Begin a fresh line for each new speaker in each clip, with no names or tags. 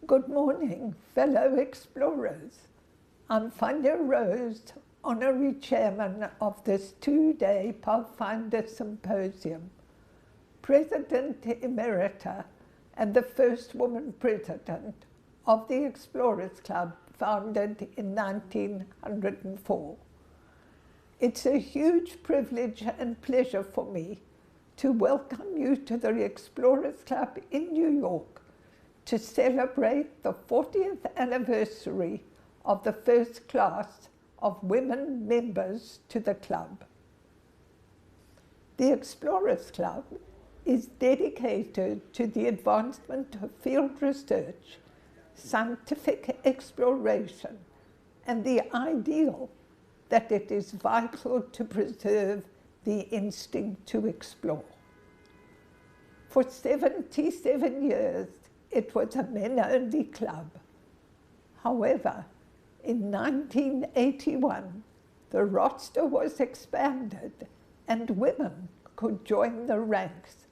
Good morning, fellow explorers. I'm Faanya Rose, Honorary Chairman of this two-day Pathfinder Symposium, President Emerita and the first woman president of the Explorers Club, founded in 1904. It's a huge privilege and pleasure for me to welcome you to the Explorers Club in New York to celebrate the 40th anniversary of the first class of women members to the club. The Explorers Club is dedicated to the advancement of field research, scientific exploration, and the ideal that it is vital to preserve the instinct to explore. For 77 years, it was a men-only club. However, in 1981, the roster was expanded and women could join the ranks.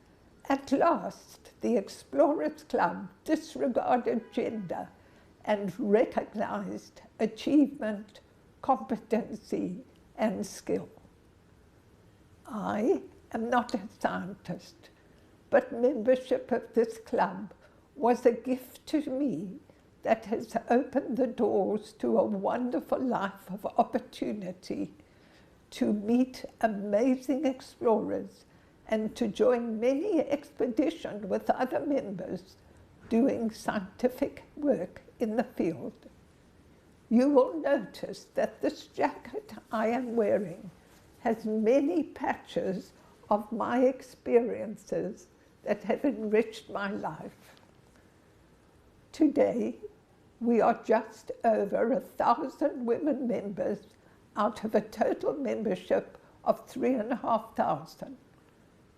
At last, the Explorers Club disregarded gender and recognized achievement, competency, and skill. I am not a scientist, but membership of this club was a gift to me that has opened the doors to a wonderful life of opportunity to meet amazing explorers and to join many expeditions with other members doing scientific work in the field. You will notice that this jacket I am wearing has many patches of my experiences that have enriched my life. Today, we are just over 1,000 women members out of a total membership of 3,500.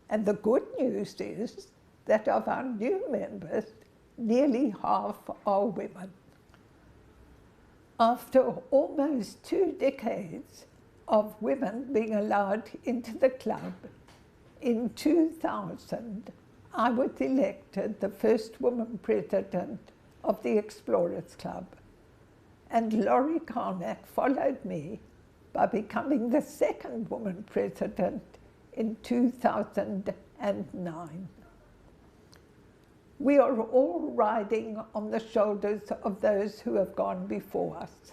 And the good news is that of our new members, nearly half are women. After almost 2 decades of women being allowed into the club, in 2000, I was elected the first woman president of the Explorers Club, and Laurie Carnac followed me by becoming the second woman president in 2009. We are all riding on the shoulders of those who have gone before us,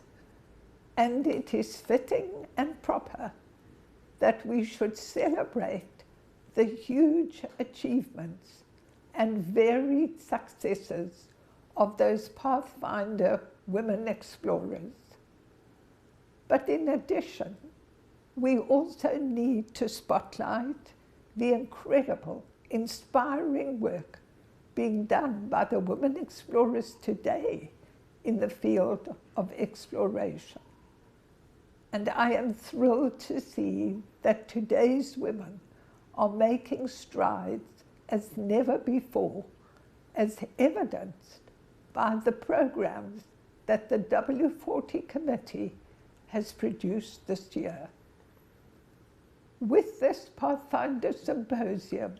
and it is fitting and proper that we should celebrate the huge achievements and varied successes of those Pathfinder women explorers. But in addition, we also need to spotlight the incredible, inspiring work being done by the women explorers today in the field of exploration. And I am thrilled to see that today's women are making strides as never before, as evidenced by the programs that the W40 committee has produced this year. With this Pathfinder Symposium,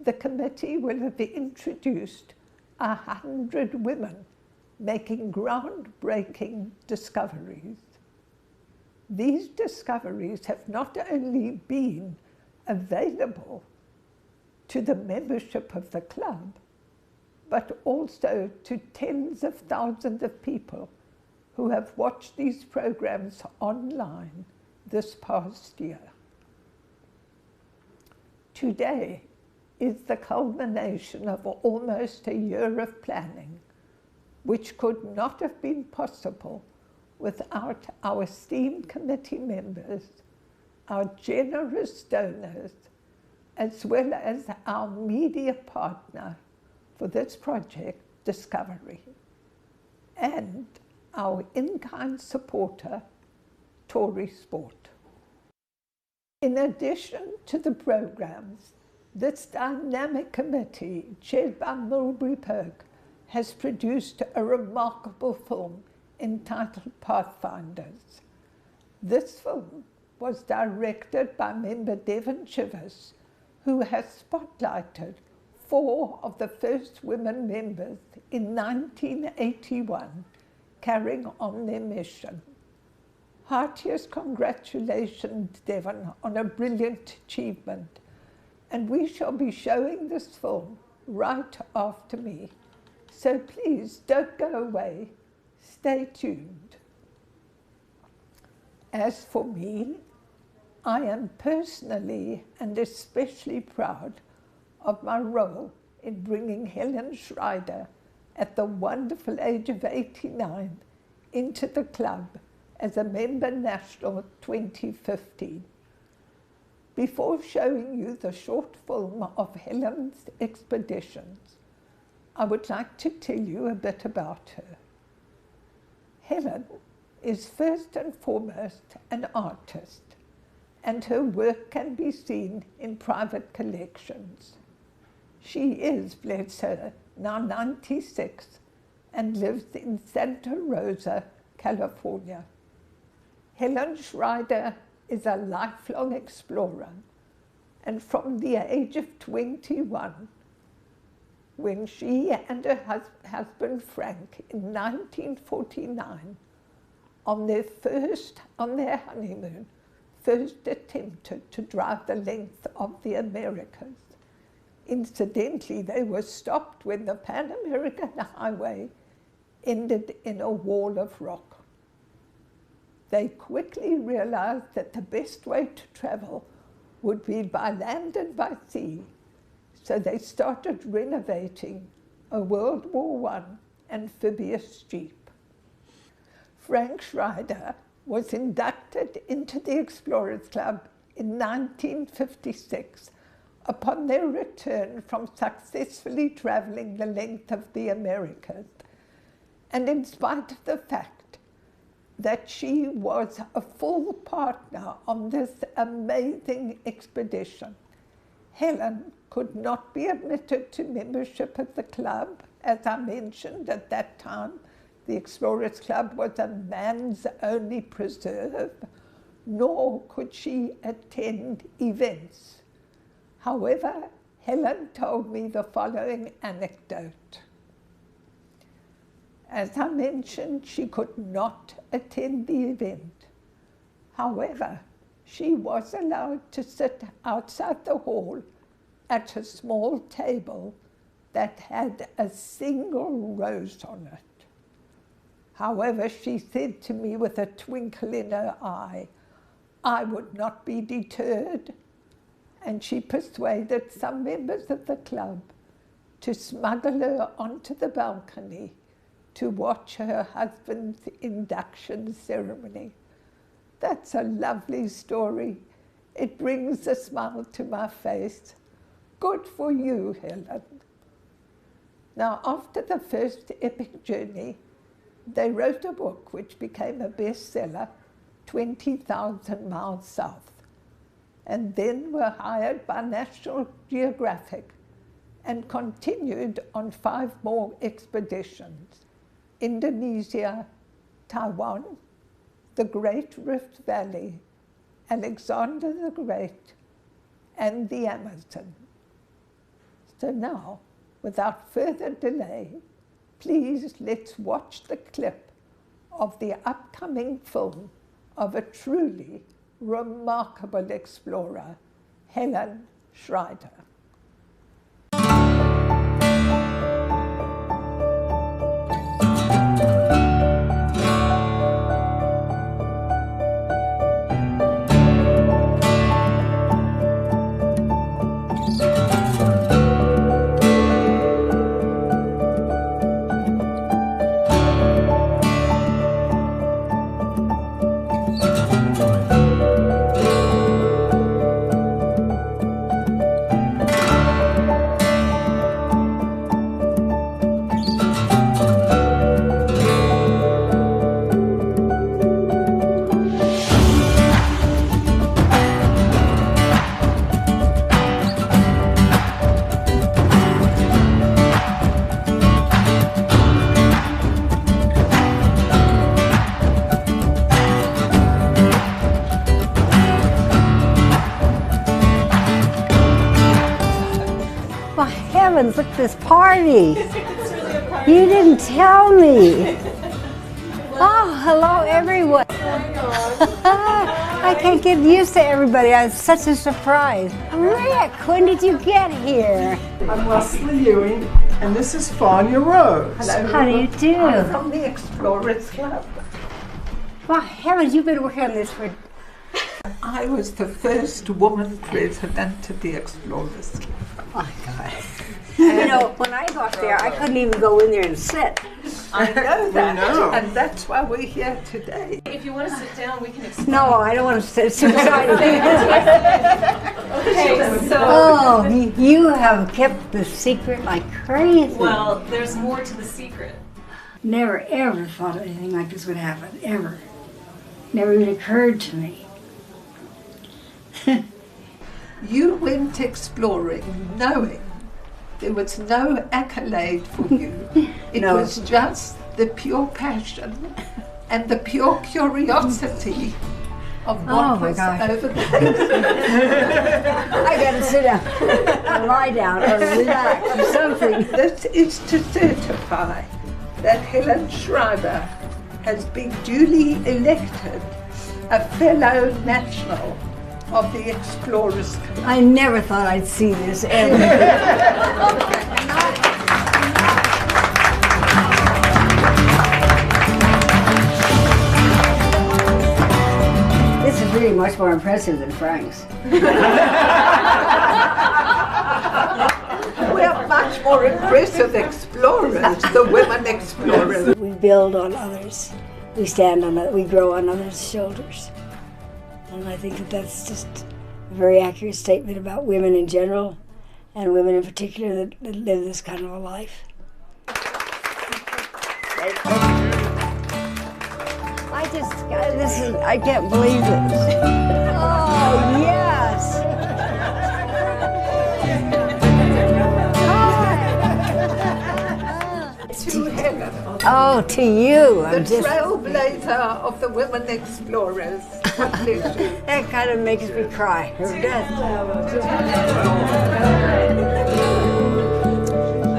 the committee will have introduced 100 women making groundbreaking discoveries. These discoveries have not only been available to the membership of the club, but also to tens of thousands of people who have watched these programs online this past year. Today is the culmination of almost a year of planning, which could not have been possible without our esteemed committee members, our generous donors, as well as our media partner for this project, Discovery, and our in-kind supporter, Tory Sport. In addition to the programs, this dynamic committee, chaired by Milbry Polk, has produced a remarkable film entitled Pathfinders. This film was directed by member Devon Chivvis, who has spotlighted 4 of the first women members in 1981 carrying on their mission. Heartiest congratulations, Devon, on a brilliant achievement, and we shall be showing this film right after me. So please don't go away, stay tuned. As for me, I am personally and especially proud of my role in bringing Helen Schreider at the wonderful age of 89 into the club as a member national 2015. Before showing you the short film of Helen's expeditions, I would like to tell you a bit about her. Helen is first and foremost an artist, and her work can be seen in private collections. She is, bless her, now 96 and lives in Santa Rosa, California. Helen Schreider is a lifelong explorer, and from the age of 21, when she and her husband Frank in 1949, on their honeymoon, first attempted to drive the length of the Americas. Incidentally, they were stopped when the Pan American Highway ended in a wall of rock. They quickly realized that the best way to travel would be by land and by sea, so they started renovating a World War I amphibious jeep. Frank Schreider was inducted into the Explorers Club in 1956 upon their return from successfully traveling the length of the Americas, and in spite of the fact that she was a full partner on this amazing expedition, Helen could not be admitted to membership at the club. As I mentioned, at that time, the Explorers Club was a man's-only preserve, nor could she attend events. However, Helen told me the following anecdote. As I mentioned, she could not attend the event. However, she was allowed to sit outside the hall at a small table that had a single rose on it. However, she said to me with a twinkle in her eye, I would not be deterred, and she persuaded some members of the club to smuggle her onto the balcony to watch her husband's induction ceremony. That's a lovely story. It brings a smile to my face. Good for you, Helen. Now, after the first epic journey, they wrote a book which became a bestseller, 20,000 Miles South, and then were hired by National Geographic and continued on 5 more expeditions: Indonesia, Taiwan, the Great Rift Valley, Alexander the Great, and the Amazon. So now, without further delay, please let's watch the clip of the upcoming film of a truly remarkable explorer, Helen Schreider.
heavens, look at this party. You didn't tell me. Oh, hello everyone. I can't get used to everybody. It's such a surprise. Rick, when did you get here?
I'm Leslie Ewing, and this is Faanya Rose.
Hello.
How do you do?
I'm from the Explorers Club.
My heavens, you've been working on this for...
I was the first woman president of the Explorers Club.
Oh, my God. You know, when I got there, I couldn't even go in there and sit.
I know that,
know.
and that's why we're here today.
If you want to sit down, we can explain.
No, I don't want to sit beside you.
Okay, so,
Oh, you have kept the secret like crazy.
well, there's more to the secret.
Never ever thought anything like this would happen, ever. Never even occurred to me.
You went exploring knowing there was no accolade for you. It
No.
was just the pure passion and the pure curiosity of what
Oh, my
was
gosh.
over there.
I gotta sit down, or lie down, or relax, or something.
This is to certify that Helen Schreider has been duly elected a fellow national of the Explorers Club.
I never thought I'd see this ever. This is really much more impressive than Frank's.
We're much more impressive explorers, the women explorers.
We build on others. We stand on it. We grow on others' shoulders. And I think that that's just a very accurate statement about women in general and women in particular that live this kind of a life. I can't believe this. Oh, yes.
To Helen,
Oh, to you.
the
I'm just,
trailblazer of the women explorers. God bless you.
that kind of makes me cry. It does.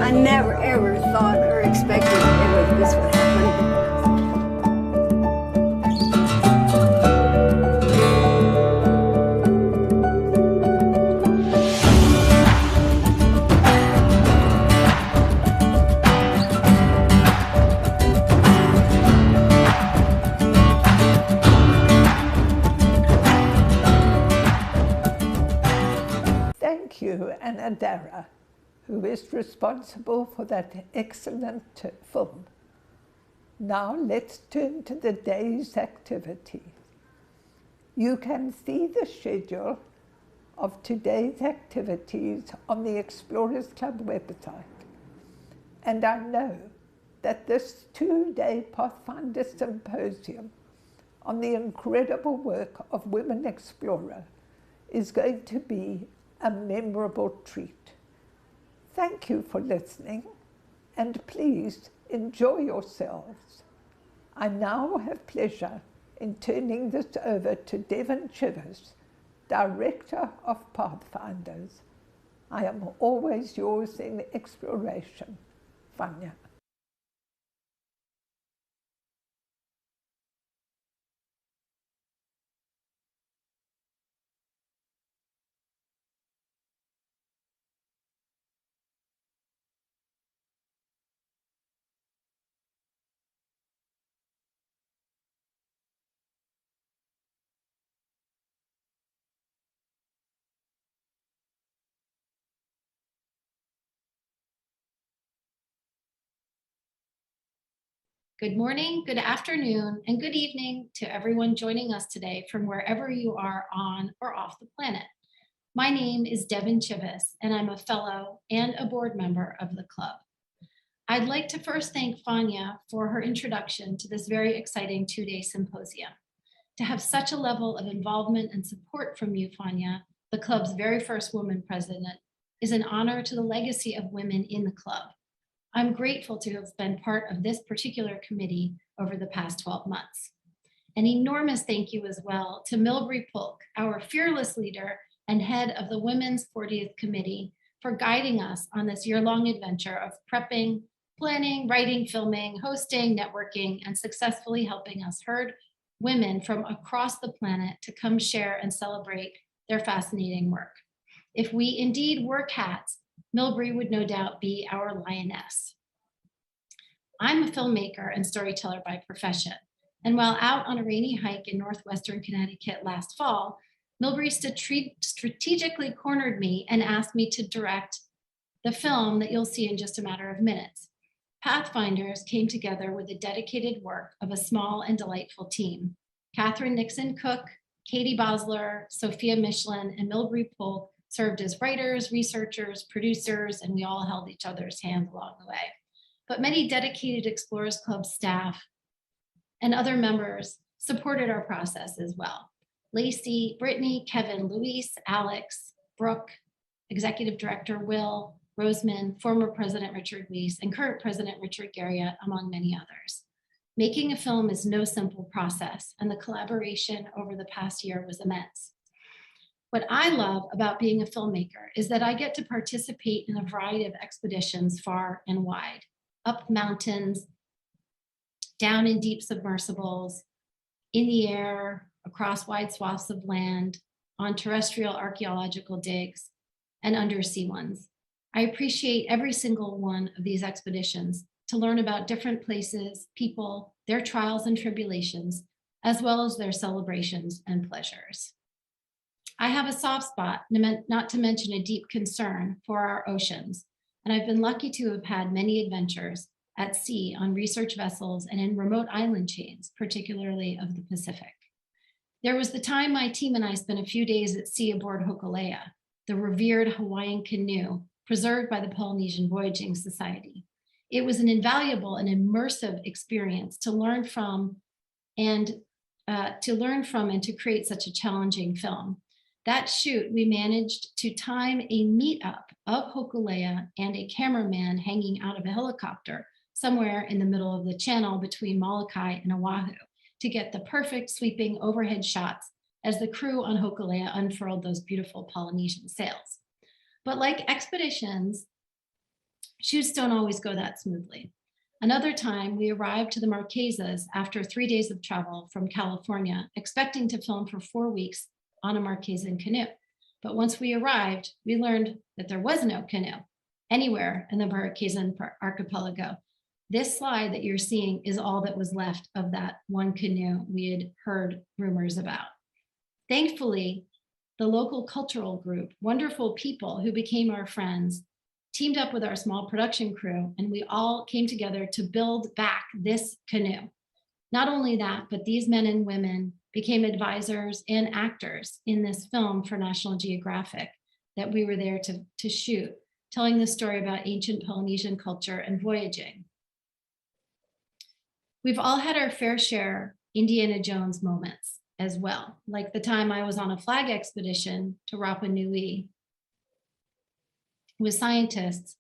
I never ever thought or expected ever this would happen.
Thank you, and Adara, who is responsible for that excellent film. Now let's turn to the day's activities. You can see the schedule of today's activities on the Explorers Club website. And I know that this two-day Pathfinder Symposium on the incredible work of women explorers is going to be a memorable treat. Thank you for listening, and please enjoy yourselves. I now have pleasure in turning this over to Devon Chivvis, Director of Pathfinders. I am always yours in exploration. Faanya.
Good morning, good afternoon, and good evening to everyone joining us today from wherever you are on or off the planet. My name is Devon Chivvis, and I'm a fellow and a board member of the club. I'd like to first thank Faanya for her introduction to this very exciting two-day symposium. To have such a level of involvement and support from you, Faanya, the club's very first woman president, is an honor to the legacy of women in the club. I'm grateful to have been part of this particular committee over the past 12 months. An enormous thank you as well to Milbry Polk, our fearless leader and head of the Women's 40th Committee, for guiding us on this year-long adventure of prepping, planning, writing, filming, hosting, networking, and successfully helping us herd women from across the planet to come share and celebrate their fascinating work. If we indeed were cats, Milbry would no doubt be our lioness. I'm a filmmaker and storyteller by profession, and while out on a rainy hike in northwestern Connecticut last fall, Milbry strategically cornered me and asked me to direct the film that you'll see in just a matter of minutes. Pathfinders came together with the dedicated work of a small and delightful team. Catherine Nixon Cook, Katie Bosler, Sophia Michelin, and Milbry Polk served as writers, researchers, producers, and we all held each other's hand along the way. But many dedicated Explorers Club staff and other members supported our process as well. Lacey, Brittany, Kevin, Luis, Alex, Brooke, Executive Director Will, Roseman, former President Richard Weiss, and current President Richard Garriott, among many others. Making a film is no simple process, and the collaboration over the past year was immense. What I love about being a filmmaker is that I get to participate in a variety of expeditions far and wide, up mountains, down in deep submersibles, in the air, across wide swaths of land, on terrestrial archaeological digs, and undersea ones. I appreciate every single one of these expeditions to learn about different places, people, their trials and tribulations, as well as their celebrations and pleasures. I have a soft spot, not to mention a deep concern for our oceans, and I've been lucky to have had many adventures at sea on research vessels and in remote island chains, particularly of the Pacific. There was the time my team and I spent a few days at sea aboard Hokulea, the revered Hawaiian canoe preserved by the Polynesian Voyaging Society. It was an invaluable and immersive experience to learn from and to create such a challenging film. That shoot, we managed to time a meetup of Hokulea and a cameraman hanging out of a helicopter somewhere in the middle of the channel between Molokai and Oahu to get the perfect sweeping overhead shots as the crew on Hokulea unfurled those beautiful Polynesian sails. But like expeditions, shoots don't always go that smoothly. Another time, we arrived to the Marquesas after 3 days of travel from California, expecting to film for 4 weeks on a Marquesan canoe. But once we arrived, we learned that there was no canoe anywhere in the Marquesan archipelago. This slide that you're seeing is all that was left of that one canoe we had heard rumors about. Thankfully, the local cultural group, wonderful people who became our friends, teamed up with our small production crew, and we all came together to build back this canoe. Not only that, but these men and women became advisors and actors in this film for National Geographic that we were there to shoot, telling the story about ancient Polynesian culture and voyaging. We've all had our fair share Indiana Jones moments as well, like the time I was on a flag expedition to Rapa Nui with scientists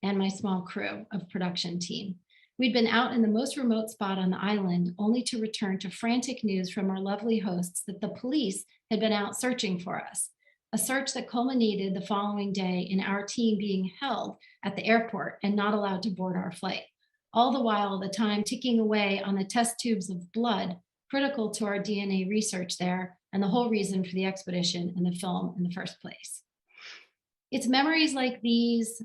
and my small crew of production team. We'd been out in the most remote spot on the island, only to return to frantic news from our lovely hosts that the police had been out searching for us, a search that culminated the following day in our team being held at the airport and not allowed to board our flight. All the while, the time ticking away on the test tubes of blood, critical to our DNA research there, and the whole reason for the expedition and the film in the first place. It's memories like these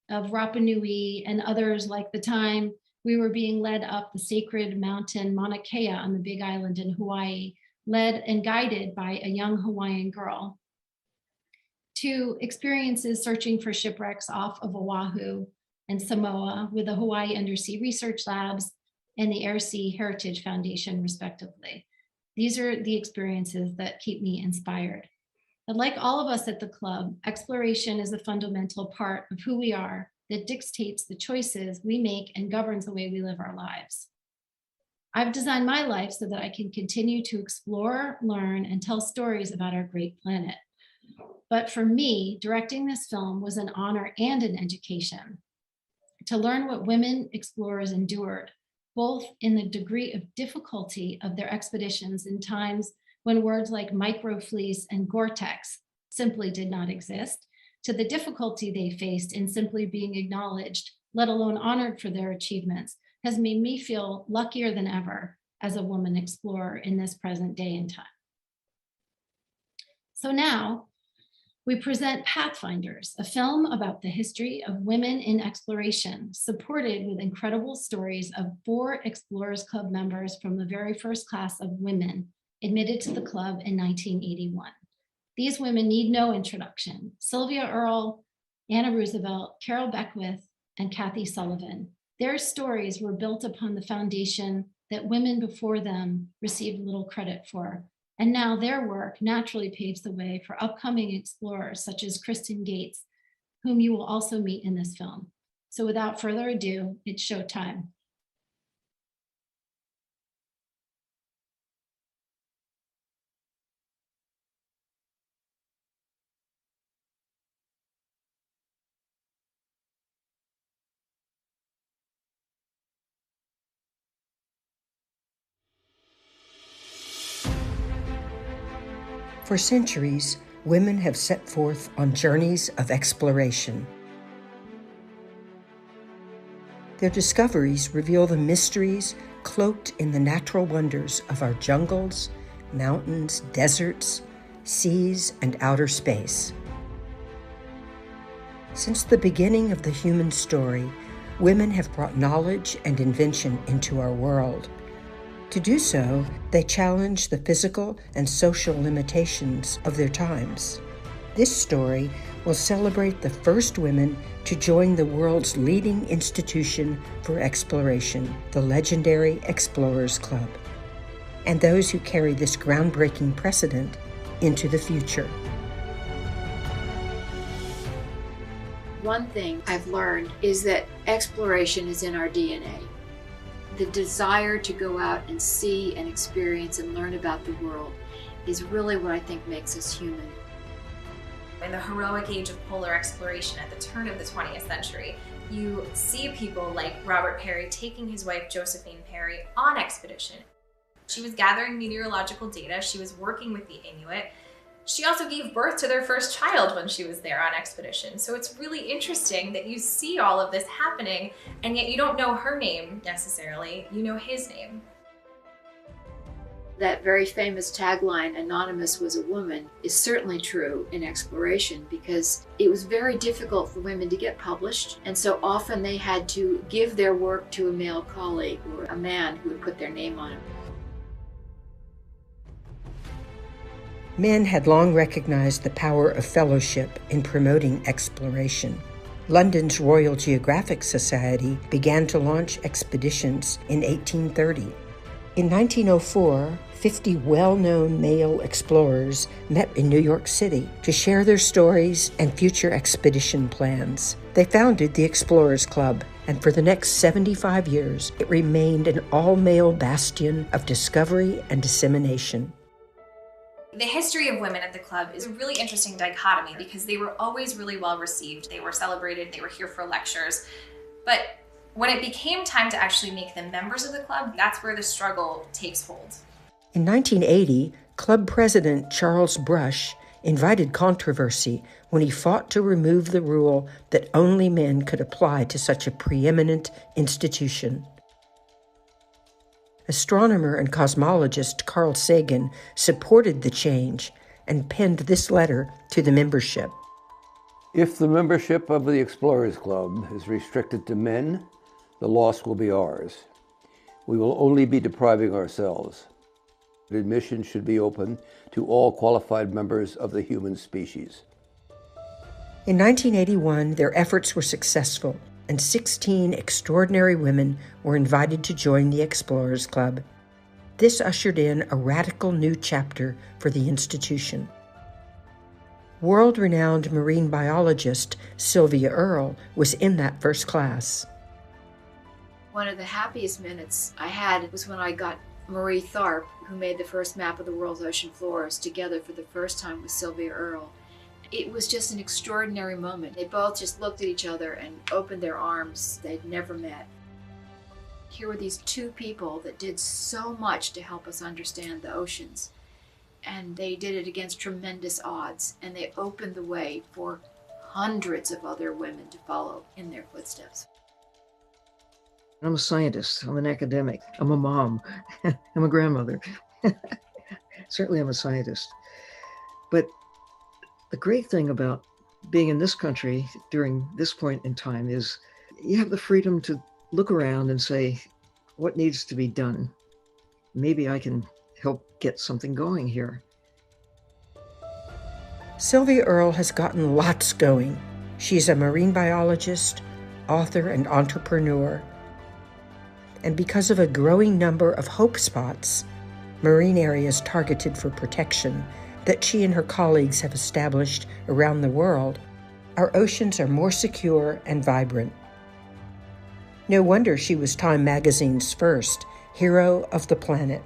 of Rapa Nui and others like the time we were being led up the sacred mountain Mauna Kea on the Big Island in Hawaii, led and guided by a young Hawaiian girl, to experiences searching for shipwrecks off of Oahu and Samoa with the Hawaii Undersea Research Labs and the Air Sea Heritage Foundation, respectively. These are the experiences that keep me inspired. But like all of us at the club, exploration is a fundamental part of who we are that dictates the choices we make and governs the way we live our lives. I've designed my life so that I can continue to explore, learn, and tell stories about our great planet. But for me, directing this film was an honor and an education to learn what women explorers endured, both in the degree of difficulty of their expeditions in times when words like microfleece and Gore-Tex simply did not exist, to the difficulty they faced in simply being acknowledged, let alone honored for their achievements, has made me feel luckier than ever as a woman explorer in this present day and time. So now we present Pathfinders, a film about the history of women in exploration, supported with incredible stories of 4 Explorers Club members from the very first class of women admitted to the club in 1981. These women need no introduction. Sylvia Earle, Anna Roosevelt, Carol Beckwith, and Kathy Sullivan. Their stories were built upon the foundation that women before them received little credit for. And now their work naturally paves the way for upcoming explorers such as Kristin Gates, whom you will also meet in this film. So without further ado, it's showtime.
For centuries, women have set forth on journeys of exploration. Their discoveries reveal the mysteries cloaked in the natural wonders of our jungles, mountains, deserts, seas, and outer space. Since the beginning of the human story, women have brought knowledge and invention into our world. To do so, they challenge the physical and social limitations of their times. This story will celebrate the first women to join the world's leading institution for exploration, the legendary Explorers Club, and those who carry this groundbreaking precedent into the future.
One thing I've learned is that exploration is in our DNA. The desire to go out and see and experience and learn about the world is really what I think makes us human.
In the heroic age of polar exploration at the turn of the 20th century, you see people like Robert Peary taking his wife Josephine Peary on expedition. She was gathering meteorological data, she was working with the Inuit. She also gave birth to their first child when she was there on expedition. So it's really interesting that you see all of this happening, and yet you don't know her name necessarily, you know his name.
That very famous tagline, "Anonymous was a woman," is certainly true in exploration because it was very difficult for women to get published, and so often they had to give their work to a male colleague or a man who would put their name on it.
Men had long recognized the power of fellowship in promoting exploration. London's Royal Geographic Society began to launch expeditions in 1830. In 1904, 50 well-known male explorers met in New York City to share their stories and future expedition plans. They founded the Explorers Club, and for the next 75 years, it remained an all-male bastion of discovery and dissemination.
The history of women at the club is a really interesting dichotomy because they were always really well received. They were celebrated, they were here for lectures. But when it became time to actually make them members of the club, that's where the struggle takes hold.
In 1980, club president Charles Brush invited controversy when he fought to remove the rule that only men could apply to such a preeminent institution. Astronomer and cosmologist Carl Sagan supported the change and penned this letter to the membership.
If the membership of the Explorers Club is restricted to men, the loss will be ours. We will only be depriving ourselves. Admission should be open to all qualified members of the human species.
In 1981, their efforts were successful, and 16 extraordinary women were invited to join the Explorers Club. This ushered in a radical new chapter for the institution. World-renowned marine biologist Sylvia Earle was in that first class.
One of the happiest minutes I had was when I got Marie Tharp, who made the first map of the world's ocean floors, together for the first time with Sylvia Earle. It was just an extraordinary moment. They both just looked at each other and opened their arms they'd never met. Here were these two people that did so much to help us understand the oceans. And they did it against tremendous odds, and they opened the way for hundreds of other women to follow in their footsteps.
I'm a scientist, I'm an academic, I'm a mom, I'm a grandmother. Certainly I'm a scientist. But the great thing about being in this country during this point in time is you have the freedom to look around and say, what needs to be done? Maybe I can help get something going here.
Sylvia Earle has gotten lots going. She's a marine biologist, author, and entrepreneur. And because of a growing number of hope spots, marine areas targeted for protection, that she and her colleagues have established around the world, our oceans are more secure and vibrant. No wonder she was Time magazine's first Hero of the Planet.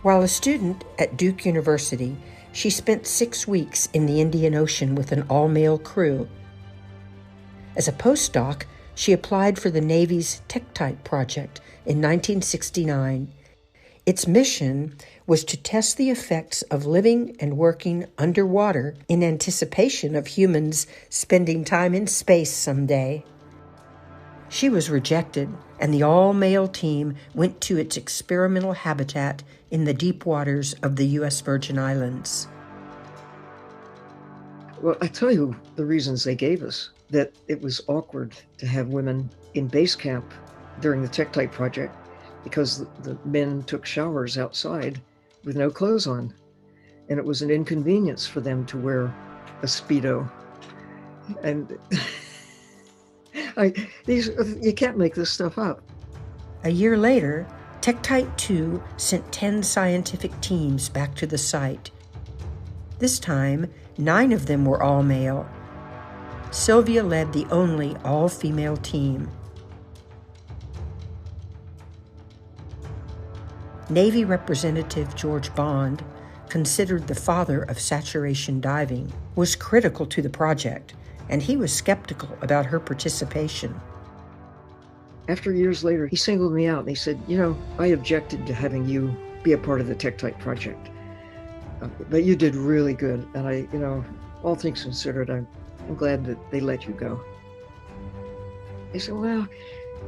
While a student at Duke University, she spent 6 weeks in the Indian Ocean with an all-male crew. As a postdoc, she applied for the Navy's Tektite project in 1969. Its mission was to test the effects of living and working underwater in anticipation of humans spending time in space someday. She was rejected, and the all-male team went to its experimental habitat in the deep waters of the U.S. Virgin Islands.
Well, I tell you the reasons they gave us, that it was awkward to have women in base camp during the Tektite project because the men took showers outside with no clothes on, and it was an inconvenience for them to wear a Speedo. And you can't make this stuff up.
A year later, Tektite 2 sent 10 scientific teams back to the site. This time, 9 of them were all male. Sylvia led the only all-female team. Navy Representative George Bond, considered the father of saturation diving, was critical to the project, and he was skeptical about her participation.
After years later, he singled me out and he said, I objected to having you be a part of the Tektite project, but you did really good. And all things considered, I'm glad that they let you go. I said, well,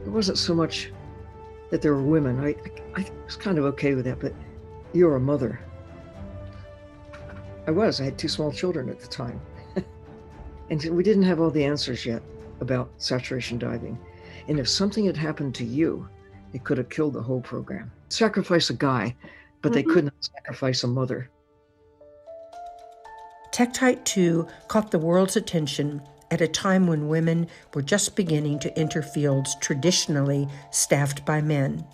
it wasn't so much that there were women. I was kind of okay with that, but you're a mother. I had 2 small children at the time. And we didn't have all the answers yet about saturation diving. And if something had happened to you, it could have killed the whole program. Sacrifice a guy, but they couldn't sacrifice a mother.
Tektite 2 caught the world's attention at a time when women were just beginning to enter fields traditionally staffed by men.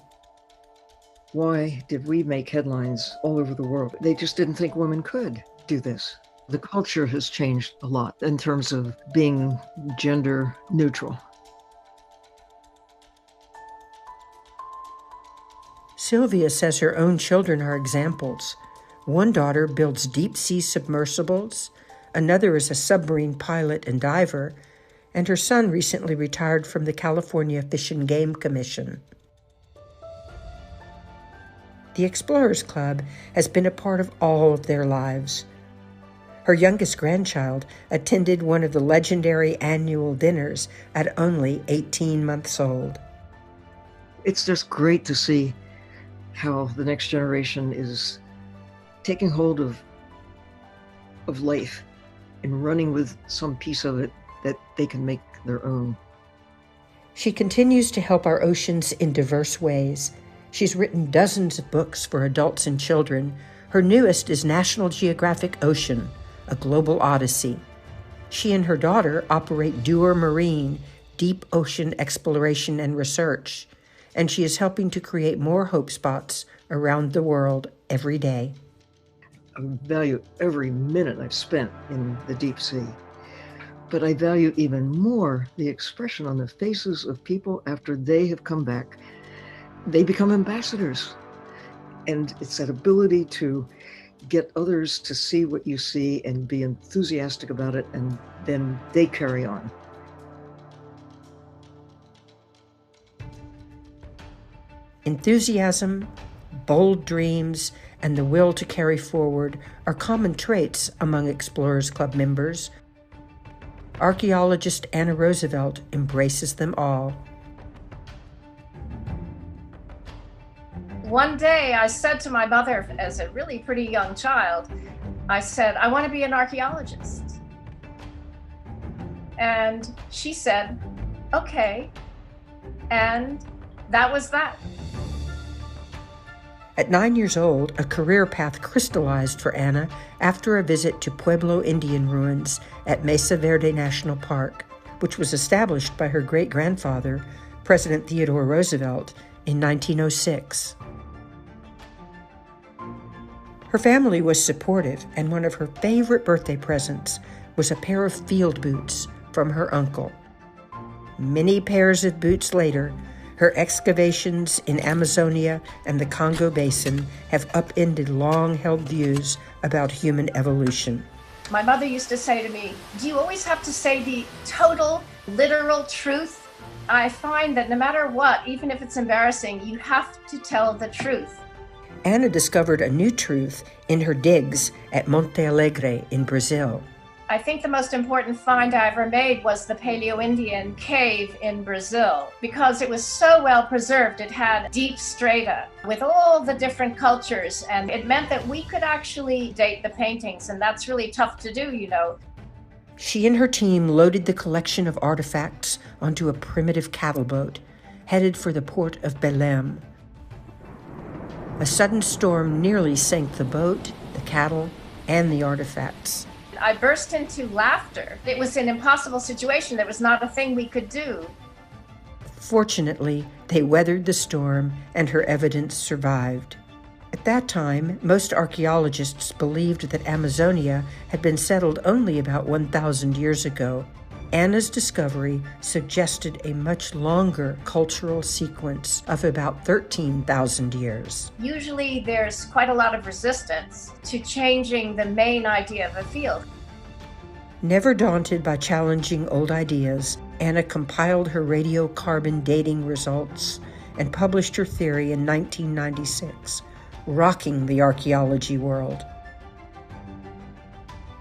Why did we make headlines all over the world? They just didn't think women could do this. The culture has changed a lot in terms of being gender neutral.
Sylvia says her own children are examples. One daughter builds deep-sea submersibles, another is a submarine pilot and diver, and her son recently retired from the California Fish and Game Commission. The Explorers Club has been a part of all of their lives. Her youngest grandchild attended one of the legendary annual dinners at only 18 months old.
It's just great to see how the next generation is taking hold of life and running with some piece of it that they can make their own.
She continues to help our oceans in diverse ways. She's written dozens of books for adults and children. Her newest is National Geographic Ocean, a global odyssey. She and her daughter operate Dewar Marine, deep ocean exploration and research, and she is helping to create more hope spots around the world every day.
I value every minute I've spent in the deep sea, but I value even more the expression on the faces of people after they have come back. They become ambassadors, and it's that ability to get others to see what you see and be enthusiastic about it, and then they carry on.
Enthusiasm, bold dreams, and the will to carry forward are common traits among Explorers Club members. archaeologist Anna Roosevelt embraces them all.
One day I said to my mother, as a really pretty young child, I said, I want to be an archaeologist. And she said, okay. And that was that.
At 9 years old, a career path crystallized for Anna after a visit to Pueblo Indian ruins at Mesa Verde National Park, which was established by her great-grandfather, President Theodore Roosevelt, in 1906. Her family was supportive, and one of her favorite birthday presents was a pair of field boots from her uncle. Many pairs of boots later, her excavations in Amazonia and the Congo Basin have upended long-held views about human evolution.
My mother used to say to me, do you always have to say the total, literal truth? I find that no matter what, even if it's embarrassing, you have to tell the truth.
Anna discovered a new truth in her digs at Monte Alegre in Brazil.
I think the most important find I ever made was the Paleo-Indian cave in Brazil, because it was so well preserved. It had deep strata with all the different cultures, and it meant that we could actually date the paintings, and that's really tough to do, you know.
She and her team loaded the collection of artifacts onto a primitive cattle boat, headed for the port of Belém. A sudden storm nearly sank the boat, the cattle, and the artifacts.
I burst into laughter. It was an impossible situation. There was not a thing we could do.
Fortunately, they weathered the storm and her evidence survived. At that time, most archaeologists believed that Amazonia had been settled only about 1,000 years ago. Anna's discovery suggested a much longer cultural sequence of about 13,000 years.
Usually there's quite a lot of resistance to changing the main idea of a field.
Never daunted by challenging old ideas, Anna compiled her radiocarbon dating results and published her theory in 1996, rocking the archaeology world.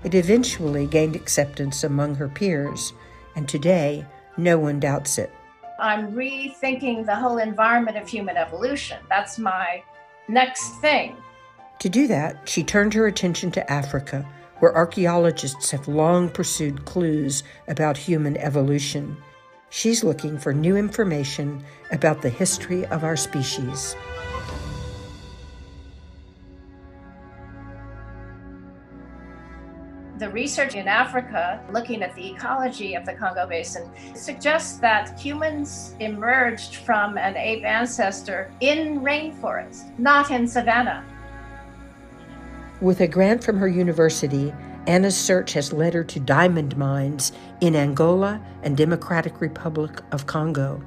It eventually gained acceptance among her peers, and today, no one doubts it.
I'm rethinking the whole environment of human evolution. That's my next thing.
To do that, she turned her attention to Africa, where archaeologists have long pursued clues about human evolution. She's looking for new information about the history of our species.
The research in Africa, looking at the ecology of the Congo Basin, suggests that humans emerged from an ape ancestor in rainforest, not in savanna.
With a grant from her university, Anna's search has led her to diamond mines in Angola and Democratic Republic of Congo.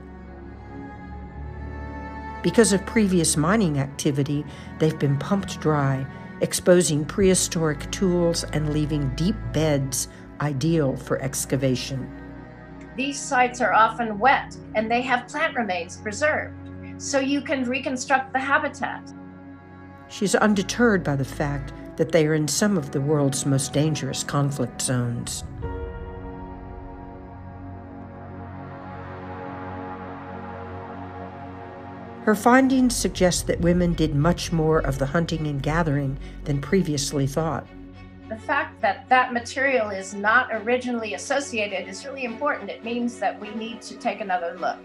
Because of previous mining activity, they've been pumped dry, exposing prehistoric tools and leaving deep beds ideal for excavation.
These sites are often wet and they have plant remains preserved, so you can reconstruct the habitat.
She's undeterred by the fact that they are in some of the world's most dangerous conflict zones. Her findings suggest that women did much more of the hunting and gathering than previously thought.
The fact that that material is not originally associated is really important. It means that we need to take another look.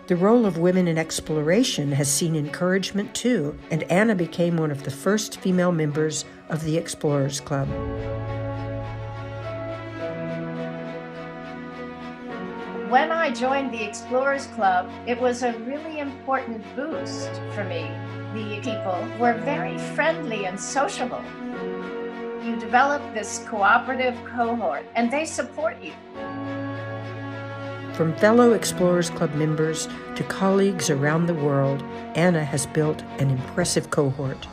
The role of women in exploration has seen encouragement too, and Anna became one of the first female members of the Explorers Club.
When I joined the Explorers Club, it was a really important boost for me. The people were very friendly and sociable. You develop this cooperative cohort, and they support you.
From fellow Explorers Club members to colleagues around the world, Anna has built an impressive cohort.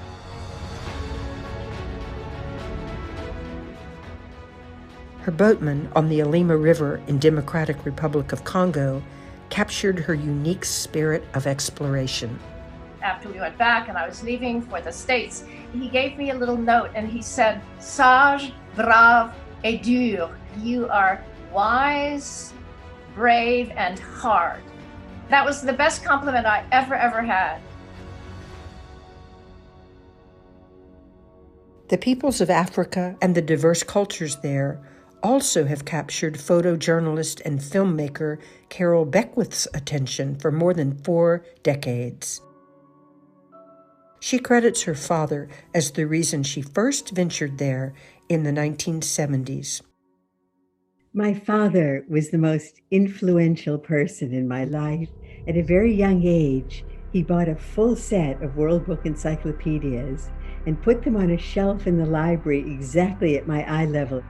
Her boatman on the Alima River in Democratic Republic of Congo captured her unique spirit of exploration.
After we went back and I was leaving for the States, he gave me a little note and he said, "Sage, brave et dur. You are wise, brave, and hard. That was the best compliment I ever had.
The peoples of Africa and the diverse cultures there also have captured photojournalist and filmmaker Carol Beckwith's attention for more than 4 decades. She credits her father as the reason she first ventured there in the 1970s.
My father was the most influential person in my life. At a very young age, he bought a full set of World Book encyclopedias and put them on a shelf in the library exactly at my eye level.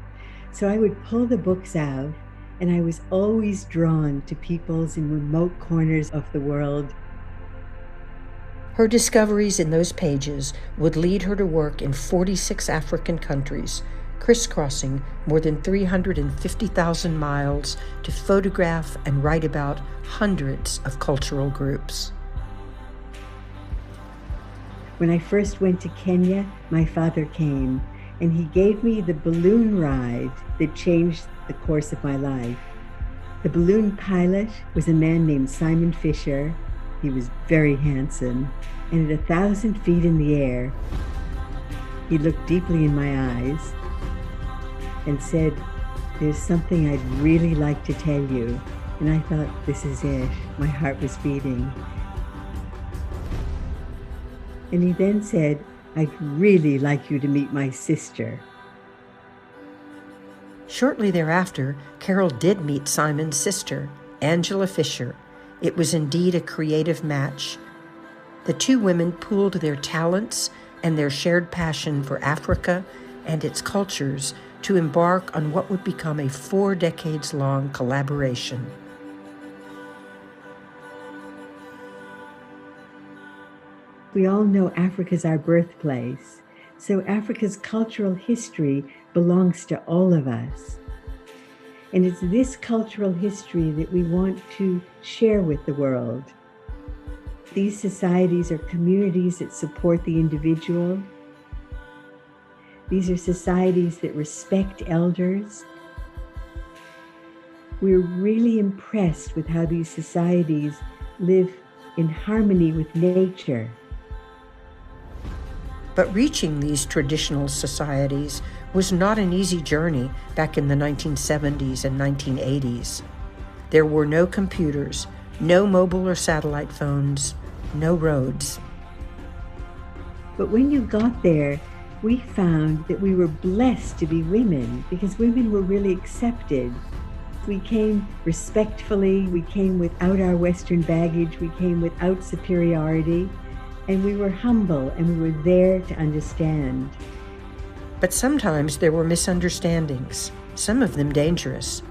So I would pull the books out, and I was always drawn to peoples in remote corners of the world.
Her discoveries in those pages would lead her to work in 46 African countries, crisscrossing more than 350,000 miles to photograph and write about hundreds of cultural groups.
When I first went to Kenya, my father came, and he gave me the balloon ride that changed the course of my life. The balloon pilot was a man named Simon Fisher. He was very handsome, and at 1,000 feet in the air, he looked deeply in my eyes and said, "There's something I'd really like to tell you." And I thought, this is it. My heart was beating. And he then said, "I'd really like you to meet my sister."
Shortly thereafter, Carol did meet Simon's sister, Angela Fisher. It was indeed a creative match. The two women pooled their talents and their shared passion for Africa and its cultures to embark on what would become a 4 decades-long collaboration.
We all know Africa's our birthplace, so Africa's cultural history belongs to all of us. And it's this cultural history that we want to share with the world. These societies are communities that support the individual. These are societies that respect elders. We're really impressed with how these societies live in harmony with nature.
But reaching these traditional societies was not an easy journey back in the 1970s and 1980s. There were no computers, no mobile or satellite phones, no roads.
But when you got there, we found that we were blessed to be women because women were really accepted. We came respectfully, we came without our Western baggage, we came without superiority. And we were humble, and we were there to understand.
But sometimes there were misunderstandings, some of them dangerous.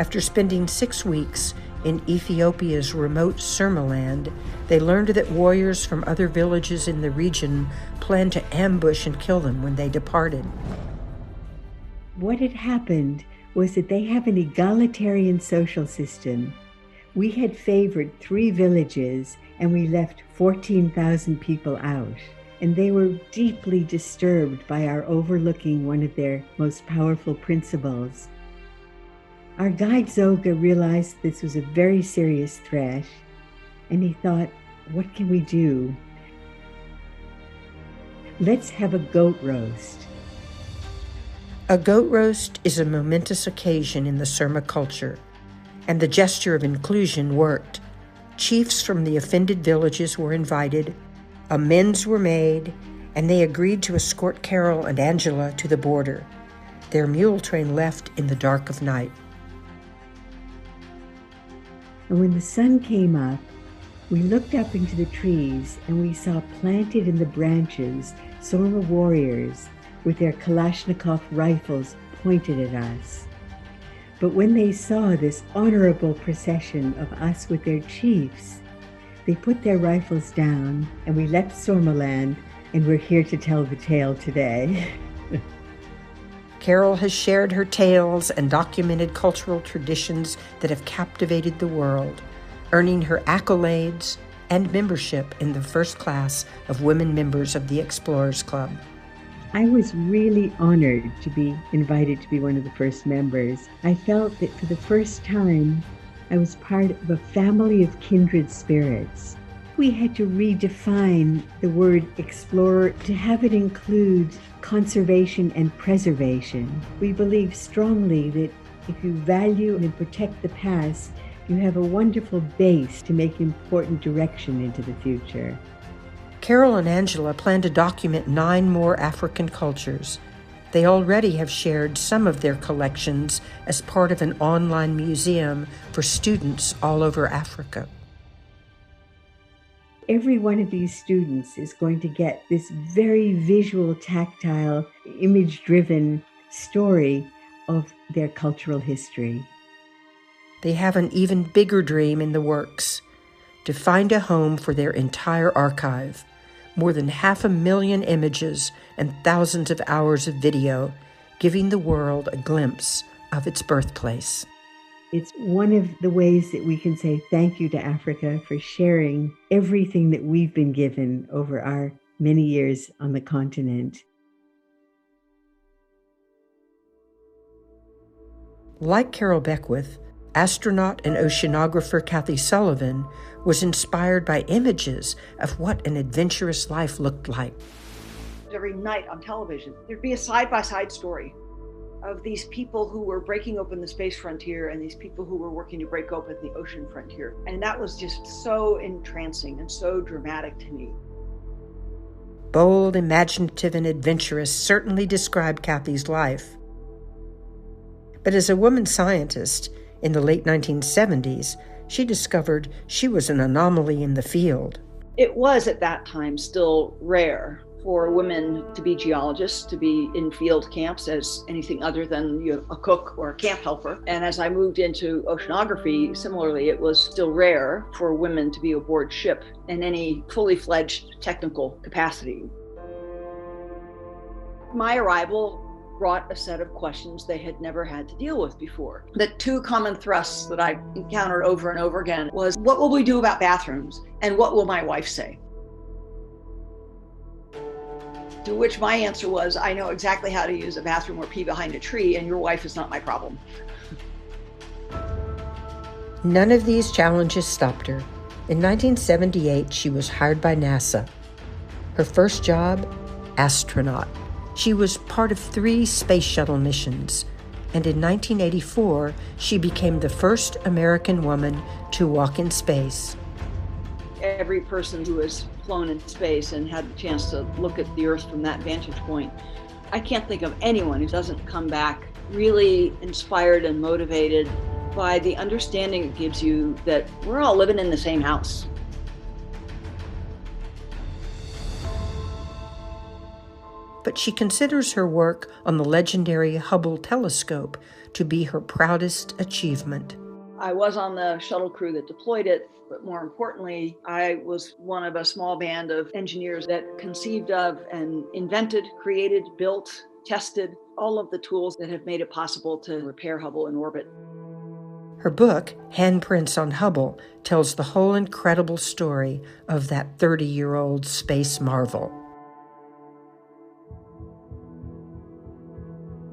After spending 6 weeks in Ethiopia's remote Somaliland, they learned that warriors from other villages in the region planned to ambush and kill them when they departed.
What had happened was that they have an egalitarian social system. We had favored 3 villages, and we left 14,000 people out. And they were deeply disturbed by our overlooking one of their most powerful principles. Our guide Zoga realized this was a very serious threat, and he thought, what can we do? Let's have a goat roast.
A goat roast is a momentous occasion in the Surma culture, and the gesture of inclusion worked. Chiefs from the offended villages were invited, amends were made, and they agreed to escort Carol and Angela to the border. Their mule train left in the dark of night.
And when the sun came up, we looked up into the trees and we saw planted in the branches Surma warriors with their Kalashnikov rifles pointed at us. But when they saw this honorable procession of us with their chiefs, they put their rifles down and we left Somaliland, and we're here to tell the tale today.
Carol has shared her tales and documented cultural traditions that have captivated the world, earning her accolades and membership in the first class of women members of the Explorers Club.
I was really honored to be invited to be one of the first members. I felt that for the first time, I was part of a family of kindred spirits. We had to redefine the word explorer to have it include conservation and preservation. We believe strongly that if you value and protect the past, you have a wonderful base to make important direction into the future.
Carol and Angela plan to document 9 more African cultures. They already have shared some of their collections as part of an online museum for students all over Africa.
Every one of these students is going to get this very visual, tactile, image-driven story of their cultural history.
They have an even bigger dream in the works: to find a home for their entire archive, more than 500,000 images and thousands of hours of video, giving the world a glimpse of its birthplace.
It's one of the ways that we can say thank you to Africa for sharing everything that we've been given over our many years on the continent.
Like Carol Beckwith, astronaut and oceanographer Kathy Sullivan was inspired by images of what an adventurous life looked like.
Every night on television, there'd be a side-by-side story of these people who were breaking open the space frontier and these people who were working to break open the ocean frontier. And that was just so entrancing and so dramatic to me.
Bold, imaginative, and adventurous certainly described Kathy's life. But as a woman scientist in the late 1970s, she discovered she was an anomaly in the field.
It was at that time still rare for women to be geologists, to be in field camps as anything other than a cook or a camp helper. And as I moved into oceanography, similarly, it was still rare for women to be aboard ship in any fully fledged technical capacity. My arrival brought a set of questions they had never had to deal with before. The 2 common thrusts that I encountered over and over again was, what will we do about bathrooms? And what will my wife say? To which my answer was, I know exactly how to use a bathroom or pee behind a tree, and your wife is not my problem.
None of these challenges stopped her. In 1978, she was hired by NASA. Her first job, astronaut. She was part of 3 space shuttle missions, and in 1984, she became the first American woman to walk in space.
Every person who has flown in space and had the chance to look at the Earth from that vantage point, I can't think of anyone who doesn't come back really inspired and motivated by the understanding it gives you that we're all living in the same house.
But she considers her work on the legendary Hubble telescope to be her proudest achievement.
I was on the shuttle crew that deployed it, but more importantly, I was one of a small band of engineers that conceived of and invented, created, built, tested all of the tools that have made it possible to repair Hubble in orbit.
Her book, Handprints on Hubble, tells the whole incredible story of that 30-year-old space marvel.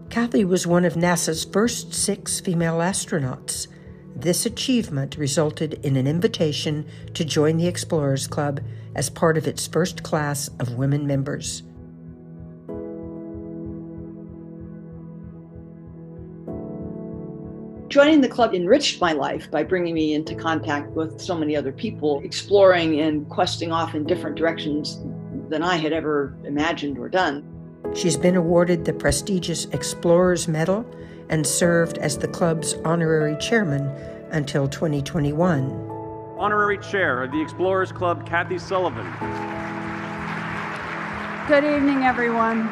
Kathy was one of NASA's first 6 female astronauts. This achievement resulted in an invitation to join the Explorers Club as part of its first class of women members.
Joining the club enriched my life by bringing me into contact with so many other people, exploring and questing off in different directions than I had ever imagined or done.
She's been awarded the prestigious Explorers Medal and served as the club's honorary chairman until 2021.
Honorary Chair of the Explorers Club, Kathy Sullivan.
Good evening, everyone.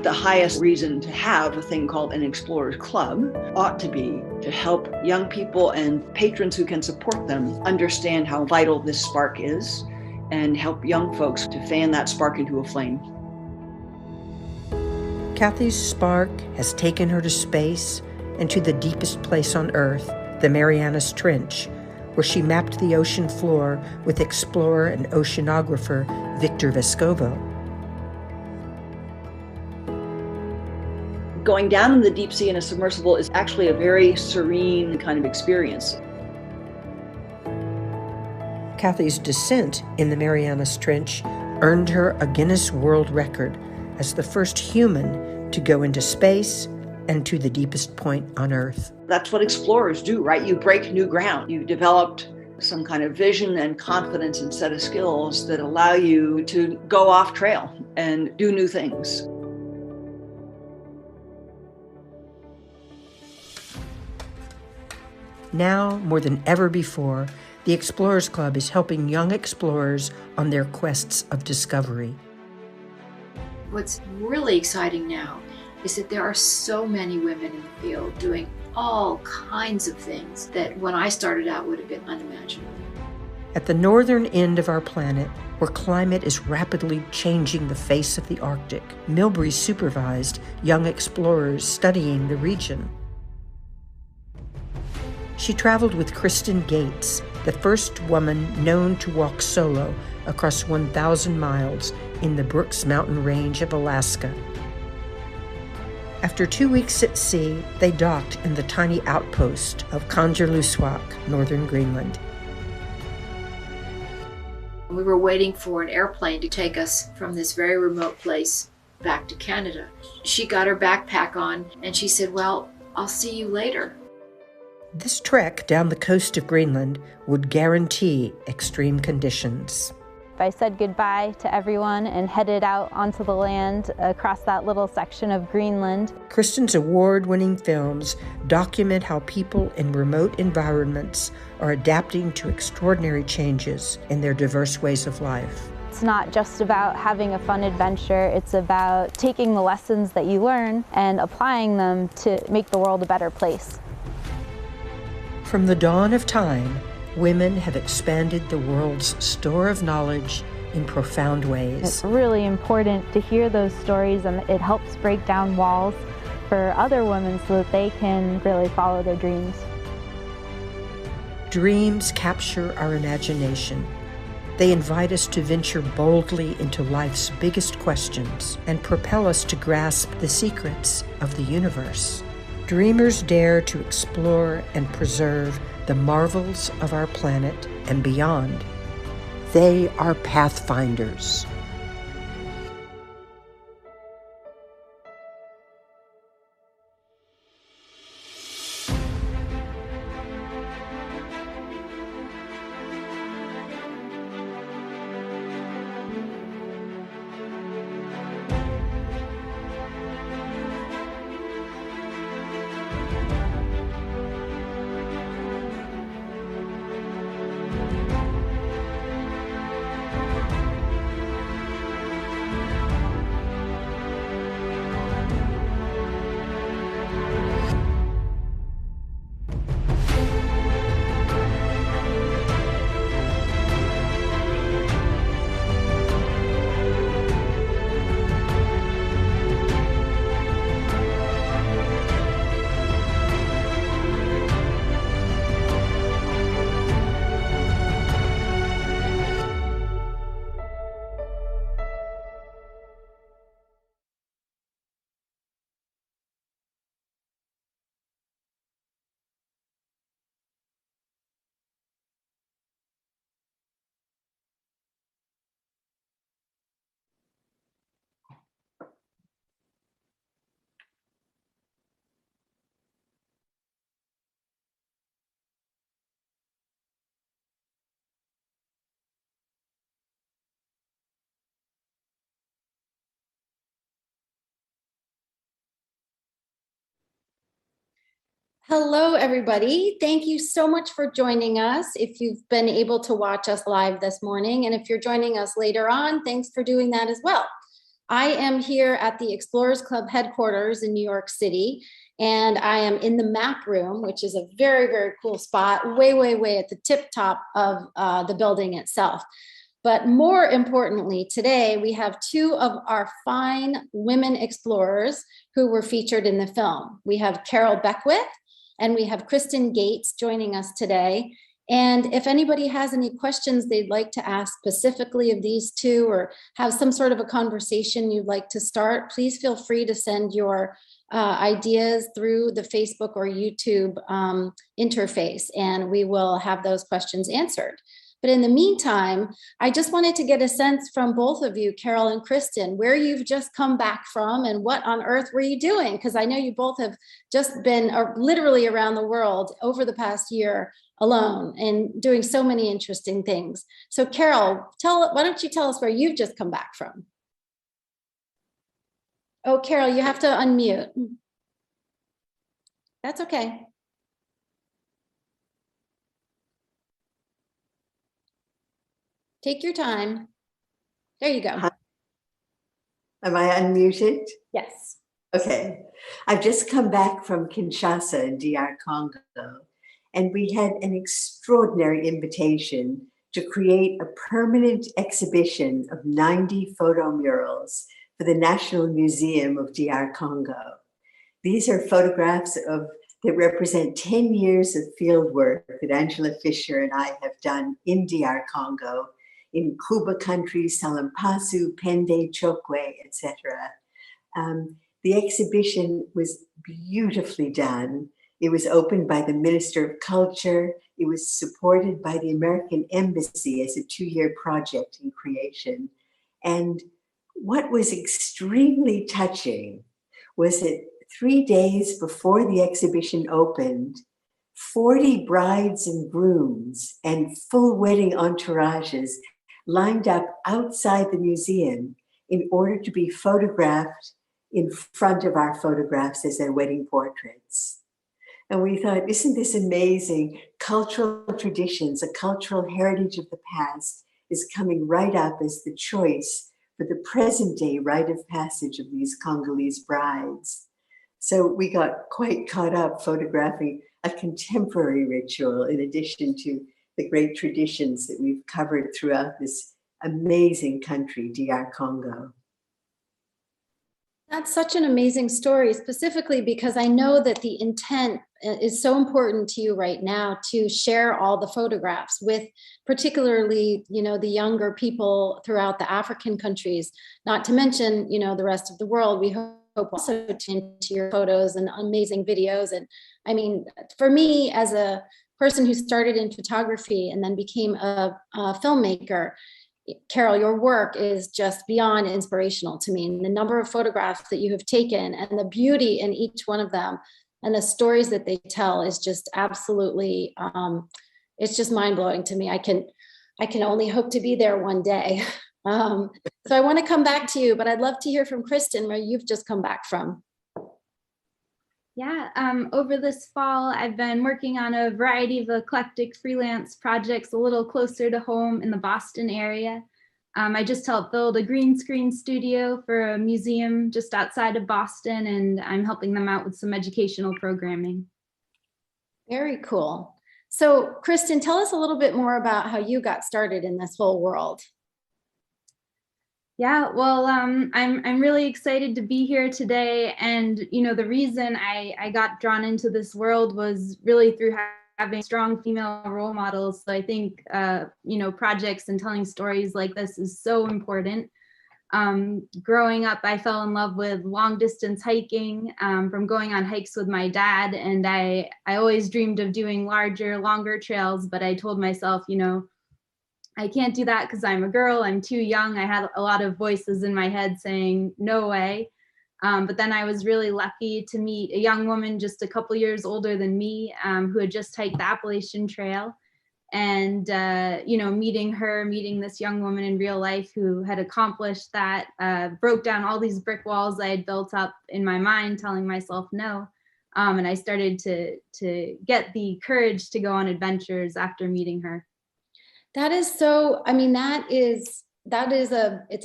The highest reason to have a thing called an Explorers Club ought to be to help young people and patrons who can support them understand how vital this spark is and help young folks to fan that spark into a flame.
Kathy's spark has taken her to space and to the deepest place on Earth, the Marianas Trench, where she mapped the ocean floor with explorer and oceanographer Victor Vescovo.
Going down in the deep sea in a submersible is actually a very serene kind of experience.
Kathy's descent in the Marianas Trench earned her a Guinness World Record as the first human to go into space and to the deepest point on Earth.
That's what explorers do, right? You break new ground. You've developed some kind of vision and confidence and set of skills that allow you to go off trail and do new things.
Now, more than ever before, the Explorers Club is helping young explorers on their quests of discovery.
What's really exciting now is that there are so many women in the field doing all kinds of things that when I started out would have been unimaginable.
At the northern end of our planet, where climate is rapidly changing the face of the Arctic, Milbry supervised young explorers studying the region. She traveled with Kristin Gates, the first woman known to walk solo across 1,000 miles in the Brooks Mountain Range of Alaska. After 2 weeks at sea, they docked in the tiny outpost of Kangerlussuaq, northern Greenland.
We were waiting for an airplane to take us from this very remote place back to Canada. She got her backpack on and she said, "Well, I'll see you later."
This trek down the coast of Greenland would guarantee extreme conditions.
I said goodbye to everyone and headed out onto the land across that little section of Greenland.
Kristin's award-winning films document how people in remote environments are adapting to extraordinary changes in their diverse ways of life.
It's not just about having a fun adventure, it's about taking the lessons that you learn and applying them to make the world a better place.
From the dawn of time, women have expanded the world's store of knowledge in profound ways.
It's really important to hear those stories, and it helps break down walls for other women so that they can really follow their dreams.
Dreams capture our imagination. They invite us to venture boldly into life's biggest questions and propel us to grasp the secrets of the universe. Dreamers dare to explore and preserve the marvels of our planet and beyond. They are Pathfinders.
Hello, everybody. Thank you so much for joining us. If you've been able to watch us live this morning, and if you're joining us later on, thanks for doing that as well. I am here at the Explorers Club headquarters in New York City, and I am in the map room, which is a very, very cool spot, way, way, way at the tip top of the building itself. But more importantly, today we have two of our fine women explorers who were featured in the film. We have Carol Beckwith and we have Kristin Gates joining us today. And if anybody has any questions they'd like to ask specifically of these two, or have some sort of a conversation you'd like to start, please feel free to send your ideas through the Facebook or YouTube interface, and we will have those questions answered. But in the meantime, I just wanted to get a sense from both of you, Carol and Kristin, where you've just come back from and what on earth were you doing? Because I know you both have just been literally around the world over the past year alone and doing so many interesting things. So Carol, why don't you tell us where you've just come back from? Oh, Carol, you have to unmute. That's okay. Take your time. There you go.
Hi. Am I unmuted?
Yes.
Okay. I've just come back from Kinshasa in DR Congo, and we had an extraordinary invitation to create a permanent exhibition of 90 photo murals for the National Museum of DR Congo. These are photographs that represent 10 years of field work that Angela Fisher and I have done in DR Congo, in Kuba country, Salampasu, Pende, Chokwe, etc. The exhibition was beautifully done. It was opened by the Minister of Culture. It was supported by the American Embassy as a 2-year project in creation. And what was extremely touching was that 3 days before the exhibition opened, 40 brides and grooms and full wedding entourages lined up outside the museum in order to be photographed in front of our photographs as their wedding portraits. And we thought, isn't this amazing? Cultural traditions, a cultural heritage of the past is coming right up as the choice for the present day rite of passage of these Congolese brides. So we got quite caught up photographing a contemporary ritual in addition to the great traditions that we've covered throughout this amazing country, DR Congo.
That's such an amazing story, specifically because I know that the intent is so important to you right now to share all the photographs with particularly, the younger people throughout the African countries, not to mention, the rest of the world. We hope also to into your photos and amazing videos. And I mean, for me, as a person who started in photography and then became a filmmaker, Carol, your work is just beyond inspirational to me. And the number of photographs that you have taken and the beauty in each one of them and the stories that they tell is just absolutely, it's just mind-blowing to me. I can only hope to be there one day. So I want to come back to you, but I'd love to hear from Kristin, where you've just come back from.
Yeah, over this fall, I've been working on a variety of eclectic freelance projects a little closer to home in the Boston area. I just helped build a green screen studio for a museum just outside of Boston, and I'm helping them out with some educational programming.
Very cool. So Kristin, tell us a little bit more about how you got started in this whole world.
Yeah, well, I'm really excited to be here today. And, the reason I got drawn into this world was really through having strong female role models. So I think, projects and telling stories like this is so important. Growing up, I fell in love with long distance hiking from going on hikes with my dad. And I always dreamed of doing larger, longer trails, but I told myself, I can't do that because I'm a girl, I'm too young. I had a lot of voices in my head saying, no way. But then I was really lucky to meet a young woman just a couple years older than me who had just hiked the Appalachian Trail. And, meeting this young woman in real life who had accomplished that, broke down all these brick walls I had built up in my mind, telling myself no. And I started to get the courage to go on adventures after meeting her.
That is so, it's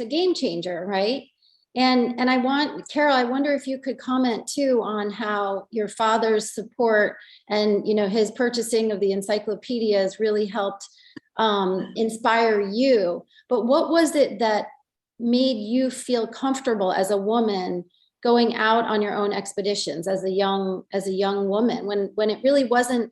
a game changer, right? And Carol, I wonder if you could comment too on how your father's support and, his purchasing of the encyclopedias really helped inspire you. But what was it that made you feel comfortable as a woman going out on your own expeditions as a young woman when it really wasn't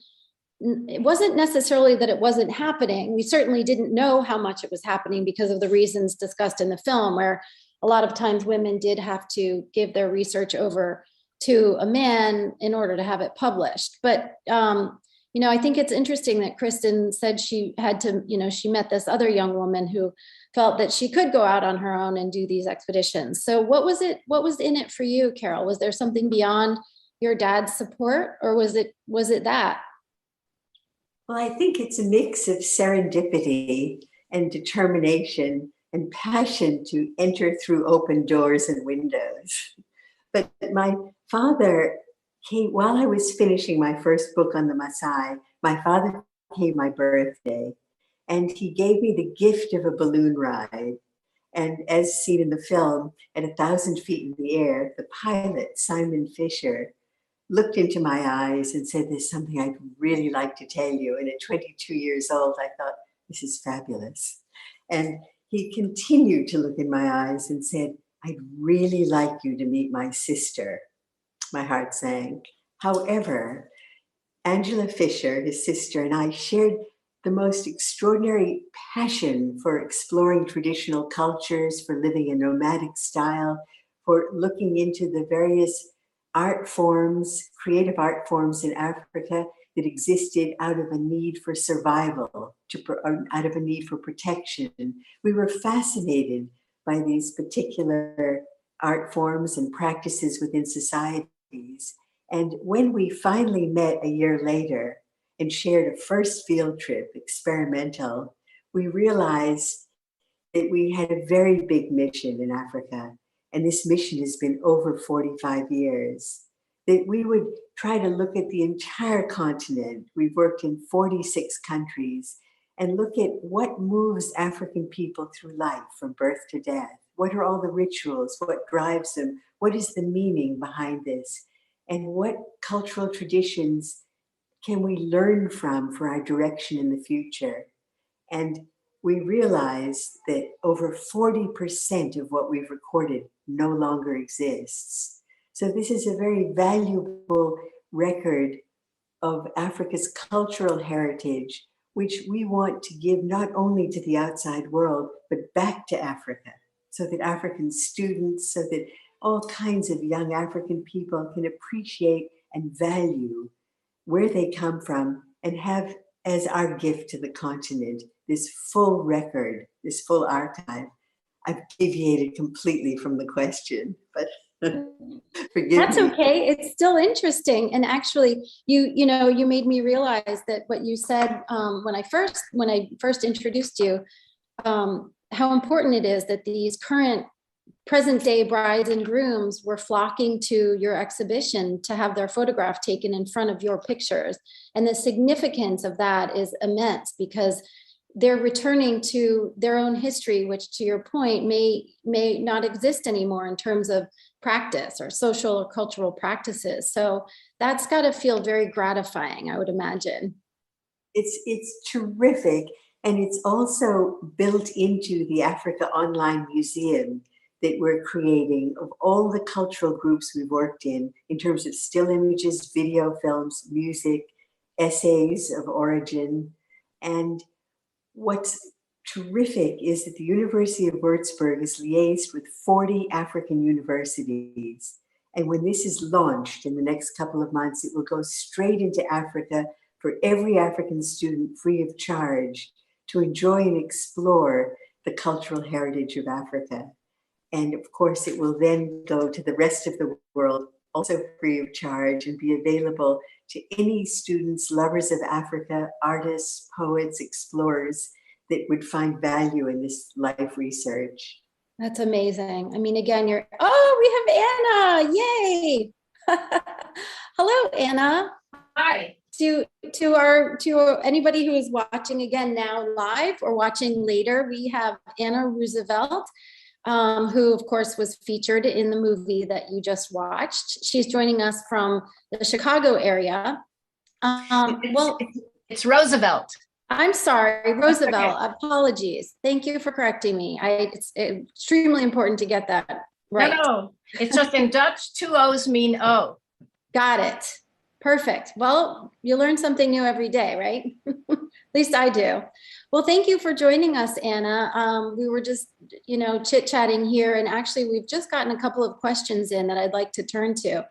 necessarily that it wasn't happening. We certainly didn't know how much it was happening because of the reasons discussed in the film, where a lot of times women did have to give their research over to a man in order to have it published. But, I think it's interesting that Kristin said she had to, she met this other young woman who felt that she could go out on her own and do these expeditions. So what was in it for you, Carol? Was there something beyond your dad's support, or was it that?
Well, I think it's a mix of serendipity and determination and passion to enter through open doors and windows. But my father came, while I was finishing my first book on the Maasai, my father came my birthday, and he gave me the gift of a balloon ride. And as seen in the film, at 1,000 feet in the air, the pilot, Simon Fisher, looked into my eyes and said, "There's something I'd really like to tell you." And at 22 years old, I thought, this is fabulous. And he continued to look in my eyes and said, "I'd really like you to meet my sister." My heart sank. However, Angela Fisher, his sister, and I shared the most extraordinary passion for exploring traditional cultures, for living a nomadic style, for looking into the various art forms, creative art forms in Africa that existed out of a need for survival, out of a need for protection. We were fascinated by these particular art forms and practices within societies. And when we finally met a year later and shared a first field trip, experimental, we realized that we had a very big mission in Africa. And this mission has been over 45 years, that we would try to look at the entire continent. We've worked in 46 countries and look at what moves African people through life from birth to death. What are all the rituals? What drives them? What is the meaning behind this? And what cultural traditions can we learn from for our direction in the future? And we realized that over 40% of what we've recorded no longer exists. So this is a very valuable record of Africa's cultural heritage, which we want to give not only to the outside world, but back to Africa, so that African students, so that all kinds of young African people can appreciate and value where they come from and have as our gift to the continent this full record, this full archive. I've deviated completely from the question, but forgive me.
That's okay. It's still interesting. And actually, you made me realize that what you said when I first introduced you, how important it is that these present day brides and grooms were flocking to your exhibition to have their photograph taken in front of your pictures. And the significance of that is immense, because they're returning to their own history, which, to your point, may not exist anymore in terms of practice or social or cultural practices. So that's got to feel very gratifying, I would imagine.
It's terrific. And it's also built into the Africa Online Museum that we're creating of all the cultural groups we've worked in terms of still images, video films, music, essays of origin. And what's terrific is that the University of Würzburg is liaised with 40 African universities. And when this is launched in the next couple of months, it will go straight into Africa for every African student free of charge to enjoy and explore the cultural heritage of Africa. And of course, it will then go to the rest of the world, also free of charge, and be available to any students, lovers of Africa, artists, poets, explorers that would find value in this life research.
That's amazing. I mean, again, we have Anna, yay. Hello, Anna.
Hi.
To anybody who is watching again now live or watching later, we have Anna Roosevelt, who of course was featured in the movie that you just watched. She's joining us from the Chicago area.
It's Roosevelt.
I'm sorry, Roosevelt. Okay. Apologies. Thank you for correcting me. It's extremely important to get that right.
No, it's just in Dutch, 2 O's mean O.
Got it. Perfect. Well, you learn something new every day, right? At least I do. Well, thank you for joining us, Anna. We were just, chit-chatting here, and actually we've just gotten a couple of questions in that I'd like to turn to.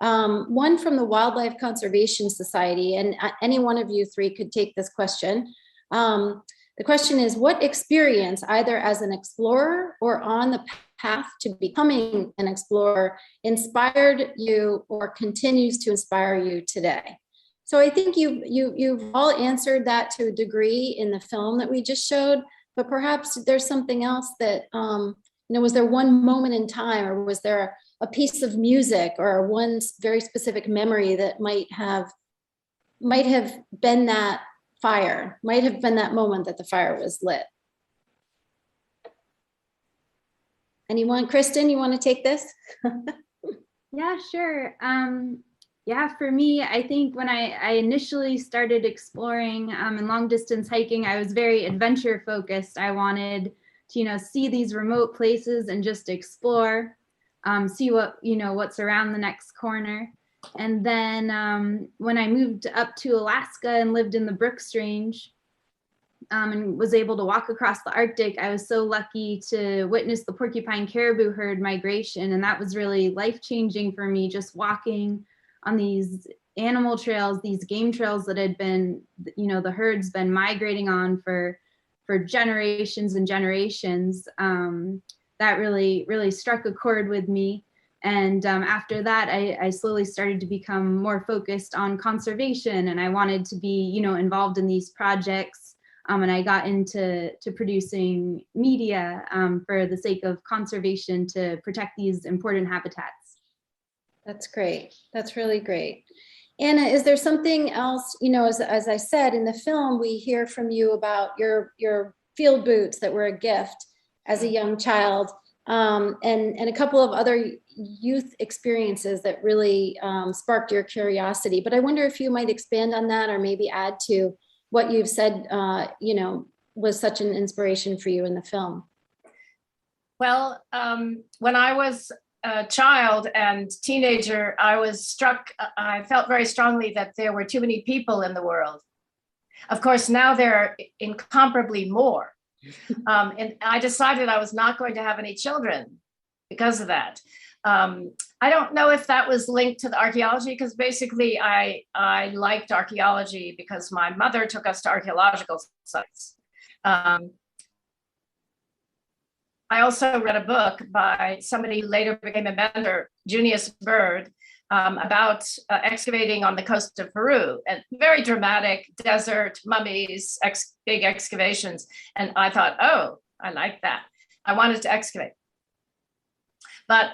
One from the Wildlife Conservation Society, and any one of you three could take this question. The question is, what experience, either as an explorer or on the path to becoming an explorer, inspired you or continues to inspire you today? So I think you've all answered that to a degree in the film that we just showed, but perhaps there's something else that, was there one moment in time, or was there a piece of music or one very specific memory that might have been that fire, might have been that moment that the fire was lit? Anyone? Kristin, you want to take this?
Yeah, sure. Yeah, for me, I think when I initially started exploring and long distance hiking, I was very adventure focused. I wanted to, see these remote places and just explore, see what's around the next corner. And then when I moved up to Alaska and lived in the Brooks Range and was able to walk across the Arctic, I was so lucky to witness the porcupine caribou herd migration. And that was really life-changing for me, just walking on these animal trails, these game trails that had been, the herd's been migrating on for generations and generations. That really struck a chord with me. And after that, I slowly started to become more focused on conservation, and I wanted to be, involved in these projects. And I got into producing media for the sake of conservation to protect these important habitats.
That's great. That's really great. Anna, is there something else, as I said, in the film, we hear from you about your field boots that were a gift as a young child, and a couple of other youth experiences that really sparked your curiosity. But I wonder if you might expand on that, or maybe add to what you've said, was such an inspiration for you in the film.
Well, when I was a child and teenager, I felt very strongly that there were too many people in the world. Of course, now there are incomparably more. And I decided I was not going to have any children because of that. I don't know if that was linked to the archaeology, because basically I liked archaeology because my mother took us to archaeological sites. I also read a book by somebody who later became a mentor, Junius Bird, about excavating on the coast of Peru, and very dramatic desert, mummies, big excavations. And I thought, oh, I like that. I wanted to excavate. But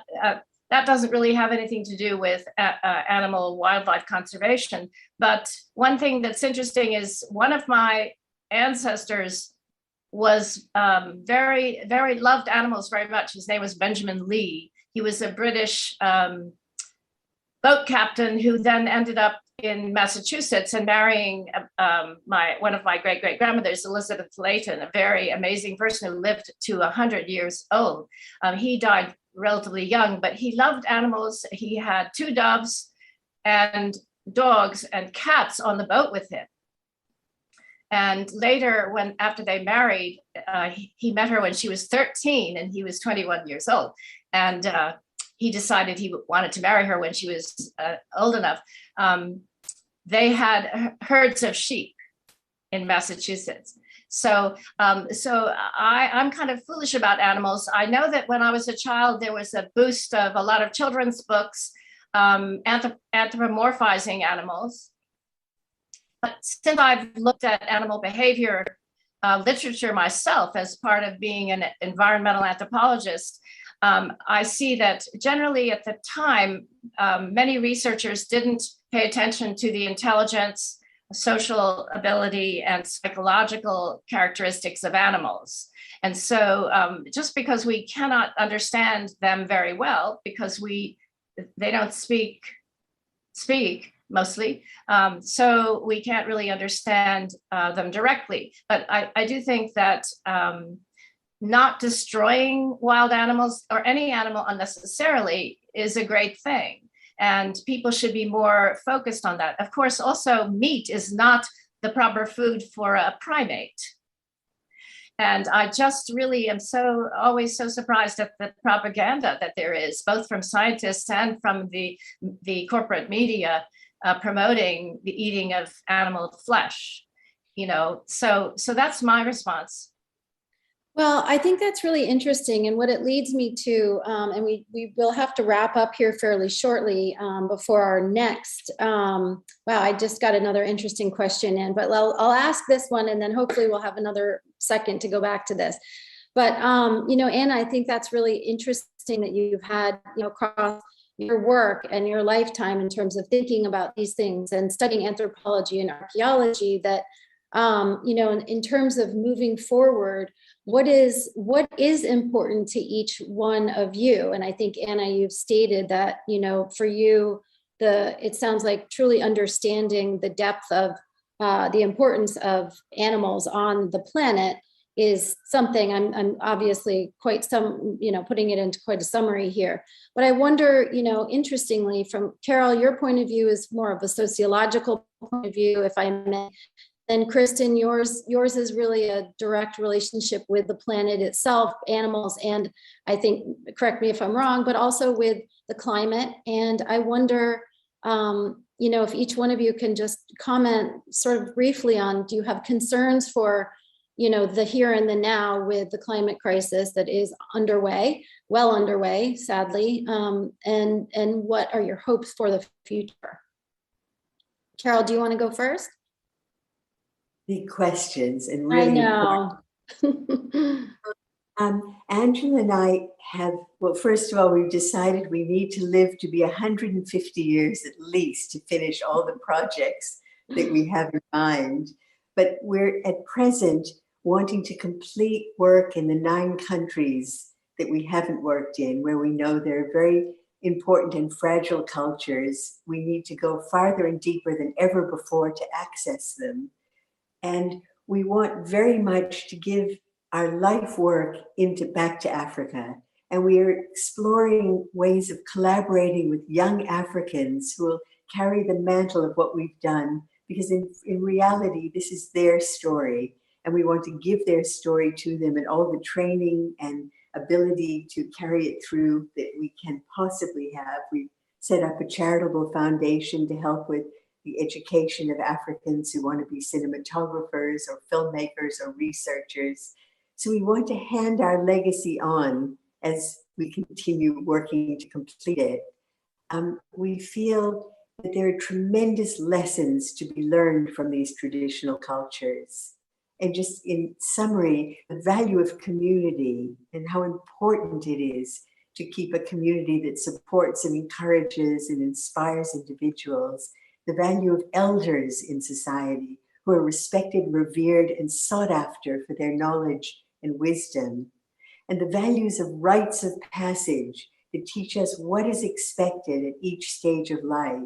that doesn't really have anything to do with animal wildlife conservation. But one thing that's interesting is one of my ancestors was very, very loved animals very much. His name was Benjamin Lee. He was a British boat captain who then ended up in Massachusetts and marrying one of my great-great-grandmothers, Elizabeth Layton, a very amazing person who lived to 100 years old. He died relatively young, but he loved animals. He had 2 doves and dogs and cats on the boat with him. And later, after they married, he met her when she was 13 and he was 21 years old. And he decided he wanted to marry her when she was old enough. They had herds of sheep in Massachusetts. So I'm kind of foolish about animals. I know that when I was a child, there was a boost of a lot of children's books anthropomorphizing animals. But since I've looked at animal behavior literature myself as part of being an environmental anthropologist, I see that generally at the time, many researchers didn't pay attention to the intelligence, social ability, and psychological characteristics of animals. And so just because we cannot understand them very well, because they don't speak mostly, so we can't really understand them directly. But I do think that not destroying wild animals or any animal unnecessarily is a great thing. And people should be more focused on that. Of course, also meat is not the proper food for a primate. And I just really am always so surprised at the propaganda that there is, both from scientists and from the corporate media, promoting the eating of animal flesh. So that's my response.
Well, I think that's really interesting. And what it leads me to, and we will have to wrap up here fairly shortly before our next. Wow, I just got another interesting question in, but I'll ask this one and then hopefully we'll have another second to go back to this. But, Anna, I think that's really interesting that you've had, across your work and your lifetime in terms of thinking about these things and studying anthropology and archaeology that, in terms of moving forward, what is important to each one of you? And I think, Anna, you've stated that, for you, it sounds like truly understanding the depth of the importance of animals on the planet is something I'm obviously putting it into quite a summary here. But I wonder, interestingly, from Carol, your point of view is more of a sociological point of view, if I may. Then Kristin, yours is really a direct relationship with the planet itself, animals, and I think, correct me if I'm wrong, but also with the climate. And I wonder, if each one of you can just comment sort of briefly on, do you have concerns for, the here and the now with the climate crisis that is well underway, sadly, and what are your hopes for the future? Carol, do you want to go first?
Big questions and really
I
know. Angela and I have, well, first of all, we've decided we need to live to be 150 years at least to finish all the projects that we have in mind. But we're at present wanting to complete work in the 9 countries that we haven't worked in, where we know they're very important and fragile cultures. We need to go farther and deeper than ever before to access them. And we want very much to give our life work back to Africa. And we are exploring ways of collaborating with young Africans who will carry the mantle of what we've done, because in reality, this is their story. And we want to give their story to them and all the training and ability to carry it through that we can possibly have. We've set up a charitable foundation to help with the education of Africans who want to be cinematographers or filmmakers or researchers. So we want to hand our legacy on as we continue working to complete it. We feel that there are tremendous lessons to be learned from these traditional cultures. And just in summary, the value of community and how important it is to keep a community that supports and encourages and inspires individuals. The value of elders in society who are respected, revered, and sought after for their knowledge and wisdom. And the values of rites of passage that teach us what is expected at each stage of life.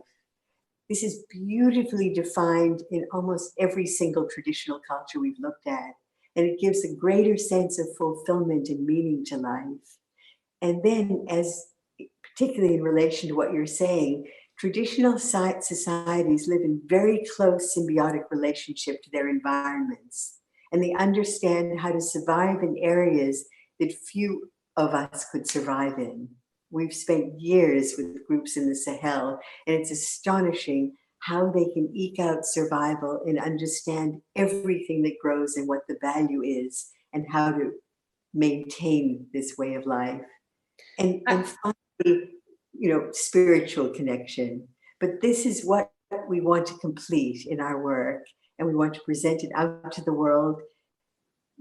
This is beautifully defined in almost every single traditional culture we've looked at. And it gives a greater sense of fulfillment and meaning to life. And then, particularly in relation to what you're saying, traditional societies live in very close symbiotic relationship to their environments, and they understand how to survive in areas that few of us could survive in. We've spent years with groups in the Sahel, and it's astonishing how they can eke out survival and understand everything that grows and what the value is and how to maintain this way of life. And finally, spiritual connection. But this is what we want to complete in our work, and we want to present it out to the world.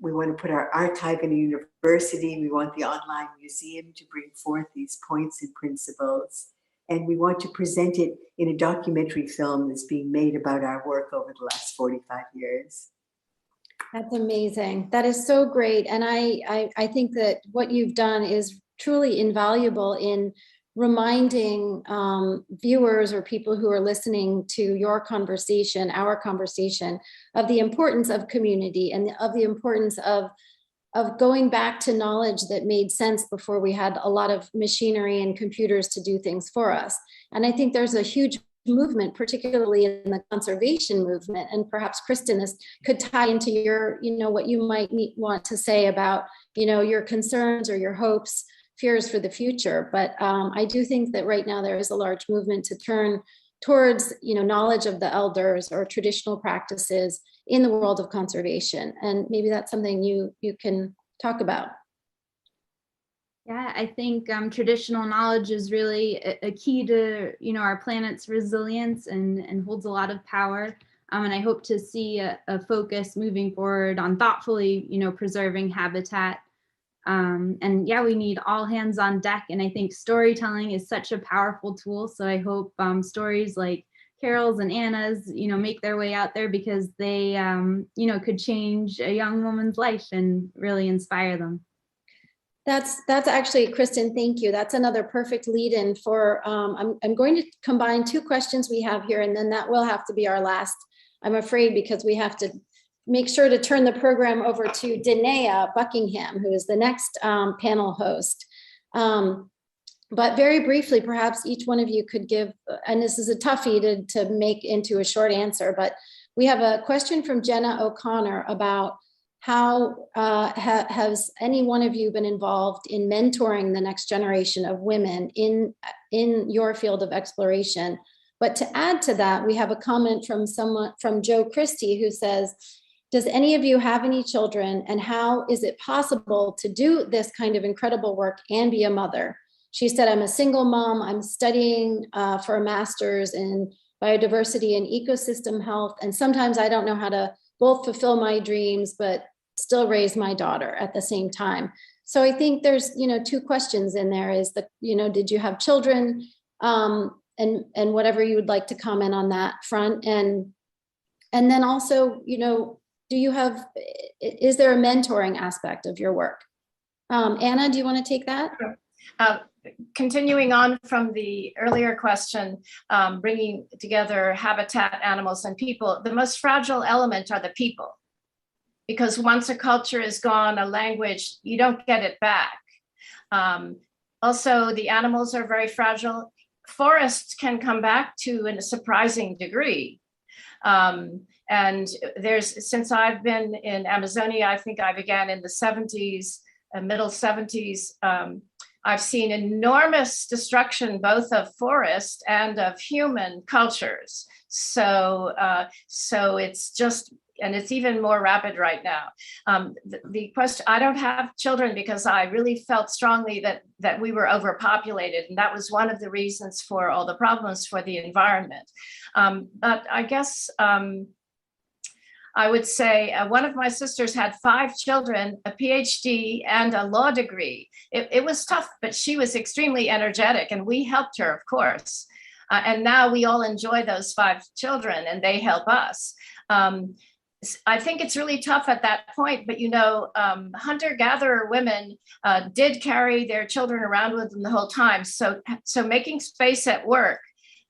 We want to put our archive in a university. We want the online museum to bring forth these points and principles. And we want to present it in a documentary film that's being made about our work over the last 45 years.
That's amazing. That is so great. And I think that what you've done is truly invaluable in reminding viewers or people who are listening to your conversation, our conversation, of the importance of community and of the importance of going back to knowledge that made sense before we had a lot of machinery and computers to do things for us. And I think there's a huge movement, particularly in the conservation movement. And perhaps Kristin could tie into your, what you might want to say about, your concerns or your hopes, fears for the future. But I do think that right now there is a large movement to turn towards, knowledge of the elders or traditional practices in the world of conservation. And maybe that's something you can talk about.
Yeah, I think traditional knowledge is really a key to, our planet's resilience and holds a lot of power. And I hope to see a focus moving forward on thoughtfully, preserving habitat. And yeah, we need all hands on deck. And I think storytelling is such a powerful tool. So I hope stories like Carol's and Anna's, make their way out there, because they, could change a young woman's life and really inspire them.
That's actually, Kristin, thank you. That's another perfect lead-in for, I'm going to combine two questions we have here, and then that will have to be our last, I'm afraid, because we have to make sure to turn the program over to Danaya Buckingham, who is the next panel host. But very briefly, perhaps each one of you could give, and this is a toughie to make into a short answer, but we have a question from Jenna O'Connor about how has any one of you been involved in mentoring the next generation of women in your field of exploration? But to add to that, we have a comment from Joe Christie, who says, does any of you have any children, and how is it possible to do this kind of incredible work and be a mother? She said, I'm a single mom. I'm studying for a master's in biodiversity and ecosystem health. And sometimes I don't know how to both fulfill my dreams, but still raise my daughter at the same time. So I think there's, two questions in there is did you have children? And whatever you would like to comment on that front. And then also, is there a mentoring aspect of your work? Anna, do you want to take that?
Sure. Continuing on from the earlier question, bringing together habitat, animals, and people, the most fragile element are the people. Because once a culture is gone, a language, you don't get it back. Also, the animals are very fragile. Forests can come back to in a surprising degree. And since I've been in Amazonia, I think I began in the 70s, middle 70s, I've seen enormous destruction both of forest and of human cultures. So it's just, and it's even more rapid right now. The question, I don't have children because I really felt strongly that we were overpopulated, and that was one of the reasons for all the problems for the environment. But I guess I would say one of my sisters had 5 children, a PhD, and a law degree. It was tough, but she was extremely energetic, and we helped her, of course. And now we all enjoy those 5 children, and they help us. I think it's really tough at that point, but hunter-gatherer women did carry their children around with them the whole time. So making space at work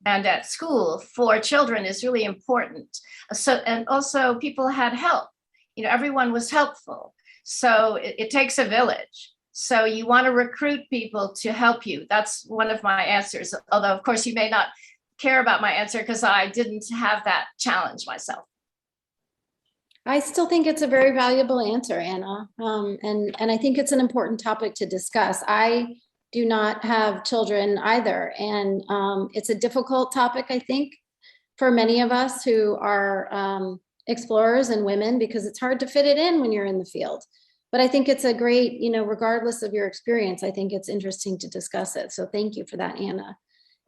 and at school for children is really important. And also people had help. Everyone was helpful. So it takes a village. So you want to recruit people to help you. That's one of my answers. Although, of course, you may not care about my answer because I didn't have that challenge myself.
I still think it's a very valuable answer, Anna. And I think it's an important topic to discuss. I do not have children either. And it's a difficult topic, I think, for many of us who are explorers and women, because it's hard to fit it in when you're in the field. But I think it's a great, regardless of your experience, I think it's interesting to discuss it. So thank you for that, Anna.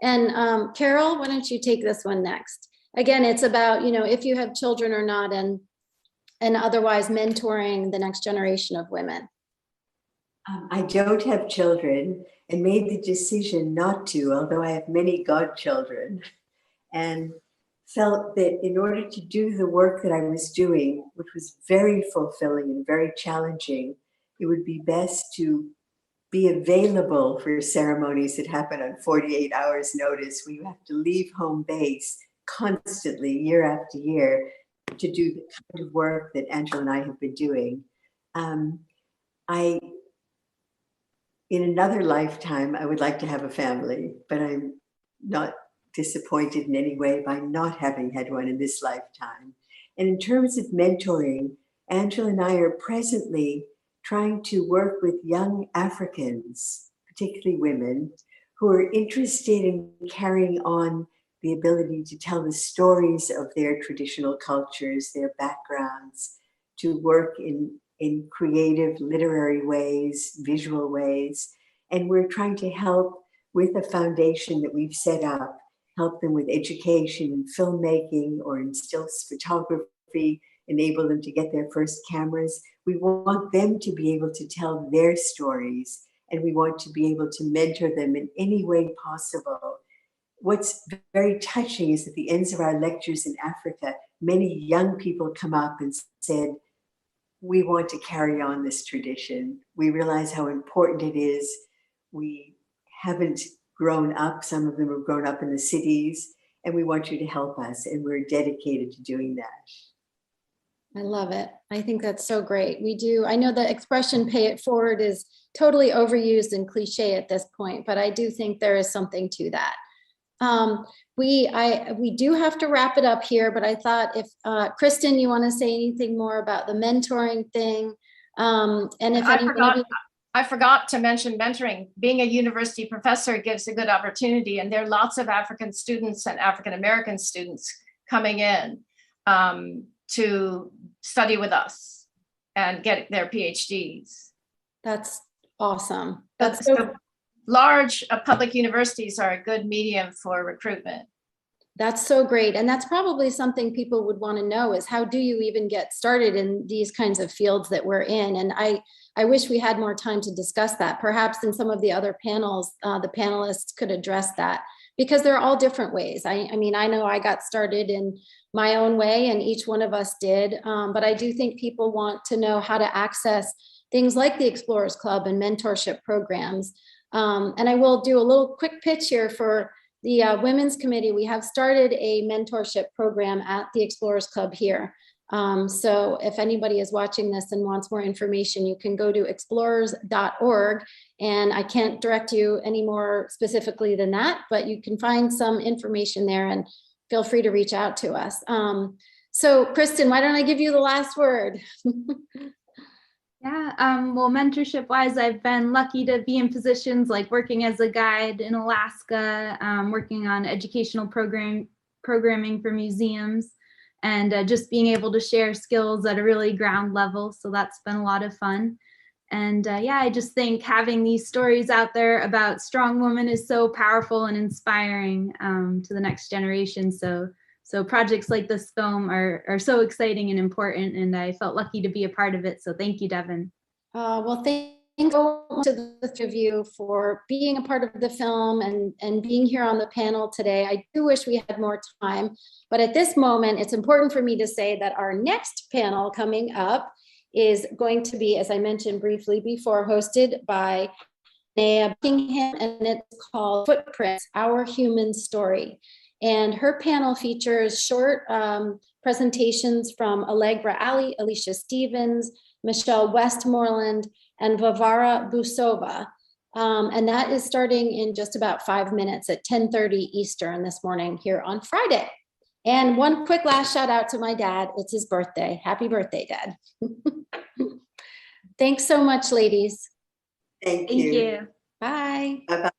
And Carol, why don't you take this one next? Again, it's about, if you have children or not, and otherwise mentoring the next generation of women.
I don't have children and made the decision not to, although I have many godchildren, and felt that in order to do the work that I was doing, which was very fulfilling and very challenging, it would be best to be available for ceremonies that happen on 48 hours notice, where you have to leave home base constantly, year after year, to do the kind of work that Angela and I have been doing. In another lifetime, I would like to have a family, but I'm not disappointed in any way by not having had one in this lifetime. And in terms of mentoring, Angela and I are presently trying to work with young Africans, particularly women, who are interested in carrying on the ability to tell the stories of their traditional cultures, their backgrounds, to work in creative literary ways, visual ways. And we're trying to help with a foundation that we've set up, help them with education in filmmaking or in stills photography, enable them to get their first cameras. We want them to be able to tell their stories, and we want to be able to mentor them in any way possible. What's very touching is at the ends of our lectures in Africa, many young people come up and said, we want to carry on this tradition. We realize how important it is. We haven't grown up. Some of them have grown up in the cities, and we want you to help us, and we're dedicated to doing that.
I love it. I think that's so great. We do. I know the expression pay it forward is totally overused and cliche at this point, but I do think there is something to that. We do have to wrap it up here, but I thought if Kristin, you want to say anything more about the mentoring thing? And if
I forgot to mention mentoring. Being a university professor gives a good opportunity, and there are lots of African students and African American students coming in to study with us and get their PhDs.
That's awesome.
That's so large public universities are a good medium for recruitment.
That's so great. And that's probably something people would want to know is how do you even get started in these kinds of fields that we're in? And I wish we had more time to discuss that. Perhaps in some of the other panels, the panelists could address that because they're all different ways. I mean, I know I got started in my own way and each one of us did, but I do think people want to know how to access things like the Explorers Club and mentorship programs. And I will do a little quick pitch here for the Women's Committee. We have started a mentorship program at the Explorers Club here. So if anybody is watching this and wants more information, you can go to explorers.org, and I can't direct you any more specifically than that, but you can find some information there and feel free to reach out to us. So Kristin, why don't I give you the last word?
Yeah, well, mentorship wise, I've been lucky to be in positions like working as a guide in Alaska, working on educational programming for museums, and just being able to share skills at a really ground level. So that's been a lot of fun. And yeah, I just think having these stories out there about strong women is so powerful and inspiring to the next generation. So projects like this film are so exciting and important, and I felt lucky to be a part of it. So thank you, Devon.
Well, thank you to the three of you for being a part of the film and being here on the panel today. I do wish we had more time, but at this moment, it's important for me to say that our next panel coming up is going to be, as I mentioned briefly before, hosted by Danaya Buckingham, and it's called Footprints, Our Human Story. And her panel features short presentations from Allegra Ali, Alicia Stevens, Michelle Westmoreland, and Bavra Busova. And that is starting in just about 5 minutes at 10:30 Eastern this morning here on Friday. And one quick last shout out to my dad. It's his birthday. Happy birthday, Dad. Thanks so much, ladies.
Thank you.
Bye.
Bye-bye.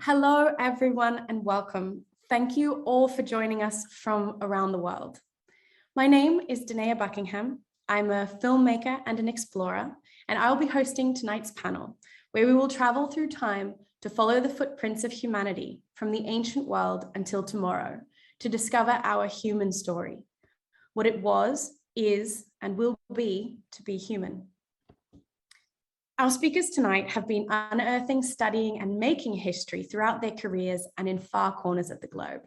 Hello, everyone, and welcome. Thank you all for joining us from around the world. My name is Danaya Buckingham. I'm a filmmaker and an explorer, and I'll be hosting tonight's panel, where we will travel through time to follow the footprints of humanity from the ancient world until tomorrow, to discover our human story, what it was, is, and will be to be human. Our speakers tonight have been unearthing, studying, and making history throughout their careers and in far corners of the globe.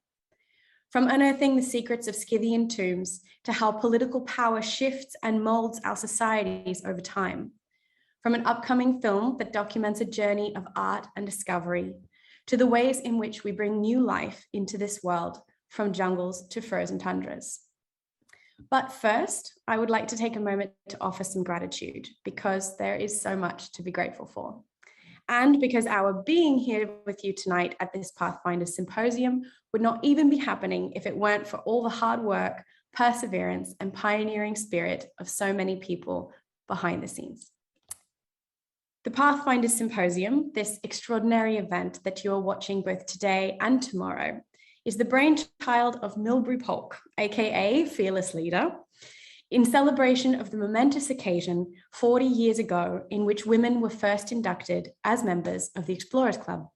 From unearthing the secrets of Scythian tombs to how political power shifts and molds our societies over time. From an upcoming film that documents a journey of art and discovery, to the ways in which we bring new life into this world, from jungles to frozen tundras. But first, I would like to take a moment to offer some gratitude, because there is so much to be grateful for. And because our being here with you tonight at this Pathfinders Symposium would not even be happening if it weren't for all the hard work, perseverance, and pioneering spirit of so many people behind the scenes. The Pathfinders Symposium, this extraordinary event that you are watching both today and tomorrow, is the brainchild of Milbry Polk, aka Fearless Leader, in celebration of the momentous occasion 40 years ago in which women were first inducted as members of the Explorers Club.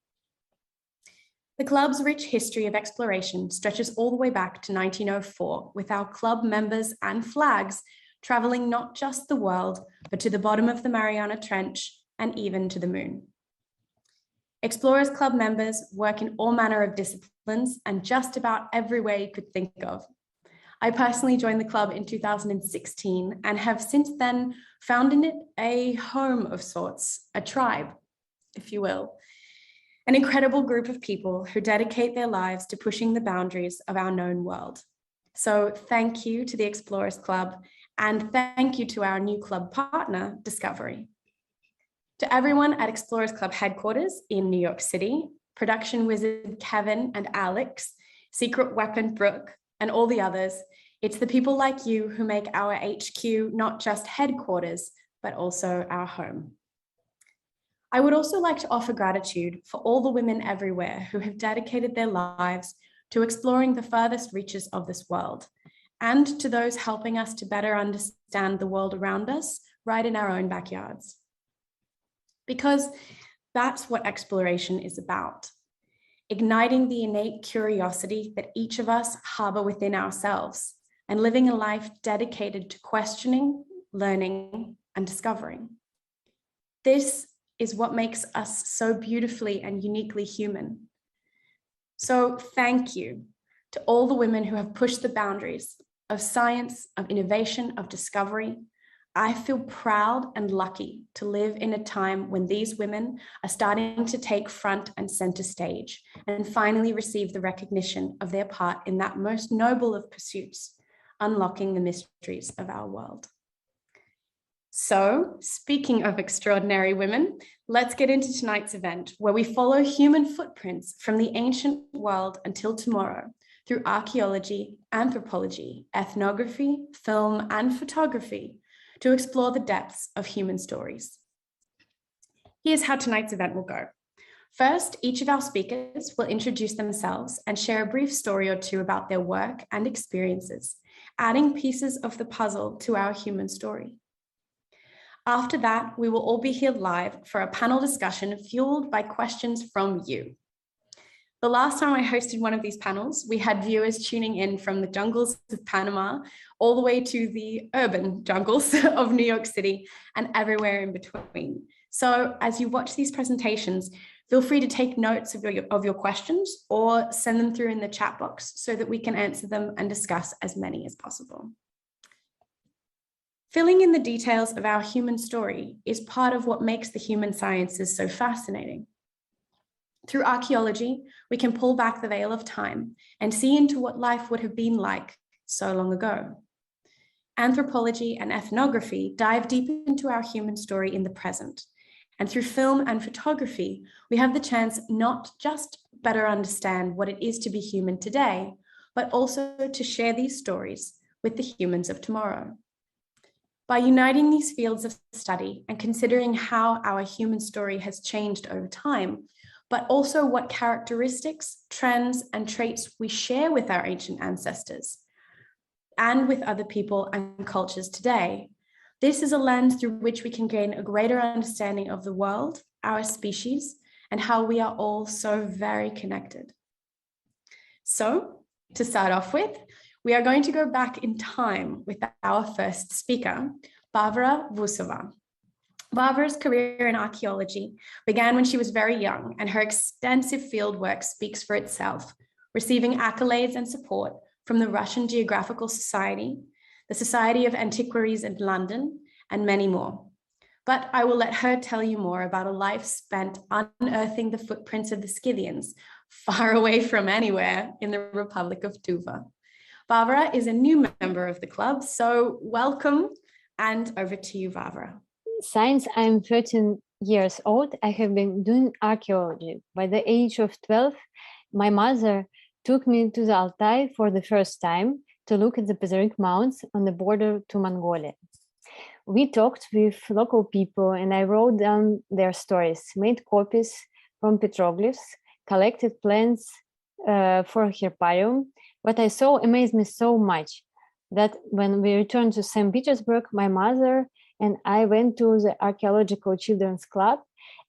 The club's rich history of exploration stretches all the way back to 1904, with our club members and flags traveling not just the world, but to the bottom of the Mariana Trench and even to the moon. Explorers Club members work in all manner of disciplines and just about every way you could think of. I personally joined the club in 2016 and have since then found in it a home of sorts, a tribe, if you will, an incredible group of people who dedicate their lives to pushing the boundaries of our known world. So thank you to the Explorers Club, and thank you to our new club partner, Discovery. To everyone at Explorers Club headquarters in New York City, production wizard Kevin and Alex, secret weapon Brooke, and all the others, it's the people like you who make our HQ not just headquarters, but also our home. I would also like to offer gratitude for all the women everywhere who have dedicated their lives to exploring the furthest reaches of this world, and to those helping us to better understand the world around us right in our own backyards. Because that's what exploration is about. Igniting the innate curiosity that each of us harbor within ourselves and living a life dedicated to questioning, learning, and discovering. This is what makes us so beautifully and uniquely human. So thank you to all the women who have pushed the boundaries of science, of innovation, of discovery. I feel proud and lucky to live in a time when these women are starting to take front and center stage and finally receive the recognition of their part in that most noble of pursuits, unlocking the mysteries of our world. So, speaking of extraordinary women, let's get into tonight's event, where we follow human footprints from the ancient world until tomorrow through archaeology, anthropology, ethnography, film, and photography, to explore the depths of human stories. Here's how tonight's event will go. First, each of our speakers will introduce themselves and share a brief story or two about their work and experiences, adding pieces of the puzzle to our human story. After that, we will all be here live for a panel discussion fueled by questions from you. The last time I hosted one of these panels, we had viewers tuning in from the jungles of Panama all the way to the urban jungles of New York City and everywhere in between. So as you watch these presentations, feel free to take notes of your questions or send them through in the chat box so that we can answer them and discuss as many as possible. Filling in the details of our human story is part of what makes the human sciences so fascinating. Through archaeology, we can pull back the veil of time and see into what life would have been like so long ago. Anthropology and ethnography dive deep into our human story in the present. And through film and photography, we have the chance not just better understand what it is to be human today, but also to share these stories with the humans of tomorrow. By uniting these fields of study and considering how our human story has changed over time, but also what characteristics, trends, and traits we share with our ancient ancestors and with other people and cultures today. This is a lens through which we can gain a greater understanding of the world, our species, and how we are all so very connected. So, to start off with, we are going to go back in time with our first speaker, Bavra Vusova. Bavra's career in archaeology began when she was very young, and her extensive fieldwork speaks for itself, receiving accolades and support from the Russian Geographical Society, the Society of Antiquaries in London, and many more. But I will let her tell you more about a life spent unearthing the footprints of the Scythians, far away from anywhere in the Republic of Tuva. Bavra is a new member of the club, so welcome, and over to you, Bavra.
Since I'm 13 years old, I have been doing archaeology. By the age of 12, my mother took me to the Altai for the first time to look at the Pazyryk Mounds on the border to Mongolia. We talked with local people and I wrote down their stories, made copies from petroglyphs, collected plans for a herbarium. What I saw amazed me so much that when we returned to St. Petersburg, my mother and I went to the Archaeological Children's Club,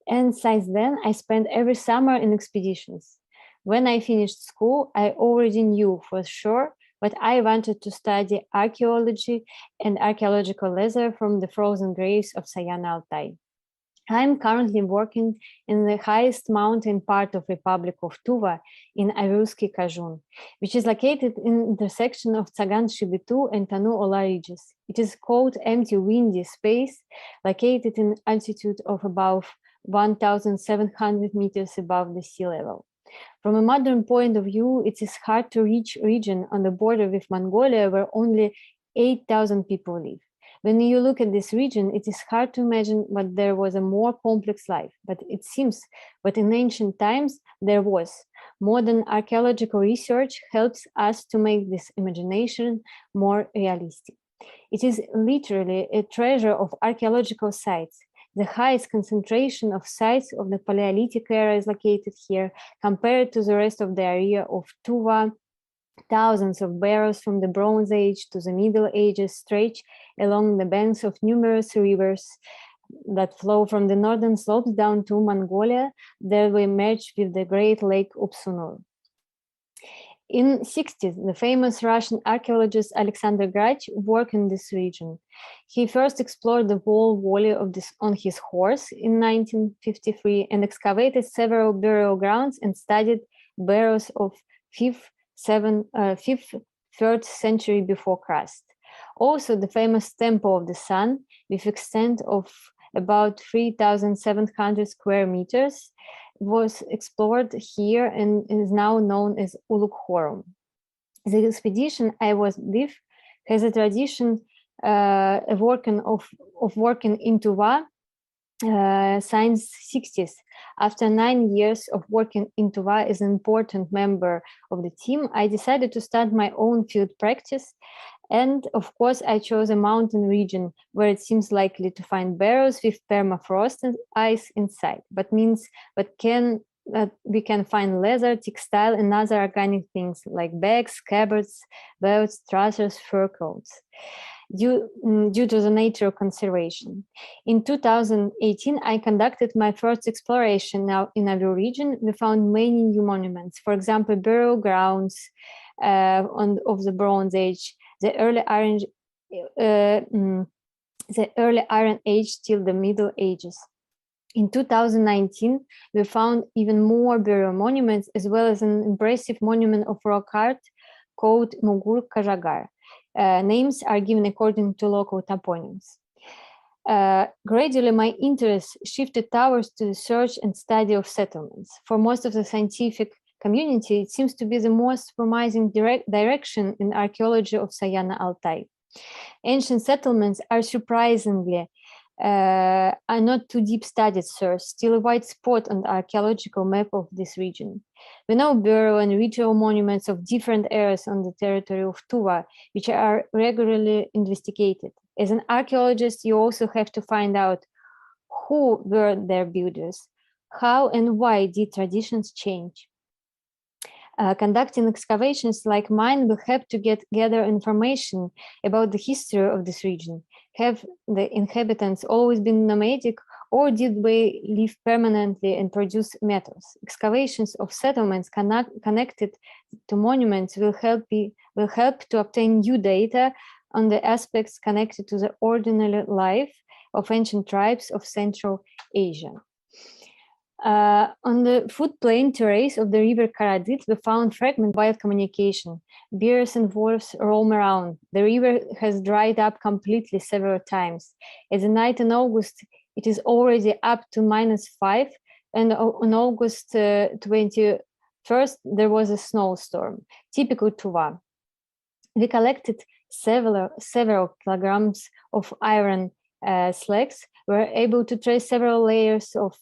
and since then I spent every summer in expeditions. When I finished school, I already knew for sure but I wanted to study archaeology and archaeological leather from the frozen graves of Sayana Altai. I'm currently working in the highest mountain part of Republic of Tuva in Avyursky Kazhun, which is located in the intersection of Tsagan Shibitu and Tanu Ola ridges. It is called empty windy space located in altitude of above 1,700 meters above the sea level. From a modern point of view, it is hard to reach region on the border with Mongolia where only 8,000 people live. When you look at this region, it is hard to imagine that there was a more complex life, but it seems that in ancient times there was. Modern archaeological research helps us to make this imagination more realistic. It is literally a treasure of archaeological sites. The highest concentration of sites of the Paleolithic era is located here compared to the rest of the area of Tuva. Thousands of barrows from the Bronze Age to the Middle Ages stretch along the banks of numerous rivers that flow from the northern slopes down to Mongolia. There we merge with the Great Lake Upsunur. In the 60s, the famous Russian archaeologist Alexander Grach worked in this region. He first explored the whole valley of this on his horse in 1953 and excavated several burial grounds and studied barrows of 5th, 3rd century before Christ. Also, the famous Temple of the Sun, with extent of about 3,700 square meters, was explored here and is now known as Ulughorum. The expedition I was with has a tradition of working in Tuva since 60s. After 9 years of working in Tuva as an important member of the team, I decided to start my own field practice. And of course, I chose a mountain region where it seems likely to find barrows with permafrost and ice inside, but means that we can find leather, textile, and other organic things like bags, scabbards, belts, trousers, fur coats. Due to the nature of conservation. In 2018, I conducted my first exploration now in our region. We found many new monuments, for example, burial grounds of the Bronze Age, the early Iron Age till the Middle Ages. In 2019, we found even more burial monuments, as well as an impressive monument of rock art called Mugur Kajagar. Names are given according to local toponyms. Gradually, my interest shifted towards to the search and study of settlements. For most of the scientific community, it seems to be the most promising direction in archaeology of Sayana Altai. Ancient settlements are surprisingly are not too deep studied, sir, still a white spot on the archaeological map of this region. We know burial and ritual monuments of different eras on the territory of Tuva, which are regularly investigated. As an archaeologist, you also have to find out who were their builders, How and why did traditions change? Conducting excavations like mine will help to gather information about the history of this region. Have the inhabitants always been nomadic, or did they live permanently and produce metals? Excavations of settlements connected to monuments will help to obtain new data on the aspects connected to the ordinary life of ancient tribes of Central Asia. On the footplain terrace of the river Karadit, we found fragment wild communication. Bears and wolves roam around. The river has dried up completely several times. At the night in August, it is already up to -5, and on August 21st, there was a snowstorm, typical Tuva. We collected several kilograms of iron slags, were able to trace several layers of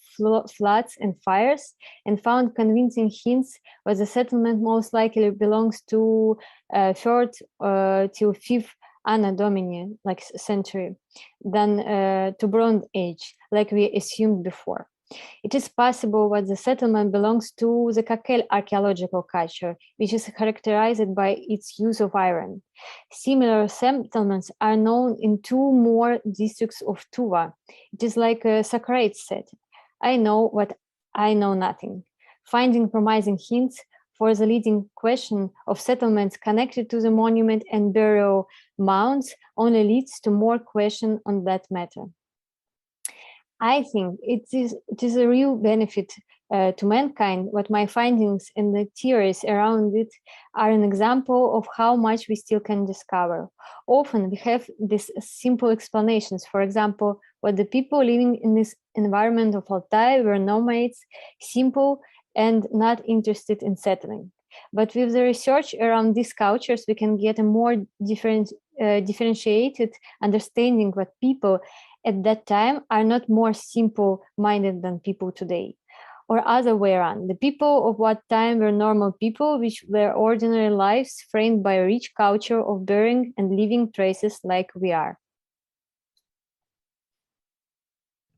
floods and fires, and found convincing hints that the settlement most likely belongs to 3rd till 5th Anno Domini, like century, than to Bronze Age, like we assumed before. It is possible that the settlement belongs to the Kakel archaeological culture, which is characterized by its use of iron. Similar settlements are known in 2 more districts of Tuva. It is like a Socrates said, I know what I know nothing. Finding promising hints for the leading question of settlements connected to the monument and burial mounds only leads to more questions on that matter. I think it is a real benefit to mankind, but my findings and the theories around it are an example of how much we still can discover. Often we have these simple explanations. For example, what the people living in this environment of Altai were nomads, simple and not interested in settling. But with the research around these cultures, we can get a more differentiated understanding what people at that time are not more simple-minded than people today, or other way around. The people of what time were normal people, which were ordinary lives framed by a rich culture of bearing and leaving traces like we are.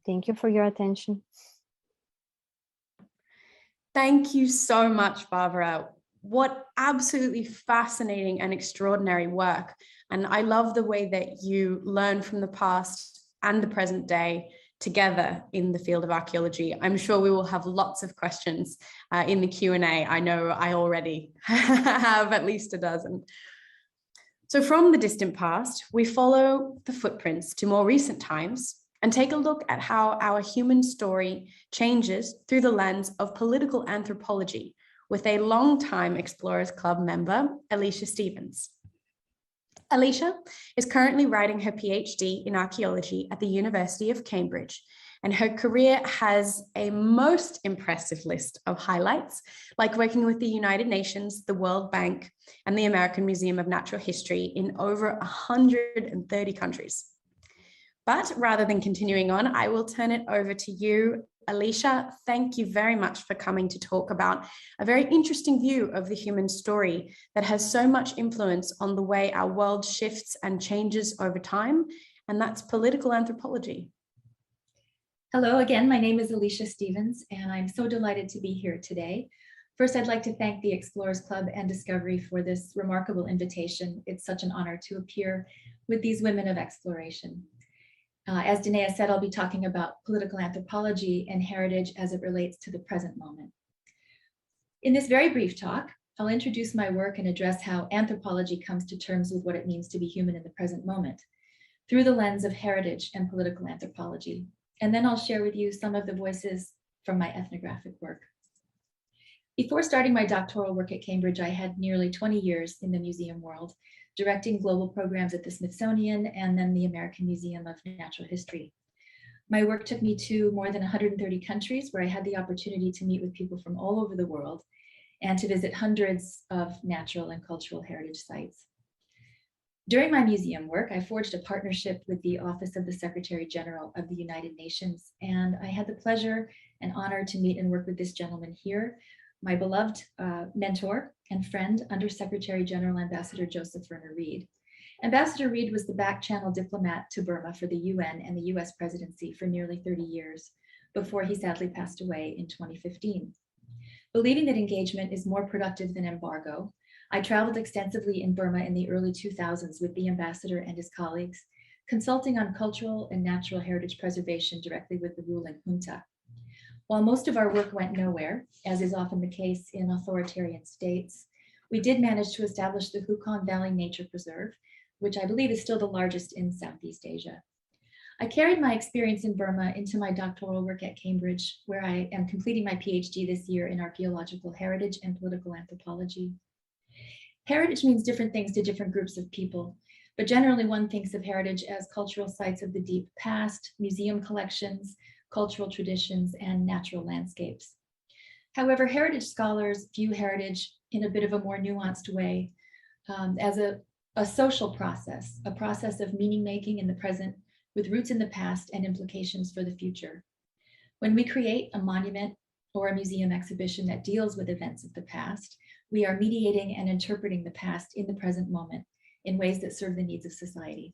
Thank you for your attention.
Thank you so much, Bavra. What absolutely fascinating and extraordinary work. And I love the way that you learn from the past and the present day together in the field of archaeology. I'm sure we will have lots of questions in the Q&A. I know I already have at least a dozen. So from the distant past, we follow the footprints to more recent times and take a look at how our human story changes through the lens of political anthropology with a longtime Explorers Club member, Alicia Stevens. Alicia is currently writing her PhD in archaeology at the University of Cambridge, and her career has a most impressive list of highlights, like working with the United Nations, the World Bank, and the American Museum of Natural History in over 130 countries. But rather than continuing on, I will turn it over to you, Alicia. Thank you very much for coming to talk about a very interesting view of the human story that has so much influence on the way our world shifts and changes over time, and that's political anthropology.
Hello again, my name is Alicia Stevens, and I'm so delighted to be here today. First, I'd like to thank the Explorers Club and Discovery for this remarkable invitation. It's such an honor to appear with these women of exploration. As Danaya said, I'll be talking about political anthropology and heritage as it relates to the present moment. In this very brief talk, I'll introduce my work and address how anthropology comes to terms with what it means to be human in the present moment through the lens of heritage and political anthropology. And then I'll share with you some of the voices from my ethnographic work. Before starting my doctoral work at Cambridge, I had nearly 20 years in the museum world, directing global programs at the Smithsonian and then the American Museum of Natural History. My work took me to more than 130 countries where I had the opportunity to meet with people from all over the world and to visit hundreds of natural and cultural heritage sites. During my museum work, I forged a partnership with the Office of the Secretary General of the United Nations, and I had the pleasure and honor to meet and work with this gentleman here, my beloved mentor and friend, Under-Secretary General Ambassador Joseph Verner Reed. Ambassador Reed was the back channel diplomat to Burma for the UN and the US presidency for nearly 30 years, before he sadly passed away in 2015. Believing that engagement is more productive than embargo, I traveled extensively in Burma in the early 2000s with the ambassador and his colleagues, consulting on cultural and natural heritage preservation directly with the ruling junta. While most of our work went nowhere, as is often the case in authoritarian states, we did manage to establish the Hukon Valley Nature Preserve, which I believe is still the largest in Southeast Asia. I carried my experience in Burma into my doctoral work at Cambridge, where I am completing my PhD this year in archaeological heritage and political anthropology. Heritage means different things to different groups of people, but generally one thinks of heritage as cultural sites of the deep past, museum collections, cultural traditions, and natural landscapes. However, heritage scholars view heritage in a bit of a more nuanced way as a social process, a process of meaning making in the present with roots in the past and implications for the future. When we create a monument or a museum exhibition that deals with events of the past, we are mediating and interpreting the past in the present moment in ways that serve the needs of society.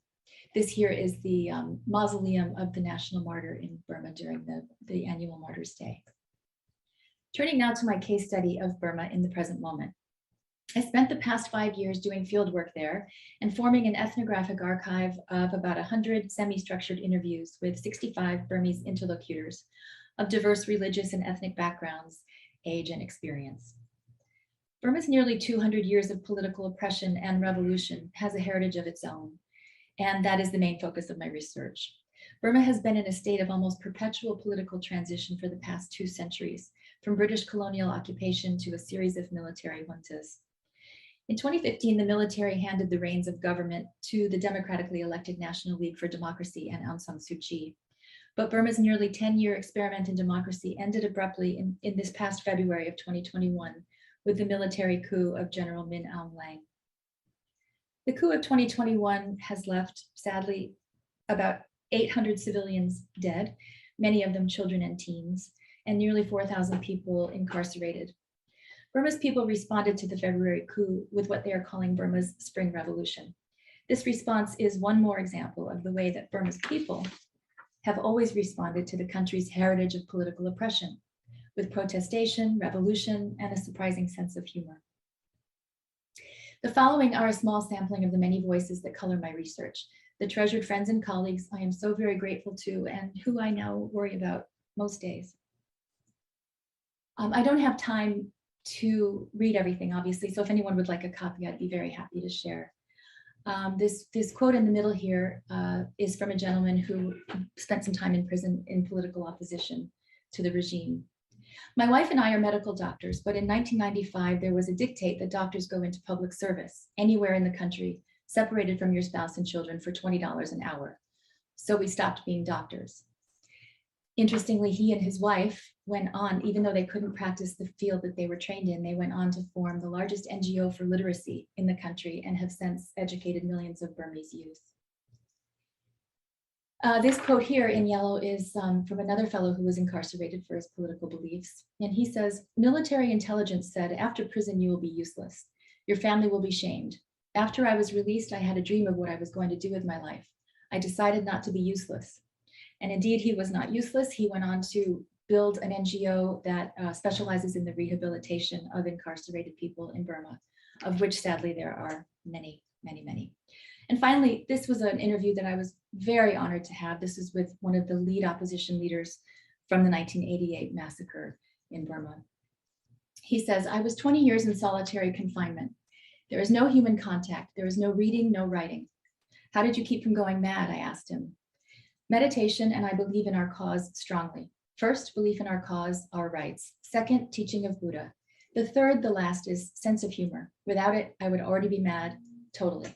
This here is the mausoleum of the national martyr in Burma during the annual Martyrs' Day. Turning now to my case study of Burma in the present moment. I spent the past 5 years doing field work there and forming an ethnographic archive of about 100 semi-structured interviews with 65 Burmese interlocutors of diverse religious and ethnic backgrounds, age, and experience. Burma's nearly 200 years of political oppression and revolution has a heritage of its own, and that is the main focus of my research. Burma has been in a state of almost perpetual political transition for the past 2 centuries, from British colonial occupation to a series of military juntas. In 2015, the military handed the reins of government to the democratically elected National League for Democracy and Aung San Suu Kyi. But Burma's nearly 10-year experiment in democracy ended abruptly in this past February of 2021 with the military coup of General Min Aung Hlaing. The coup of 2021 has left, sadly, about 800 civilians dead, many of them children and teens, and nearly 4,000 people incarcerated. Burma's people responded to the February coup with what they are calling Burma's Spring Revolution. This response is one more example of the way that Burma's people have always responded to the country's heritage of political oppression, with protestation, revolution, and a surprising sense of humor. The following are a small sampling of the many voices that color my research, the treasured friends and colleagues I am so very grateful to and who I now worry about most days. I don't have time to read everything, obviously, so if anyone would like a copy, I'd be very happy to share. This quote in the middle here is from a gentleman who spent some time in prison in political opposition to the regime. My wife and I are medical doctors, but in 1995, there was a dictate that doctors go into public service anywhere in the country, separated from your spouse and children for $20 an hour. So we stopped being doctors. Interestingly, he and his wife went on, even though they couldn't practice the field that they were trained in, they went on to form the largest NGO for literacy in the country and have since educated millions of Burmese youth. This quote here in yellow is from another fellow who was incarcerated for his political beliefs. And he says, military intelligence said, after prison, you will be useless. Your family will be shamed. After I was released, I had a dream of what I was going to do with my life. I decided not to be useless. And indeed, he was not useless. He went on to build an NGO that specializes in the rehabilitation of incarcerated people in Burma, of which sadly there are many, many, many. And finally, this was an interview that I was very honored to have. This is with one of the lead opposition leaders from the 1988 massacre in Burma. He says, I was 20 years in solitary confinement. There is no human contact. There is no reading, no writing. How did you keep from going mad? I asked him. Meditation, and I believe in our cause strongly. First, belief in our cause, our rights. Second, teaching of Buddha. The third, the last, is sense of humor. Without it, I would already be mad, totally.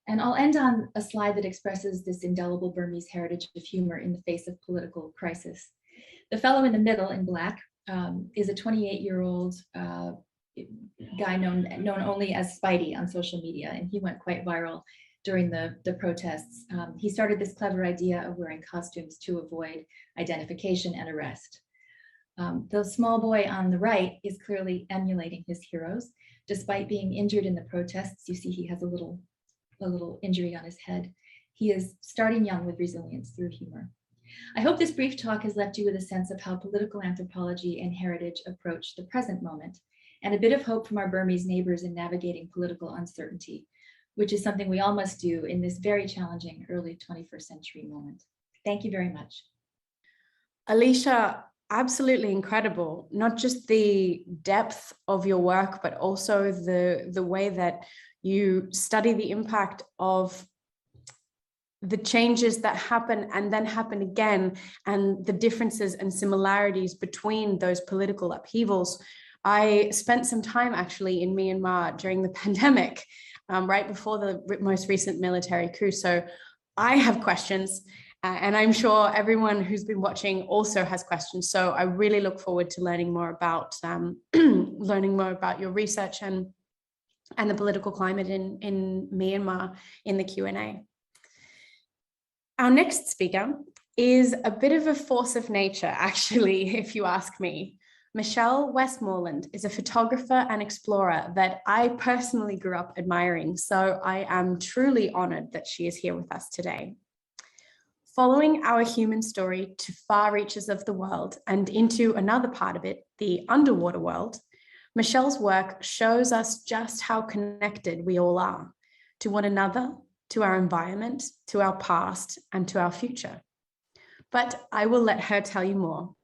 And I'll end on a slide that expresses this indelible Burmese heritage of humor in the face of political crisis. The fellow in the middle in black is a 28-year-old guy known only as Spidey on social media, and he went quite viral during the protests. He started this clever idea of wearing costumes to avoid identification and arrest. The small boy on the right is clearly emulating his heroes. Despite being injured in the protests, you see he has a little injury on his head. He is starting young with resilience through humor. I hope this brief talk has left you with a sense of how political anthropology and heritage approach the present moment, and a bit of hope from our Burmese neighbors in navigating political uncertainty, which is something we all must do in this very challenging early 21st century moment. Thank you very much.
Alicia, absolutely incredible. Not just the depth of your work, but also the way that you study the impact of the changes that happen and then happen again, and the differences and similarities between those political upheavals. I spent some time actually in Myanmar during the pandemic, right before the most recent military coup. So I have questions, and I'm sure everyone who's been watching also has questions. So I really look forward to learning more about your research and the political climate in Myanmar in the Q&A. Our next speaker is a bit of a force of nature, actually, if you ask me. Michelle Westmoreland is a photographer and explorer that I personally grew up admiring, so I am truly honored that she is here with us today. Following our human story to far reaches of the world and into another part of it, the underwater world, Michelle's work shows us just how connected we all are to one another, to our environment, to our past, and to our future. But I will let her tell you more.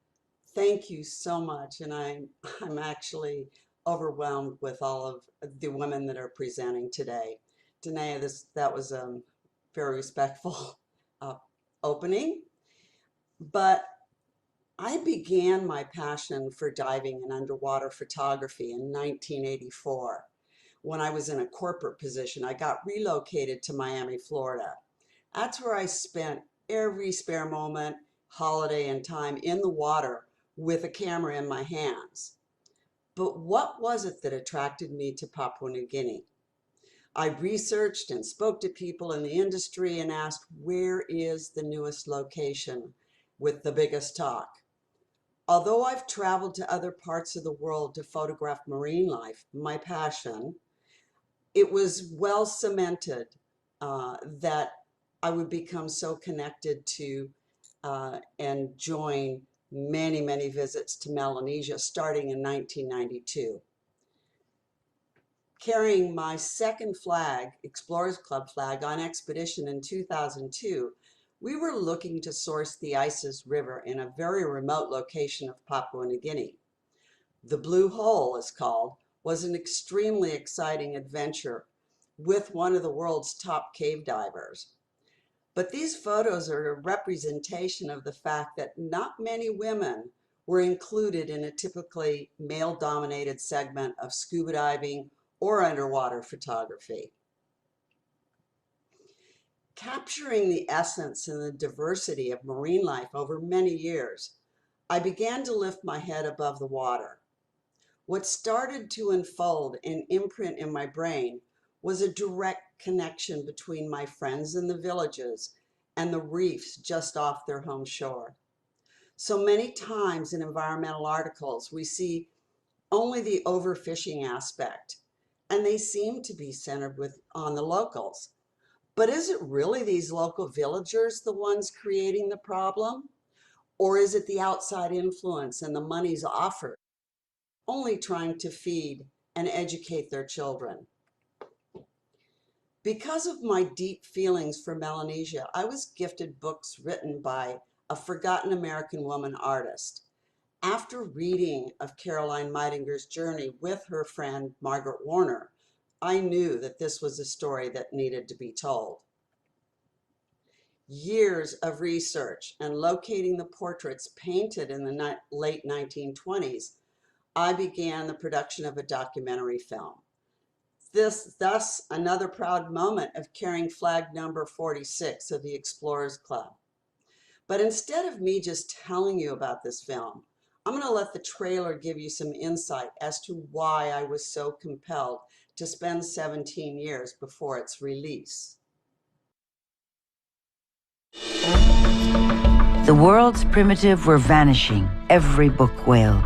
Thank you so much, and I'm actually overwhelmed with all of the women that are presenting today. Danaya, that was a very respectful opening, but I began my passion for diving and underwater photography in 1984. When I was in a corporate position, I got relocated to Miami, Florida. That's where I spent every spare moment, holiday, and time in the water with a camera in my hands. But what was it that attracted me to Papua New Guinea? I researched and spoke to people in the industry and asked, where is the newest location with the biggest talk? Although I've traveled to other parts of the world to photograph marine life, my passion, it was well cemented that I would become so connected to and join many, many visits to Melanesia starting in 1992. Carrying my second flag, Explorers Club flag, on expedition in 2002, we were looking to source the Isis River in a very remote location of Papua New Guinea. The Blue Hole, is called, was an extremely exciting adventure with one of the world's top cave divers. But these photos are a representation of the fact that not many women were included in a typically male-dominated segment of scuba diving or underwater photography. Capturing the essence and the diversity of marine life over many years, I began to lift my head above the water. What started to unfold and imprint in my brain was a direct connection between my friends in the villages and the reefs just off their home shore. So many times in environmental articles, we see only the overfishing aspect, and they seem to be centered on the locals. But is it really these local villagers the ones creating the problem? Or is it the outside influence and the monies offered, only trying to feed and educate their children? Because of my deep feelings for Melanesia, I was gifted books written by a forgotten American woman artist. After reading of Caroline Meidinger's journey with her friend Margaret Warner, I knew that this was a story that needed to be told. Years of research and locating the portraits painted in the late 1920s, I began the production of a documentary film. Thus, another proud moment of carrying flag number 46 of the Explorers Club. But instead of me just telling you about this film, I'm going to let the trailer give you some insight as to why I was so compelled to spend 17 years before its release.
The world's primitive were vanishing, every book wailed.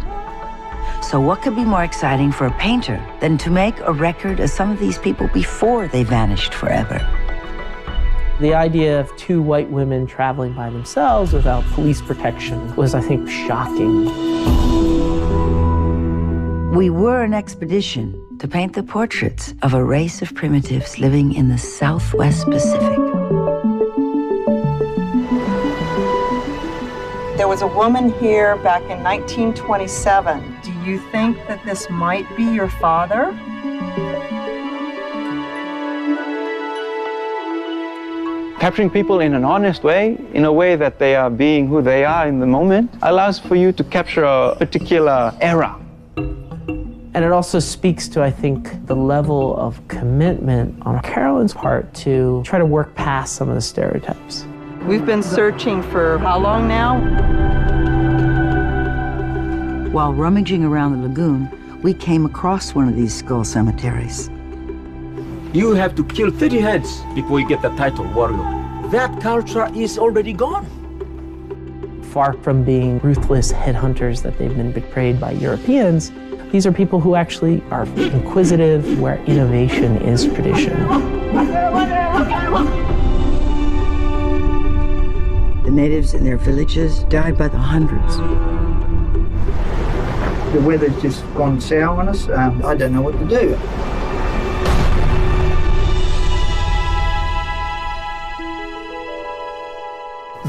So what could be more exciting for a painter than to make a record of some of these people before they vanished forever?
The idea of two white women traveling by themselves without police protection was, I think, shocking.
We were an expedition to paint the portraits of a race of primitives living in the Southwest Pacific.
There was a woman here back in 1927. Do you think that this might be your father?
Capturing people in an honest way, in a way that they are being who they are in the moment, allows for you to capture a particular era.
And it also speaks to, I think, the level of commitment on Carolyn's part to try to work past some of the stereotypes.
We've been searching for how long now?
While rummaging around the lagoon, we came across one of these skull cemeteries.
You have to kill 30 heads before you get the title warrior. That culture is already gone.
Far from being ruthless headhunters that they've been betrayed by Europeans, these are people who actually are inquisitive, where innovation is tradition.
The natives in their villages died by the hundreds.
The weather's just gone sour on us. I don't know what to do.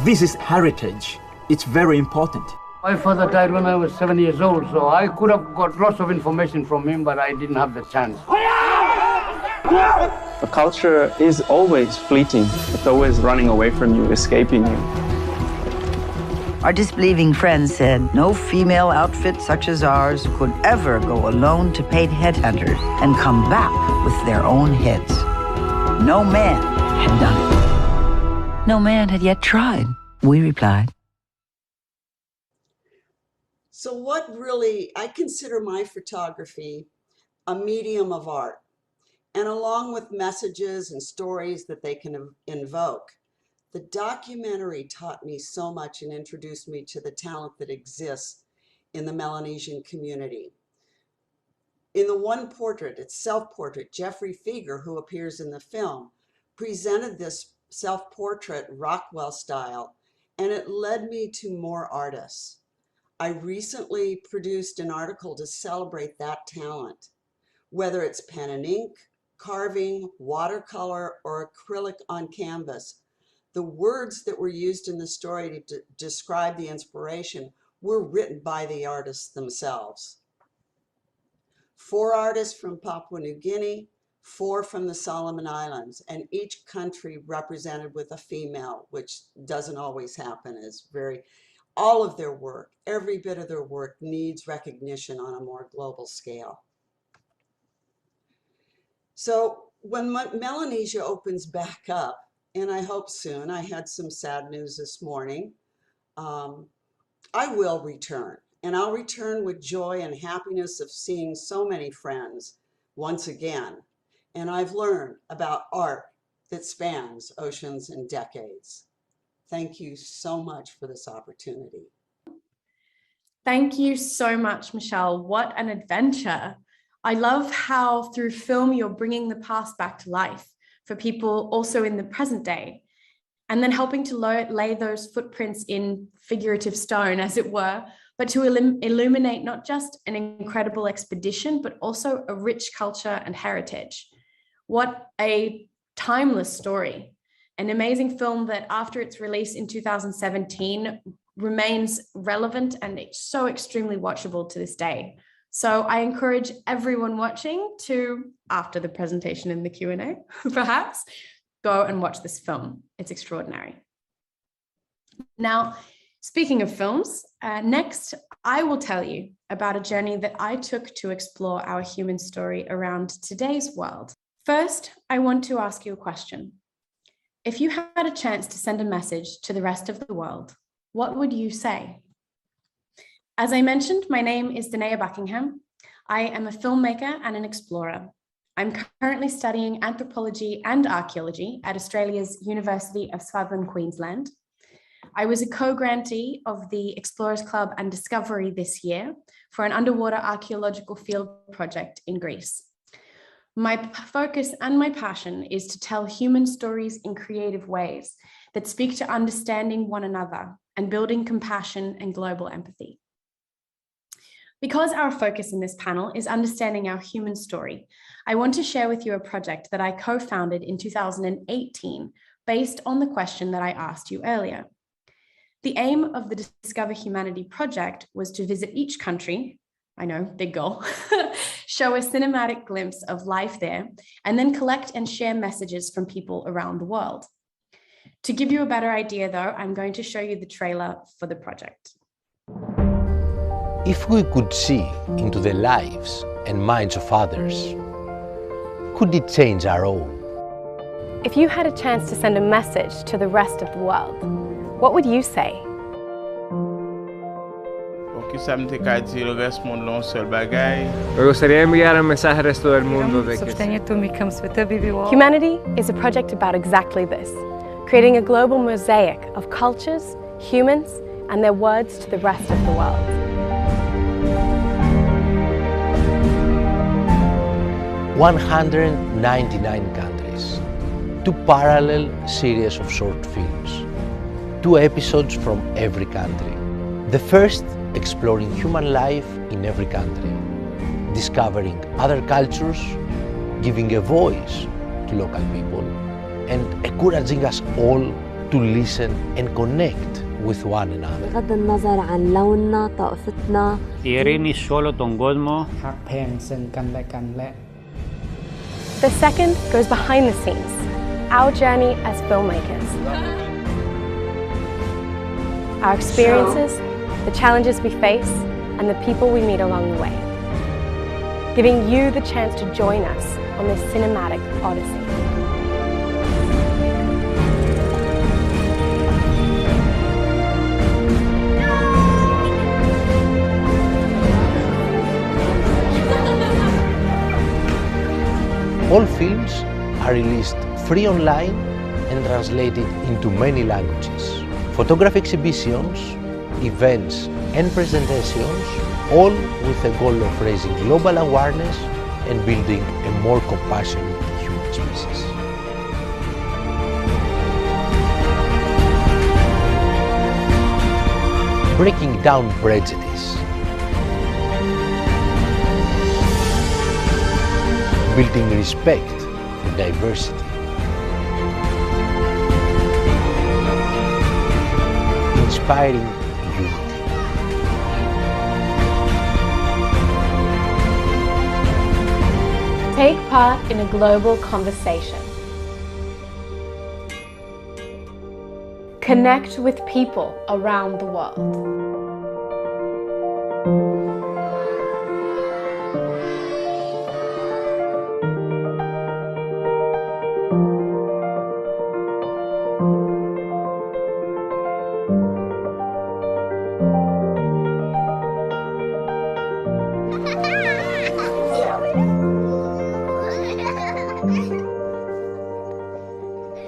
This is heritage. It's very important.
My father died when I was 7 years old, so I could have got lots of information from him, but I didn't have the chance.
A culture is always fleeting. It's always running away from you, escaping you.
Our disbelieving friend said no female outfit such as ours could ever go alone to paint headhunters and come back with their own heads. No man had done it. No man had yet tried, we replied.
So what really, I consider my photography a medium of art. And along with messages and stories that they can invoke, the documentary taught me so much and introduced me to the talent that exists in the Melanesian community. In the one portrait, it's self-portrait, Jeffrey Feger, who appears in the film, presented this self-portrait Rockwell style, and it led me to more artists. I recently produced an article to celebrate that talent, whether it's pen and ink, carving, watercolor, or acrylic on canvas. The words that were used in the story to describe the inspiration were written by the artists themselves. 4 artists from Papua New Guinea, 4 from the Solomon Islands, and each country represented with a female, which doesn't always happen. All of their work, every bit of their work needs recognition on a more global scale. So when Melanesia opens back up, and I hope soon, I had some sad news this morning, I will return. And I'll return with joy and happiness of seeing so many friends once again. And I've learned about art that spans oceans and decades. Thank you so much for this opportunity.
Thank you so much, Michelle. What an adventure. I love how through film you're bringing the past back to life for people also in the present day, and then helping to lay those footprints in figurative stone, as it were, but to illuminate not just an incredible expedition, but also a rich culture and heritage. What a timeless story. An amazing film that after its release in 2017 remains relevant and it's so extremely watchable to this day. So I encourage everyone watching to, after the presentation in the Q&A, perhaps, go and watch this film. It's extraordinary. Now, speaking of films, next I will tell you about a journey that I took to explore our human story around today's world. First, I want to ask you a question. If you had a chance to send a message to the rest of the world, what would you say? As I mentioned, my name is Danaya Buckingham. I am a filmmaker and an explorer. I'm currently studying anthropology and archaeology at Australia's University of Southern Queensland. I was a co-grantee of the Explorers Club and Discovery this year for an underwater archaeological field project in Greece. My focus and my passion is to tell human stories in creative ways that speak to understanding one another and building compassion and global empathy. Because our focus in this panel is understanding our human story, I want to share with you a project that I co-founded in 2018 based on the question that I asked you earlier. The aim of the Discover Humanity project was to visit each country, I know, big goal, show a cinematic glimpse of life there, and then collect and share messages from people around the world. To give you a better idea though, I'm going to show you the trailer for the project.
If we could see into the lives and minds of others, could it change our own?
If you had a chance to send a message to the rest of the world, what would you say?
Me gustaría enviar un mensaje al resto del mundo de que
Humanity is a project about exactly this, creating a global mosaic of cultures, humans, and their words to the rest of the world.
"199 countries, 2 parallel series of short films, 2 episodes from every country. The first exploring human life in every country, discovering other cultures, giving a voice to local people, and encouraging us all to listen and connect with one another."
بغض النظر عن لوننا، طائفتنا.
The second goes behind the scenes, our journey as filmmakers. Our experiences, the challenges we face, and the people we meet along the way. Giving you the chance to join us on this cinematic odyssey.
All films are released free online and translated into many languages. Photography exhibitions, events and presentations, all with the goal of raising global awareness and building a more compassionate human species. Breaking down prejudice, building respect for diversity, inspiring unity.
Take part in a global conversation. Connect with people around the world.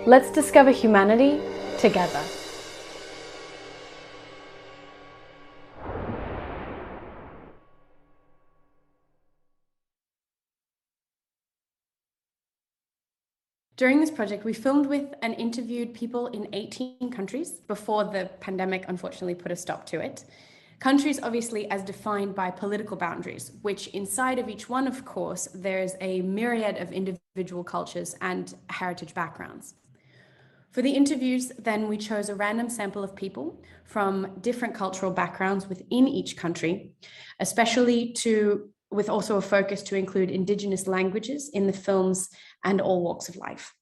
Let's discover humanity together. During this project, we filmed with and interviewed people in 18 countries before the pandemic unfortunately put a stop to it. Countries obviously as defined by political boundaries, which inside of each one, of course, there's a myriad of individual cultures and heritage backgrounds. For the interviews, then, we chose a random sample of people from different cultural backgrounds within each country, especially with also a focus to include Indigenous languages in the films and all walks of life.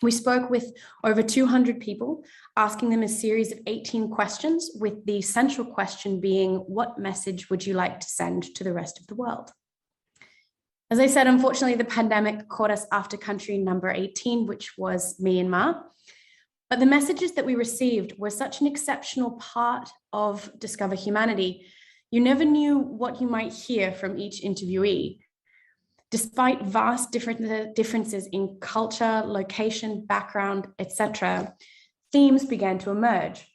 We spoke with over 200 people, asking them a series of 18 questions, with the central question being, what message would you like to send to the rest of the world? As I said, unfortunately, the pandemic caught us after country number 18, which was Myanmar. But the messages that we received were such an exceptional part of Discover Humanity. You never knew what you might hear from each interviewee. Despite vast differences in culture, location, background, etc., themes began to emerge.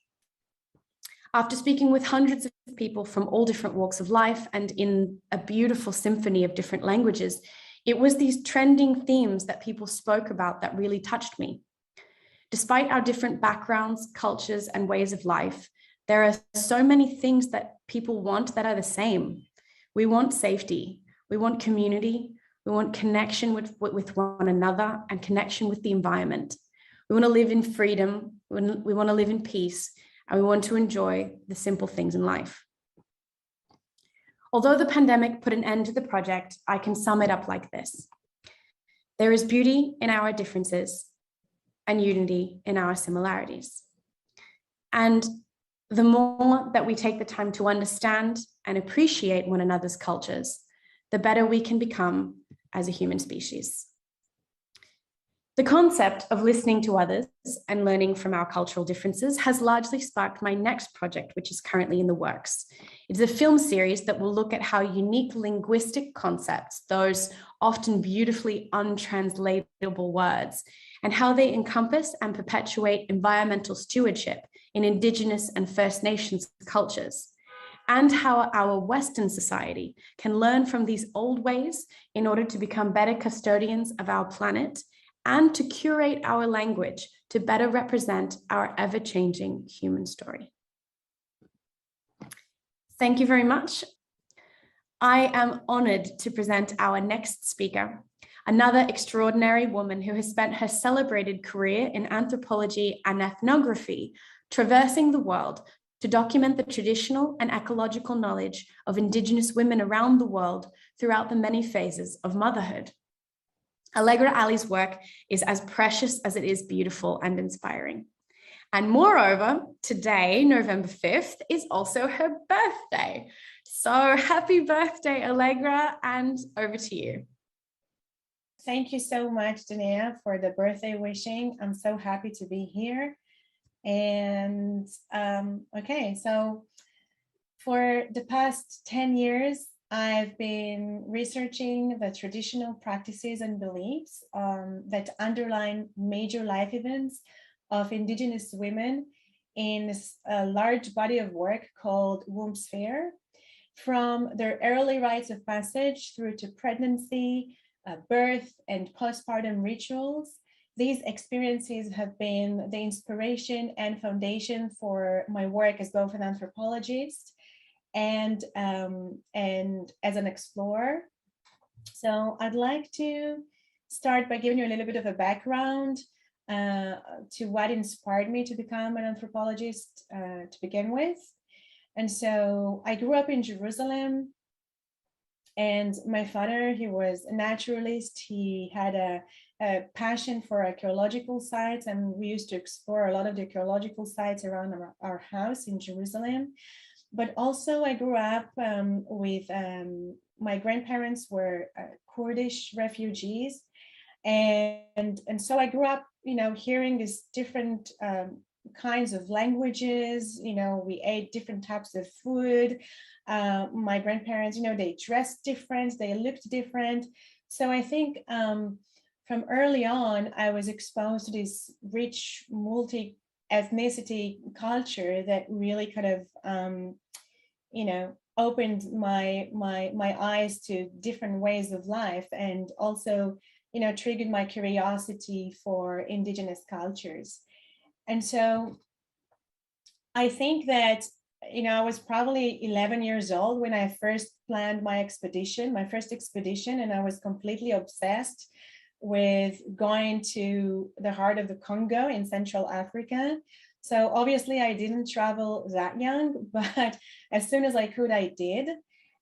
After speaking with hundreds of people from all different walks of life and in a beautiful symphony of different languages, It was these trending themes that people spoke about that really touched me. Despite our different backgrounds, cultures, and ways of life, there are so many things that people want that are the same. We want safety, we want community, we want connection with one another and connection with the environment. We want to live in freedom, we want to live in peace, and we want to enjoy the simple things in life. Although the pandemic put an end to the project, I can sum it up like this. There is beauty in our differences and unity in our similarities. And the more that we take the time to understand and appreciate one another's cultures, the better we can become as a human species. The concept of listening to others and learning from our cultural differences has largely sparked my next project, which is currently in the works. It's a film series that will look at how unique linguistic concepts, those often beautifully untranslatable words, and how they encompass and perpetuate environmental stewardship in Indigenous and First Nations cultures, and how our Western society can learn from these old ways in order to become better custodians of our planet and to curate our language to better represent our ever-changing human story. Thank you very much. I am honored to present our next speaker, another extraordinary woman who has spent her celebrated career in anthropology and ethnography, traversing the world to document the traditional and ecological knowledge of Indigenous women around the world throughout the many phases of motherhood. Allegra Ali's work is as precious as it is beautiful and inspiring. And moreover, today, November 5th, is also her birthday. So happy birthday, Allegra, and over to you.
Thank you so much, Danaya, for the birthday wishing. I'm so happy to be here. And okay, so for the past 10 years, I've been researching the traditional practices and beliefs that underline major life events of Indigenous women in a large body of work called Womb Sphere, from their early rites of passage through to pregnancy, birth, and postpartum rituals. These experiences have been the inspiration and foundation for my work as both an anthropologist and as an explorer. So I'd like to start by giving you a little bit of a background to what inspired me to become an anthropologist to begin with. And so I grew up in Jerusalem, and my father, he was a naturalist. He had a passion for archaeological sites, and we used to explore a lot of the archaeological sites around our house in Jerusalem. But also I grew up with, my grandparents were Kurdish refugees. And so I grew up, hearing these different kinds of languages. We ate different types of food. My grandparents, they dressed different, they looked different. So I think from early on, I was exposed to this rich multi-ethnicity culture that really kind of, opened my eyes to different ways of life, and also, triggered my curiosity for Indigenous cultures. And so I think that, I was probably 11 years old when I first planned my first expedition, and I was completely obsessed with going to the heart of the Congo in Central Africa. So obviously I didn't travel that young, but as soon as I could, I did.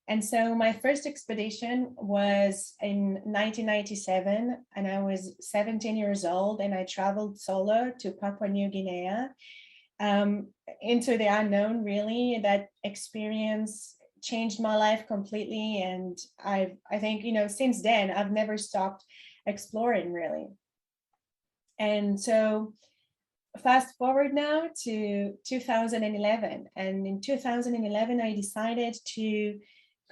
And so my first expedition was in 1997, and I was 17 years old, and I traveled solo to Papua New Guinea, into the unknown, really. That experience changed my life completely. And I think, since then, I've never stopped exploring, really. And so fast forward now to 2011. And in 2011, I decided to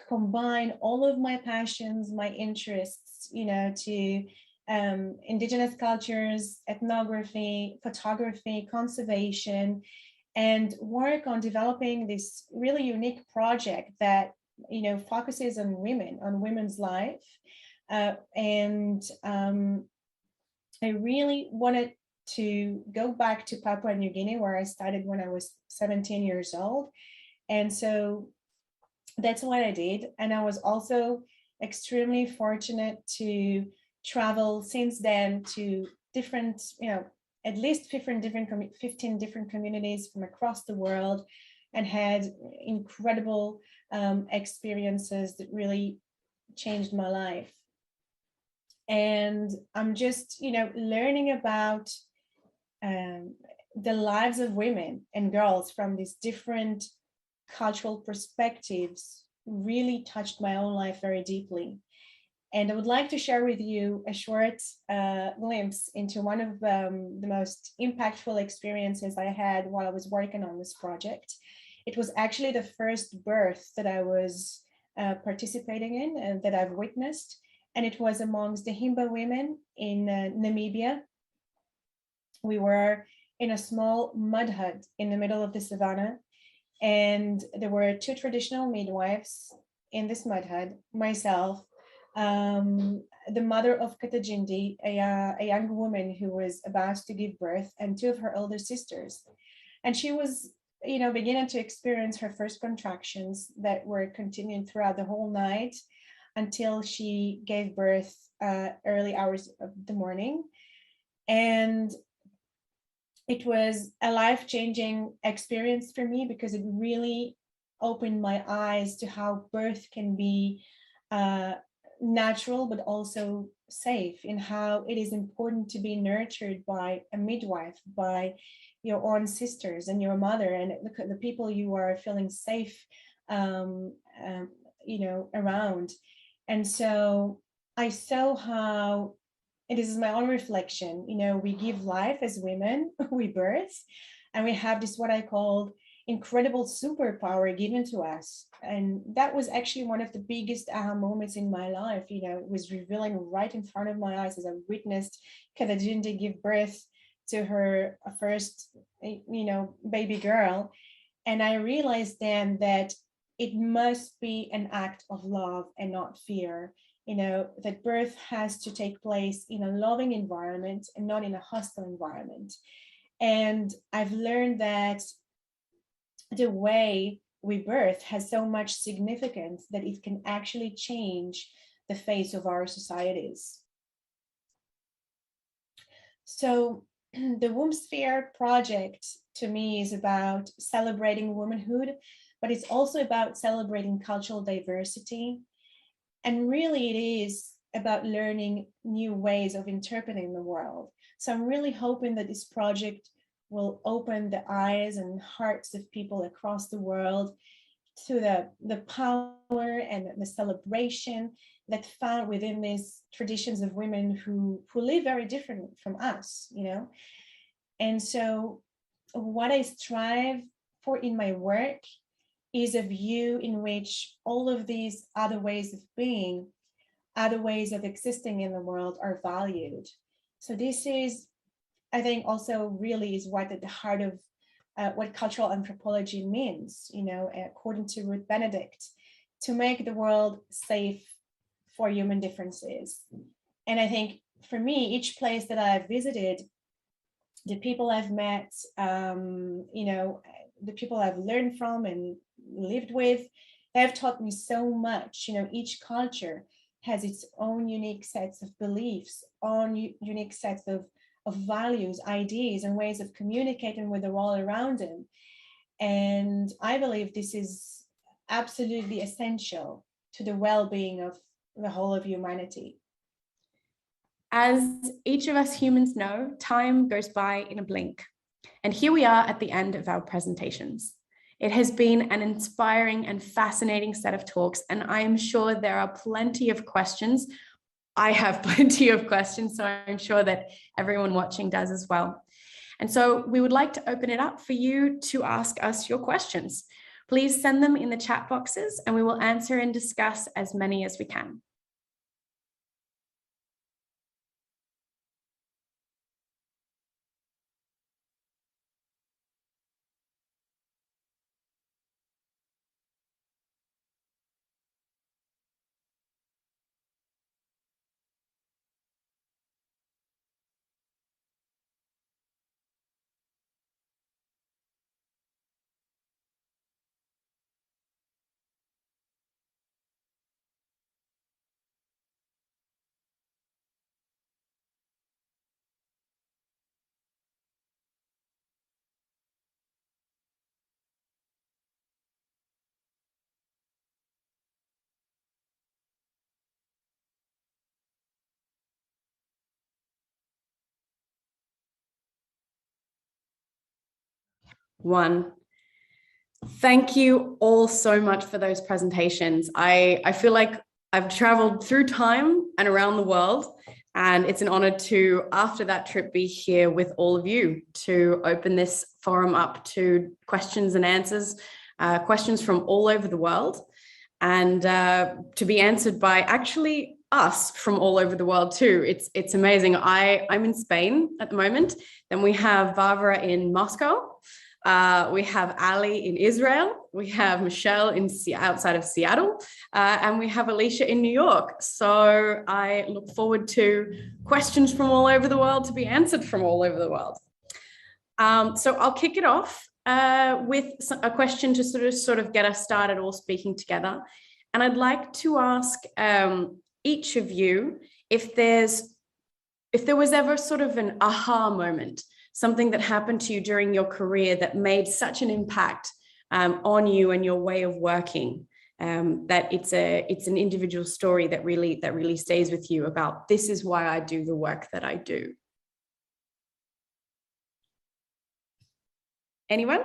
combine all of my passions, my interests, to Indigenous cultures, ethnography, photography, conservation, and work on developing this really unique project that, focuses on women, on women's life, and I really wanted to go back to Papua New Guinea, where I started when I was 17 years old. And so that's what I did. And I was also extremely fortunate to travel since then to different, at least 15 different communities from across the world, and had incredible experiences that really changed my life. And I'm just, learning about the lives of women and girls from these different cultural perspectives really touched my own life very deeply. And I would like to share with you a short glimpse into one of the most impactful experiences I had while I was working on this project. It was actually the first birth that I was participating in and that I've witnessed. And it was amongst the Himba women in Namibia. We were in a small mud hut in the middle of the savannah. And there were 2 traditional midwives in this mud hut, myself, the mother of Katajindi, a young woman who was about to give birth, and 2 of her older sisters. And she was, beginning to experience her first contractions that were continuing throughout the whole night until she gave birth early hours of the morning. And it was a life-changing experience for me because it really opened my eyes to how birth can be natural, but also safe, in how it is important to be nurtured by a midwife, by your own sisters and your mother, and the people you are feeling safe, around. And so I saw how it is my own reflection. We give life as women, we birth, and we have this, what I call, incredible superpower given to us. And that was actually one of the biggest aha moments in my life. It was revealing right in front of my eyes as I witnessed Kadajindi give birth to her first, baby girl. And I realized then that it must be an act of love and not fear. That birth has to take place in a loving environment and not in a hostile environment. And I've learned that the way we birth has so much significance that it can actually change the face of our societies. So the Womb Sphere project to me is about celebrating womanhood, but it's also about celebrating cultural diversity. And really it is about learning new ways of interpreting the world. So I'm really hoping that this project will open the eyes and hearts of people across the world to the power and the celebration that found within these traditions of women who live very different from us, And so what I strive for in my work is a view in which all of these other ways of being, other ways of existing in the world are valued. So this is, I think, also really is what at the heart of what cultural anthropology means, according to Ruth Benedict, to make the world safe for human differences. And I think for me, each place that I've visited, the people I've met, the people I've learned from and lived with, they've taught me so much. Each culture has its own unique sets of beliefs, own unique sets of values, ideas, and ways of communicating with the world around them. And I believe this is absolutely essential to the well-being of the whole of humanity.
As each of us humans know, time goes by in a blink. And here we are at the end of our presentations. It has been an inspiring and fascinating set of talks, and I am sure there are plenty of questions. I have plenty of questions, so I'm sure that everyone watching does as well. And so we would like to open it up for you to ask us your questions. Please send them in the chat boxes and we will answer and discuss as many as we can. 1. Thank you all so much for those presentations. I feel like I've traveled through time and around the world, and it's an honor to, after that trip, be here with all of you to open this forum up to questions and answers, questions from all over the world, and to be answered by actually us from all over the world too. It's amazing. I'm in Spain at the moment. Then we have Bavra in Moscow. We have Ali in Israel. We have Michelle outside of Seattle. And we have Alicia in New York. So I look forward to questions from all over the world to be answered from all over the world. So I'll kick it off with a question to sort of get us started all speaking together. And I'd like to ask each of you if there was ever sort of an aha moment, something that happened to you during your career that made such an impact on you and your way of working, that it's an individual story that really stays with you about, this is why I do the work that I do. Anyone?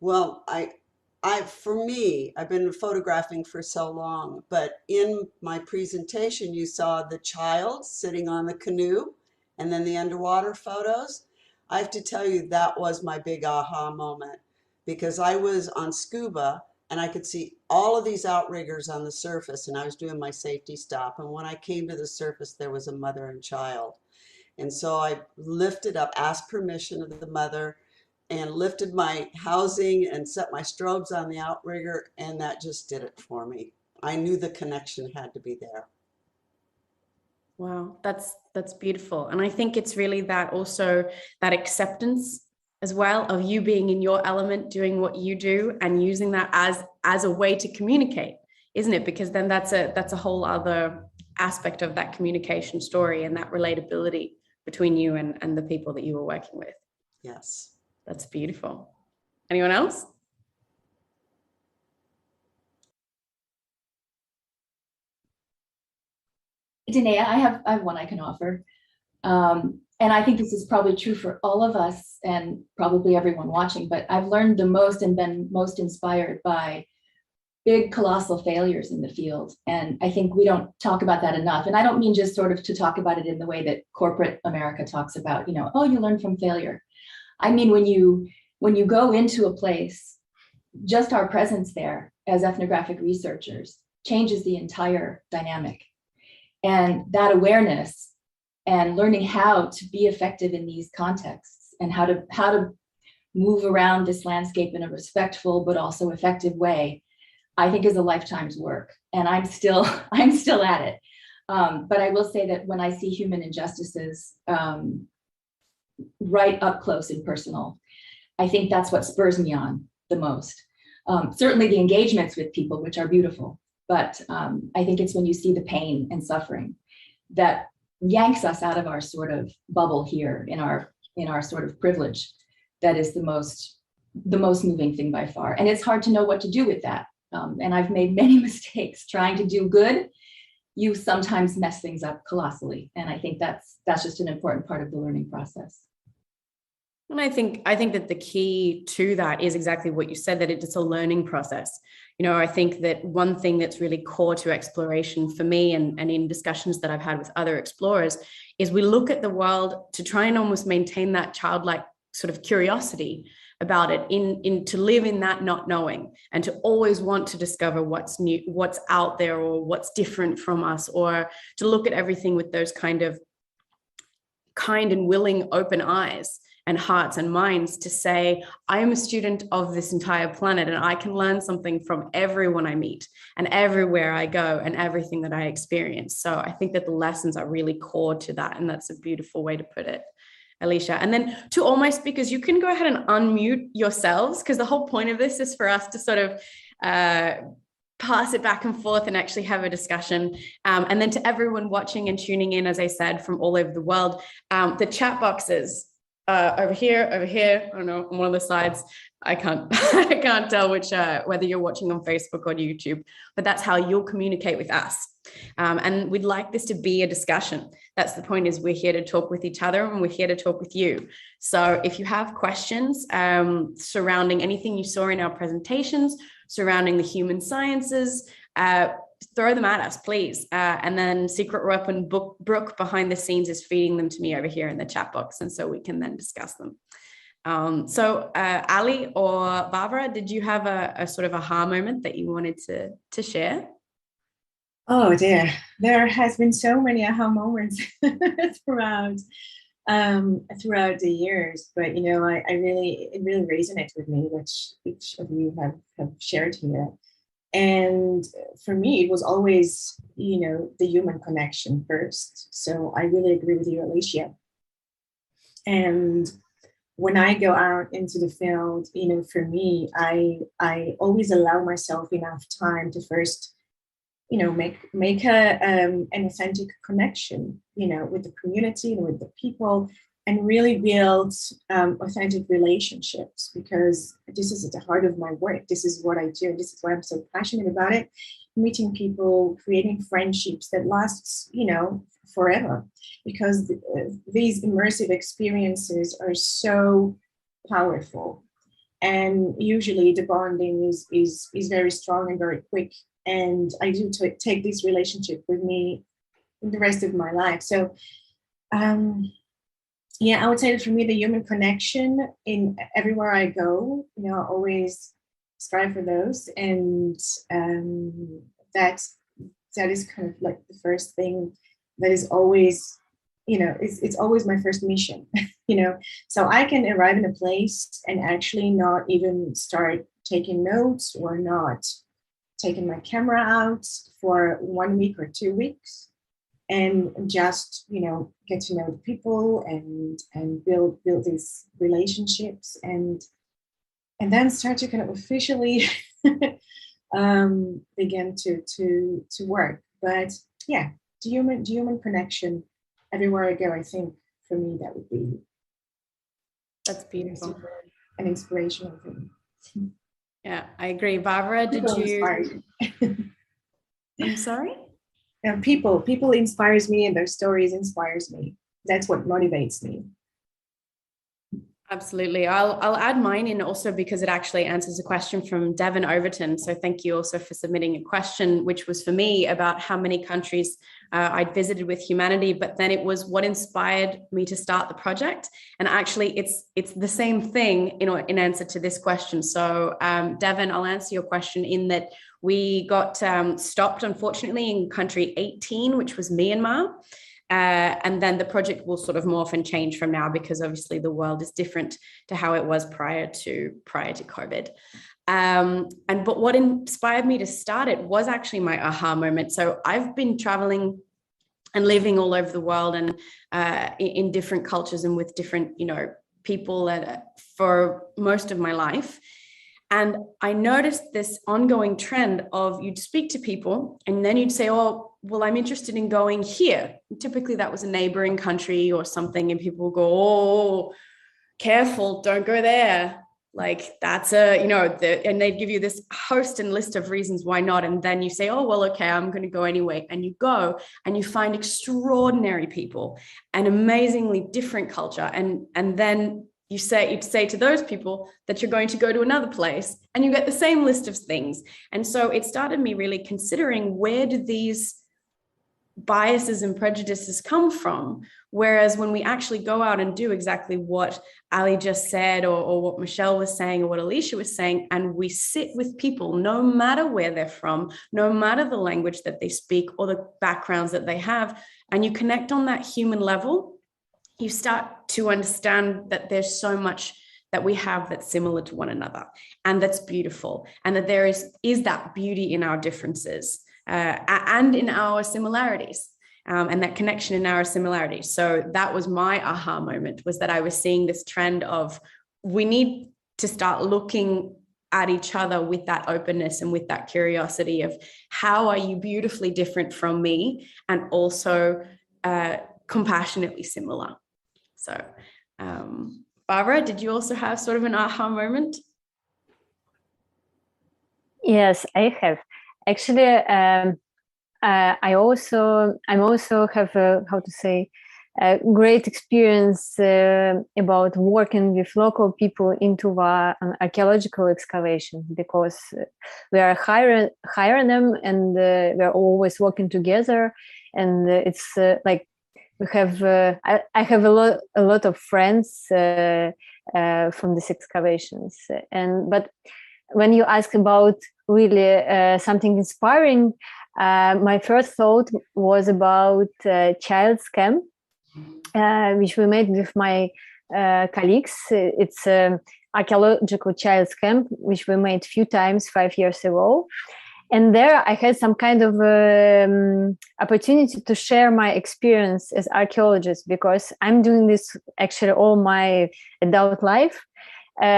Well, for me, I've been photographing for so long, but in my presentation, you saw the child sitting on the canoe and then the underwater photos. I have to tell you, that was my big aha moment, because I was on scuba and I could see all of these outriggers on the surface, and I was doing my safety stop. And when I came to the surface, there was a mother and child. And so I lifted up, asked permission of the mother, and lifted my housing and set my strobes on the outrigger, and that just did it for me. I knew the connection had to be there.
Wow, that's beautiful. And I think it's really that also, that acceptance as well of you being in your element, doing what you do, and using that as a way to communicate, isn't it? Because then that's a whole other aspect of that communication story and that relatability between you and the people that you were working with.
Yes.
That's beautiful. Anyone else?
Danaya, I have one I can offer. And I think this is probably true for all of us and probably everyone watching, but I've learned the most and been most inspired by big colossal failures in the field. And I think we don't talk about that enough. And I don't mean just sort of to talk about it in the way that corporate America talks about, oh, you learn from failure. I mean, when you go into a place, just our presence there as ethnographic researchers changes the entire dynamic. And that awareness and learning how to be effective in these contexts and how to move around this landscape in a respectful but also effective way, I think is a lifetime's work. And I'm still at it. But I will say that when I see human injustices right up close and personal, I think that's what spurs me on the most. Certainly the engagements with people, which are beautiful, but I think it's when you see the pain and suffering that yanks us out of our sort of bubble here in our sort of privilege, that is the most moving thing by far. And it's hard to know what to do with that. And I've made many mistakes trying to do good. You sometimes mess things up colossally. And I think that's just an important part of the learning process.
And I think that the key to that is exactly what you said, that it's a learning process. I think that one thing that's really core to exploration for me and in discussions that I've had with other explorers is we look at the world to try and almost maintain that childlike sort of curiosity about it, in to live in that not knowing, and to always want to discover what's new, what's out there, or what's different from us, or to look at everything with those kind and willing open eyes and hearts and minds to say, I am a student of this entire planet and I can learn something from everyone I meet and everywhere I go and everything that I experience. So I think that the lessons are really core to that. And that's a beautiful way to put it, Alicia. And then to all my speakers, you can go ahead and unmute yourselves, because the whole point of this is for us to sort of pass it back and forth and actually have a discussion. And then to everyone watching and tuning in, as I said, from all over the world, the chat boxes over here, I don't know, on one of the sides. I can't I can't tell which whether you're watching on Facebook or YouTube, but that's how you'll communicate with us. And we'd like this to be a discussion. That's the point, is we're here to talk with each other and we're here to talk with you. So if you have questions surrounding anything you saw in our presentations, surrounding the human sciences, throw them at us, please. And then Secret Weapon Brooke behind the scenes is feeding them to me over here in the chat box. And so we can then discuss them. So Ali or Bavra, did you have a sort of aha moment that you wanted to share?
Oh dear, there has been so many aha moments throughout the years, but you know, it really resonates with me, which each of you have shared here. And for me, it was always, you know, the human connection first. So I really agree with you, Alicia. And when I go out into the field, you know, for me, I always allow myself enough time to first, you know, make an authentic connection, you know, with the community and with the people, and really build authentic relationships, because this is at the heart of my work. This is what I do. This is why I'm so passionate about it. Meeting people, creating friendships that lasts, you know, forever, because these immersive experiences are so powerful. And usually the bonding is very strong and very quick. And I do take this relationship with me in the rest of my life. So, yeah, I would say that for me, the human connection in everywhere I go, you know, I always strive for those. And that is kind of like the first thing that is always, you know, it's always my first mission, you know. So I can arrive in a place and actually not even start taking notes or not taking my camera out for 1 week or 2 weeks, and just, you know, get to know the people and build these relationships, and then start to kind of officially begin to work. But yeah, the human connection everywhere I go, I think for me that would be,
that's beautiful,
an inspirational thing.
Yeah, I agree. Bavra, did you? I'm sorry?
Yeah, people inspires me, and their stories inspires me. That's what motivates me.
Absolutely. I'll add mine in also, because it actually answers a question from Devon Overton. So thank you also for submitting a question, which was for me about how many countries I'd visited with humanity, but then it was what inspired me to start the project. And actually it's the same thing in answer to this question. So Devon, I'll answer your question in that we got stopped, unfortunately, in country 18, which was Myanmar. And then the project will sort of morph and change from now, because obviously the world is different to how it was prior to COVID. But what inspired me to start it was actually my aha moment. So I've been traveling and living all over the world, and in different cultures and with different, you know, people for most of my life. And I noticed this ongoing trend of you'd speak to people and then you'd say, oh, well, I'm interested in going here. And typically that was a neighboring country or something. And people would go, oh, careful, don't go there. Like that's and they'd give you this host and list of reasons why not. And then you say, oh, well, okay, I'm going to go anyway. And you go and you find extraordinary people and amazingly different culture. And then you'd say to those people that you're going to go to another place and you get the same list of things. And so it started me really considering, where do these biases and prejudices come from? Whereas when we actually go out and do exactly what Ali just said, or what Michelle was saying, or what Alicia was saying, and we sit with people, no matter where they're from, no matter the language that they speak or the backgrounds that they have, and you connect on that human level, you start to understand that there's so much that we have that's similar to one another, and that's beautiful, and that there is that beauty in our differences and in our similarities, and that connection in our similarities. So that was my aha moment, was that I was seeing this trend of we need to start looking at each other with that openness and with that curiosity of how are you beautifully different from me, and also compassionately similar. So Bavra, did you also have sort of an aha moment?
Yes, I have. Actually, I'm also have a great experience about working with local people into archaeological excavation, because we are hiring them, and we're always working together, and it's like we have. I have a lot of friends from these excavations, but when you ask about really something inspiring, my first thought was about child's camp, which we made with my colleagues. It's an archaeological child's camp, which we made a few times 5 years ago. And there I had some kind of opportunity to share my experience as archaeologist, because I'm doing this actually all my adult life.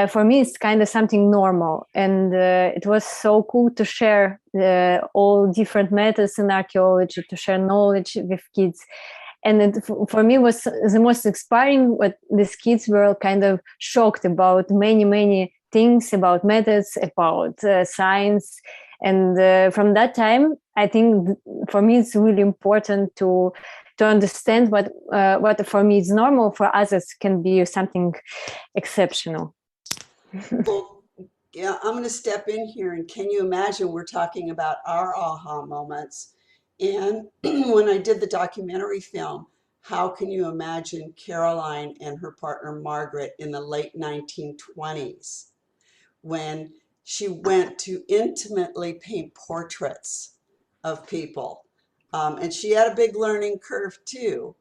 For me, it's kind of something normal. And it was so cool to share all different methods in archaeology, to share knowledge with kids. And for me, was the most inspiring what these kids were kind of shocked about many things, about methods, about science. And from that time, I think for me, it's really important to understand what for me is normal, for others can be something exceptional.
Well, yeah, I'm going to step in here, and can you imagine we're talking about our aha moments? And when I did the documentary film, how can you imagine Caroline and her partner Margaret in the late 1920s, when she went to intimately paint portraits of people? And she had a big learning curve too.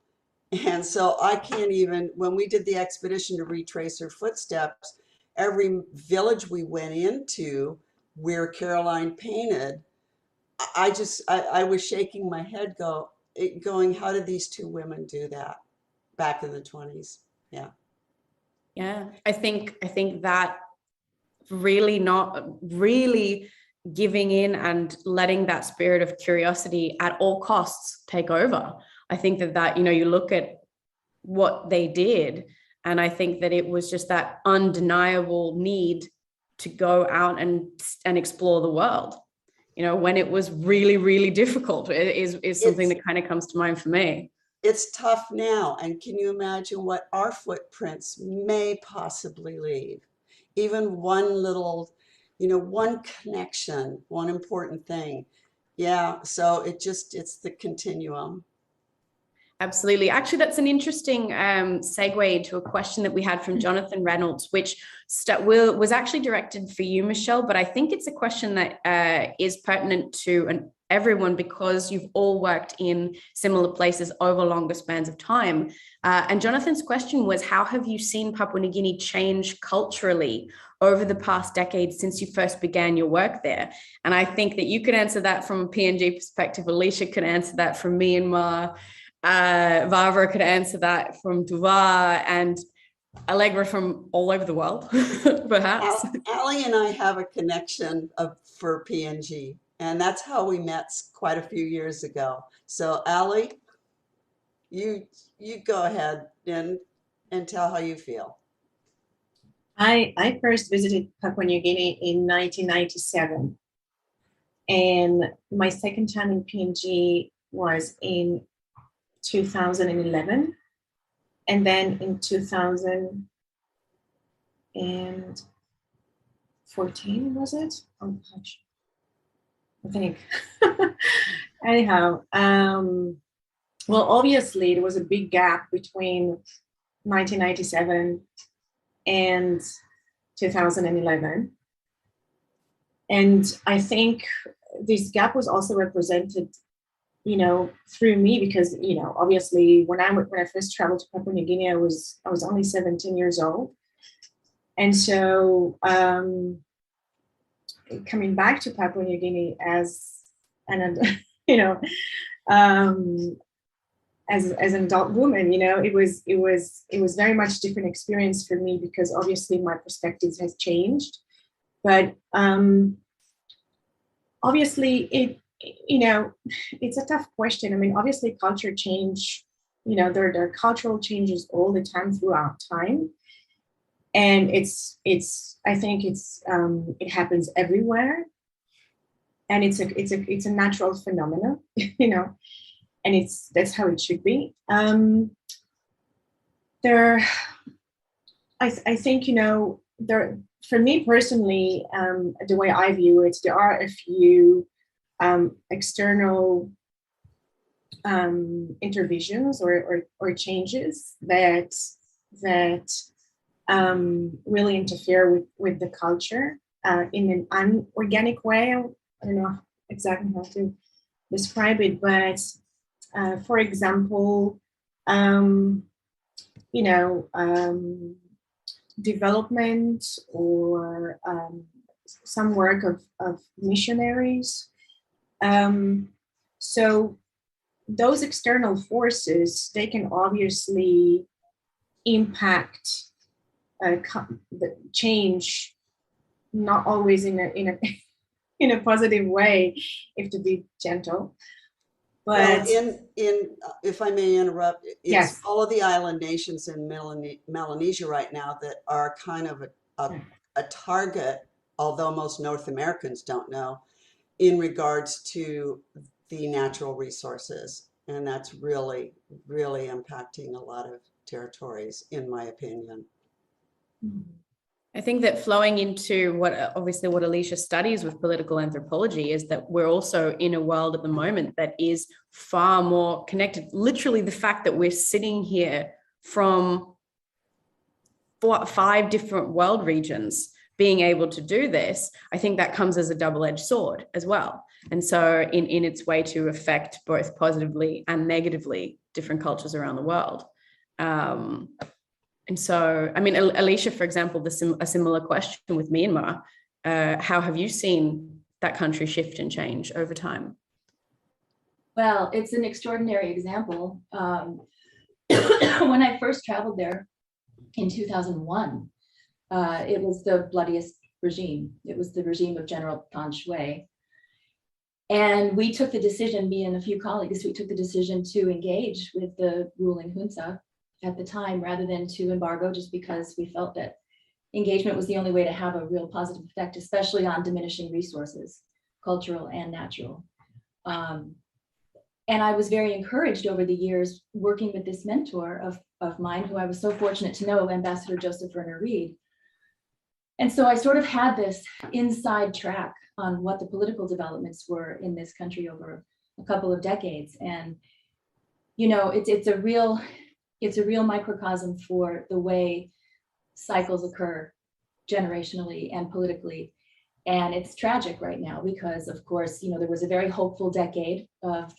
And so I can't even, when we did the expedition to retrace her footsteps, every village we went into where Caroline painted, I was shaking my head going, how did these two women do that back in the 20s? Yeah.
Yeah, I think that really not really giving in and letting that spirit of curiosity at all costs take over. I think that you look at what they did, and I think that it was just that undeniable need to go out and explore the world, when it was really, really difficult. It is something that kind of comes to mind for me.
It's tough now. And can you imagine what our footprints may possibly leave? Even one little, one connection, one important thing. Yeah. So it's the continuum.
Absolutely. Actually, that's an interesting segue into a question that we had from Jonathan Reynolds, which was actually directed for you, Michelle, but I think it's a question that is pertinent to everyone, because you've all worked in similar places over longer spans of time. And Jonathan's question was, how have you seen Papua New Guinea change culturally over the past decade since you first began your work there? And I think that you could answer that from a PNG perspective. Alicia could answer that from Myanmar. Bavra could answer that from Tuva, and Allegra from all over the world, perhaps.
Ali and I have a connection for PNG, and that's how we met quite a few years ago. So Ali, you go ahead and tell how you feel.
I first visited Papua New Guinea in 1997, and my second time in PNG was in 2011, and then in 2014, was it? Oh gosh, I think. Anyhow, well, obviously there was a big gap between 1997 and 2011, and I think this gap was also represented through me, because obviously when I first traveled to Papua New Guinea, I was only 17 years old, and so coming back to Papua New Guinea as an as an adult woman, it was very much different experience for me, because obviously my perspectives has changed, but obviously it's a tough question. I mean, obviously culture change there are cultural changes all the time throughout time. And I think it happens everywhere. And it's a natural phenomenon, and that's how it should be. I think, for me personally, the way I view it, there are a few external interventions or changes that really interfere with the culture in an unorganic way. I don't know exactly how to describe it, but for example, development or some work of missionaries. So those external forces, they can obviously impact the change, not always in a positive way, if to be gentle. But
well, if I may interrupt, it's
yes,
all of the island nations in Melanesia right now that are kind of a target, although most North Americans don't know, in regards to the natural resources. And that's really, really impacting a lot of territories, in my opinion.
I think that flowing into what Alicia studies with political anthropology is that we're also in a world at the moment that is far more connected. Literally, the fact that we're sitting here from 5 different world regions being able to do this, I think that comes as a double-edged sword as well. And so in its way to affect both positively and negatively different cultures around the world. And so, I mean, Alicia, for example, a similar question with Myanmar. How have you seen that country shift and change over time?
Well, it's an extraordinary example. When I first traveled there in 2001, it was the bloodiest regime. It was the regime of General Than Shwe. And we took the decision, me and a few colleagues, we took the decision to engage with the ruling junta at the time, rather than to embargo, just because we felt that engagement was the only way to have a real positive effect, especially on diminishing resources, cultural and natural. And I was very encouraged over the years working with this mentor of mine, who I was so fortunate to know, Ambassador Joseph Werner Reed. And so I sort of had this inside track on what the political developments were in this country over a couple of decades. And, it's a real microcosm for the way cycles occur generationally and politically. And it's tragic right now because, of course, there was a very hopeful decade of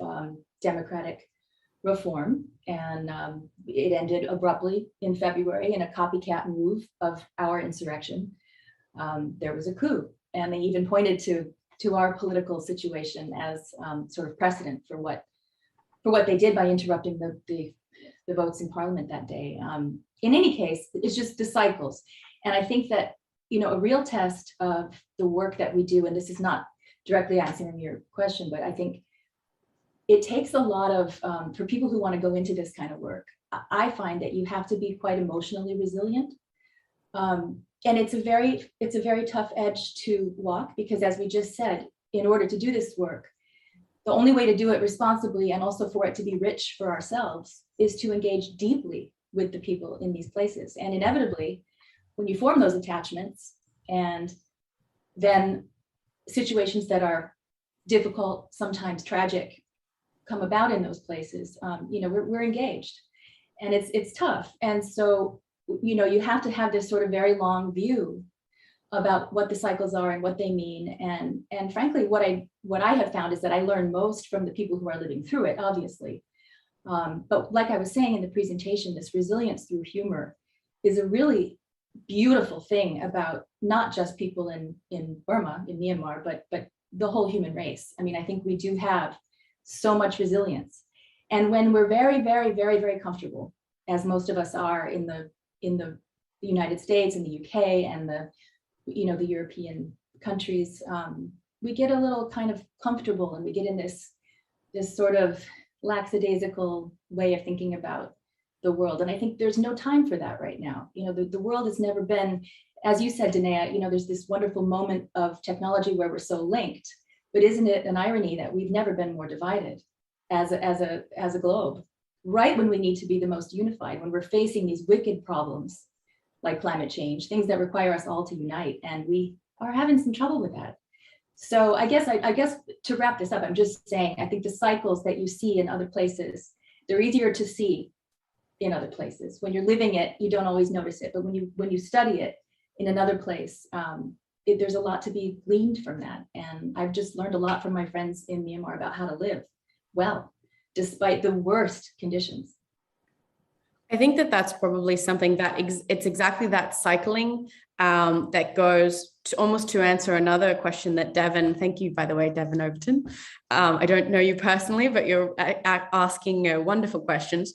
democratic reform, and it ended abruptly in February in a copycat move of our insurrection. There was a coup, and they even pointed to our political situation as sort of precedent for what they did by interrupting the votes in Parliament that day. In any case, it's just the cycles. And I think that, a real test of the work that we do, and this is not directly answering your question, but I think it takes a lot of, for people who want to go into this kind of work, I find that you have to be quite emotionally resilient. And it's a very tough edge to walk, because as we just said, in order to do this work, the only way to do it responsibly and also for it to be rich for ourselves is to engage deeply with the people in these places. And inevitably, when you form those attachments and then situations that are difficult, sometimes tragic, come about in those places, we're engaged, and it's tough. And so, you have to have this sort of very long view about what the cycles are and what they mean. And frankly, what I have found is that I learn most from the people who are living through it, obviously. But like I was saying in the presentation, this resilience through humor is a really beautiful thing about not just people in Burma, in Myanmar, but the whole human race. I mean, I think we do have so much resilience. And when we're very, very, very, very comfortable, as most of us are in the United States and the UK and the European countries, we get a little kind of comfortable, and we get in this sort of lackadaisical way of thinking about the world. And I think there's no time for that right now. You know, the world has never been, as you said, Danaya, you know, there's this wonderful moment of technology where we're so linked, but isn't it an irony that we've never been more divided as a globe, right when we need to be the most unified, when we're facing these wicked problems like climate change, things that require us all to unite, and we are having some trouble with that. So I guess to wrap this up, I'm just saying, I think the cycles that you see in other places, they're easier to see in other places. When you're living it, you don't always notice it, but when you study it in another place, there's a lot to be gleaned from that. And I've just learned a lot from my friends in Myanmar about how to live well, despite the worst conditions.
I think that that's probably something that it's exactly that cycling that goes to almost to answer another question that Devon, thank you, by the way, Devon Overton. I don't know you personally, but you're asking wonderful questions.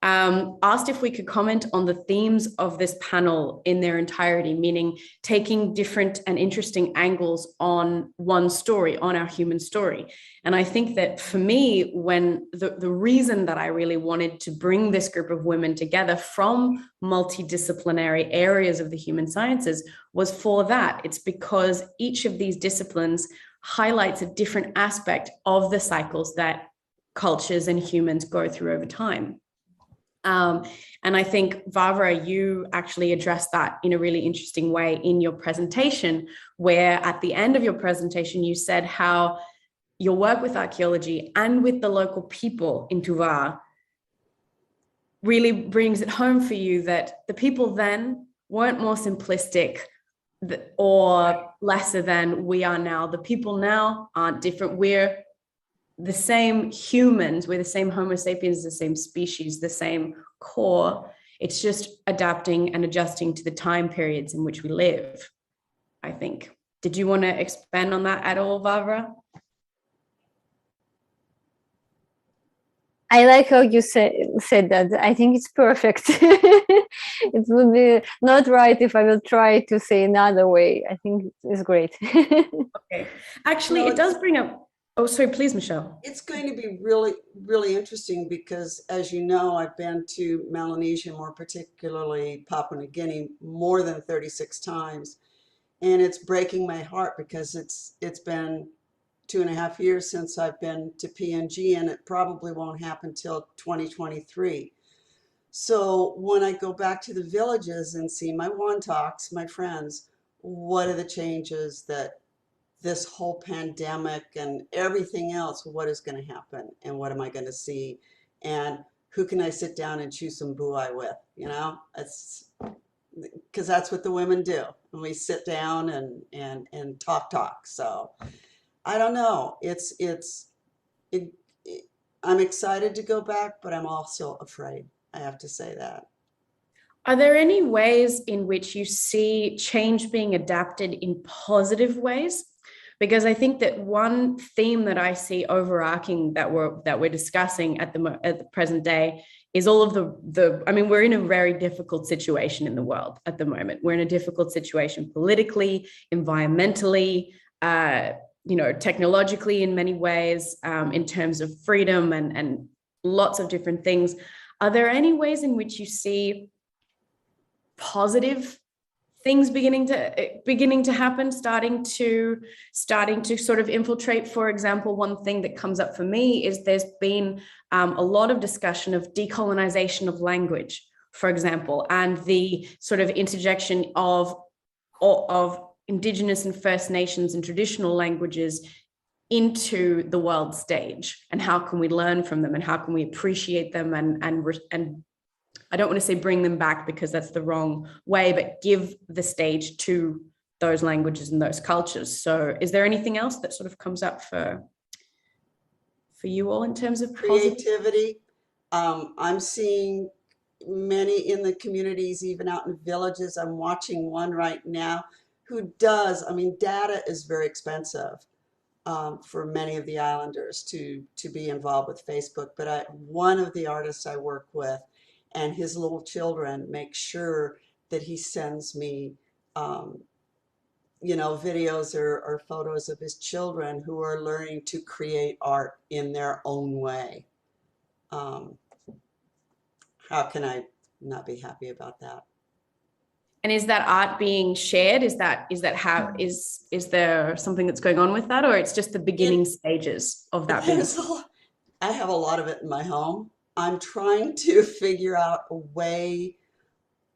Asked if we could comment on the themes of this panel in their entirety, meaning taking different and interesting angles on one story, on our human story. And I think that for me, when the reason that I really wanted to bring this group of women together from multidisciplinary areas of the human sciences was for that. It's because each of these disciplines highlights a different aspect of the cycles that cultures and humans go through over time. And I think, Bavra, you actually addressed that in a really interesting way in your presentation, where at the end of your presentation, you said how your work with archaeology and with the local people in Tuva really brings it home for you that the people then weren't more simplistic or lesser than we are now. The people now aren't different. We're the same humans, we're the same Homo sapiens, the same species, the same core. It's just adapting and adjusting to the time periods in which we live, I think. Did you want to expand on that at all, Bavra?
I like how you said that. I think it's perfect. It would be not right if I will try to say another way. I think it's great.
Okay. Actually, it does bring up. Oh, sorry, please, Michelle.
It's going to be really, really interesting because, as you know, I've been to Melanesia, more particularly Papua New Guinea, more than 36 times. And it's breaking my heart because it's been 2.5 years since I've been to PNG, and it probably won't happen till 2023. So when I go back to the villages and see my Wantaks, my friends, what are the changes that this whole pandemic and everything else, what is going to happen and what am I going to see and who can I sit down and chew some buai with, you know? It's because that's what the women do, and we sit down and talk. So I don't know, I'm excited to go back, but I'm also afraid. I have to say that.
Are there any ways in which you see change being adapted in positive ways? Because I think that one theme that I see overarching that we're discussing at the present day is all of I mean, we're in a very difficult situation in the world at the moment. We're in a difficult situation politically, environmentally, technologically in many ways, in terms of freedom and lots of different things. Are there any ways in which you see positive things beginning to happen, starting to sort of infiltrate? For example, one thing that comes up for me is there's been a lot of discussion of decolonization of language, for example, and the sort of interjection of Indigenous and First Nations and traditional languages into the world stage, and how can we learn from them and how can we appreciate them and I don't want to say bring them back because that's the wrong way, but give the stage to those languages and those cultures. So is there anything else that sort of comes up for you all in terms of
creativity? I'm seeing many in the communities, even out in villages. I'm watching one right now who does, I mean, data is very expensive for many of the islanders to be involved with Facebook, but one of the artists I work with and his little children make sure that he sends me, videos or photos of his children who are learning to create art in their own way. how can I not be happy about that?
And is that art being shared? Is there something that's going on with that, or it's just the beginning stages of that business?
I have a lot of it in my home. I'm trying to figure out a way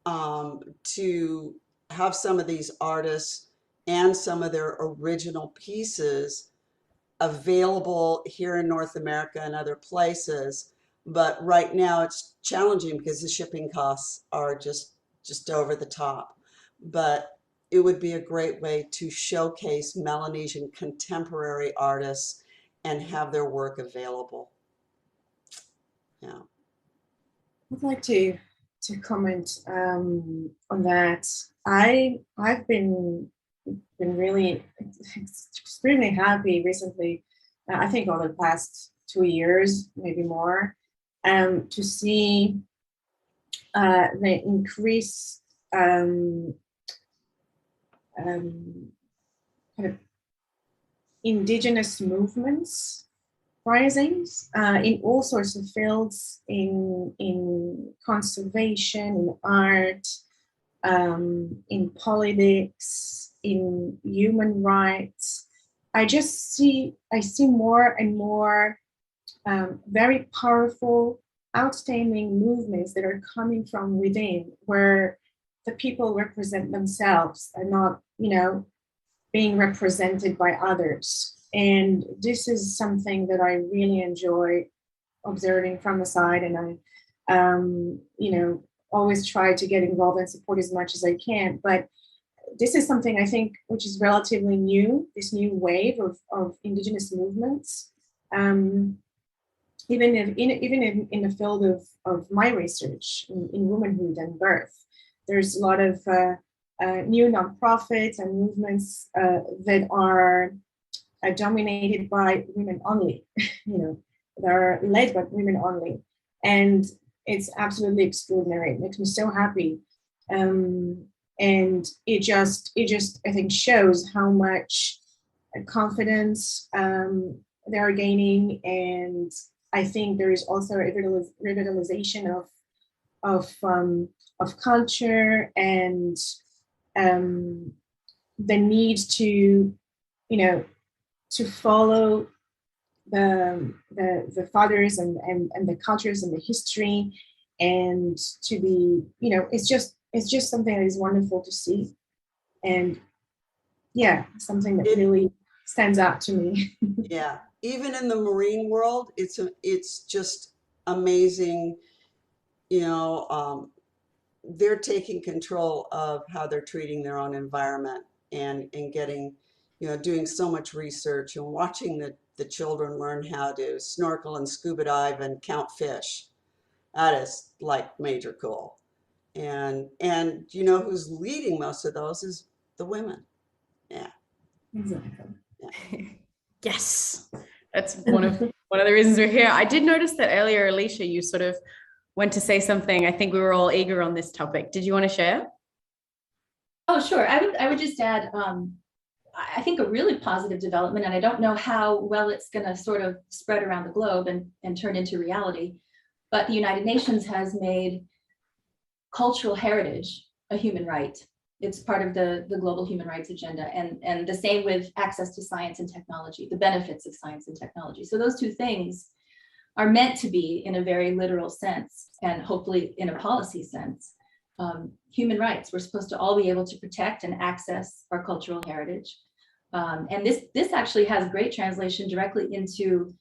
to have some of these artists and some of their original pieces available here in North America and other places. But right now it's challenging because the shipping costs are just over the top. But it would be a great way to showcase Melanesian contemporary artists and have their work available. Yeah.
I'd like to comment on that. I've been really extremely happy recently. I think over the past 2 years, maybe more, to see the increased kind of indigenous movements rising in all sorts of fields, in conservation, in art, in politics, in human rights. I see more and more very powerful, outstanding movements that are coming from within, where the people represent themselves and not, being represented by others. And this is something that I really enjoy observing from the side, and I, always try to get involved and support as much as I can. But this is something I think which is relatively new, this new wave of indigenous movements. Even in the field of my research in womanhood and birth, there's a lot of new nonprofits and movements that are dominated by women only, that are led by women only. And it's absolutely extraordinary. It makes me so happy. And it just I think shows how much confidence they are gaining. And I think there is also a revitalization of culture and the need to follow the fathers and the cultures and the history, and to be, it's just something that is wonderful to see. And yeah, something that really stands out to me.
Yeah, even in the marine world, it's just amazing. They're taking control of how they're treating their own environment and getting, doing so much research and watching the children learn how to snorkel and scuba dive and count fish. That is like major cool. And who's leading most of those is the women. Yeah.
Exactly.
Yeah.
Yes, that's one of the reasons we're here. I did notice that earlier, Alicia, you sort of went to say something. I think we were all eager on this topic. Did you want to share?
Oh, sure. I would just add, I think a really positive development, and I don't know how well it's going to sort of spread around the globe and turn into reality, but the United Nations has made cultural heritage a human right. It's part of the global human rights agenda, and the same with access to science and technology, the benefits of science and technology. So those two things are meant to be, in a very literal sense, and hopefully in a policy sense, human rights. We're supposed to all be able to protect and access our cultural heritage. And this actually has great translation directly into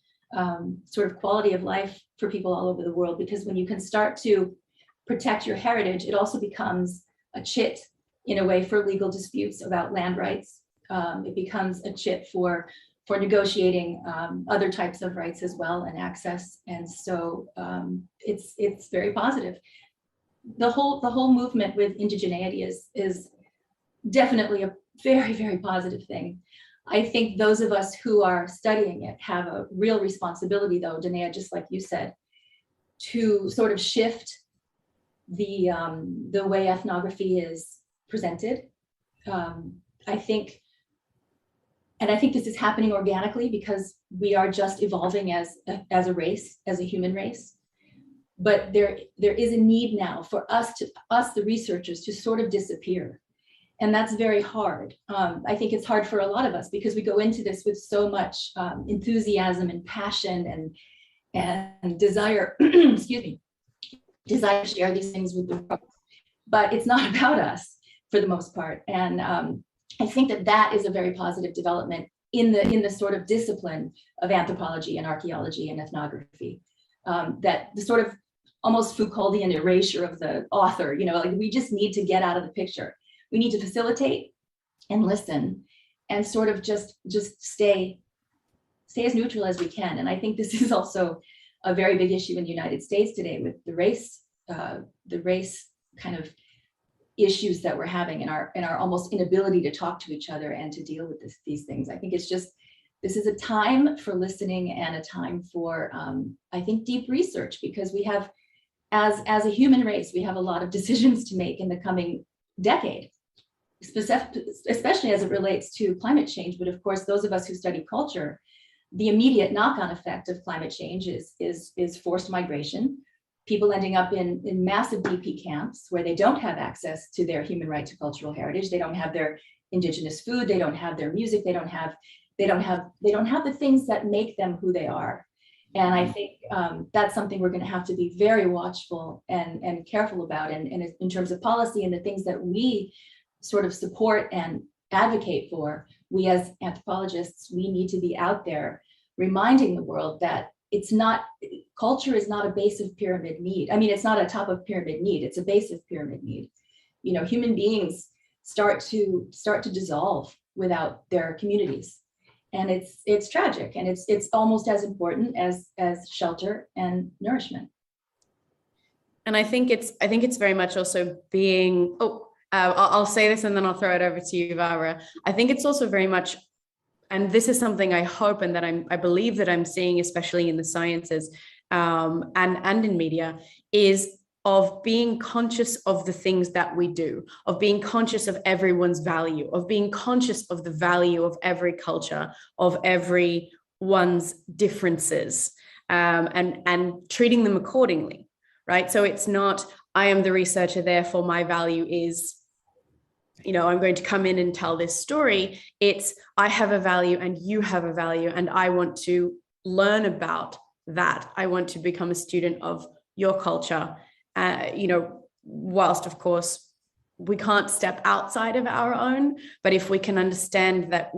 sort of quality of life for people all over the world, because when you can start to protect your heritage, it also becomes a chit in a way for legal disputes about land rights. It becomes a chit for negotiating other types of rights as well and access. And so it's very positive. The whole movement with indigeneity is definitely a very, very positive thing. I think those of us who are studying it have a real responsibility, though, Danaya, just like you said, to sort of shift the way ethnography is presented. I think this is happening organically because we are just evolving as a race, as a human race. But there is a need now for us, the researchers, to sort of disappear. And that's very hard. I think it's hard for a lot of us because we go into this with so much enthusiasm and passion and desire, excuse me, desire to share these things with the world. But it's not about us for the most part. And I think that is a very positive development in the sort of discipline of anthropology and archaeology and ethnography. That the sort of almost Foucauldian erasure of the author, like we just need to get out of the picture. We need to facilitate and listen and sort of just stay as neutral as we can. And I think this is also a very big issue in the United States today with the race kind of issues that we're having in our almost inability to talk to each other and to deal with these things. I think it's just, this is a time for listening and a time for, I think, deep research, because we have, as a human race, we have a lot of decisions to make in the coming decade, especially as it relates to climate change. But of course, those of us who study culture, the immediate knock-on effect of climate change is forced migration, people ending up in massive DP camps where they don't have access to their human right to cultural heritage. They don't have their indigenous food. They don't have their music. They don't have the things that make them who they are. And I think that's something we're going to have to be very watchful and careful about. And in terms of policy and the things that we sort of support and advocate for, we as anthropologists, we need to be out there reminding the world that culture is not a base of pyramid need. I mean, it's not a top of pyramid need, it's a base of pyramid need. Human beings start to dissolve without their communities. And it's tragic, and it's almost as important as shelter and nourishment.
And I think it's very much also being, I'll say this and then I'll throw it over to you, Bavra. I think it's also very much, and this is something I hope and that I believe that I'm seeing, especially in the sciences and in media, is of being conscious of the things that we do, of being conscious of everyone's value, of being conscious of the value of every culture, of everyone's differences, and treating them accordingly, right? So it's not, I am the researcher, therefore my value is, I'm going to come in and tell this story. It's, I have a value and you have a value, and I want to learn about that. I want to become a student of your culture. Whilst of course we can't step outside of our own, but if we can understand that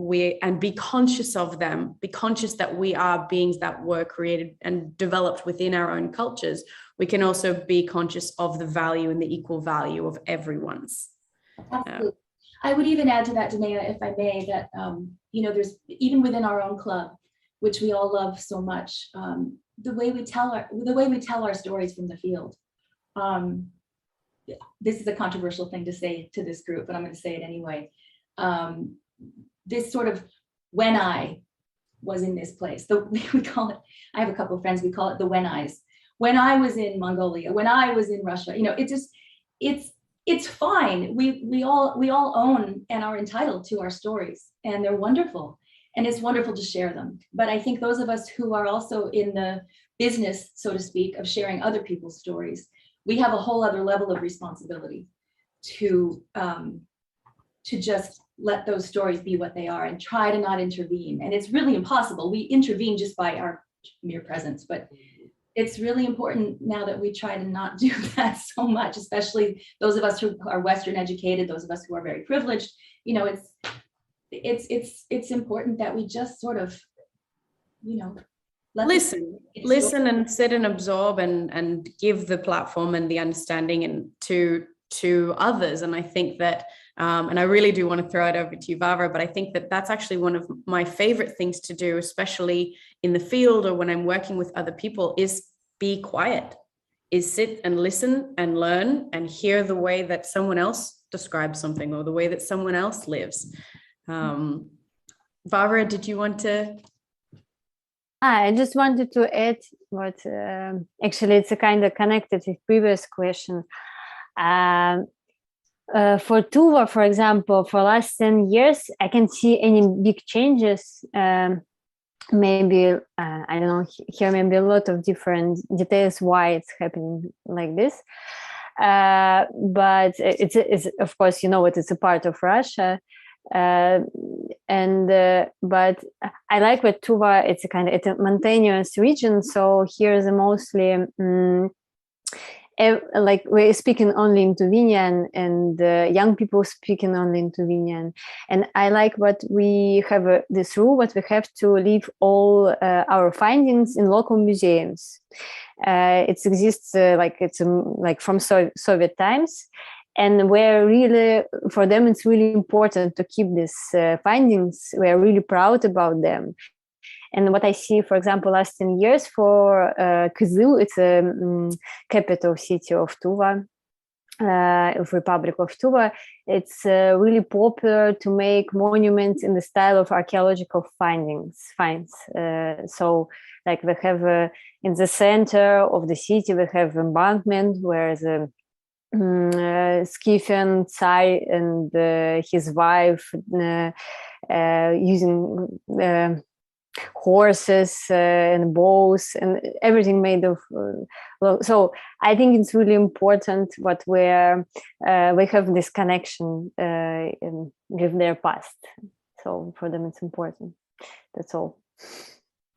and be conscious of them, be conscious that we are beings that were created and developed within our own cultures, we can also be conscious of the value and the equal value of everyone's.
Absolutely. I would even add to that, Danaya, if I may, that there's, even within our own club, which we all love so much, the way we tell our stories from the field. This is a controversial thing to say to this group, but I'm going to say it anyway. This sort of, when I was in this place, we call it, I have a couple of friends, we call it the when I's. When I was in Mongolia, when I was in Russia, it's fine. We all own and are entitled to our stories, and they're wonderful, and it's wonderful to share them. But I think those of us who are also in the business, so to speak, of sharing other people's stories, we have a whole other level of responsibility to just let those stories be what they are and try to not intervene. And it's really impossible. We intervene just by our mere presence, but it's really important now that we try to not do that so much, especially those of us who are Western educated, those of us who are very privileged. It's important that we just sort of,
listen and sit and absorb and give the platform and the understanding and to others. And I think that, and I really do want to throw it over to you, Bavra, but I think that that's actually one of my favorite things to do, especially in the field or when I'm working with other people, is be quiet, is sit and listen and learn and hear the way that someone else describes something or the way that someone else lives. Bavra, did you want to?
I just wanted to add what actually it's a kind of connected with previous question. For Tuva, for example, for last 10 years, I can see any big changes maybe I don't know, here maybe a lot of different details why it's happening like this. But it's of course, you know what, it's a part of Russia. But I like that Tuva, it's a mountainous region, so here is mostly like we're speaking only in Tuvinian, and young people speaking only in Tuvinian. And I like what we have this rule, but we have to leave all our findings in local museums. It exists like from Soviet times, and we're really, for them, it's really important to keep these findings. We're really proud about them. And what I see, for example, last 10 years for Kizil, it's a capital city of Tuva, of Republic of Tuva. It's really popular to make monuments in the style of archaeological finds. So, like we have in the center of the city, we have embankment where the Scythian Tsar and his wife using horses and bows and everything made of so I think it's really important what we have this connection with their past, so for them it's important. That's all.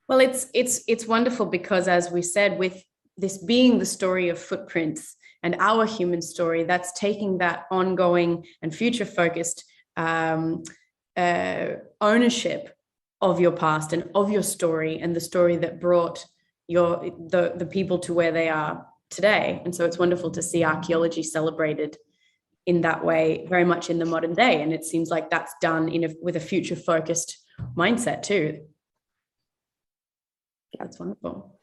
Well, it's wonderful because, as we said, with this being the story of footprints and our human story, that's taking that ongoing and future focused ownership of your past and of your story and the story that brought the people to where they are today. And so it's wonderful to see archaeology celebrated in that way, very much in the modern day. And it seems like that's done with a future focused mindset too. That's wonderful.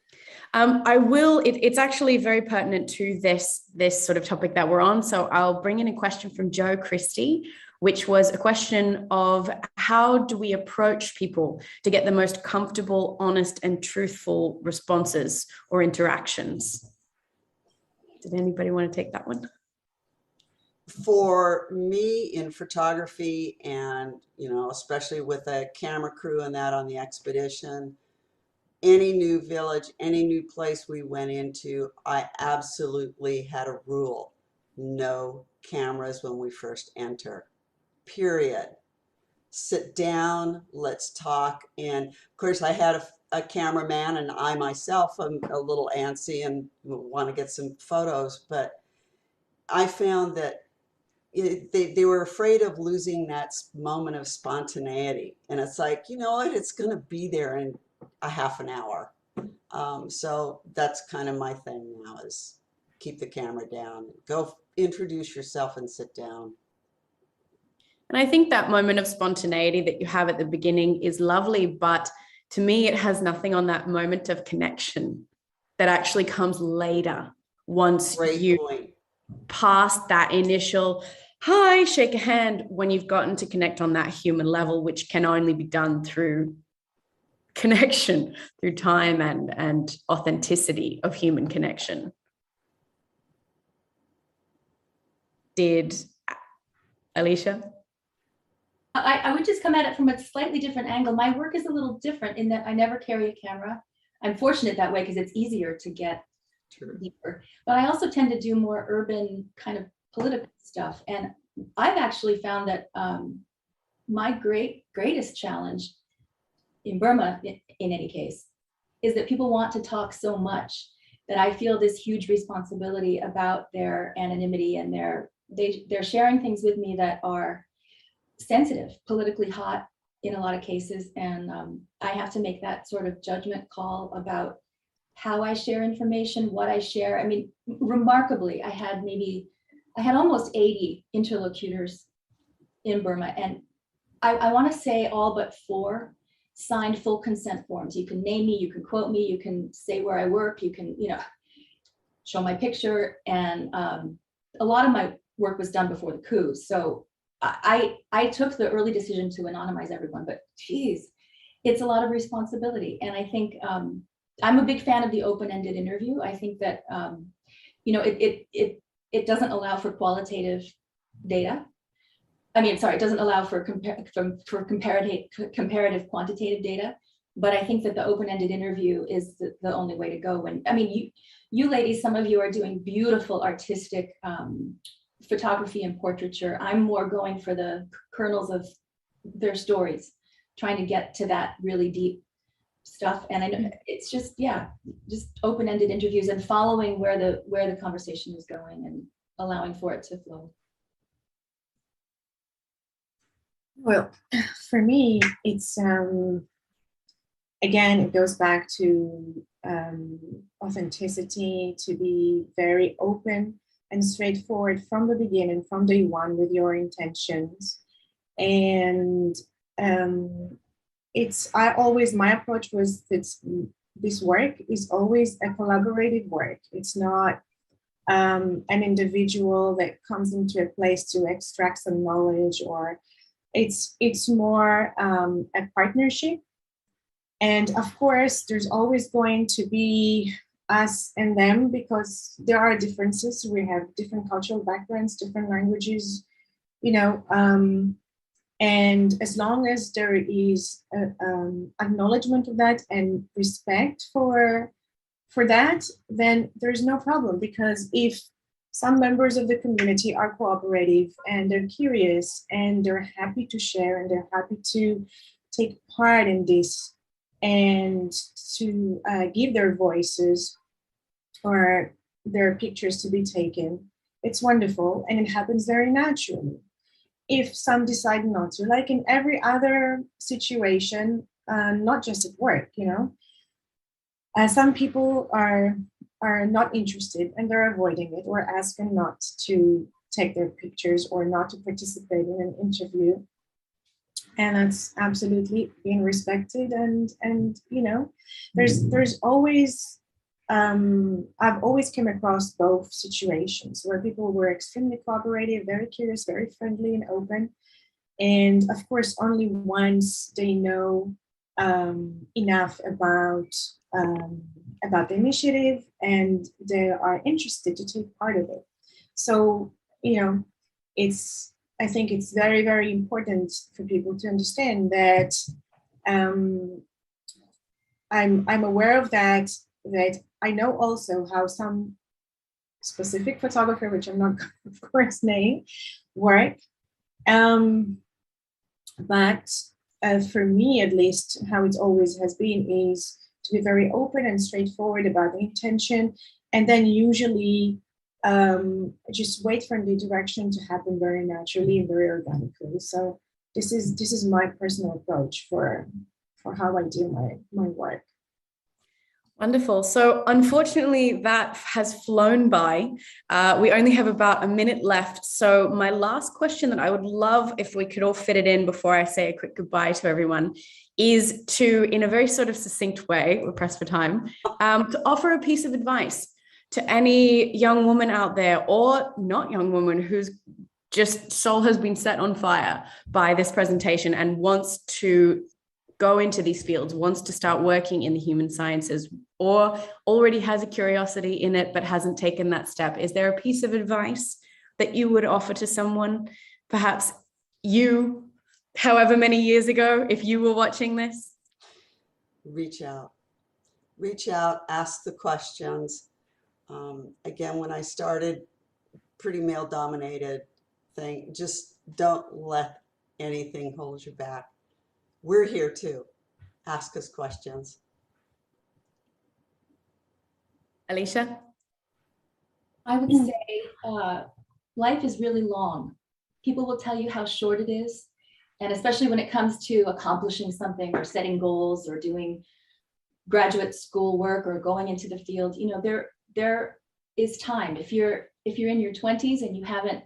It's actually very pertinent to this sort of topic that we're on. So I'll bring in a question from Joe Christie, which was a question of how do we approach people to get the most comfortable, honest, and truthful responses or interactions? Did anybody want to take that one?
For me in photography, and especially with a camera crew and that on the expedition, any new village, any new place we went into, I absolutely had a rule: no cameras when we first enter. Period. Sit down, let's talk. And of course I had a cameraman, and I myself am a little antsy and want to get some photos, but I found that they were afraid of losing that moment of spontaneity. And it's like, you know what, it's going to be there in a half an hour. So that's kind of my thing now, is keep the camera down, go introduce yourself and sit down.
And I think that moment of spontaneity that you have at the beginning is lovely, but to me, it has nothing on that moment of connection that actually comes later, once you pass that initial, hi, shake a hand, when you've gotten to connect on that human level, which can only be done through connection, through time and authenticity of human connection. Did Alicia?
I would just come at it from a slightly different angle. My work is a little different in that I never carry a camera. I'm fortunate that way because it's easier to get deeper. But I also tend to do more urban kind of political stuff. And I've actually found that my greatest challenge in Burma, in any case, is that people want to talk so much that I feel this huge responsibility about their anonymity, and they're sharing things with me that are sensitive, politically hot in a lot of cases. And I have to make that sort of judgment call about how I share information, what I share. I mean, remarkably, I had almost 80 interlocutors in Burma. And I want to say all but 4 signed full consent forms. You can name me, you can quote me, you can say where I work, you can, show my picture. And a lot of my work was done before the coup. So I took the early decision to anonymize everyone, but geez, it's a lot of responsibility. And I think I'm a big fan of the open-ended interview. I think that it doesn't allow for qualitative data. I mean, sorry, it doesn't allow for comparative quantitative data, But I think that the open-ended interview is the only way to go. When, I mean, you ladies, some of you are doing beautiful artistic photography and portraiture. I'm more going for the kernels of their stories, trying to get to that really deep stuff. And I know it's just, yeah, just open-ended interviews and following where the conversation is going and allowing for it to flow.
Well, for me, it's again, it goes back to authenticity, to be very open and straightforward from the beginning, from day one, with your intentions. And my approach was that this work is always a collaborative work. It's not an individual that comes into a place to extract some knowledge, or it's more a partnership. And of course, there's always going to be us and them, because there are differences. We have different cultural backgrounds, different languages, you know, and as long as there is acknowledgement of that and respect for that, then there's no problem. Because if some members of the community are cooperative and they're curious and they're happy to share and they're happy to take part in this and to give their voices or their pictures to be taken, it's wonderful, and it happens very naturally. If some decide not to, like in every other situation, not just at work, you know, some people are not interested and they're avoiding it or asking not to take their pictures or not to participate in an interview. And that's absolutely being respected. And you know, there's always, I've always come across both situations where people were extremely cooperative, very curious, very friendly and open. And of course, only once they know enough about the initiative and they are interested to take part of it. So, you know, I think it's very, very important for people to understand that I'm aware of that I know also how some specific photographer, which I'm not, of course, name, work. But for me, at least, how it always has been is to be very open and straightforward about the intention, and then usually just wait for the direction to happen very naturally and very organically. So this is my personal approach for how I do my work.
Wonderful. So unfortunately, that has flown by. We only have about a minute left. So my last question that I would love if we could all fit it in before I say a quick goodbye to everyone is to, in a very sort of succinct way, we're pressed for time, to offer a piece of advice to any young woman out there, or not young woman, whose just soul has been set on fire by this presentation and wants to go into these fields, wants to start working in the human sciences, or already has a curiosity in it but hasn't taken that step. Is there a piece of advice that you would offer to someone, perhaps you, however many years ago, if you were watching this?
Reach out, ask the questions. Again, when I started, pretty male dominated thing, just don't let anything hold you back. We're here too. Ask us questions.
Alicia?
I would say life is really long. People will tell you how short it is. And especially when it comes to accomplishing something or setting goals or doing graduate school work or going into the field, you know, there is time. If you're in your 20s and you haven't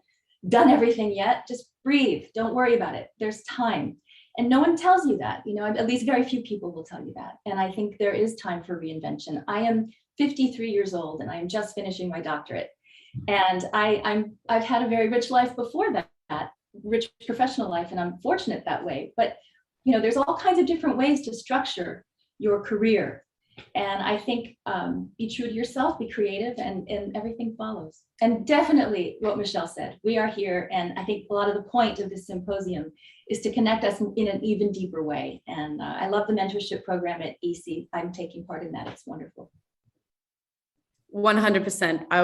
done everything yet, just breathe. Don't worry about it. There's time. And no one tells you that, you know, at least very few people will tell you that. And I think there is time for reinvention. I am 53 years old and I'm just finishing my doctorate. And I've had a very rich life before that, rich professional life, and I'm fortunate that way. But, you know, there's all kinds of different ways to structure your career. And I think be true to yourself, be creative, and everything follows. And definitely what Michelle said, we are here. And I think a lot of the point of this symposium is to connect us in an even deeper way. And I love the mentorship program at EC. I'm taking part in that. It's wonderful.
100%. I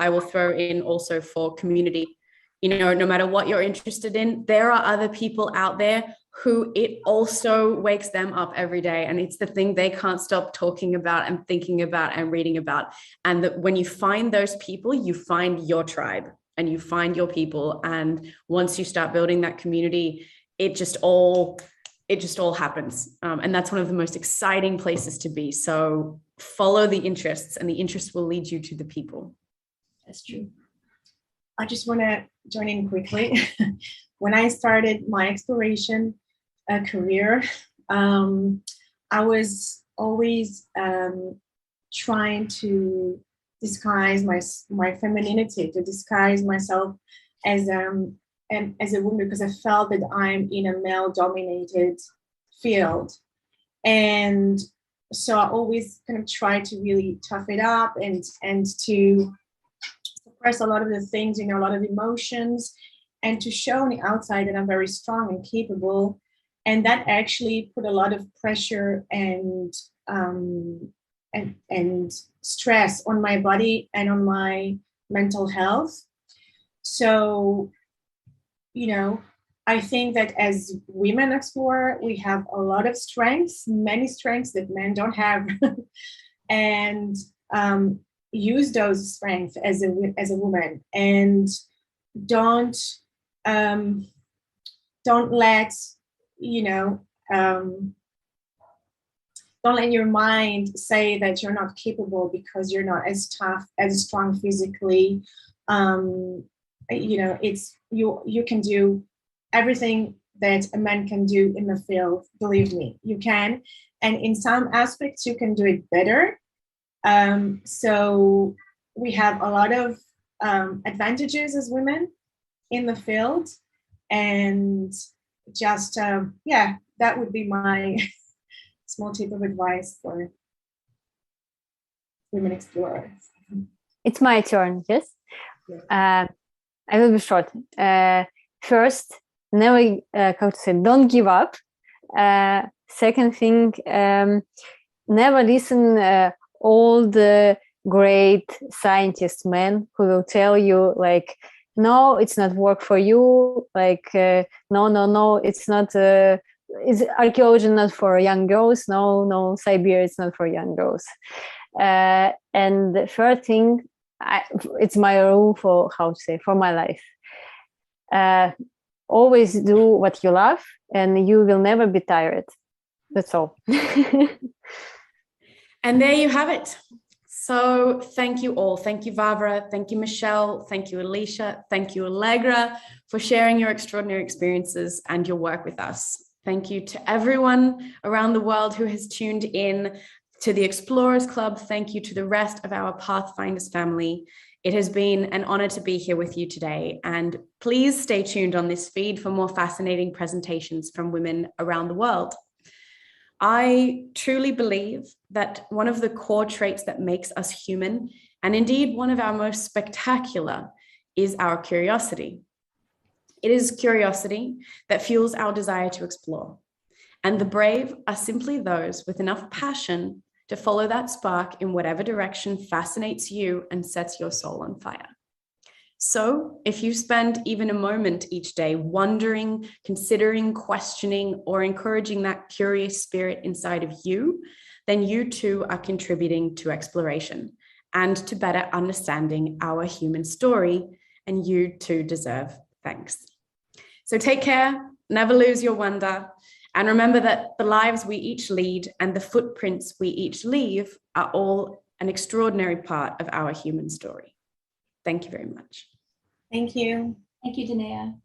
will throw in also for community. You know, no matter what you're interested in, there are other people out there who it also wakes them up every day. And it's the thing they can't stop talking about and thinking about and reading about. And that when you find those people, you find your tribe and you find your people. And once you start building that community, it just all happens. And that's one of the most exciting places to be. So follow the interests, and the interests will lead you to the people.
That's true.
I just want to join in quickly. When I started my exploration career, I was always trying to disguise my femininity, to disguise myself as a woman, because I felt that I'm in a male-dominated field. And so I always kind of try to really tough it up and to suppress a lot of the things, a lot of emotions, and to show on the outside that I'm very strong and capable. And that actually put a lot of pressure and stress on my body and on my mental health. So, I think that as women explorer, we have a lot of strengths, many strengths that men don't have, and use those strengths as a woman, and don't let don't let your mind say that you're not capable because you're not as tough, as strong physically. It's you can do everything that a man can do in the field. Believe me, you can, and in some aspects you can do it better. So we have a lot of advantages as women in the field, and just that would be my small tip of advice for women explorers.
It's my turn, yes? I will be short. First, never, don't give up. Second thing, never listen all the great scientists, men who will tell you like, no, it's not work for you. Like, no, it's not. Is archaeology not for young girls? No, Siberia is not for young girls. And the third thing, it's my rule for for my life. Always do what you love, and you will never be tired. That's all.
And there you have it. So thank you all. Thank you, Bavra. Thank you, Michelle. Thank you, Alicia. Thank you, Allegra, for sharing your extraordinary experiences and your work with us. Thank you to everyone around the world who has tuned in to the Explorers Club. Thank you to the rest of our Pathfinders family. It has been an honor to be here with you today. And please stay tuned on this feed for more fascinating presentations from women around the world. I truly believe that one of the core traits that makes us human, and indeed one of our most spectacular, is our curiosity. It is curiosity that fuels our desire to explore. And the brave are simply those with enough passion to follow that spark in whatever direction fascinates you and sets your soul on fire. So if you spend even a moment each day wondering, considering, questioning, or encouraging that curious spirit inside of you, then you too are contributing to exploration and to better understanding our human story, and you too deserve thanks. So take care, never lose your wonder, and remember that the lives we each lead and the footprints we each leave are all an extraordinary part of our human story. Thank you very much.
Thank you.
Thank you, Danaya.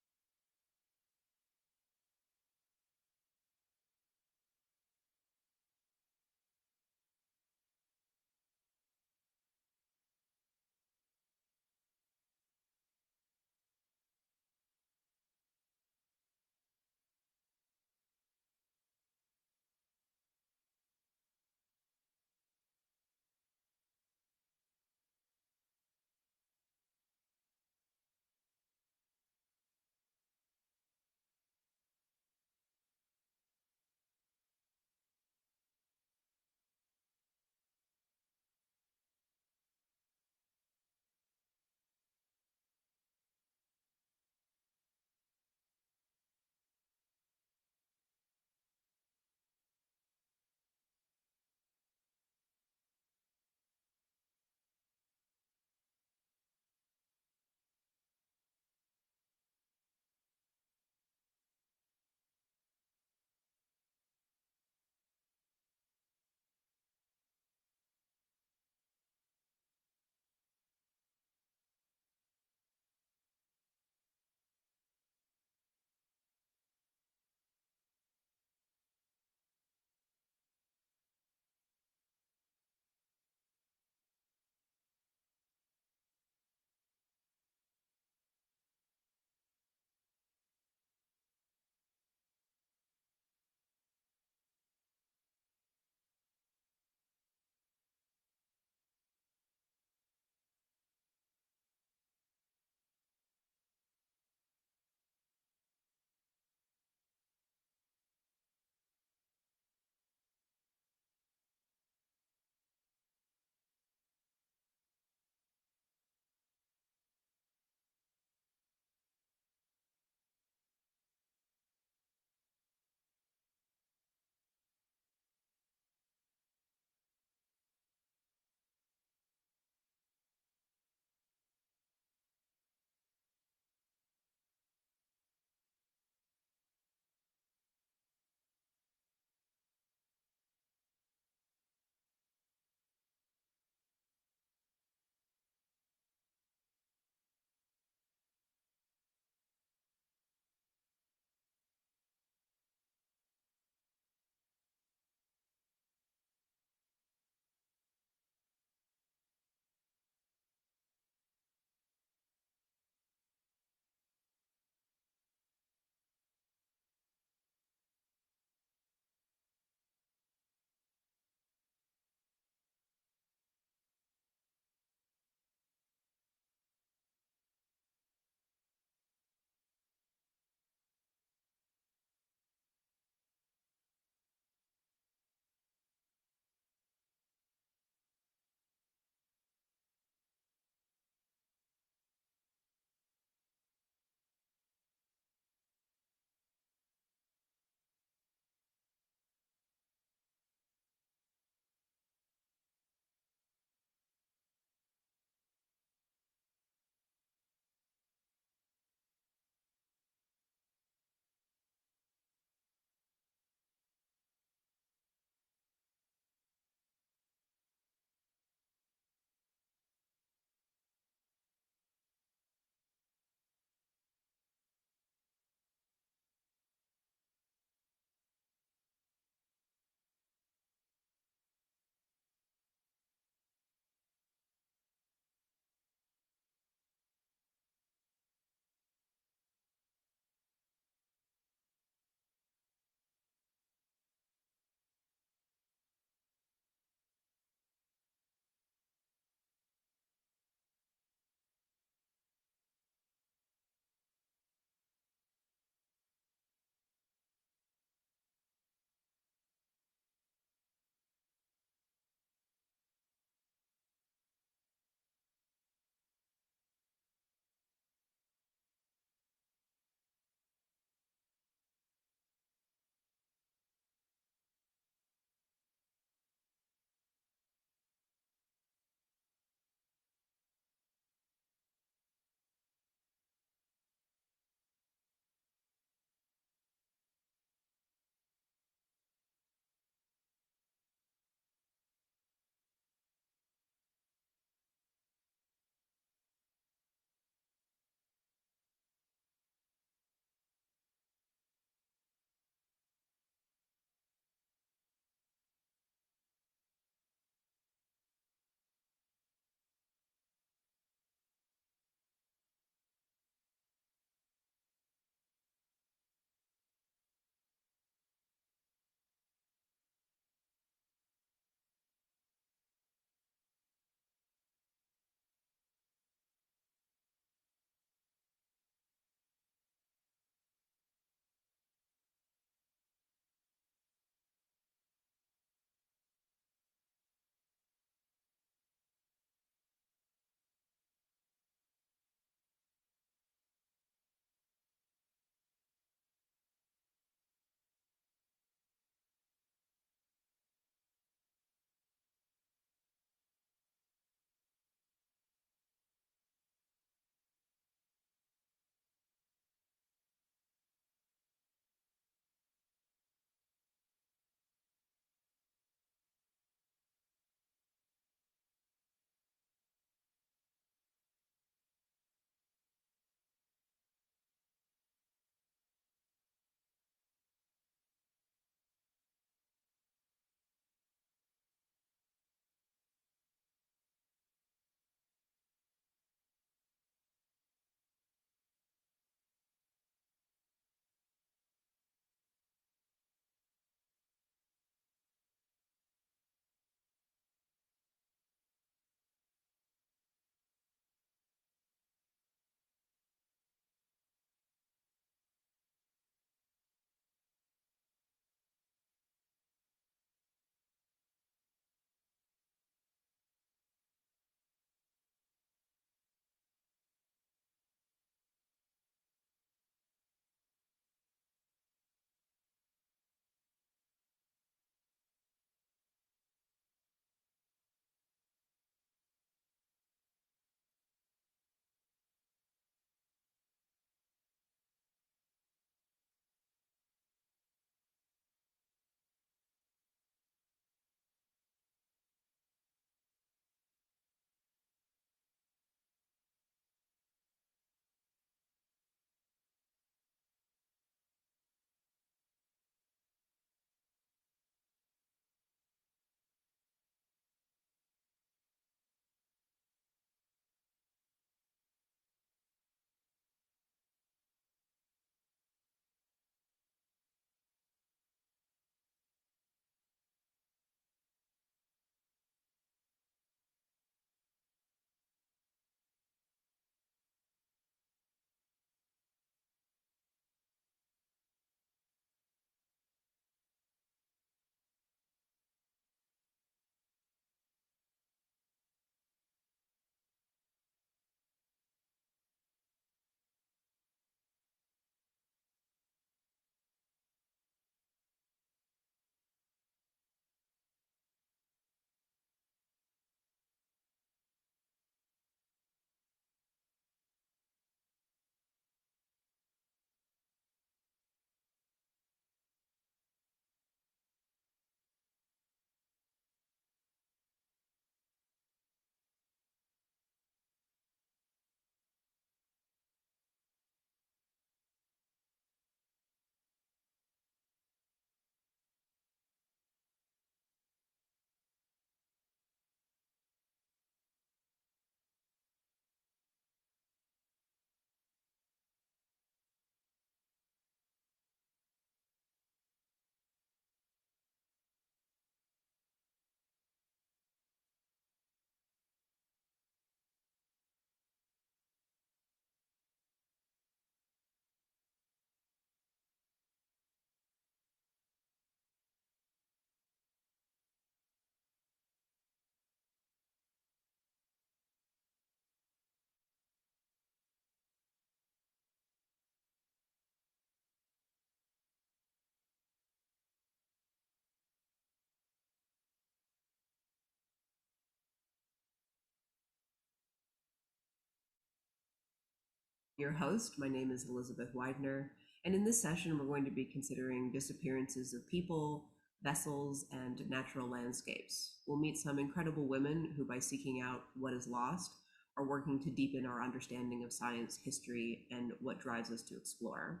Your host. My name is Elizabeth Weidner, and in this session, we're going to be considering disappearances of people, vessels, and natural landscapes. We'll meet some incredible women who, by seeking out what is lost, are working to deepen our understanding of science, history, and what drives us to explore.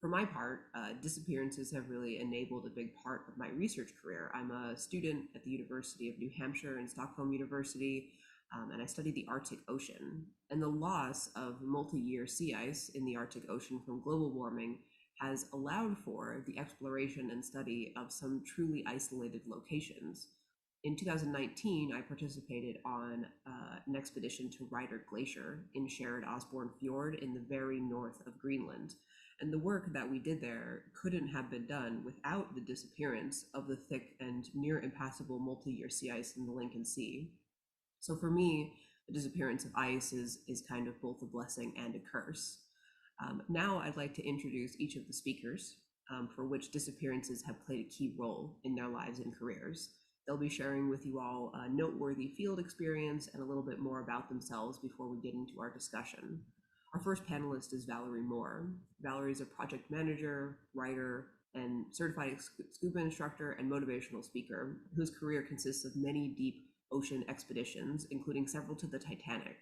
For my part, disappearances have really enabled a big part of my research career. I'm a student at the University of New Hampshire and Stockholm University, and I study the Arctic Ocean. And the loss of multi-year sea ice in the Arctic Ocean from global warming has allowed for the exploration and study of some truly isolated locations. In 2019, I participated on an expedition to Ryder Glacier in Sherrod Osborne Fjord in the very north of Greenland. And the work that we did there couldn't have been done without the disappearance of the thick and near impassable multi-year sea ice in the Lincoln Sea. So for me, the disappearance of ice is kind of both a blessing and a curse. Now I'd like to introduce each of the speakers for which disappearances have played a key role in their lives and careers. They'll be sharing with you all a noteworthy field experience and a little bit more about themselves before we get into our discussion. Our first panelist is Valerie Moore. Valerie is a project manager, writer, and certified scuba instructor and motivational speaker whose career consists of many deep ocean expeditions, including several to the Titanic.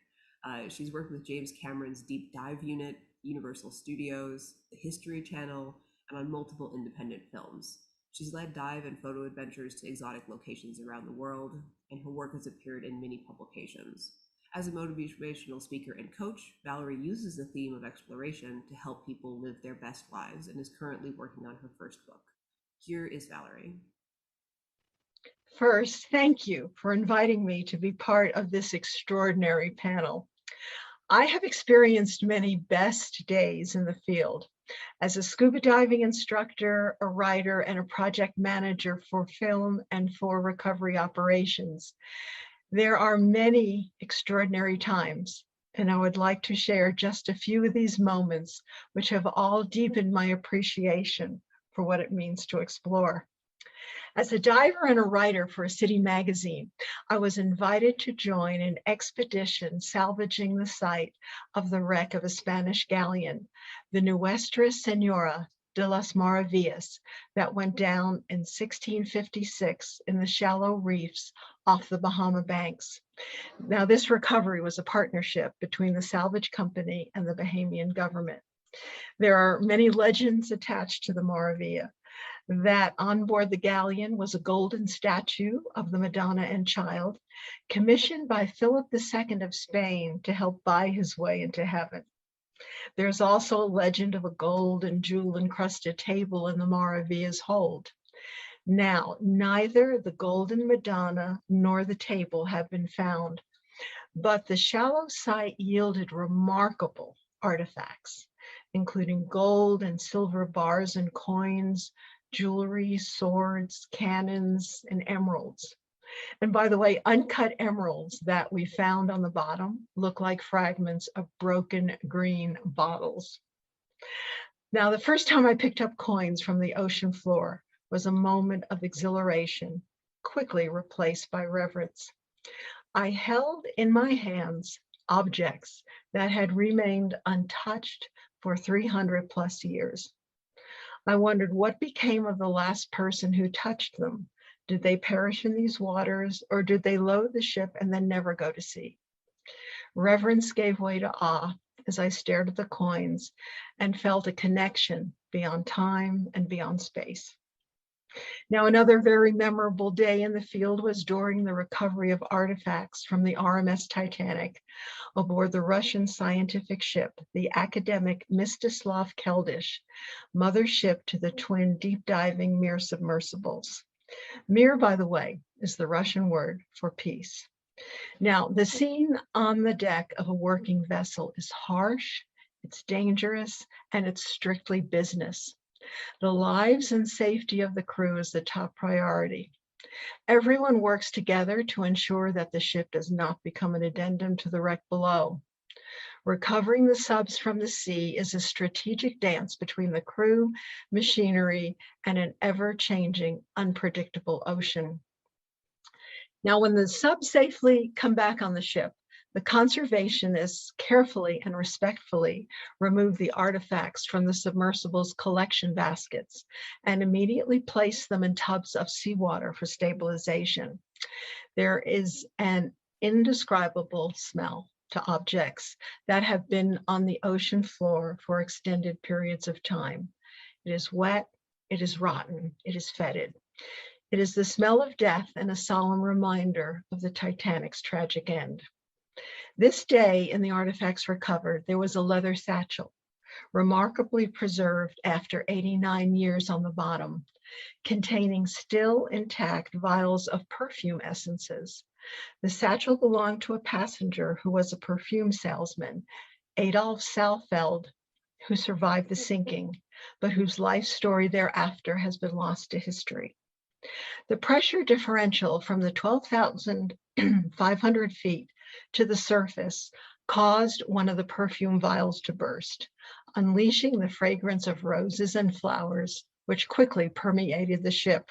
She's worked with James Cameron's Deep Dive Unit, Universal Studios, the History Channel, and on multiple independent films. She's led dive and photo adventures to exotic locations around the world, and her work has appeared in many publications. As a motivational speaker and coach, Valerie uses the theme of exploration to help people live their best lives and is currently working on her first book. Here is Valerie.
First, thank you for inviting me to be part of this extraordinary panel. I have experienced many best days in the field. As a scuba diving instructor, a writer, and a project manager for film and for recovery operations, there are many extraordinary times, and I would like to share just a few of these moments, which have all deepened my appreciation for what it means to explore. As a diver and a writer for a city magazine, I was invited to join an expedition salvaging the site of the wreck of a Spanish galleon, the Nuestra Señora de las Maravillas, that went down in 1656 in the shallow reefs off the Bahama banks. Now, this recovery was a partnership between the salvage company and the Bahamian government. There are many legends attached to the Maravilla. That on board the galleon was a golden statue of the Madonna and Child, commissioned by Philip II of Spain to help buy his way into heaven. There's also a legend of a gold and jewel-encrusted table in the Maravilla's hold. Now, neither the golden Madonna nor the table have been found, but the shallow site yielded remarkable artifacts, including gold and silver bars and coins, jewelry, swords, cannons, and emeralds. And by the way, uncut emeralds that we found on the bottom look like fragments of broken green bottles. Now, the first time I picked up coins from the ocean floor was a moment of exhilaration, quickly replaced by reverence. I held in my hands objects that had remained untouched for 300 plus years. I wondered what became of the last person who touched them. Did they perish in these waters, or did they load the ship and then never go to sea? Reverence gave way to awe as I stared at the coins and felt a connection beyond time and beyond space. Now, another very memorable day in the field was during the recovery of artifacts from the RMS Titanic aboard the Russian scientific ship, the academic Mstislav Keldysh, mother ship to the twin deep diving Mir submersibles. Mir, by the way, is the Russian word for peace. Now, the scene on the deck of a working vessel is harsh, it's dangerous, and it's strictly business. The lives and safety of the crew is the top priority. Everyone works together to ensure that the ship does not become an addendum to the wreck below. Recovering the subs from the sea is a strategic dance between the crew, machinery, and an ever-changing, unpredictable ocean. Now, when the subs safely come back on the ship, The conservationists carefully and respectfully removed the artifacts from the submersible's collection baskets and immediately placed them in tubs of seawater for stabilization. There is an indescribable smell to objects that have been on the ocean floor for extended periods of time. It is wet, it is rotten, it is fetid. It is the smell of death and a solemn reminder of the Titanic's tragic end. This day, in the artifacts recovered, there was a leather satchel, remarkably preserved after 89 years on the bottom, containing still intact vials of perfume essences. The satchel belonged to a passenger who was a perfume salesman, Adolf Saalfeld, who survived the sinking, but whose life story thereafter has been lost to history. The pressure differential from the 12,500 feet to the surface caused one of the perfume vials to burst, unleashing the fragrance of roses and flowers, which quickly permeated the ship.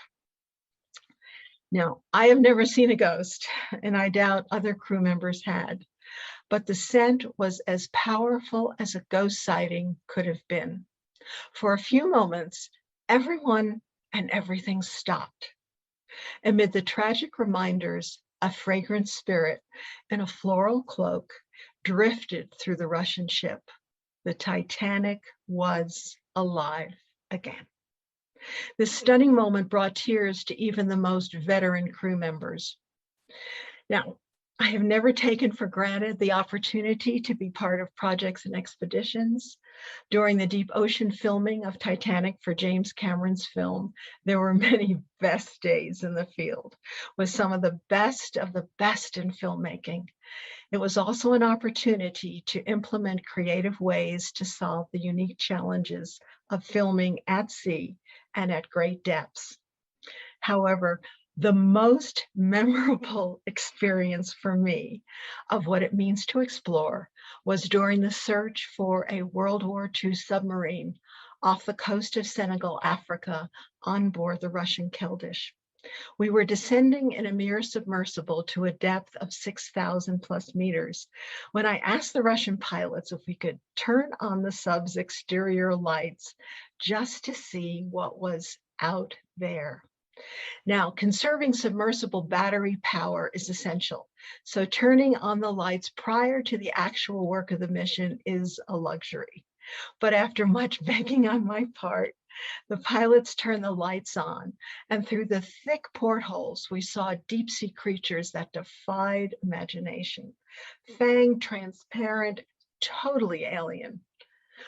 Now, I have never seen a ghost, and I doubt other crew members had, but the scent was as powerful as a ghost sighting could have been. For a few moments, everyone and everything stopped. Amid the tragic reminders, a fragrant spirit in a floral cloak drifted through the Russian ship. The Titanic was alive again. This stunning moment brought tears to even the most veteran crew members. Now, I have never taken for granted the opportunity to be part of projects and expeditions. During the deep ocean filming of Titanic for James Cameron's film, there were many best days in the field with some of the best in filmmaking. It was also an opportunity to implement creative ways to solve the unique challenges of filming at sea and at great depths. However, the most memorable experience for me of what it means to explore was during the search for a World War II submarine off the coast of Senegal, Africa, on board the Russian Keldysh. We were descending in a mere submersible to a depth of 6,000 plus meters when I asked the Russian pilots if we could turn on the sub's exterior lights just to see what was out there. Now, conserving submersible battery power is essential, so turning on the lights prior to the actual work of the mission is a luxury. But after much begging on my part, the pilots turned the lights on, and through the thick portholes, we saw deep sea creatures that defied imagination. Fanged, transparent, totally alien.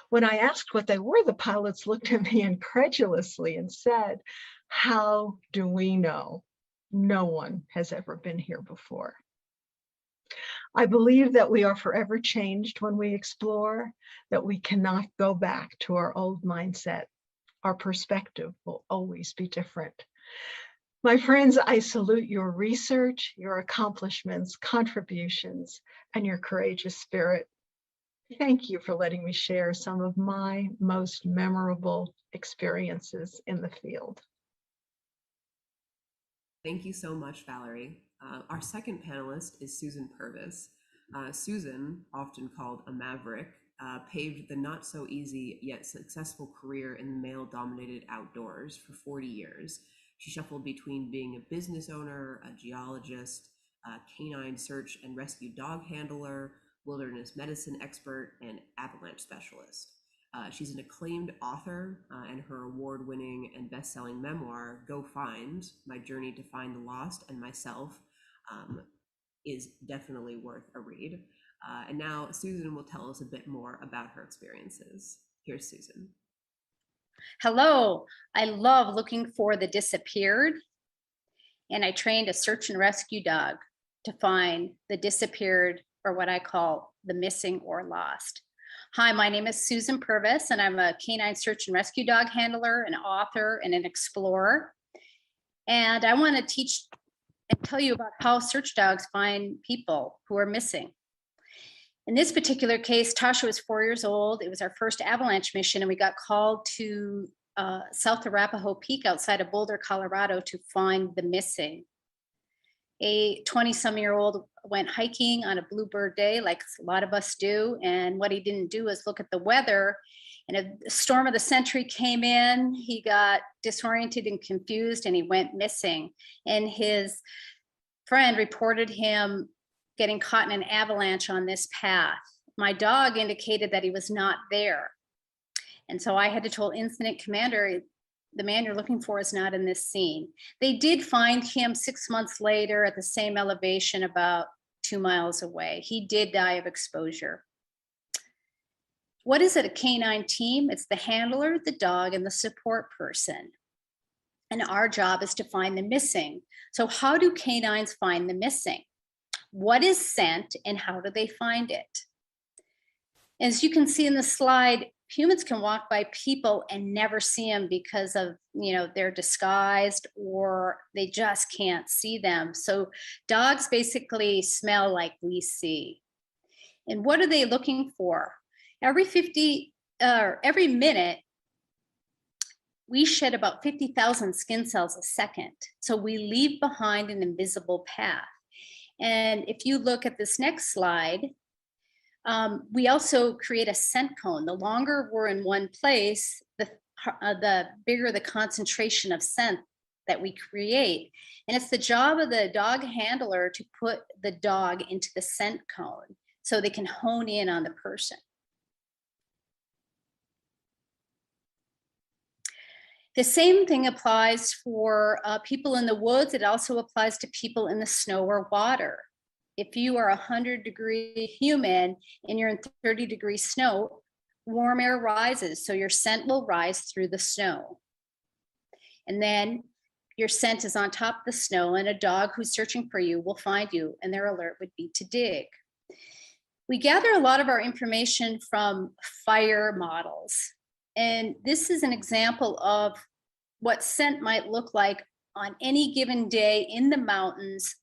When I asked what they were, the pilots looked at me incredulously and said, "How do we know? No one has ever been here before." I believe that we are forever changed when we explore, that we cannot go back to our old mindset. Our perspective will always be different. My friends, I salute your research, your accomplishments, contributions, and your courageous spirit. Thank you for letting me share some of my most memorable experiences in the field.
Thank you so much, Valerie. Our second panelist is Susan Purvis. Susan, often called a maverick, paved the not so easy yet successful career in the male-dominated outdoors for 40 years. She shuffled between being a business owner, a geologist, a canine search and rescue dog handler, wilderness medicine expert, and avalanche specialist. She's an acclaimed author, and her award-winning and best-selling memoir, Go Find: My Journey to Find the Lost and Myself, is definitely worth a read. And now Susan will tell us a bit more about her experiences. Here's Susan.
Hello, I love looking for the disappeared, and I trained a search and rescue dog to find the disappeared, or what I call the missing or lost. Hi, my name is Susan Purvis, and I'm a canine search and rescue dog handler, an author, and an explorer. And I want to teach and tell you about how search dogs find people who are missing. In this particular case, Tasha was 4 years old. It was our first avalanche mission, and we got called to South Arapahoe Peak outside of Boulder, Colorado to find the missing. A 20-some-year-old went hiking on a bluebird day, like a lot of us do. And what he didn't do is look at the weather. And a storm of the century came in. He got disoriented and confused, and he went missing. And his friend reported him getting caught in an avalanche on this path. My dog indicated that he was not there. And so I had to tell incident commander, the man you're looking for is not in this scene. They did find him 6 months later at the same elevation about 2 miles away. He did die of exposure. What is it, a canine team? It's the handler, the dog, and the support person. And our job is to find the missing. So how do canines find the missing? What is scent and how do they find it? As you can see in the slide, humans can walk by people and never see them because of, they're disguised or they just can't see them. So dogs basically smell like we see. And what are they looking for? Every minute, we shed about 50,000 skin cells a second. So we leave behind an invisible path. And if you look at this next slide, we also create a scent cone. The longer we're in one place, the bigger the concentration of scent that we create. And it's the job of the dog handler to put the dog into the scent cone so they can hone in on the person. The same thing applies for people in the woods. It also applies to people in the snow or water. If you are 100-degree human and you're in 30-degree snow, warm air rises, so your scent will rise through the snow. And then your scent is on top of the snow, and a dog who's searching for you will find you, and their alert would be to dig. We gather a lot of our information from fire models. And this is an example of what scent might look like on any given day in the mountains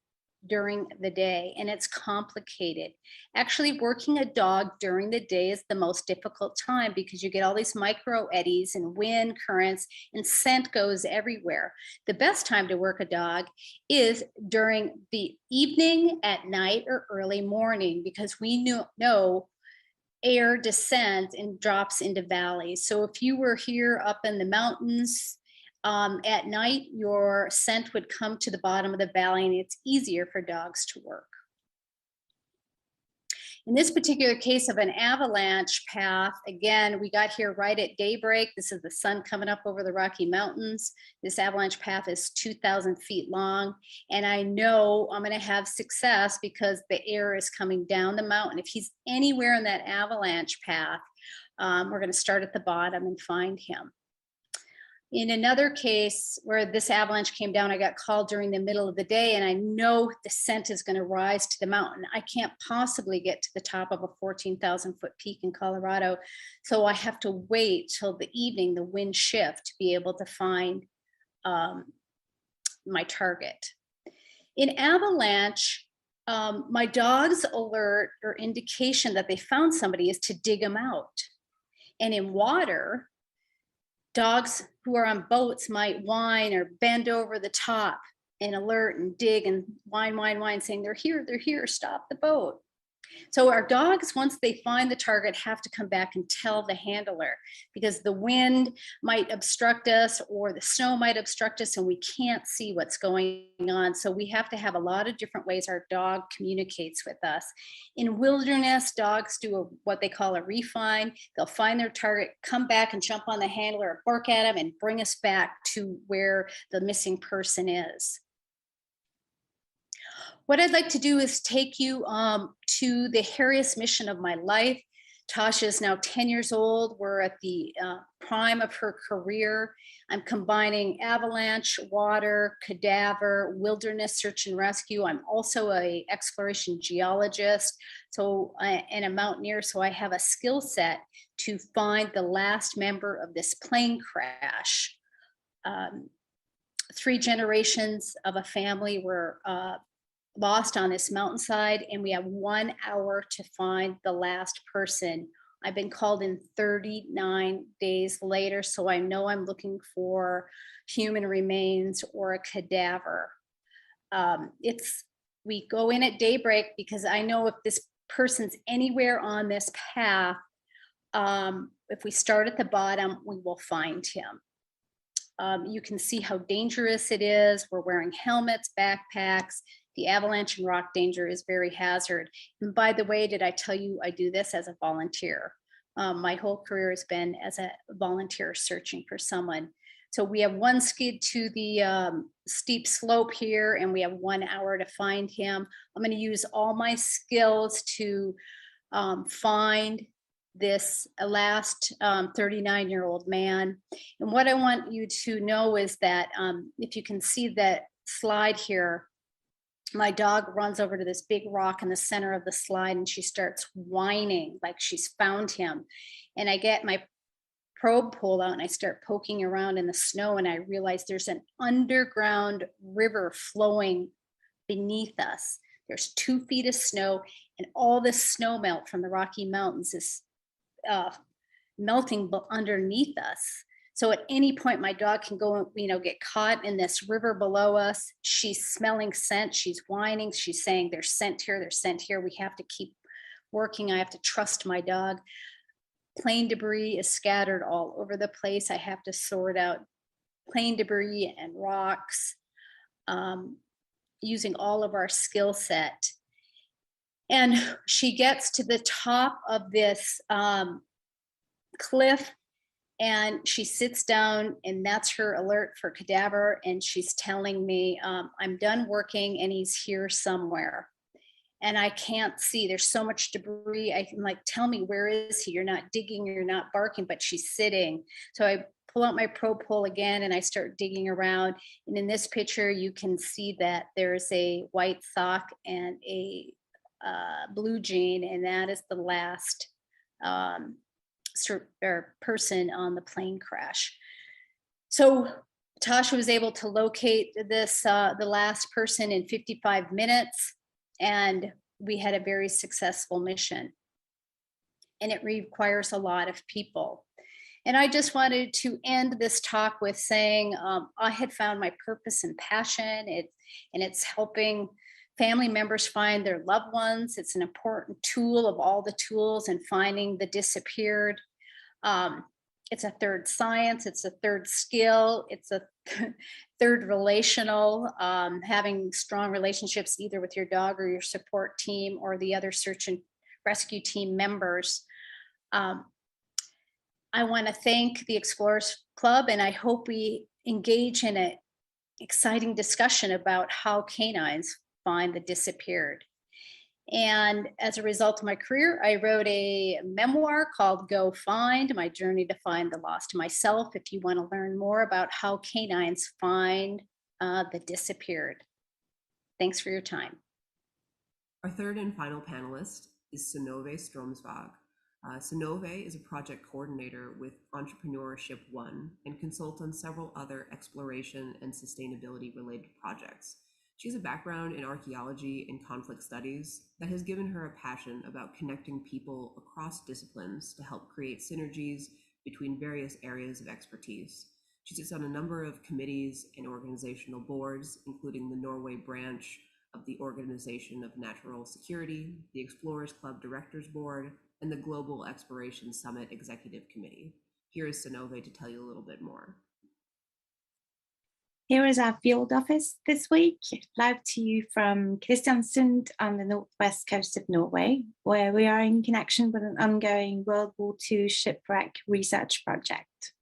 during the day, and it's complicated. Actually, working a dog during the day is the most difficult time because you get all these micro eddies and wind currents, and scent goes everywhere. The best time to work a dog is during the evening, at night, or early morning, because we know air descends and drops into valleys. So if you were here up in the mountains, at night, your scent would come to the bottom of the valley, and it's easier for dogs to work. In this particular case of an avalanche path, again, we got here right at daybreak. This is the sun coming up over the Rocky Mountains. This avalanche path is 2,000 feet long, and I know I'm going to have success because the air is coming down the mountain. If he's anywhere in that avalanche path, we're going to start at the bottom and find him. In another case where this avalanche came down, I got called during the middle of the day, and I know the scent is going to rise to the mountain. I can't possibly get to the top of a 14,000-foot peak in Colorado, so I have to wait till the evening, the wind shift, to be able to find my target. In avalanche, my dog's alert or indication that they found somebody is to dig them out. And in water, dogs who are on boats might whine or bend over the top and alert and dig and whine, saying, they're here, stop the boat. So our dogs, once they find the target, have to come back and tell the handler, because the wind might obstruct us or the snow might obstruct us and we can't see what's going on. So we have to have a lot of different ways our dog communicates with us. In wilderness, dogs do what they call a refine. They'll find their target, come back and jump on the handler or bark at him and bring us back to where the missing person is. What I'd like to do is take you to the hairiest mission of my life. Tasha is now 10 years old. We're at the prime of her career. I'm combining avalanche, water, cadaver, wilderness search and rescue. I'm also an exploration geologist, and a mountaineer, so I have a skill set to find the last member of this plane crash. 3 generations of a family were lost on this mountainside, and we have 1 hour to find the last person. I've been called in 39 days later, so I know I'm looking for human remains or a cadaver. We go in at daybreak because I know if this person's anywhere on this path, if we start at the bottom, we will find him. You can see how dangerous it is. We're wearing helmets, backpacks. The avalanche and rock danger is very hazard. And by the way, did I tell you I do this as a volunteer? My whole career has been as a volunteer searching for someone. So we have one skid to the steep slope here, and we have 1 hour to find him. I'm going to use all my skills to find this last 39-year-old man. And what I want you to know is that if you can see that slide here, my dog runs over to this big rock in the center of the slide and she starts whining like she's found him. And I get my probe pulled out and I start poking around in the snow, and I realize there's an underground river flowing beneath us. There's 2 feet of snow, and all this snow melt from the Rocky Mountains is melting underneath us. So at any point, my dog can go, get caught in this river below us. She's smelling scent. She's whining. She's saying, "There's scent here. There's scent here." We have to keep working. I have to trust my dog. Plane debris is scattered all over the place. I have to sort out plane debris and rocks using all of our skill set. And she gets to the top of this cliff and she sits down, and that's her alert for cadaver. And she's telling me, "I'm done working and he's here somewhere." And I can't see, there's so much debris. I'm like, "Tell me, where is he? You're not digging, you're not barking," but she's sitting. So I pull out my probe pole again and I start digging around. And in this picture, you can see that there's a white sock and a blue jean, and that is the last person on the plane crash. So Tasha was able to locate the last person in 55 minutes, and we had a very successful mission. And it requires a lot of people. And I just wanted to end this talk with saying I had found my purpose and passion, and it's helping family members find their loved ones. It's an important tool of all the tools in finding the disappeared. It's a third science, it's a third skill, it's a third relational, having strong relationships either with your dog or your support team or the other search and rescue team members. I want to thank the Explorers Club, and I hope we engage in an exciting discussion about how canines find the disappeared. And as a result of my career, I wrote a memoir called Go Find, My Journey to Find the Lost Myself, if you want to learn more about how canines find the disappeared. Thanks for your time.
Our third and final panelist is Synnøve Strømsvåg. Synnøve is a project coordinator with Entrepreneurship One and consults on several other exploration and sustainability related projects. She has a background in archaeology and conflict studies that has given her a passion about connecting people across disciplines to help create synergies between various areas of expertise. She sits on a number of committees and organizational boards, including the Norway branch of the Organization of Natural Security, the Explorers Club Directors Board, and the Global Exploration Summit Executive Committee. Here is Synnøve to tell you a little bit more.
Here is our field office this week, live to you from Kristiansund on the northwest coast of Norway, where we are in connection with an ongoing World War II shipwreck research project.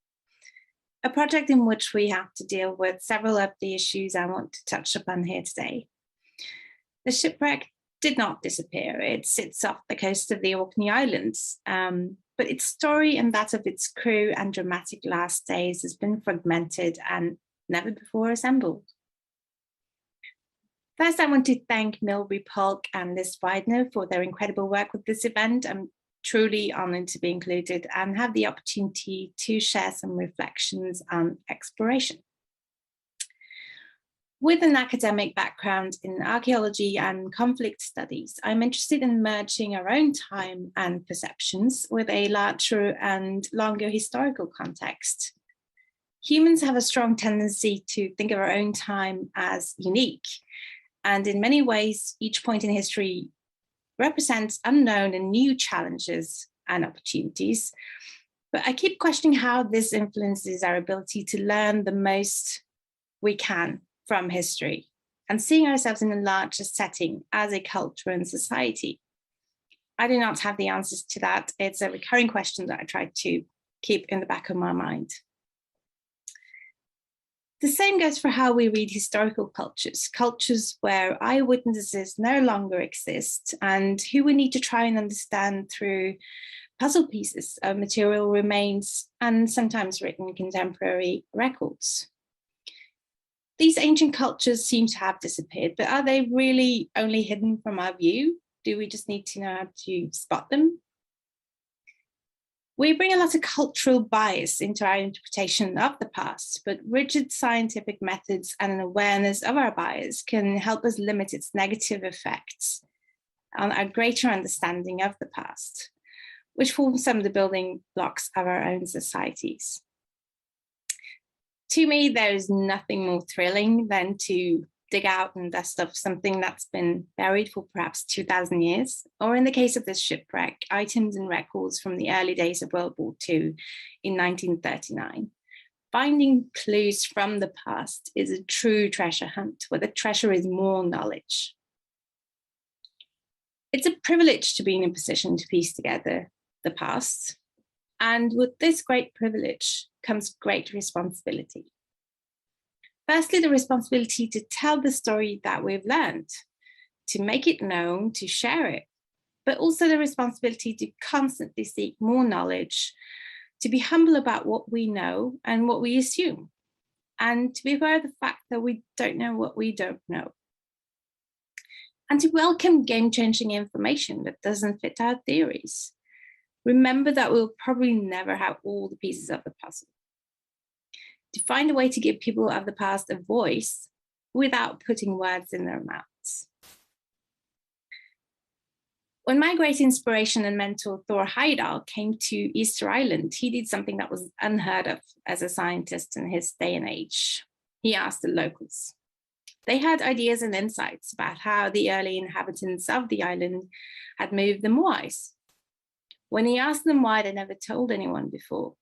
A project in which we have to deal with several of the issues I want to touch upon here today. The shipwreck did not disappear. It sits off the coast of the Orkney Islands, but its story and that of its crew and dramatic last days has been fragmented and never before assembled. First, I want to thank Milbry Polk and Liz Weidner for their incredible work with this event. I'm truly honored to be included and have the opportunity to share some reflections on exploration. With an academic background in archaeology and conflict studies, I'm interested in merging our own time and perceptions with a larger and longer historical context. Humans have a strong tendency to think of our own time as unique, And in many ways, each point in history represents unknown and new challenges and opportunities. But I keep questioning how this influences our ability to learn the most we can from history and seeing ourselves in a larger setting as a culture and society. I do not have the answers to that. It's a recurring question that I try to keep in the back of my mind. The same goes for how we read historical cultures, cultures where eyewitnesses no longer exist and who we need to try and understand through puzzle pieces of material remains and sometimes written contemporary records. These ancient cultures seem to have disappeared, but are they really only hidden from our view? Do we just need to know how to spot them? We bring a lot of cultural bias into our interpretation of the past, but rigid scientific methods and an awareness of our bias can help us limit its negative effects on our greater understanding of the past, which form some of the building blocks of our own societies. To me, there is nothing more thrilling than to dig out and dust off something that's been buried for perhaps 2,000 years, or in the case of this shipwreck, items and records from the early days of World War II in 1939. Finding clues from the past is a true treasure hunt, where the treasure is more knowledge. It's a privilege to be in a position to piece together the past, and with this great privilege comes great responsibility. Firstly, the responsibility to tell the story that we've learned, to make it known, to share it, but also the responsibility to constantly seek more knowledge, to be humble about what we know and what we assume, and to be aware of the fact that we don't know what we don't know, and to welcome game-changing information that doesn't fit our theories. Remember that we'll probably never have all the pieces of the puzzle. To find a way to give people of the past a voice without putting words in their mouths. When my great inspiration and mentor, Thor Heyerdahl, came to Easter Island, he did something that was unheard of as a scientist in his day and age. He asked the locals. They had ideas and insights about how the early inhabitants of the island had moved the Moais. When he asked them why they never told anyone before,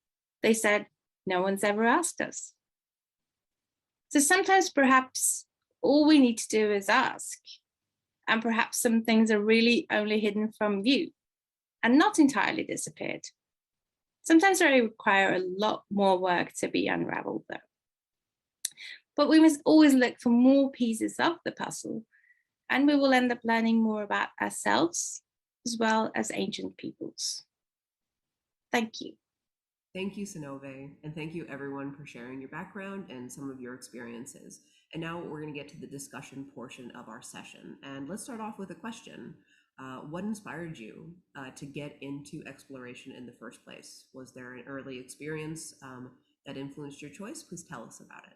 they said, "No one's ever asked us." So sometimes perhaps all we need to do is ask, and perhaps some things are really only hidden from view and not entirely disappeared. Sometimes they require a lot more work to be unraveled though. But we must always look for more pieces of the puzzle, and we will end up learning more about ourselves as well as ancient peoples. Thank you.
Thank you, Sinove, and thank you everyone for sharing your background and some of your experiences. And now we're going to get to the discussion portion of our session. And let's start off with a question. What inspired you to get into exploration in the first place? Was there an early experience that influenced your choice? Please tell us about it.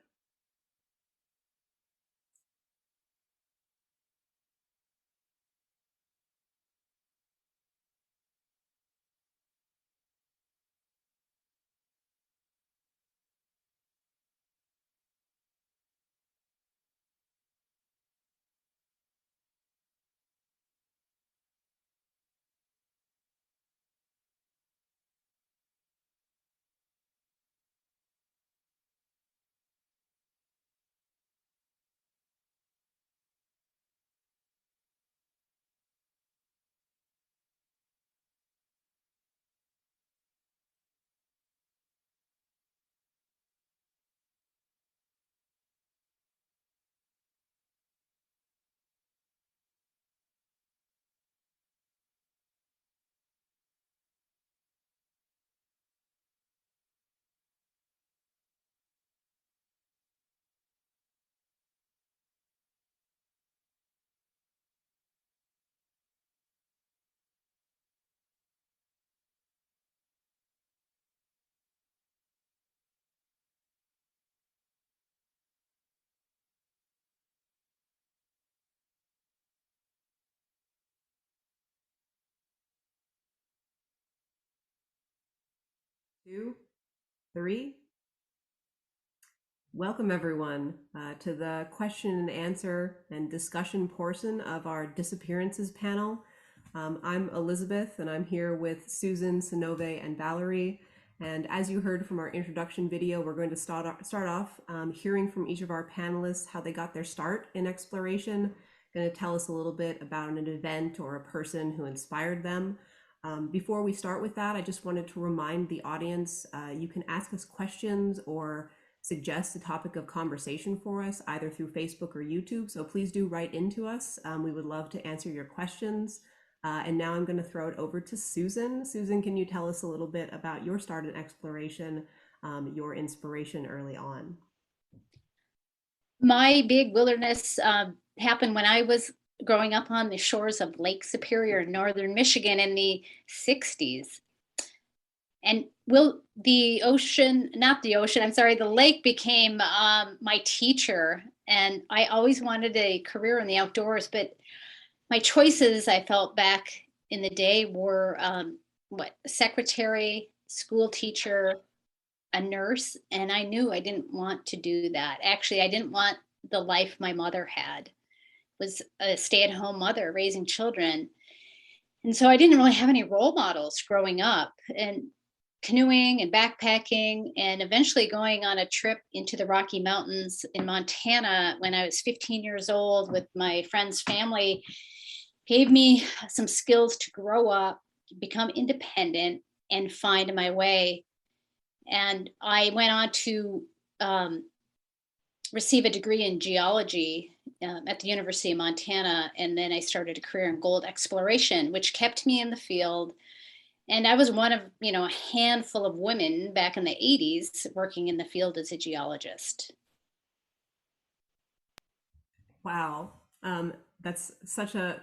Two, three. Welcome everyone to the question and answer and discussion portion of our disappearances panel. I'm Elizabeth and I'm here with Susan, Synove, and Valerie. And as you heard from our introduction video, we're going to start off hearing from each of our panelists how they got their start in exploration. Going to tell us a little bit about an event or a person who inspired them. Before we start with that, I just wanted to remind the audience, you can ask us questions or suggest a topic of conversation for us, either through Facebook or YouTube. So please do write into us. We would love to answer your questions. And now I'm going to throw it over to Susan. Susan, can you tell us a little bit about your start in exploration, your inspiration early on?
My big wilderness happened when I was growing up on the shores of Lake Superior in northern Michigan in the 60s. And the lake became my teacher. And I always wanted a career in the outdoors, but my choices, I felt back in the day, were secretary, school teacher, a nurse. And I knew I didn't want to do that. Actually, I didn't want the life my mother had. Was a stay-at-home mother raising children. And so I didn't really have any role models growing up. And canoeing and backpacking and eventually going on a trip into the Rocky Mountains in Montana when I was 15 years old with my friend's family gave me some skills to grow up, become independent, and find my way. And I went on to receive a degree in geology at the University of Montana. And then I started a career in gold exploration, which kept me in the field. And I was one of, a handful of women back in the 80s working in the field as a geologist.
Wow. That's such a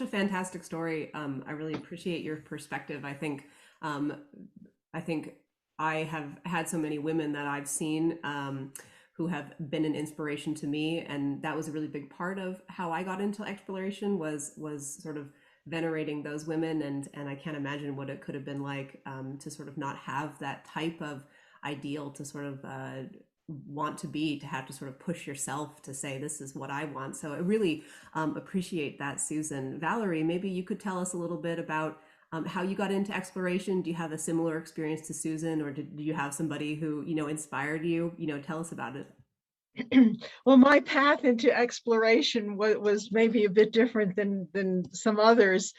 fantastic story. I really appreciate your perspective. I think I have had so many women that I've seen who have been an inspiration to me, and that was a really big part of how I got into exploration was sort of venerating those women, and I can't imagine what it could have been like to sort of not have that type of ideal to sort of want to be, to have to sort of push yourself to say, this is what I want. So I really appreciate that, Susan. Valerie, maybe you could tell us a little bit about how you got into exploration. Do you have a similar experience to Susan, or did you have somebody who, inspired you? Tell us about it.
Well, my path into exploration was maybe a bit different than some others.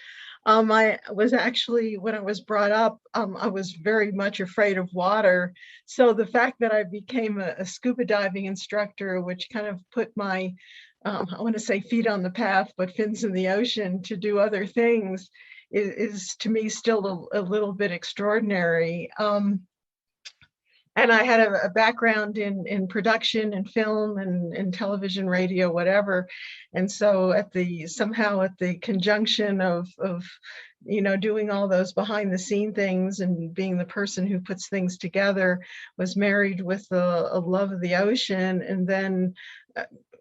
I was actually, when I was brought up, I was very much afraid of water. So the fact that I became a scuba diving instructor, which kind of put my, I want to say feet on the path, but fins in the ocean to do other things, is to me still a little bit extraordinary. And I had a background in production and film and television, radio, whatever. And so somehow at the conjunction of doing all those behind the scene things and being the person who puts things together, was married with a love of the ocean. And then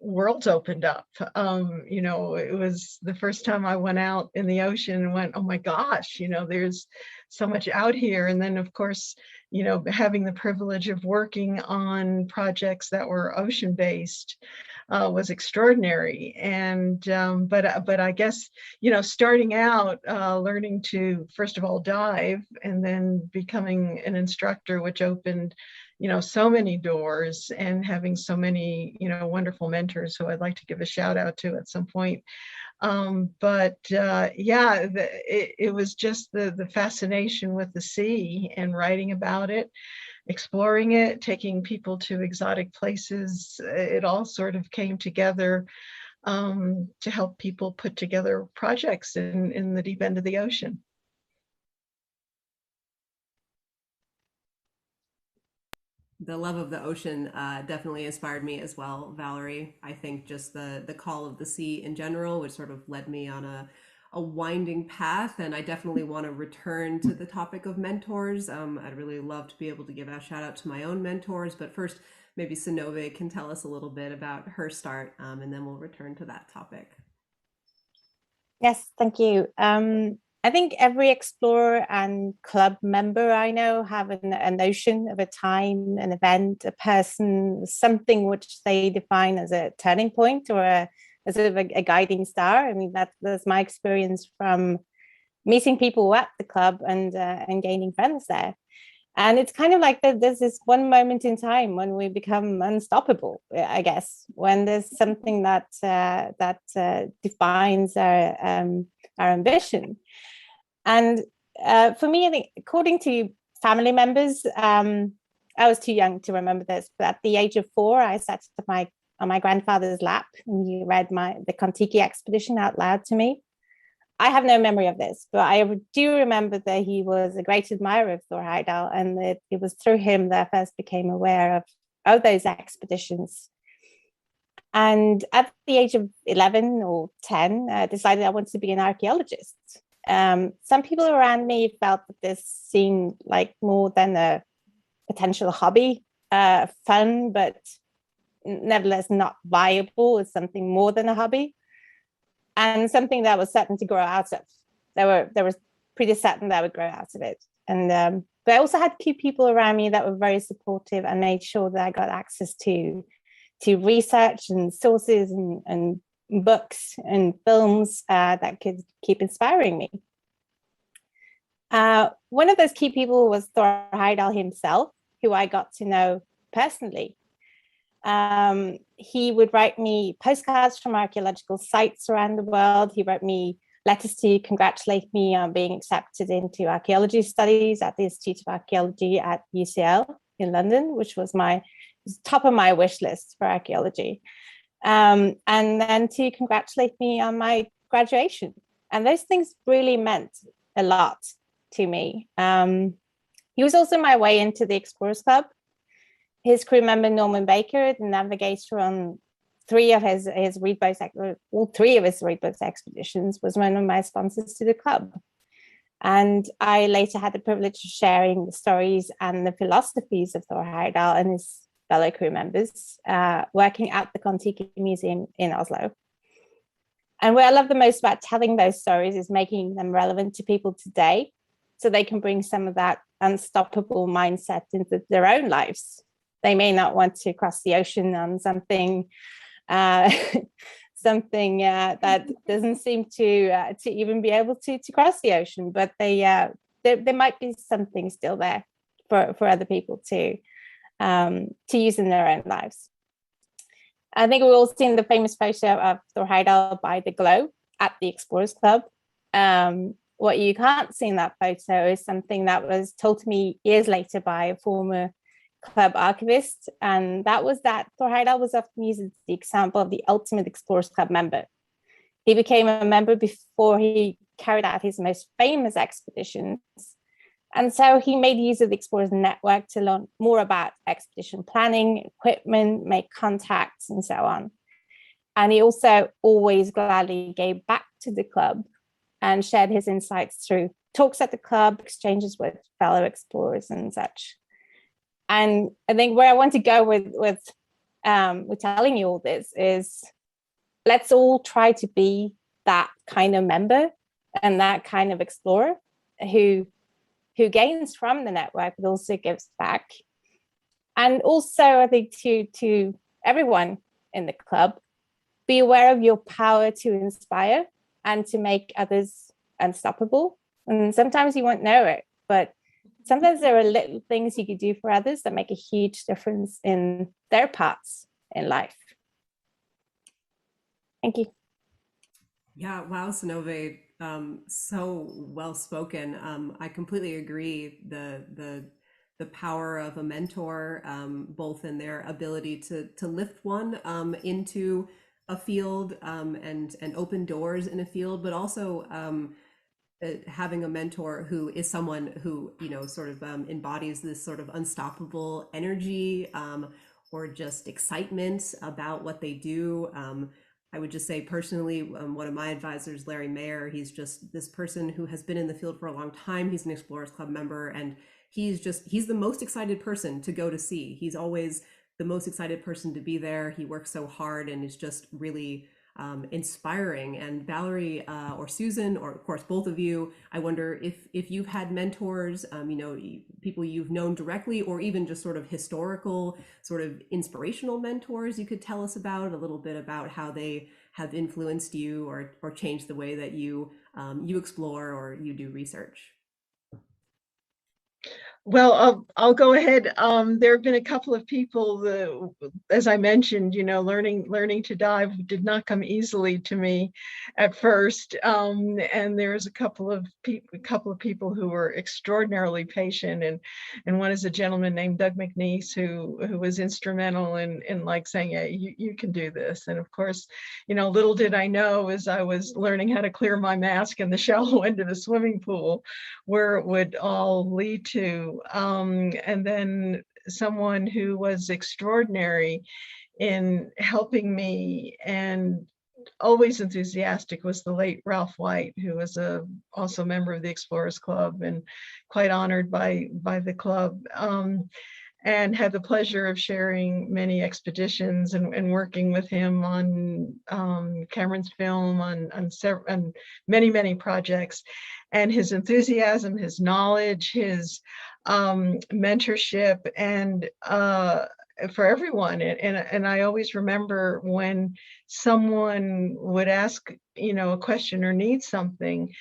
worlds opened up. It was the first time I went out in the ocean and went, oh my gosh, there's so much out here. And then of course, having the privilege of working on projects that were ocean-based was extraordinary. And but I guess starting out, learning to first of all dive, and then becoming an instructor, which opened so many doors, and having so many wonderful mentors who I'd like to give a shout out to at some point. It was just the fascination with the sea and writing about it, exploring it, taking people to exotic places. It all sort of came together to help people put together projects in the deep end of the ocean.
The love of the ocean definitely inspired me as well, Valerie. I think just the call of the sea in general, which sort of led me on a winding path. And I definitely want to return to the topic of mentors. I'd really love to be able to give a shout out to my own mentors. But first, maybe Synove can tell us a little bit about her start, and then we'll return to that topic.
Yes, thank you.
I think every explorer and club member I know have a notion of a time, an event, a person, something which they define as a turning point or a sort of a guiding star. I mean, that's my experience from meeting people at the club and gaining friends there. And it's kind of like there's this one moment in time when we become unstoppable, I guess, when there's something that defines our ambition. And for me, I think, according to family members, I was too young to remember this, but at the age of 4, I sat on my grandfather's lap and he read the Kon-Tiki expedition out loud to me. I have no memory of this, but I do remember that he was a great admirer of Thor Heyerdahl, and that it was through him that I first became aware of those expeditions. And at the age of 11 or 10, I decided I wanted to be an archaeologist. Some people around me felt that this seemed like more than a potential hobby, fun, but nevertheless not viable as something more than a hobby. And something that was certain to grow out of. There was pretty certain that I would grow out of it. And but I also had key people around me that were very supportive and made sure that I got access to research and sources and books and films that could keep inspiring me. One of those key people was Thor Heyerdahl himself, who I got to know personally. He would write me postcards from archaeological sites around the world. He wrote me letters to congratulate me on being accepted into archaeology studies at the Institute of Archaeology at UCL in London, which was top of my wish list for archaeology. And then to congratulate me on my graduation. And those things really meant a lot to me. He was also my way into the Explorers Club. His crew member, Norman Baker, the navigator on all 3 of his reed boat expeditions, was one of my sponsors to the club. And I later had the privilege of sharing the stories and the philosophies of Thor Heyerdahl and his fellow crew members, working at the Kon-Tiki Museum in Oslo. And what I love the most about telling those stories is making them relevant to people today, so they can bring some of that unstoppable mindset into their own lives. They may not want to cross the ocean on something that doesn't seem to even be able to cross the ocean, but there might be something still there for other people to use in their own lives. I think we've all seen the famous photo of Thor Heyerdahl by the glow at the Explorers Club. What you can't see in that photo is something that was told to me years later by a former club archivist, and that was that Thor Heyerdahl was often used as the example of the ultimate Explorers Club member. He became a member before he carried out his most famous expeditions, and so he made use of the Explorers Network to learn more about expedition planning, equipment, make contacts, and so on. And he also always gladly gave back to the club and shared his insights through talks at the club, exchanges with fellow explorers and such. And I think where I want to go with telling you all this is, let's all try to be that kind of member and that kind of explorer who gains from the network but also gives back. And also, I think to everyone in the club, be aware of your power to inspire and to make others unstoppable. And sometimes you won't know it, but sometimes there are little things you could do for others that make a huge difference in their paths in life. Thank you.
Yeah, wow, Synnøve, so well spoken. I completely agree. The power of a mentor, both in their ability to lift one into a field and open doors in a field, but also having a mentor who is someone who, sort of embodies this sort of unstoppable energy or just excitement about what they do. I would just say personally, one of my advisors, Larry Mayer, he's just this person who has been in the field for a long time. He's an Explorers Club member, and he's the most excited person to go to see. He's always the most excited person to be there. He works so hard and is just really inspiring. And Valerie or Susan, or of course both of you, I wonder if you've had mentors, people you've known directly, or even just sort of historical, sort of inspirational mentors you could tell us about, a little bit about how they have influenced you or changed the way that you explore or you do research.
Well, I'll go ahead. There have been a couple of people that, as I mentioned, learning to dive did not come easily to me at first. And there's a couple of people who were extraordinarily patient, and one is a gentleman named Doug McNeese who was instrumental in like saying, yeah, you can do this. And of course, little did I know as I was learning how to clear my mask in the shallow end of the swimming pool, where it would all lead to. And then someone who was extraordinary in helping me and always enthusiastic was the late Ralph White, who was also a member of the Explorers Club and quite honored by the club. And had the pleasure of sharing many expeditions and working with him on Cameron's film, on many projects. And his enthusiasm, his knowledge, his mentorship, and for everyone. And I always remember when someone would ask, a question or need something,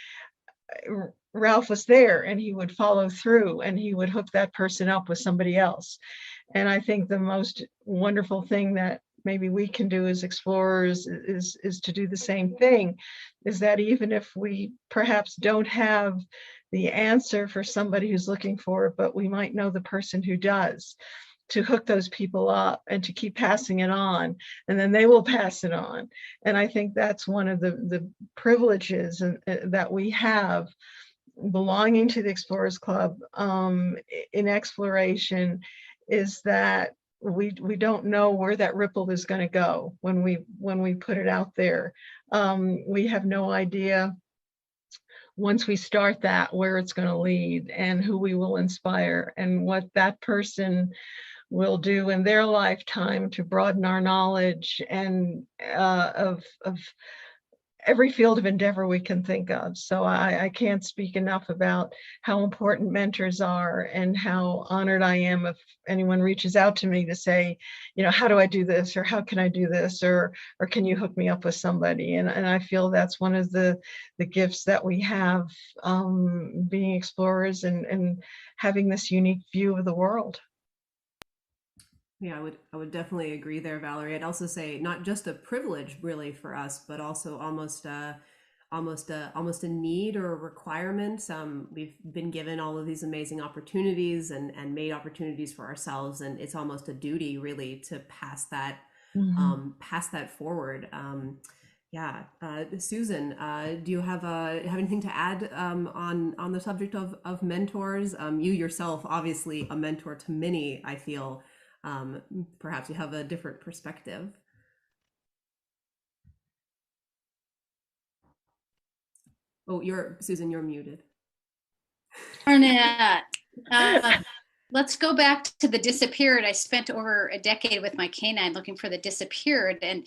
Ralph was there and he would follow through and he would hook that person up with somebody else. And I think the most wonderful thing that maybe we can do as explorers is to do the same thing, is that even if we perhaps don't have the answer for somebody who's looking for it, but we might know the person who does, to hook those people up and to keep passing it on, and then they will pass it on. And I think that's one of the privileges that we have belonging to the Explorers Club in exploration, is that we don't know where that ripple is going to go when we put it out there. We have no idea once we start that where it's going to lead and who we will inspire and what that person will do in their lifetime to broaden our knowledge and of every field of endeavor we can think of. So I can't speak enough about how important mentors are and how honored I am if anyone reaches out to me to say, how do I do this? Or how can I do this? Or can you hook me up with somebody? And I feel that's one of the gifts that we have, being explorers and having this unique view of the world.
Yeah, I would definitely agree there, Valerie. I'd also say not just a privilege really for us, but also almost a need or a requirement. We've been given all of these amazing opportunities and made opportunities for ourselves, and it's almost a duty really to pass that forward. Susan, do you have anything to add on the subject of mentors? You yourself, obviously a mentor to many, I feel. Perhaps you have a different perspective. Oh, Susan, you're muted.
Arnett, let's go back to the disappeared. I spent over a decade with my canine looking for the disappeared, and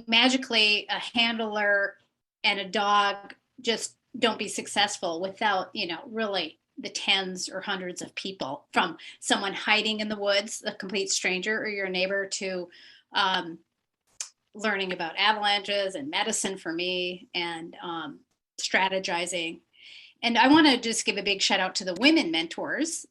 magically a handler and a dog just don't be successful without really the tens or hundreds of people, from someone hiding in the woods, a complete stranger, or your neighbor, to learning about avalanches and medicine for me, and strategizing. And I want to just give a big shout out to the women mentors,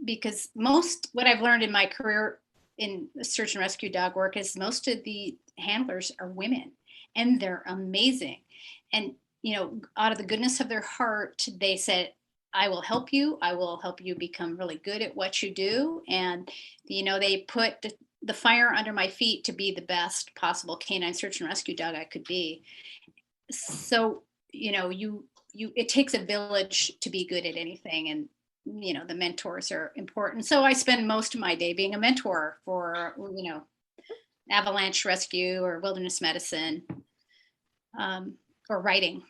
because what I've learned in my career in search and rescue dog work is most of the handlers are women, and they're amazing. And out of the goodness of their heart, they said, I will help you. I will help you become really good at what you do. And, they put the fire under my feet to be the best possible canine search and rescue dog I could be. So, it takes a village to be good at anything. And, the mentors are important. So I spend most of my day being a mentor for, avalanche rescue or wilderness medicine, or writing.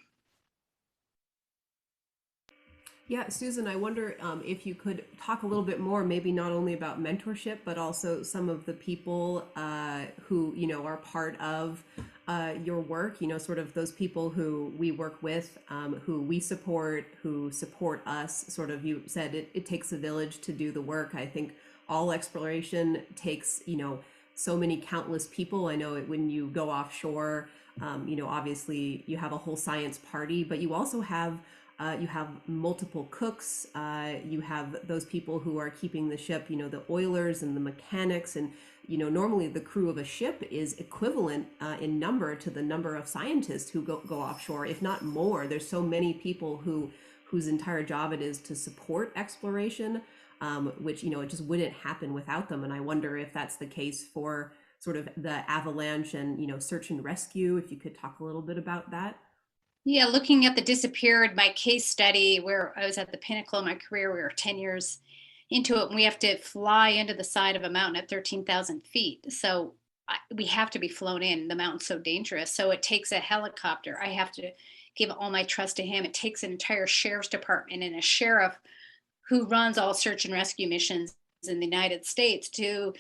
Yeah, Susan, I wonder if you could talk a little bit more, maybe not only about mentorship, but also some of the people who, are part of your work, you know, sort of those people who we work with, who we support, who support us, sort of, you said it takes a village to do the work. I think all exploration takes, you know, so many countless people. I know when you go offshore, you know, obviously you have a whole science party, but you also have multiple cooks, you have those people who are keeping the ship, you know, the oilers and the mechanics, and, you know, normally the crew of a ship is equivalent in number to the number of scientists who go offshore, if not more. There's so many people whose entire job it is to support exploration, which, you know, it just wouldn't happen without them. And I wonder if that's the case for sort of the avalanche and, you know, search and rescue, if you could talk a little bit about that.
Yeah, looking at the disappeared, my case study where I was at the pinnacle of my career, we were 10 years into it, and we have to fly into the side of a mountain at 13,000 feet. So we have to be flown in. The mountain's so dangerous. So it takes a helicopter. I have to give all my trust to him. It takes an entire sheriff's department and a sheriff who runs all search and rescue missions in the United States to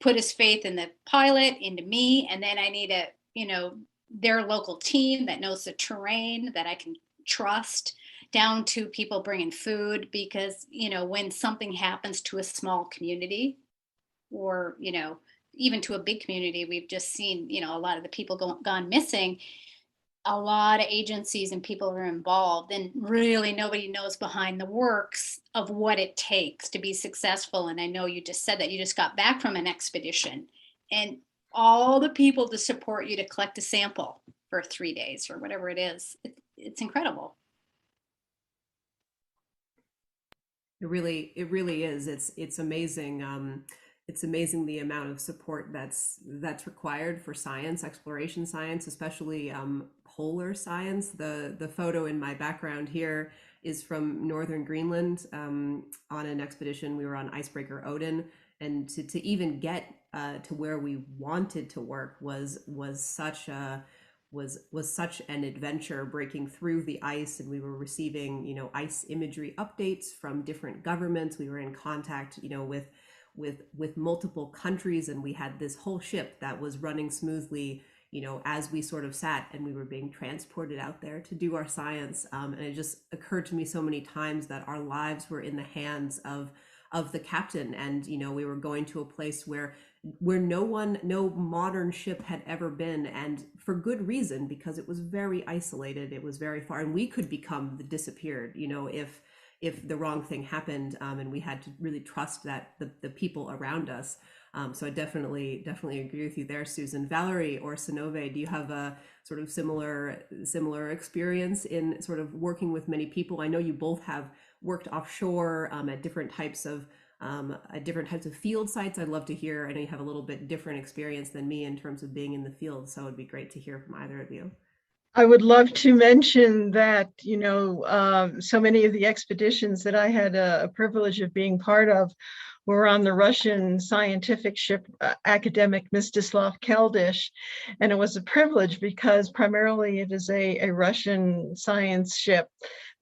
put his faith in the pilot, into me. And then I need a, you know, their local team that knows the terrain that I can trust, down to people bringing food, because, you know, when something happens to a small community, or, you know, even to a big community, we've just seen, you know, a lot of the people gone missing. A lot of agencies and people are involved, and really nobody knows behind the works of what it takes to be successful. And I know you just said that you just got back from an expedition, and all the people to support you to collect a sample for 3 days or whatever it is. It's incredible.
It really is. It's amazing. It's amazing the amount of support that's required for science, exploration science, especially polar science. The photo in my background here is from northern Greenland on an expedition. We were on icebreaker Odin, and to even get to where we wanted to work was such an adventure, breaking through the ice. And we were receiving, you know, ice imagery updates from different governments. We were in contact, you know, with multiple countries, and we had this whole ship that was running smoothly, you know, as we sort of sat and we were being transported out there to do our science. And it just occurred to me so many times that our lives were in the hands of the captain. And, you know, we were going to a place where no modern ship had ever been, and for good reason, because it was very isolated, it was very far, and we could become the disappeared, you know, if the wrong thing happened, and we had to really trust that the people around us. So I definitely agree with you there, Susan. Valerie or Sinove, do you have a sort of similar experience in sort of working with many people? I know you both have worked offshore at different types of field sites. I'd love to hear. I know you have a little bit different experience than me in terms of being in the field, so it'd be great to hear from either of you.
I would love to mention that, you know, so many of the expeditions that I had a privilege of being part of were on the Russian scientific ship academic Mstislav Keldysh. And it was a privilege because primarily it is a Russian science ship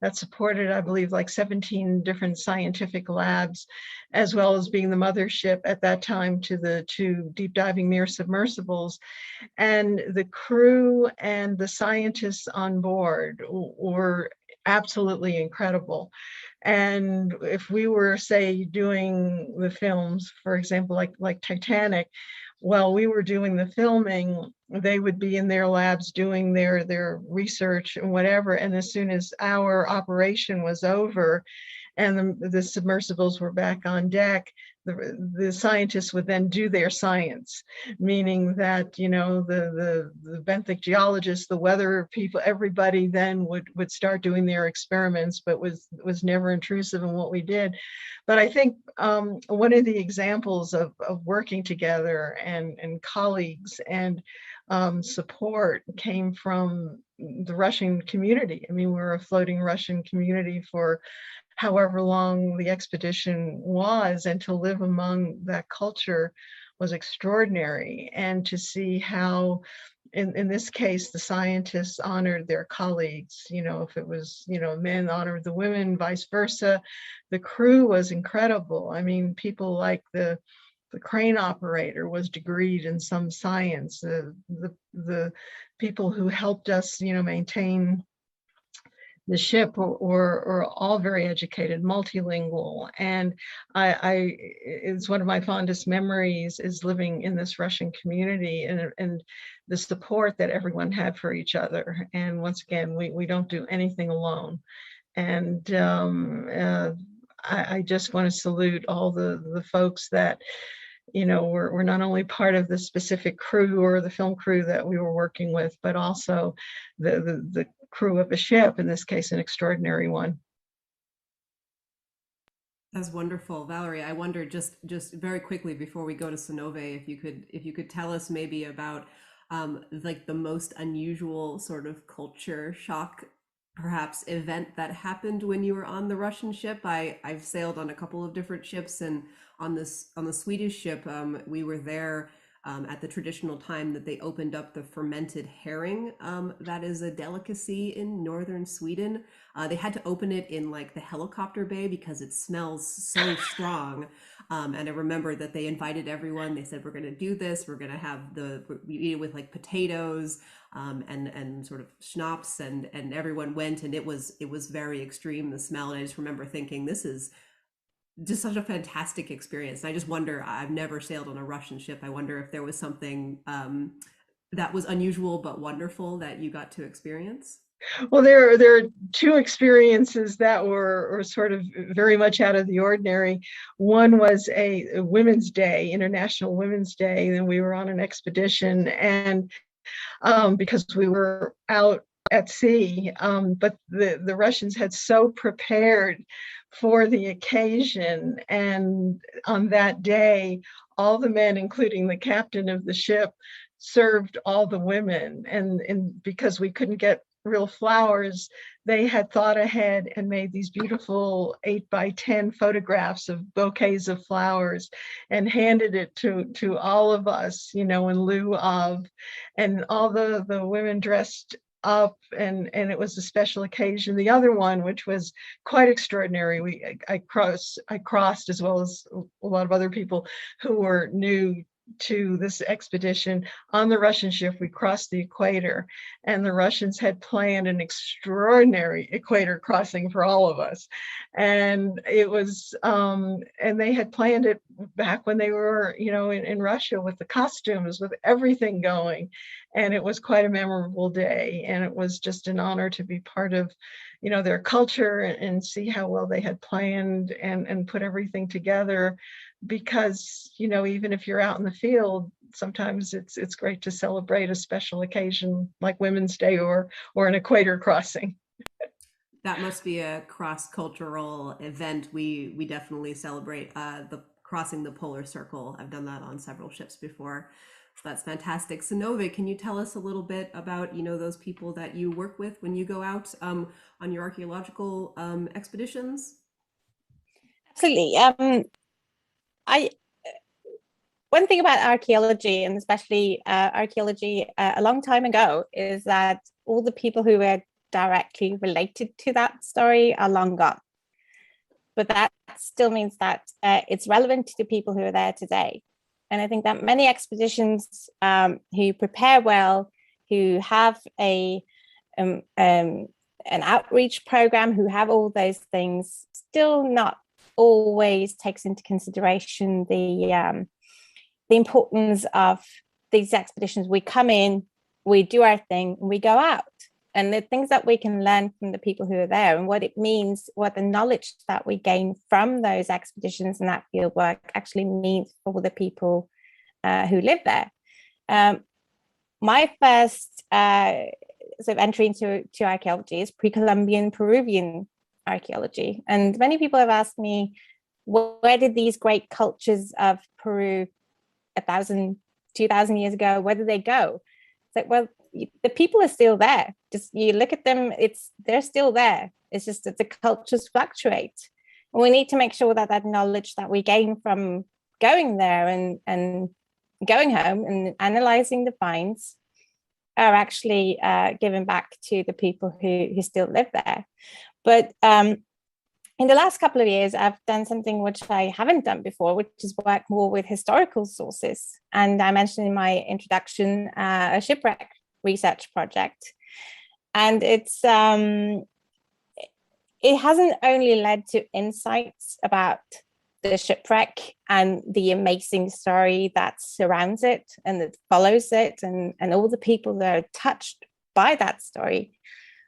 that supported, I believe, like 17 different scientific labs, as well as being the mothership at that time to the two deep diving near submersibles. And the crew and the scientists on board were absolutely incredible. And if we were, say, doing the films, for example, like Titanic, while we were doing the filming, they would be in their labs doing their research and whatever. And as soon as our operation was over and the submersibles were back on deck, the scientists would then do their science, meaning that, you know, the benthic geologists, the weather people, everybody then would start doing their experiments, but was never intrusive in what we did. But I think one of the examples of working together and colleagues and support came from the Russian community. I mean, we were a floating Russian community for however long the expedition was, and to live among that culture was extraordinary. And to see how, in this case, the scientists honored their colleagues, you know, if it was, you know, men honored the women, vice versa. The crew was incredible. I mean, people like the the crane operator was degreed in some science. The people who helped us, maintain the ship were all very educated, multilingual. And it's one of my fondest memories is living in this Russian community and the support that everyone had for each other. And once again, we don't do anything alone. And I just want to salute all the folks that, were not only part of the specific crew or the film crew that we were working with, but also the crew of a ship, in this case, an extraordinary one.
That's wonderful, Valerie. I wonder just very quickly before we go to Synove, if you could tell us maybe about like the most unusual sort of culture shock, perhaps, event that happened when you were on the Russian ship. I've sailed on a couple of different ships, and on the Swedish ship, we were there at the traditional time that they opened up the fermented herring. That is a delicacy in northern Sweden. They had to open it in like the helicopter bay because it smells so strong. And I remember that they invited everyone. They said, we're going to do this. We're going to have we eat it with like potatoes and sort of schnapps, and everyone went, and it was very extreme, the smell. And I just remember thinking, this is just such a fantastic experience. And I just wonder, I've never sailed on a Russian ship. I wonder if there was something that was unusual but wonderful that you got to experience.
Well, there are two experiences that were sort of very much out of the ordinary. One was a Women's Day, International Women's Day, and we were on an expedition, and because we were out at sea, but the Russians had so prepared for the occasion, and on that day, all the men, including the captain of the ship, served all the women, and because we couldn't get real flowers, they had thought ahead and made these beautiful 8x10 photographs of bouquets of flowers and handed it to all of us, in lieu of, and all the women dressed up, and it was a special occasion. The other one, which was quite extraordinary, I crossed, as well as a lot of other people who were new to this expedition on the Russian ship. We crossed the equator, and the Russians had planned an extraordinary equator crossing for all of us. And it was, and they had planned it back when they were, in Russia, with the costumes, with everything going. And it was quite a memorable day. And it was just an honor to be part of, their culture and see how well they had planned and put everything together. Because, even if you're out in the field, sometimes it's great to celebrate a special occasion like Women's Day or an equator crossing.
That must be a cross-cultural event. We definitely celebrate the crossing the polar circle. I've done that on several ships before. So that's fantastic. Synove, can you tell us a little bit about, those people that you work with when you go out on your archaeological expeditions?
Absolutely. One thing about archaeology, and especially archaeology a long time ago, is that all the people who were directly related to that story are long gone. But that still means that it's relevant to the people who are there today. And I think that many expeditions who prepare well, who have an outreach program, who have all those things, still not always takes into consideration the importance of these expeditions. We come in, we do our thing, and we go out. And the things that we can learn from the people who are there, and what it means, what the knowledge that we gain from those expeditions and that field work actually means for the people who live there. My first sort of entry into archaeology is pre-Columbian Peruvian archaeology. And many people have asked me, where did these great cultures of Peru 1,000, 2,000 years ago, where did they go? It's like, well, the people are still there. Just you look at them, they're still there. It's just that the cultures fluctuate. And we need to make sure that that knowledge that we gain from going there and going home and analyzing the finds are actually given back to the people who still live there. But in the last couple of years, I've done something which I haven't done before, which is work more with historical sources. And I mentioned in my introduction a shipwreck research project. And it hasn't only led to insights about the shipwreck and the amazing story that surrounds it and that follows it, and all the people that are touched by that story,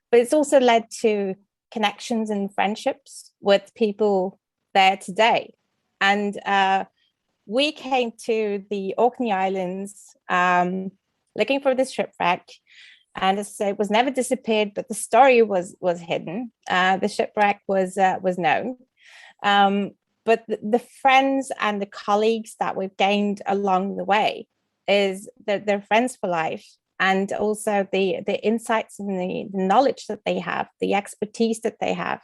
but it's also led to connections and friendships with people there today. And we came to the Orkney Islands looking for this shipwreck, and as I say, it was never disappeared, but the story was hidden. The shipwreck was known. But the friends and the colleagues that we've gained along the way is that they're friends for life. And also the insights and the knowledge that they have, the expertise that they have,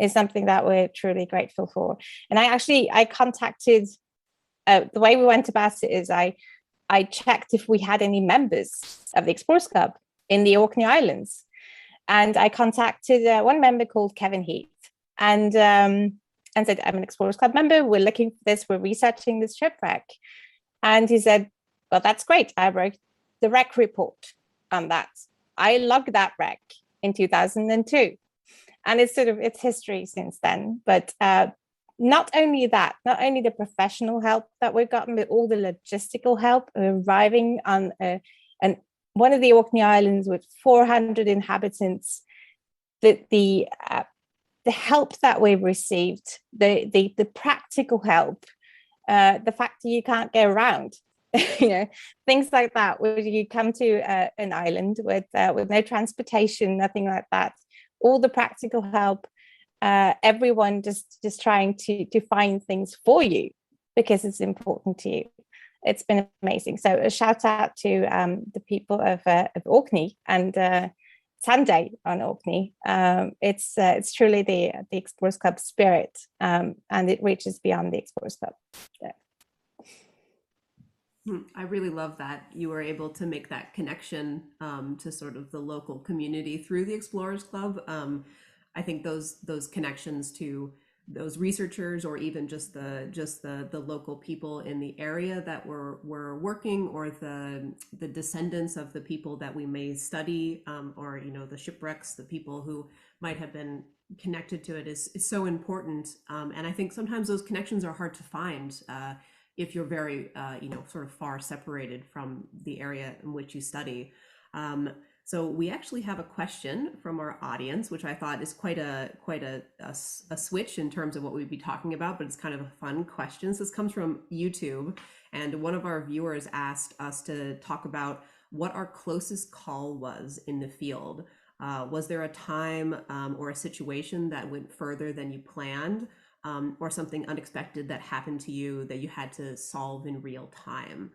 is something that we're truly grateful for. And I contacted, the way we went about it is I checked if we had any members of the Explorers Club in the Orkney Islands. And I contacted one member called Kevin Heath, and said, I'm an Explorers Club member, we're looking for this, we're researching this shipwreck. And he said, well, that's great. I wrote the wreck report on that. I logged that wreck in 2002. And it's history since then. But not only that, not only the professional help that we've gotten, but all the logistical help of arriving on one of the Orkney Islands with 400 inhabitants, the help that we've received, the practical help, the fact that you can't get around, things like that, where you come to an island with no transportation, nothing like that, all the practical help, everyone just trying to find things for you because it's important to you. It's been amazing. So a shout out to the people of Orkney and Sunday on Orkney. It's truly the Explorers Club spirit, and it reaches beyond the Explorers Club. Yeah.
I really love that you were able to make that connection to sort of the local community through the Explorers Club. I think those connections to those researchers, or even just the local people in the area that were working, or the descendants of the people that we may study, or the shipwrecks, the people who might have been connected to it is so important. And I think sometimes those connections are hard to find if you're very sort of far separated from the area in which you study. So we actually have a question from our audience, which I thought is quite a switch in terms of what we'd be talking about, but it's kind of a fun question. So this comes from YouTube, and one of our viewers asked us to talk about what our closest call was in the field. Was there a time or a situation that went further than you planned, or something unexpected that happened to you that you had to solve in real time?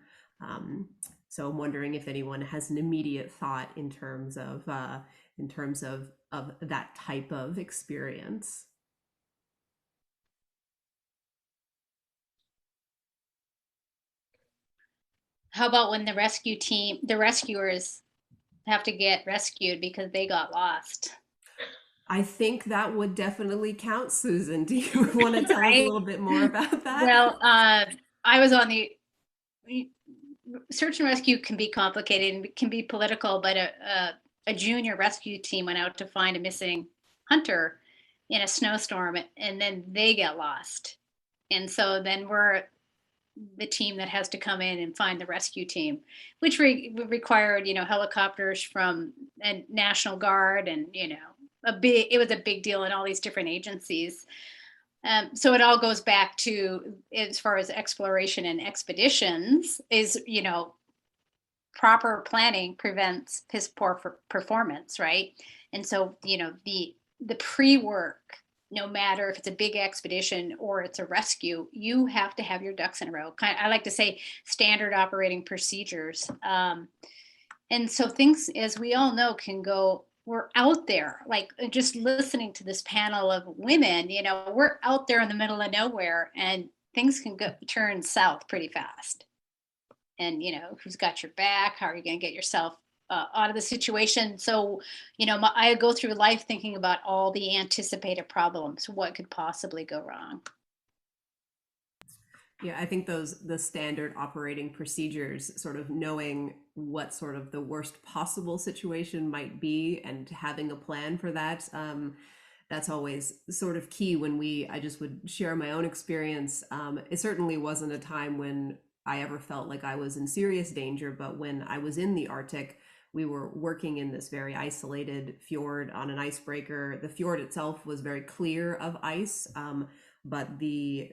So I'm wondering if anyone has an immediate thought in terms of that type of experience.
How about when the rescuers have to get rescued because they got lost?
I think that would definitely count, Susan. Do you want to tell us a little bit more about that?
Well, I was on the search and rescue. Can be complicated and can be political, but a junior rescue team went out to find a missing hunter in a snowstorm, and then they get lost. And so then we're the team that has to come in and find the rescue team, which required, helicopters from a National Guard, and, it was a big deal in all these different agencies. So it all goes back to, as far as exploration and expeditions, is, proper planning prevents piss poor performance, right? And so, the pre-work, no matter if it's a big expedition or it's a rescue, you have to have your ducks in a row. I like to say standard operating procedures. And so things, as we all know, can go, we're out there, like just listening to this panel of women, we're out there in the middle of nowhere, and things can turn south pretty fast. And, who's got your back? How are you going to get yourself out of the situation. So, I go through life thinking about all the anticipated problems. What could possibly go wrong?
Yeah, I think the standard operating procedures, sort of knowing what sort of the worst possible situation might be and having a plan for that, that's always sort of key. I just would share my own experience. It certainly wasn't a time when I ever felt like I was in serious danger, but when I was in the Arctic, we were working in this very isolated fjord on an icebreaker. The fjord itself was very clear of ice, but the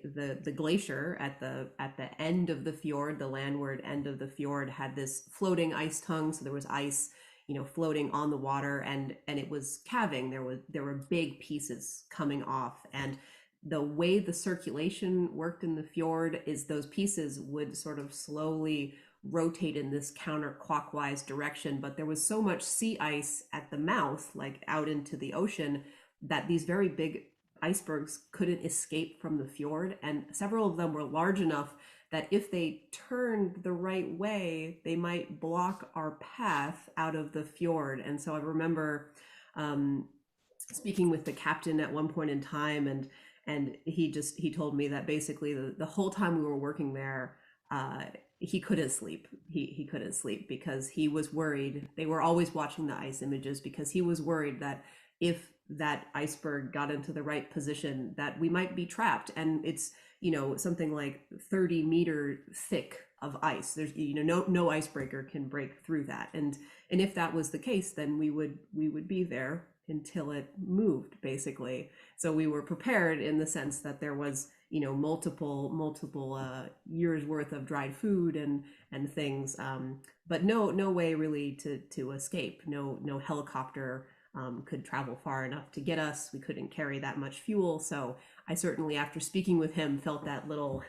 glacier at the end of the fjord, the landward end of the fjord, had this floating ice tongue. So there was ice, floating on the water, and it was calving. There were big pieces coming off, and the way the circulation worked in the fjord is those pieces would sort of slowly rotate in this counterclockwise direction. But there was so much sea ice at the mouth, like out into the ocean, that these very big icebergs couldn't escape from the fjord. And several of them were large enough that if they turned the right way, they might block our path out of the fjord. And so I remember speaking with the captain at one point in time, and he told me that basically the whole time we were working there, he couldn't sleep. He couldn't sleep because he was worried. They were always watching the ice images because he was worried that if that iceberg got into the right position, that we might be trapped. And it's, something like 30 meter thick of ice. There's, no icebreaker can break through that. And if that was the case, then we would be there until it moved, basically. So we were prepared in the sense that there was, multiple years worth of dried food and things, but no way really to escape. No helicopter could travel far enough to get us. We couldn't carry that much fuel. So I certainly, after speaking with him, felt that little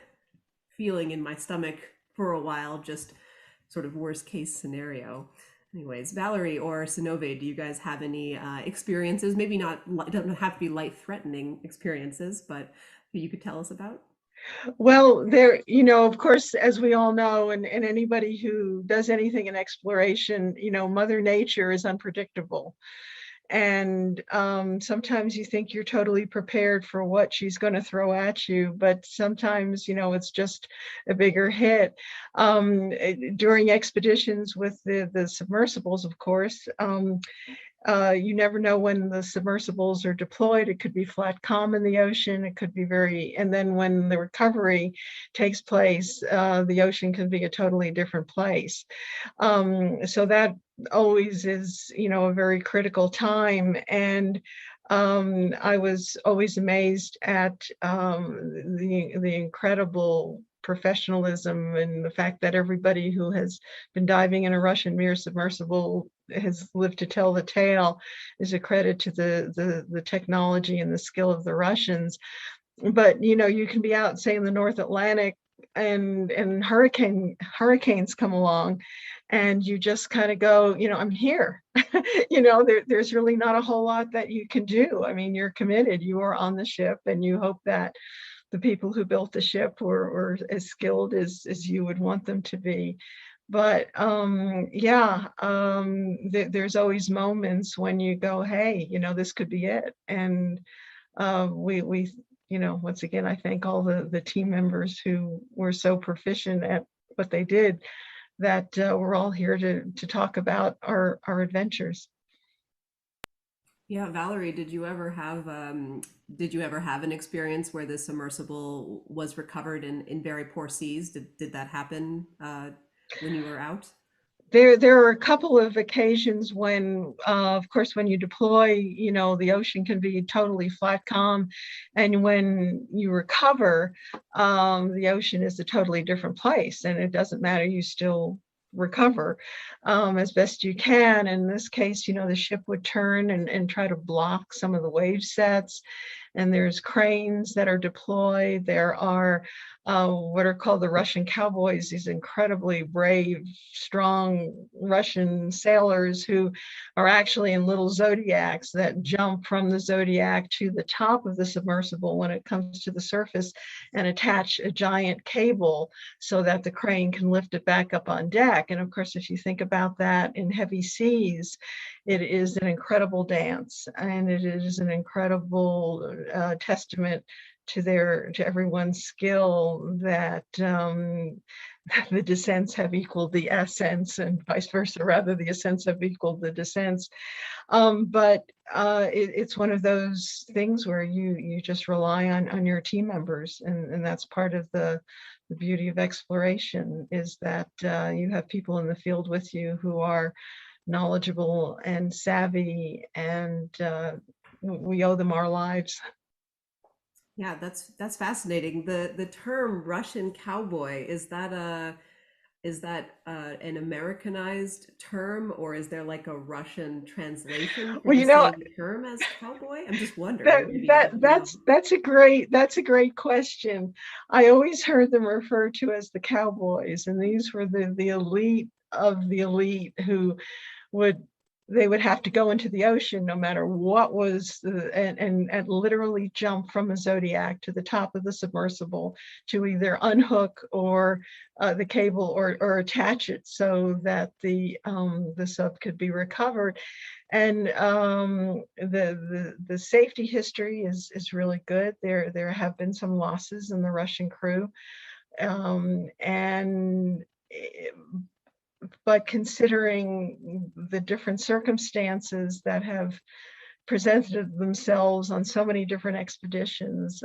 feeling in my stomach for a while, just sort of worst case scenario. Anyways, Valerie or Synove, do you guys have any experiences? Maybe not, it doesn't have to be life-threatening experiences, but you could tell us about?
Well, of course, as we all know, and anybody who does anything in exploration, Mother Nature is unpredictable. And sometimes you think you're totally prepared for what she's going to throw at you, but sometimes, it's just a bigger hit. During expeditions with the submersibles, of course, you never know when the submersibles are deployed. It could be flat calm in the ocean. It could be and then when the recovery takes place, the ocean can be a totally different place. So that always is, a very critical time. And I was always amazed at the incredible professionalism and the fact that everybody who has been diving in a Russian Mir submersible has lived to tell the tale is a credit to the technology and the skill of the Russians. But you can be out, say, in the North Atlantic, and hurricanes come along, and you just kind of go, I'm here. There's really not a whole lot that you can do. I mean, you're committed. You are on the ship, and you hope that the people who built the ship were as skilled as you would want them to be. But there's always moments when you go, hey, this could be it. And we once again, I thank all the team members who were so proficient at what they did, that we're all here to talk about our adventures.
Yeah, Valerie, did you ever have an experience where the submersible was recovered in very poor seas? Did that happen when you were out?
There are a couple of occasions when, of course, when you deploy, the ocean can be totally flat calm, and when you recover, the ocean is a totally different place, and it doesn't matter, you still recover as best you can. In this case, the ship would turn and try to block some of the wave sets, and there's cranes that are deployed. There are what are called the Russian cowboys, these incredibly brave, strong Russian sailors who are actually in little zodiacs that jump from the zodiac to the top of the submersible when it comes to the surface and attach a giant cable so that the crane can lift it back up on deck. And of course, if you think about that in heavy seas, it is an incredible dance, and it is an incredible testament to everyone's skill that the descents have equaled the ascents, and vice versa. Rather, the ascents have equaled the descents. But it's one of those things where you just rely on your team members, and that's part of the beauty of exploration, is that you have people in the field with you who are knowledgeable and savvy, and we owe them our lives.
Yeah, that's fascinating. The term Russian cowboy, is that an Americanized term, or is there like a Russian translation for the same term as cowboy? I'm just wondering.
That's a great question. I always heard them referred to as the cowboys, and these were the elite of the elite who would have to go into the ocean no matter what was, and literally jump from a zodiac to the top of the submersible to either unhook or the cable or attach it so that the sub could be recovered. And the safety history is really good. There have been some losses in the Russian crew, but considering the different circumstances that have presented themselves on so many different expeditions,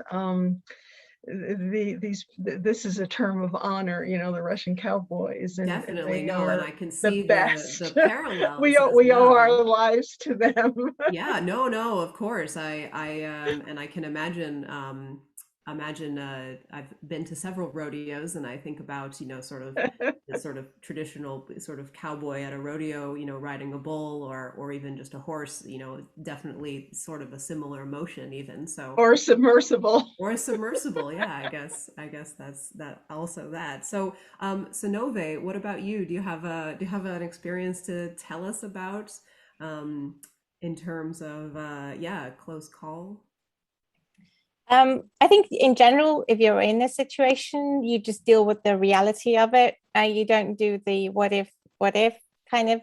this is a term of honor, the Russian cowboys. And
definitely,
and
no, and I can see
the
parallels.
we owe our lives to them.
Yeah, no, of course. I and I can imagine. I've been to several rodeos, and I think about sort of the sort of traditional sort of cowboy at a rodeo, riding a bull or even just a horse, definitely sort of a similar motion even. So
or submersible.
Yeah, I guess that's that also that. So Nove, what about you? Do you have an experience to tell us about in terms of close call?
I think in general, if you're in a situation, you just deal with the reality of it. You don't do the what if kind of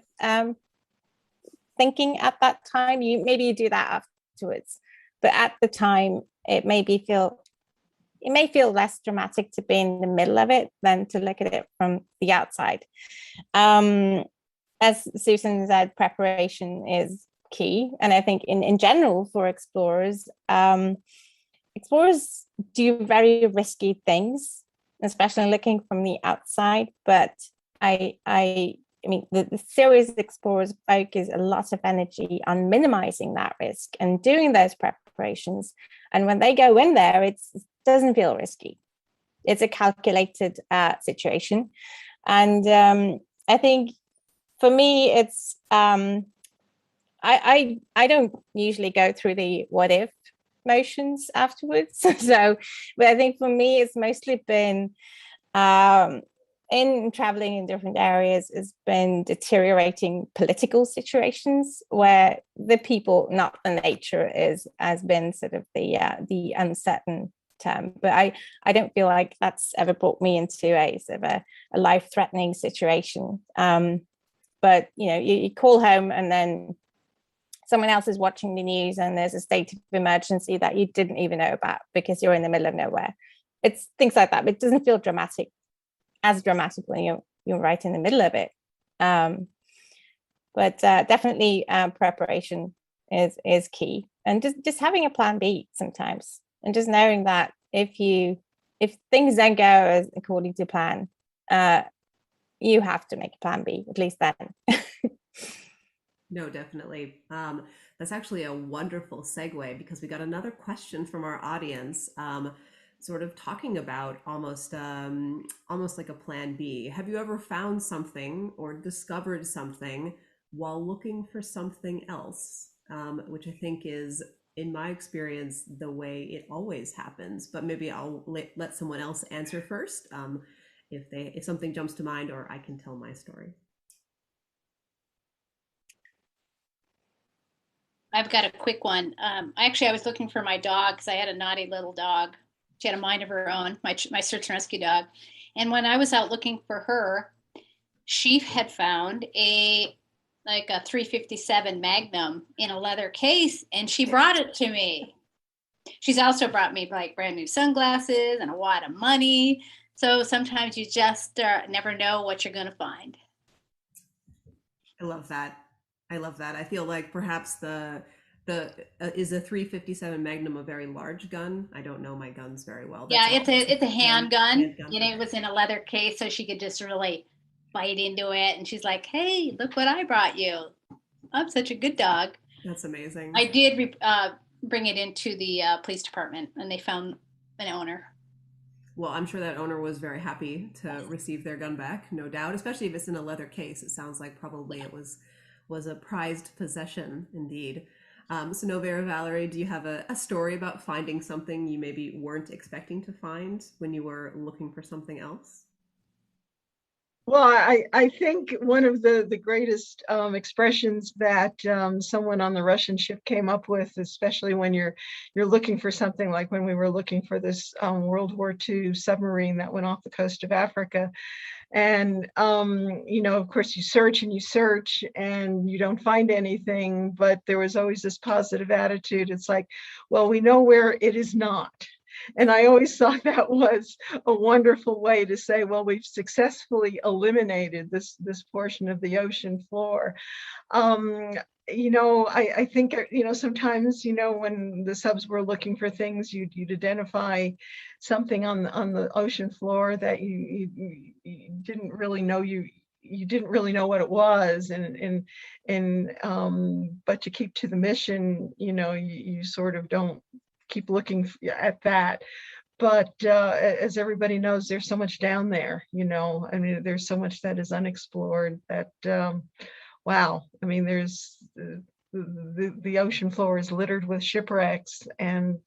thinking at that time. Maybe you do that afterwards, but at the time, it may feel less dramatic to be in the middle of it than to look at it from the outside. As Susan said, preparation is key, and I think in general for explorers. Explorers do very risky things, especially looking from the outside. But I mean, the serious explorers focus a lot of energy on minimizing that risk and doing those preparations. And when they go in there, it doesn't feel risky. It's a calculated situation. And I think for me, it's I don't usually go through the what if motions afterwards. So, but I think for me, it's mostly been in traveling in different areas, has been deteriorating political situations where the people, not the nature, has been sort of the uncertain term. But I don't feel like that's ever brought me into a sort of a life-threatening situation. But you call home and then someone else is watching the news and there's a state of emergency that you didn't even know about because you're in the middle of nowhere. It's things like that, but it doesn't feel as dramatic when you're right in the middle of it. But definitely preparation is key, and just having a plan B sometimes, and just knowing that if things don't go as according to plan, you have to make a plan B, at least then.
No, definitely. That's actually a wonderful segue, because we got another question from our audience, sort of talking about almost like a plan B. Have you ever found something or discovered something while looking for something else? Which I think is in my experience, the way it always happens. But maybe I'll let someone else answer first, if something jumps to mind, or I can tell my story.
I've got a quick one. Actually, I was looking for my dog because I had a naughty little dog. She had a mind of her own, my search and rescue dog. And when I was out looking for her, she had found a 357 Magnum in a leather case, and she brought it to me. She's also brought me like brand new sunglasses and a wad of money. So sometimes you just never know what you're going to find.
I love that. I feel like perhaps is a 357 Magnum a very large gun? I don't know my guns very well.
Yeah, it's a handgun. You know, it was in a leather case, so she could just really bite into it. And she's like, "Hey, look what I brought you. I'm such a good dog."
That's amazing.
I did bring it into the police department, and they found an owner.
Well, I'm sure that owner was very happy to receive their gun back, no doubt, especially if it's in a leather case. It sounds like probably it was a prized possession indeed. So Novera, Valerie, do you have a story about finding something you maybe weren't expecting to find when you were looking for something else?
Well, I think one of the greatest expressions that someone on the Russian ship came up with, especially when you're looking for something like when we were looking for this World War II submarine that went off the coast of Africa. And, you know, of course, you search and you don't find anything, but there was always this positive attitude. It's like, well, we know where it is not. And I always thought that was a wonderful way to say, well, we've successfully eliminated this portion of the ocean floor. You know, I think, you know, sometimes, you know, when the subs were looking for things, you'd identify something on the ocean floor that you didn't really know you didn't really know what it was, but you keep to the mission. You know, you sort of don't keep looking at that. But as everybody knows, there's so much down there, you know. I mean, there's so much that is unexplored that, wow. I mean, there's the ocean floor is littered with shipwrecks, and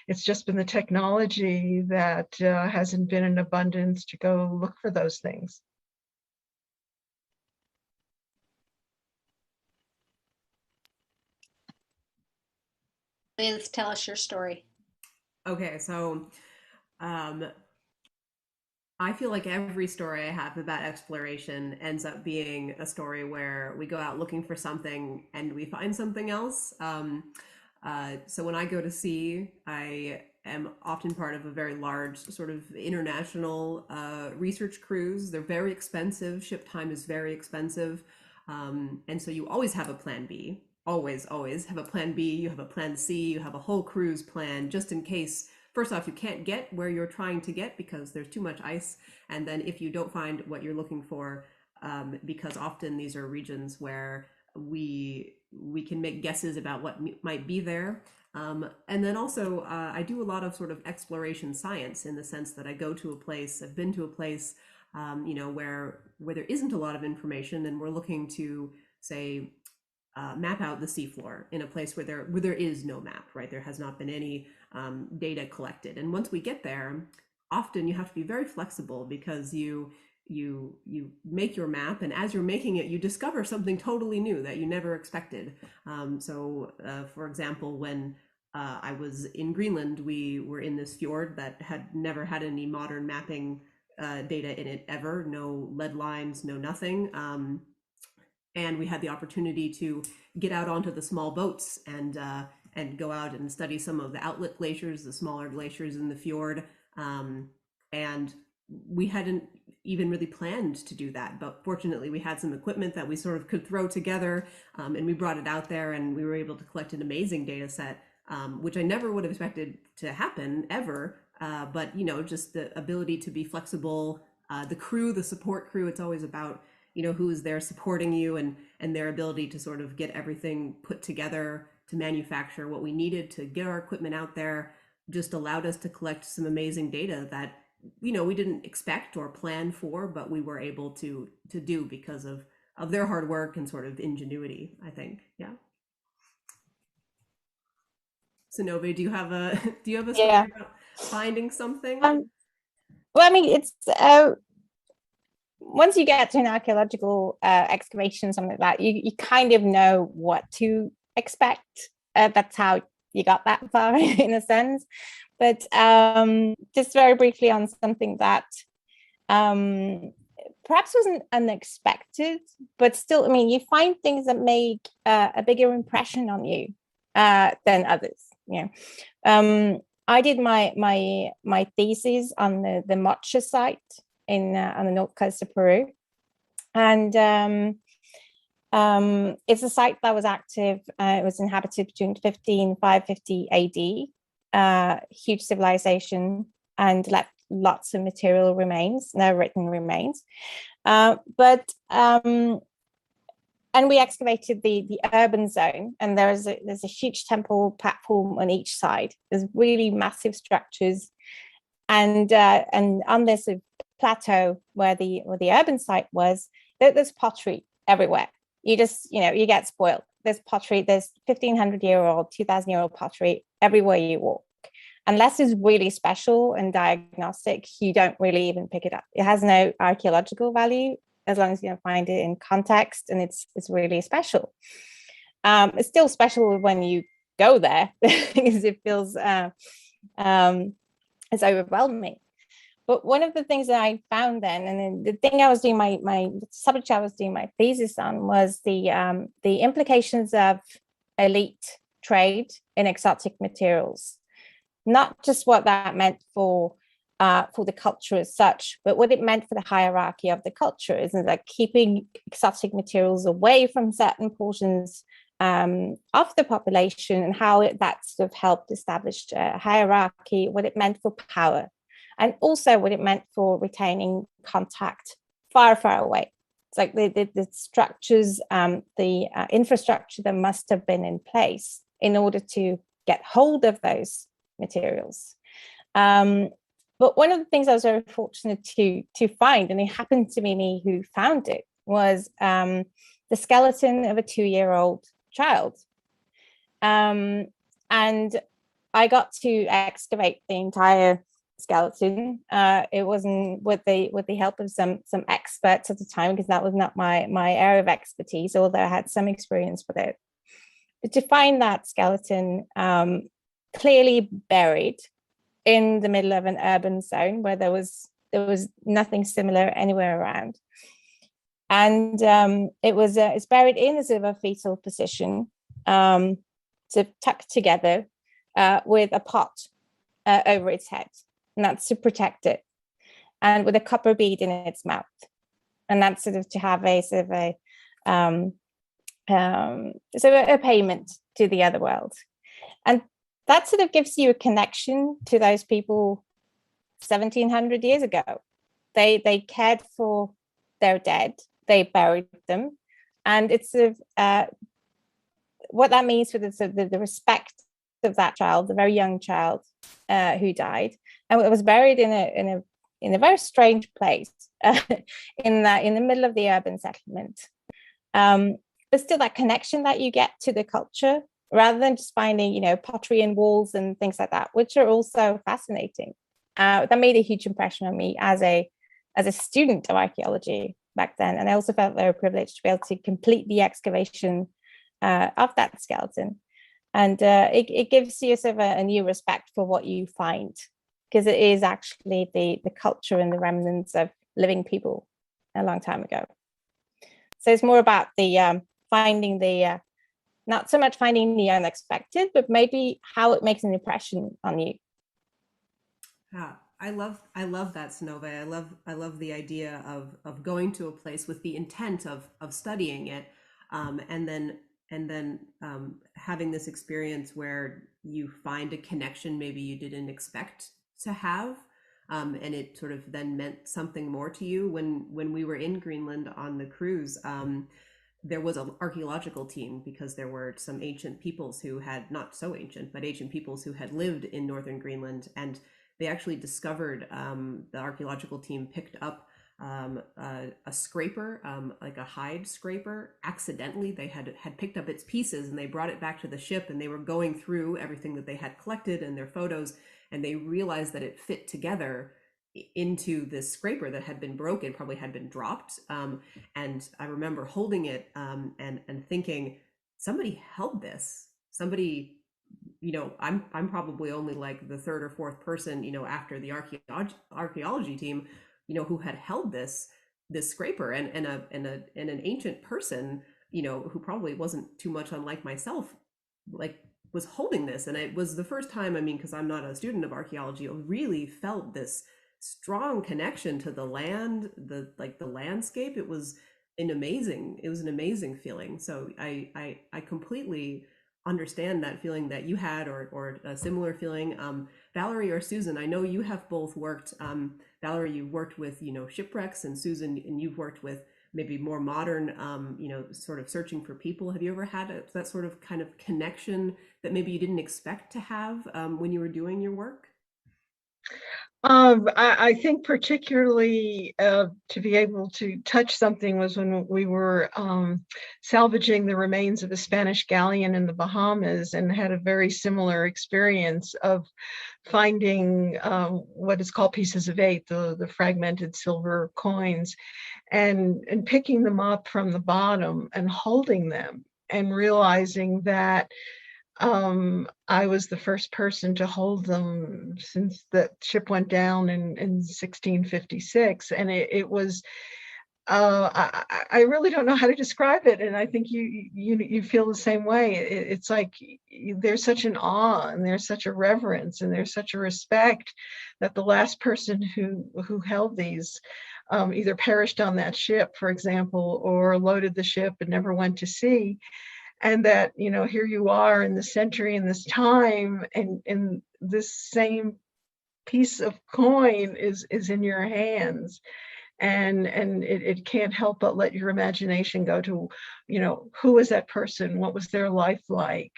it's just been the technology that hasn't been in abundance to go look for those things.
Liz, tell us your story.
Okay, so I feel like every story I have about exploration ends up being a story where we go out looking for something and we find something else. So when I go to sea, I am often part of a very large sort of international research cruise. They're very expensive. Ship time is very expensive. And so you always have a plan B. Always have a plan B, you have a plan C, you have a whole cruise plan just in case, first off, you can't get where you're trying to get because there's too much ice. And then if you don't find what you're looking for, because often these are regions where we can make guesses about what might be there. And then also I do a lot of sort of exploration science in the sense that I go to a place, I've been to a place, you know, where there isn't a lot of information, and we're looking to say, map out the seafloor in a place where there is no map, right? There has not been any data collected. And once we get there, often you have to be very flexible because you make your map, and as you're making it, you discover something totally new that you never expected. So for example, when I was in Greenland, we were in this fjord that had never had any modern mapping data in it ever, no lead lines, no nothing. And we had the opportunity to get out onto the small boats and go out and study some of the outlet glaciers, the smaller glaciers in the fjord. And we hadn't even really planned to do that, but fortunately we had some equipment that we sort of could throw together, and we brought it out there, and we were able to collect an amazing data set, which I never would have expected to happen ever. But you know, just the ability to be flexible, the crew, the support crew, it's always about, you know, who is there supporting you, and their ability to sort of get everything put together to manufacture what we needed to get our equipment out there, just allowed us to collect some amazing data that, you know, we didn't expect or plan for, but we were able to do because of their hard work and sort of ingenuity, I think. Yeah. Synnöve, do you have a story
Yeah.
about finding something?
Well, I mean, it's once you get to an archaeological excavation, something like that, you kind of know what to expect. That's how you got that far in a sense. But just very briefly on something that perhaps wasn't unexpected, but still, I mean, you find things that make a bigger impression on you than others. You know, I did my thesis on the Mocha site on the north coast of Peru, and it's a site that was active. It was inhabited between 550 AD. Huge civilization, and left lots of material remains, no written remains. And we excavated the urban zone, and there's a huge temple platform on each side. There's really massive structures, and on this plateau where the urban site was, there's pottery everywhere. You get spoiled. There's pottery. There's 1,500-year-old, 2,000-year-old pottery everywhere you walk. Unless it's really special and diagnostic, you don't really even pick it up. It has no archaeological value as long as you don't find it in context, and it's really special. It's still special when you go there because it feels it's overwhelming. But one of the things that I found then, and then the thing I was doing the subject I was doing my thesis on, was the implications of elite trade in exotic materials. Not just what that meant for the culture as such, but what it meant for the hierarchy of the culture, isn't like keeping exotic materials away from certain portions of the population, and how that sort of helped establish a hierarchy, what it meant for power, and also what it meant for retaining contact far, far away. It's like the structures, the infrastructure that must have been in place in order to get hold of those materials. But one of the things I was very fortunate to find, and it happened to be me who found it, was the skeleton of a 2-year-old child. And I got to excavate the entire skeleton. It wasn't with the help of some experts at the time, because that was not my area of expertise, although I had some experience with it. But to find that skeleton clearly buried in the middle of an urban zone where there was nothing similar anywhere around, and it's buried in a sort of a fetal position, sort of tucked together, with a pot over its head, and that's to protect it, and with a copper bead in its mouth, and that's sort of to have a sort of a payment to the other world. And that sort of gives you a connection to those people 1,700 years ago. They cared for their dead, they buried them, and it's sort of what that means for the respect of that child, the very young child who died, and it was buried in a very strange place in the middle of the urban settlement. But still, that connection that you get to the culture, rather than just finding, pottery and walls and things like that, which are also fascinating. That made a huge impression on me as a student of archaeology back then. And I also felt very privileged to be able to complete the excavation of that skeleton. And it gives you sort of a new respect for what you find, because it is actually the culture and the remnants of living people a long time ago. So it's more about the finding the not so much finding the unexpected, but maybe how it makes an impression on you.
Yeah, I love that, Synnöve. I love the idea of going to a place with the intent of studying it, and then having this experience where you find a connection maybe you didn't expect to have, and it sort of then meant something more to you. When we were in Greenland on the cruise, there was an archaeological team, because there were some ancient peoples who had, not so ancient, but ancient peoples who had lived in northern Greenland, and they actually discovered, the archaeological team picked up a scraper, like a hide scraper. Accidentally, they had picked up its pieces and they brought it back to the ship, and they were going through everything that they had collected and their photos, and they realized that it fit together into this scraper that had been broken, probably had been dropped. And I remember holding it and thinking, somebody held this. Somebody, I'm probably only like the third or fourth person, after the archaeology team, who had held this scraper, and an ancient person, who probably wasn't too much unlike myself, like was holding this. And it was the first time, because I'm not a student of archaeology, I really felt this strong connection to the land, the landscape. It was an amazing feeling. So I completely understand that feeling that you had, or a similar feeling. Valerie or Susan, I know you have both worked, Valerie, you've worked with, shipwrecks, and Susan, and you've worked with maybe more modern, sort of searching for people. Have you ever had that sort of kind of connection that maybe you didn't expect to have when you were doing your work?
I think particularly to be able to touch something was when we were salvaging the remains of a Spanish galleon in the Bahamas, and had a very similar experience of finding what is called pieces of eight, the fragmented silver coins, and picking them up from the bottom and holding them, and realizing that I was the first person to hold them since the ship went down in 1656. And it was, I really don't know how to describe it. And I think you feel the same way. It's like there's such an awe, and there's such a reverence, and there's such a respect that the last person who held these either perished on that ship, for example, or loaded the ship and never went to sea. And that, here you are in this century, in this time, and this same piece of coin is in your hands. And it can't help but let your imagination go to, who is that person? What was their life like?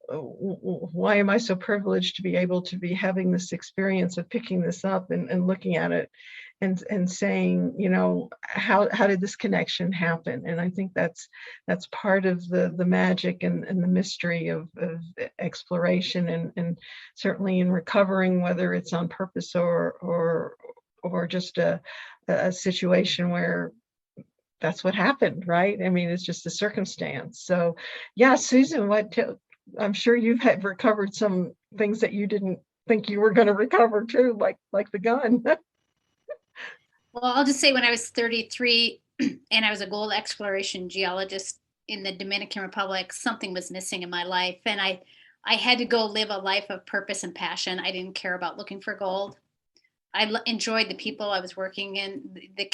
Why am I so privileged to be able to be having this experience of picking this up and looking at it and saying, how did this connection happen? And I think that's part of the magic and the mystery of exploration, and certainly in recovering, whether it's on purpose or just a situation where that's what happened, right? It's just a circumstance. So yeah, Susan, I'm sure you've had recovered some things that you didn't think you were going to recover too, like the gun.
Well, I'll just say, when I was 33 and I was a gold exploration geologist in the Dominican Republic, something was missing in my life. And I had to go live a life of purpose and passion. I didn't care about looking for gold. I enjoyed the people I was working in, the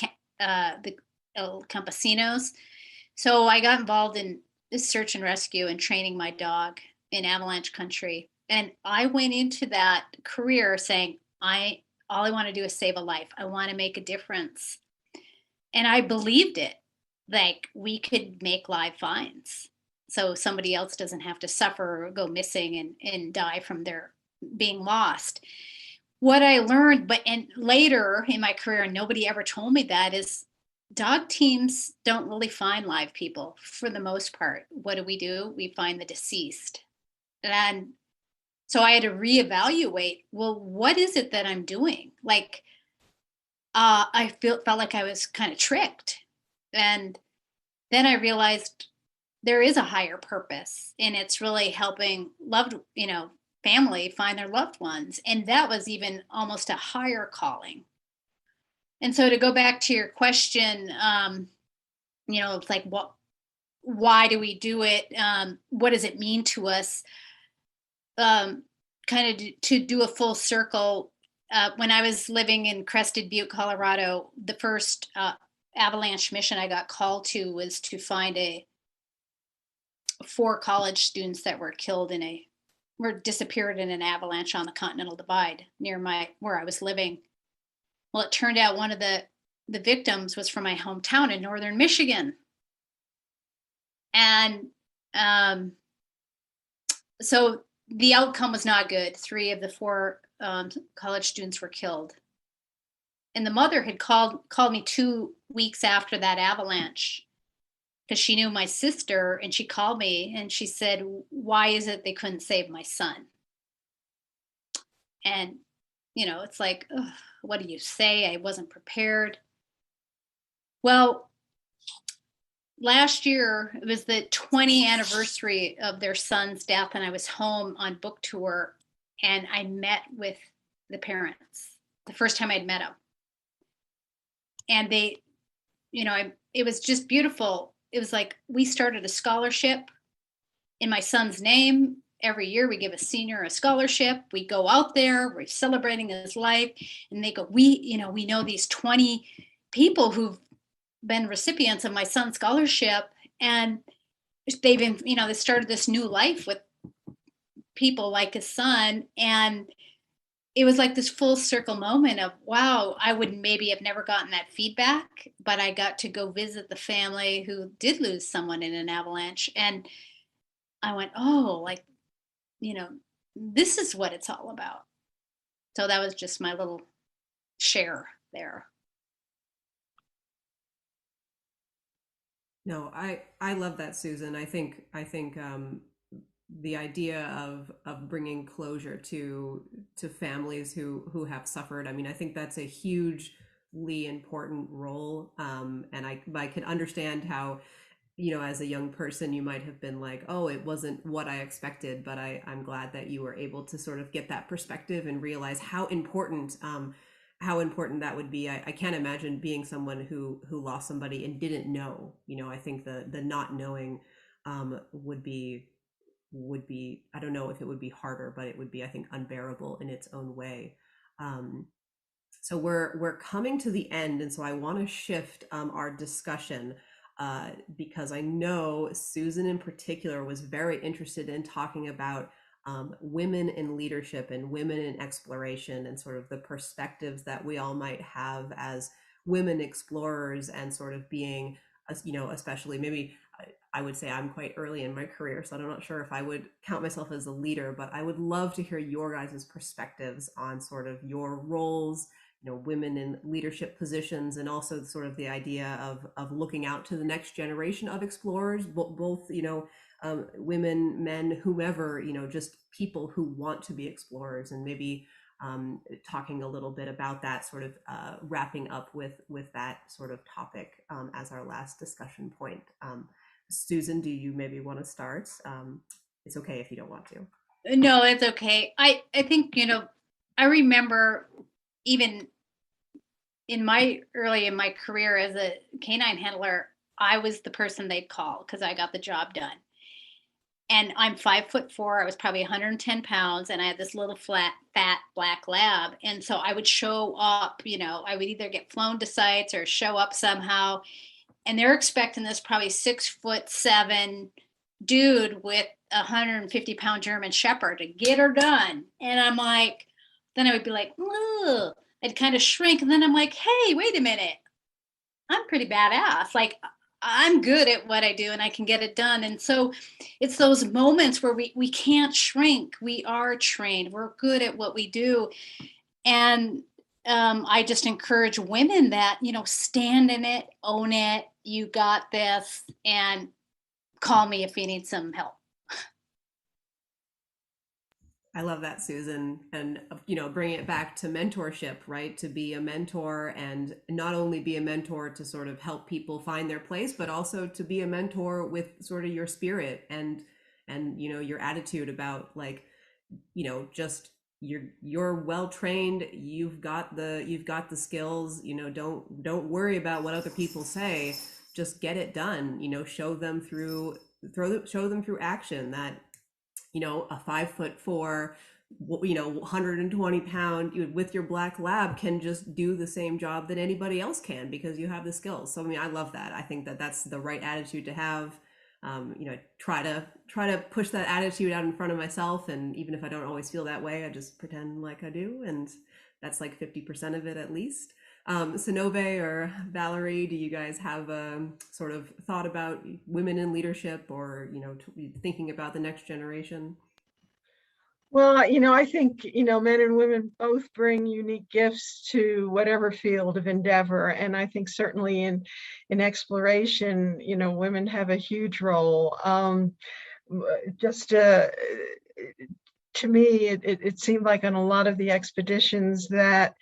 campesinos. So I got involved in this search and rescue and training my dog in avalanche country. And I went into that career saying, all I want to do is save a life. I want to make a difference. And I believed it, like we could make live finds, so somebody else doesn't have to suffer or go missing and die from their being lost. What I learned, and later in my career, and nobody ever told me that, is dog teams don't really find live people for the most part. What do? We find the deceased. And so I had to reevaluate, well, what is it that I'm doing? Like, I felt like I was kind of tricked. And then I realized there is a higher purpose, and it's really helping family find their loved ones. And that was even almost a higher calling. And so to go back to your question, it's like, why do we do it? What does it mean to us? To do a full circle, when I was living in Crested Butte, Colorado, the first avalanche mission I got called to was to find 4 college students that were disappeared in an avalanche on the Continental Divide near where I was living. Well, it turned out one of the victims was from my hometown in northern Michigan. And so the outcome was not good. 3 of the 4 college students were killed. And the mother had called me 2 weeks after that avalanche because she knew my sister, and she called me and she said, why is it they couldn't save my son? And, it's like, ugh, what do you say? I wasn't prepared. Well, last year, it was the 20th anniversary of their son's death, and I was home on book tour, and I met with the parents, the first time I'd met them. And they, it was just beautiful. It was like we started a scholarship in my son's name. Every year we give a senior a scholarship. We go out there, we're celebrating his life, and they go, we know these 20 people who've been recipients of my son's scholarship, and they've been, they started this new life with people like his son. And it was like this full circle moment of, wow, I would maybe have never gotten that feedback, but I got to go visit the family who did lose someone in an avalanche. And I went, oh, like, this is what it's all about. So that was just my little share there.
No, I love that, Susan. I think the idea of bringing closure to families who have suffered. I mean, I think that's a hugely important role. And I can understand how, as a young person, you might have been like, oh, it wasn't what I expected, but I'm glad that you were able to sort of get that perspective and realize how important that would be. I can't imagine being someone who lost somebody and didn't know. I think the not knowing would be, I don't know if it would be harder, but it would be, I think, unbearable in its own way. So we're coming to the end, and so I want to shift our discussion because I know Susan in particular was very interested in talking about women in leadership and women in exploration, and sort of the perspectives that we all might have as women explorers, and sort of being, especially maybe I would say I'm quite early in my career, so I'm not sure if I would count myself as a leader, but I would love to hear your guys' perspectives on sort of your roles, women in leadership positions, and also sort of the idea of looking out to the next generation of explorers, both women, men, whomever, just people who want to be explorers, and maybe talking a little bit about that, sort of wrapping up with that sort of topic as our last discussion point. Susan, do you maybe want to start? It's okay if you don't want to.
No, it's okay. I think, I remember even in my career as a canine handler, I was the person they'd call because I got the job done. And I'm 5'4". I was probably 110 pounds, and I had this little fat black lab. And so I would show up, I would either get flown to sites or show up somehow. And they're expecting this probably 6'7" dude with a 150-pound German Shepherd to get her done. And I'm like, then I would be like, ugh. I'd kind of shrink. And then I'm like, hey, wait a minute. I'm pretty badass. Like, I'm good at what I do and I can get it done. And so it's those moments where we can't shrink. We are trained. We're good at what we do. And I just encourage women that, stand in it, own it. You got this, and call me if you need some help.
I love that, Susan. And, bring it back to mentorship, right? To be a mentor, and not only be a mentor to sort of help people find their place, but also to be a mentor with sort of your spirit and your attitude about, like, just you're well trained. You've got the skills, don't worry about what other people say. Just get it done, show them through action that, a 5'4", 120 pound with your black lab can just do the same job that anybody else can because you have the skills. So, I mean, I love that. I think that that's the right attitude to have. Try to push that attitude out in front of myself. And even if I don't always feel that way, I just pretend like I do. And that's like 50% of it at least. Sinove or Valerie, do you guys have a sort of thought about women in leadership, or thinking about the next generation?
Well, I think, men and women both bring unique gifts to whatever field of endeavor. And I think certainly in exploration, women have a huge role. Just to me, it seemed like on a lot of the expeditions that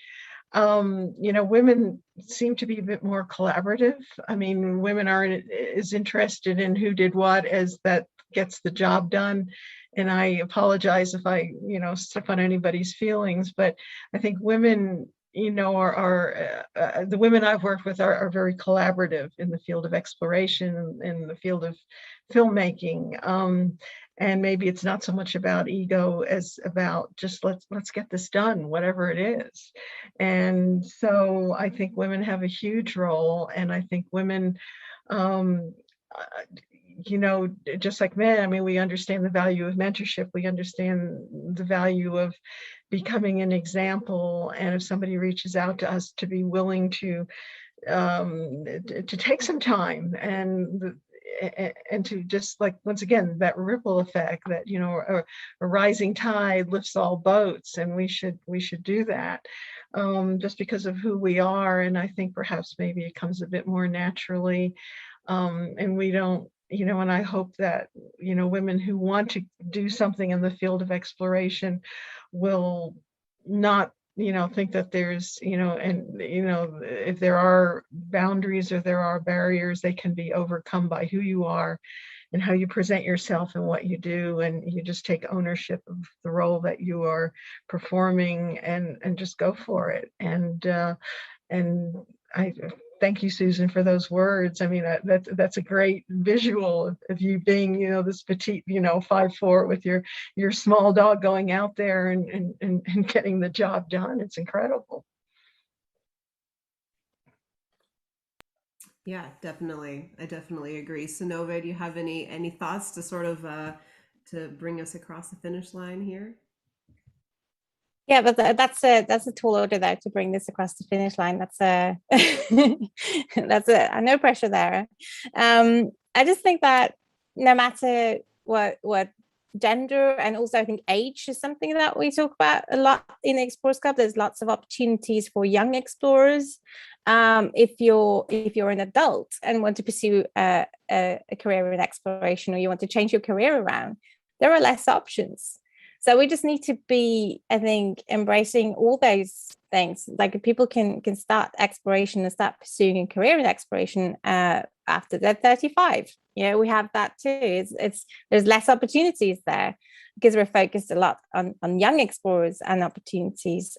women seem to be a bit more collaborative. I mean, women aren't as interested in who did what as that gets the job done. And I apologize if I, step on anybody's feelings, but I think women, are the women I've worked with are very collaborative in the field of exploration, in the field of filmmaking. And maybe it's not so much about ego as about just let's get this done, whatever it is. And so I think women have a huge role, and I think women, just like men, I mean, we understand the value of mentorship. We understand the value of becoming an example. And if somebody reaches out to us, to be willing to take some time and to just, like, once again, that ripple effect that, a rising tide lifts all boats, and we should do that just because of who we are. And I think perhaps maybe it comes a bit more naturally, and we don't, and I hope that, women who want to do something in the field of exploration will not, think that there's, if there are boundaries or there are barriers, they can be overcome by who you are and how you present yourself and what you do. And you just take ownership of the role that you are performing and just go for it. And I thank you, Susan, for those words. I mean, that's a great visual of you being, this petite, 5'4" with your small dog going out there and getting the job done. It's incredible.
Yeah, definitely. I definitely agree. Synove, do you have any thoughts to sort of to bring us across the finish line here?
Yeah, but that's a tall order there to bring this across the finish line. That's no pressure there. I just think that no matter what gender, and also I think age is something that we talk about a lot in the Explorers Club. There's lots of opportunities for young explorers. If you're an adult and want to pursue a career in exploration, or you want to change your career around, there are less options. So we just need to be, I think, embracing all those things. Like, people can start exploration and start pursuing a career in exploration after they're 35. We have that too. There's less opportunities there because we're focused a lot on young explorers and opportunities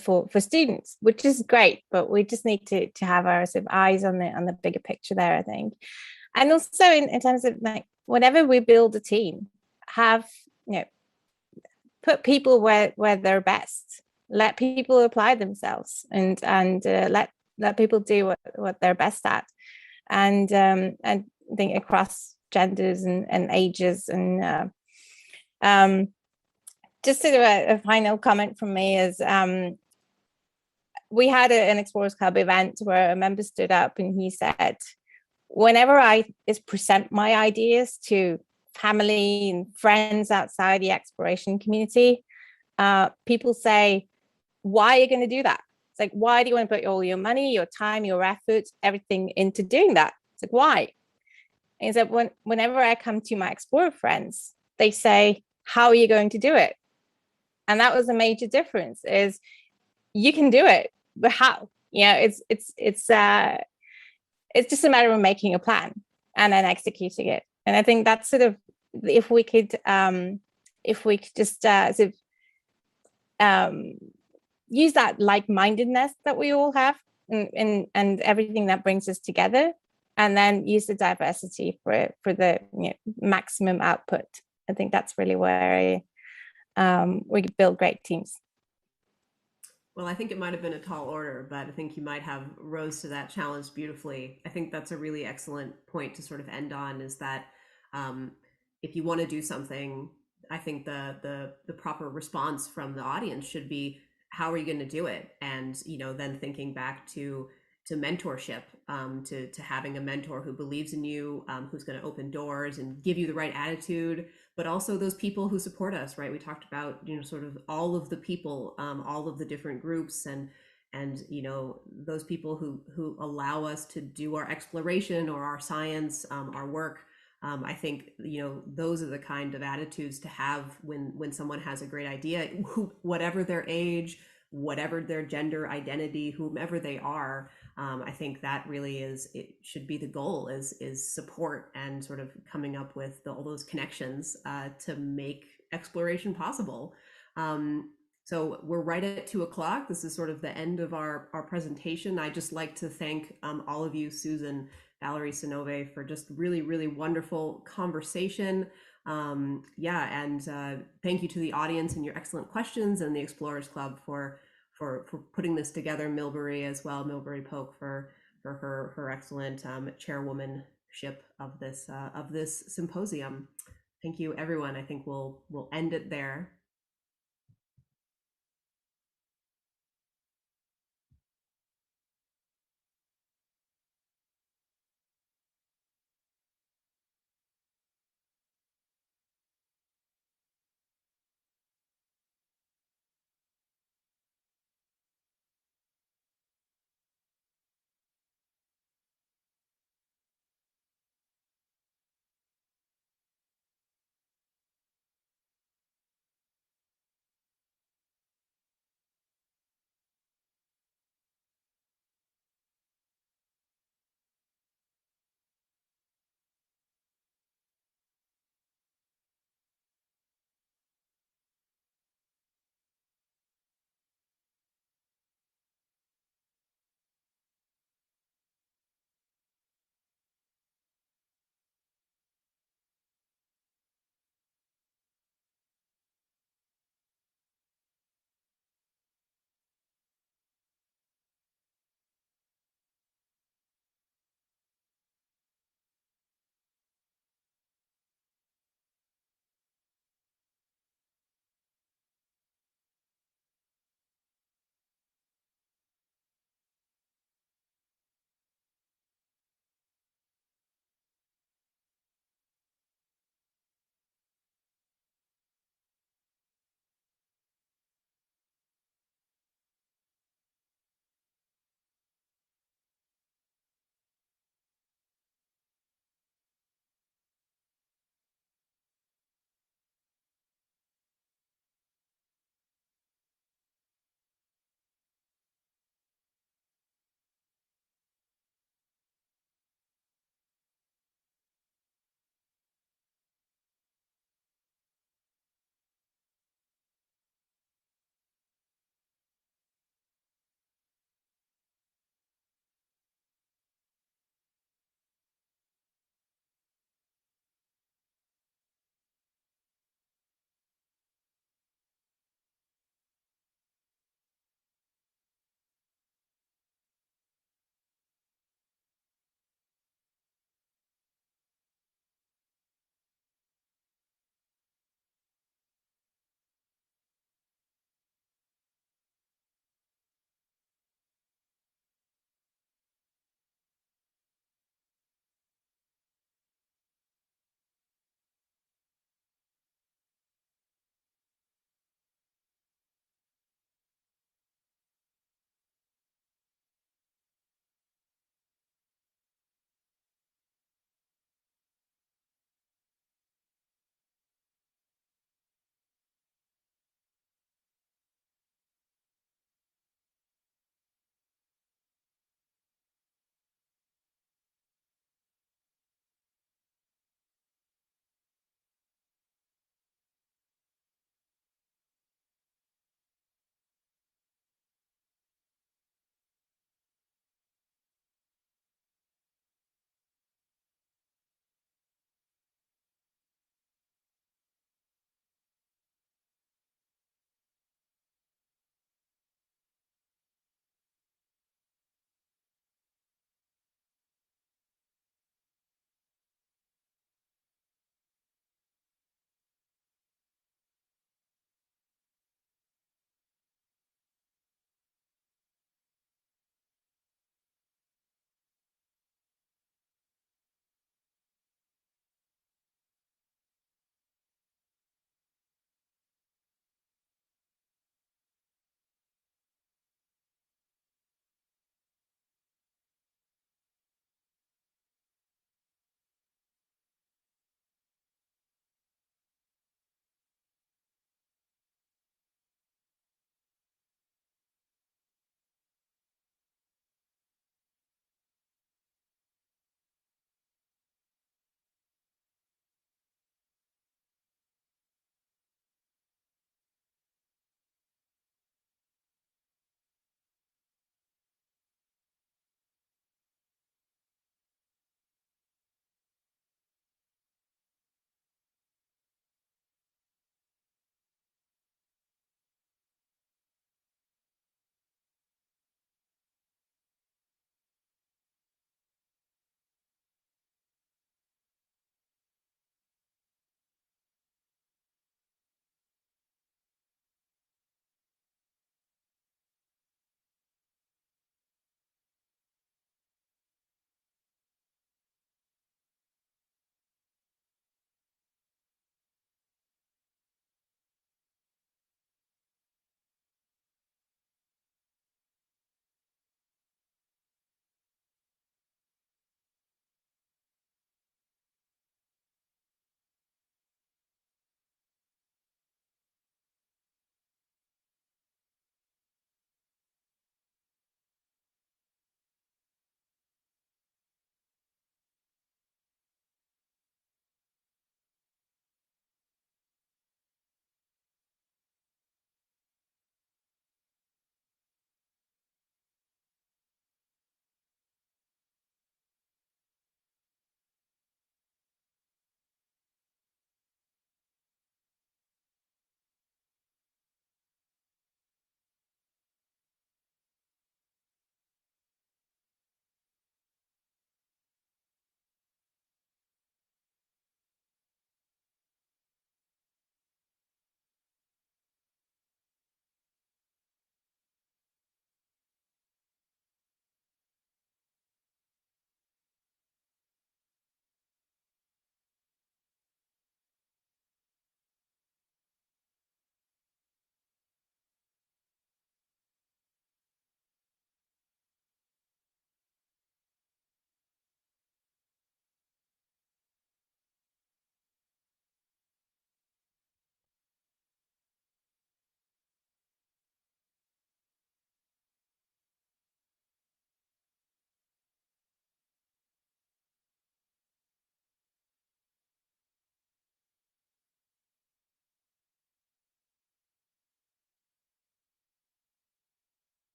for students, which is great. But we just need to have our sort of eyes on the bigger picture there, I think. And also in terms of, like, whenever we build a team, have, put people where they're best. Let people apply themselves and let people do what they're best at, and think across genders and ages. And just sort of a final comment from me is, we had an Explorers Club event where a member stood up and he said, whenever I present my ideas to family and friends outside the exploration community, people say, why are you going to do that? It's like, why do you want to put all your money, your time, your effort, everything into doing that? It's like, why? And so whenever I come to my explorer friends, they say, how are you going to do it? And that was a major difference, is you can do it, but how? It's just a matter of making a plan and then executing it. And I think that's sort of, if we could just sort of use that like-mindedness that we all have and everything that brings us together, and then use the diversity for the maximum output. I think that's really where we could build great teams.
Well, I think it might have been a tall order, but I think you might have rose to that challenge beautifully. I think that's a really excellent point to sort of end on, is that if you want to do something, I think the proper response from the audience should be, how are you going to do it? And, then thinking back to, mentorship, to having a mentor who believes in you, who's going to open doors and give you the right attitude, but also those people who support us, right? We talked about, you know, sort of all of the people, all of the different groups, and you know, those people who allow us to do our exploration or our science, our work. I think, you know, those are the kind of attitudes to have when someone has a great idea, whatever their age, whatever their gender identity, whomever they are. I think that really it should be the goal, is support and sort of coming up with all those connections to make exploration possible. So we're right at 2:00. This is sort of the end of our presentation. I'd just like to thank all of you, Susan, Valerie, Sinove, for just really, really wonderful conversation. Yeah, and thank you to the audience and your excellent questions, and the Explorers Club for putting this together. Milbury as well, Milbry Polk for her excellent chairwomanship of this symposium. Thank you, everyone. I think we'll end it there.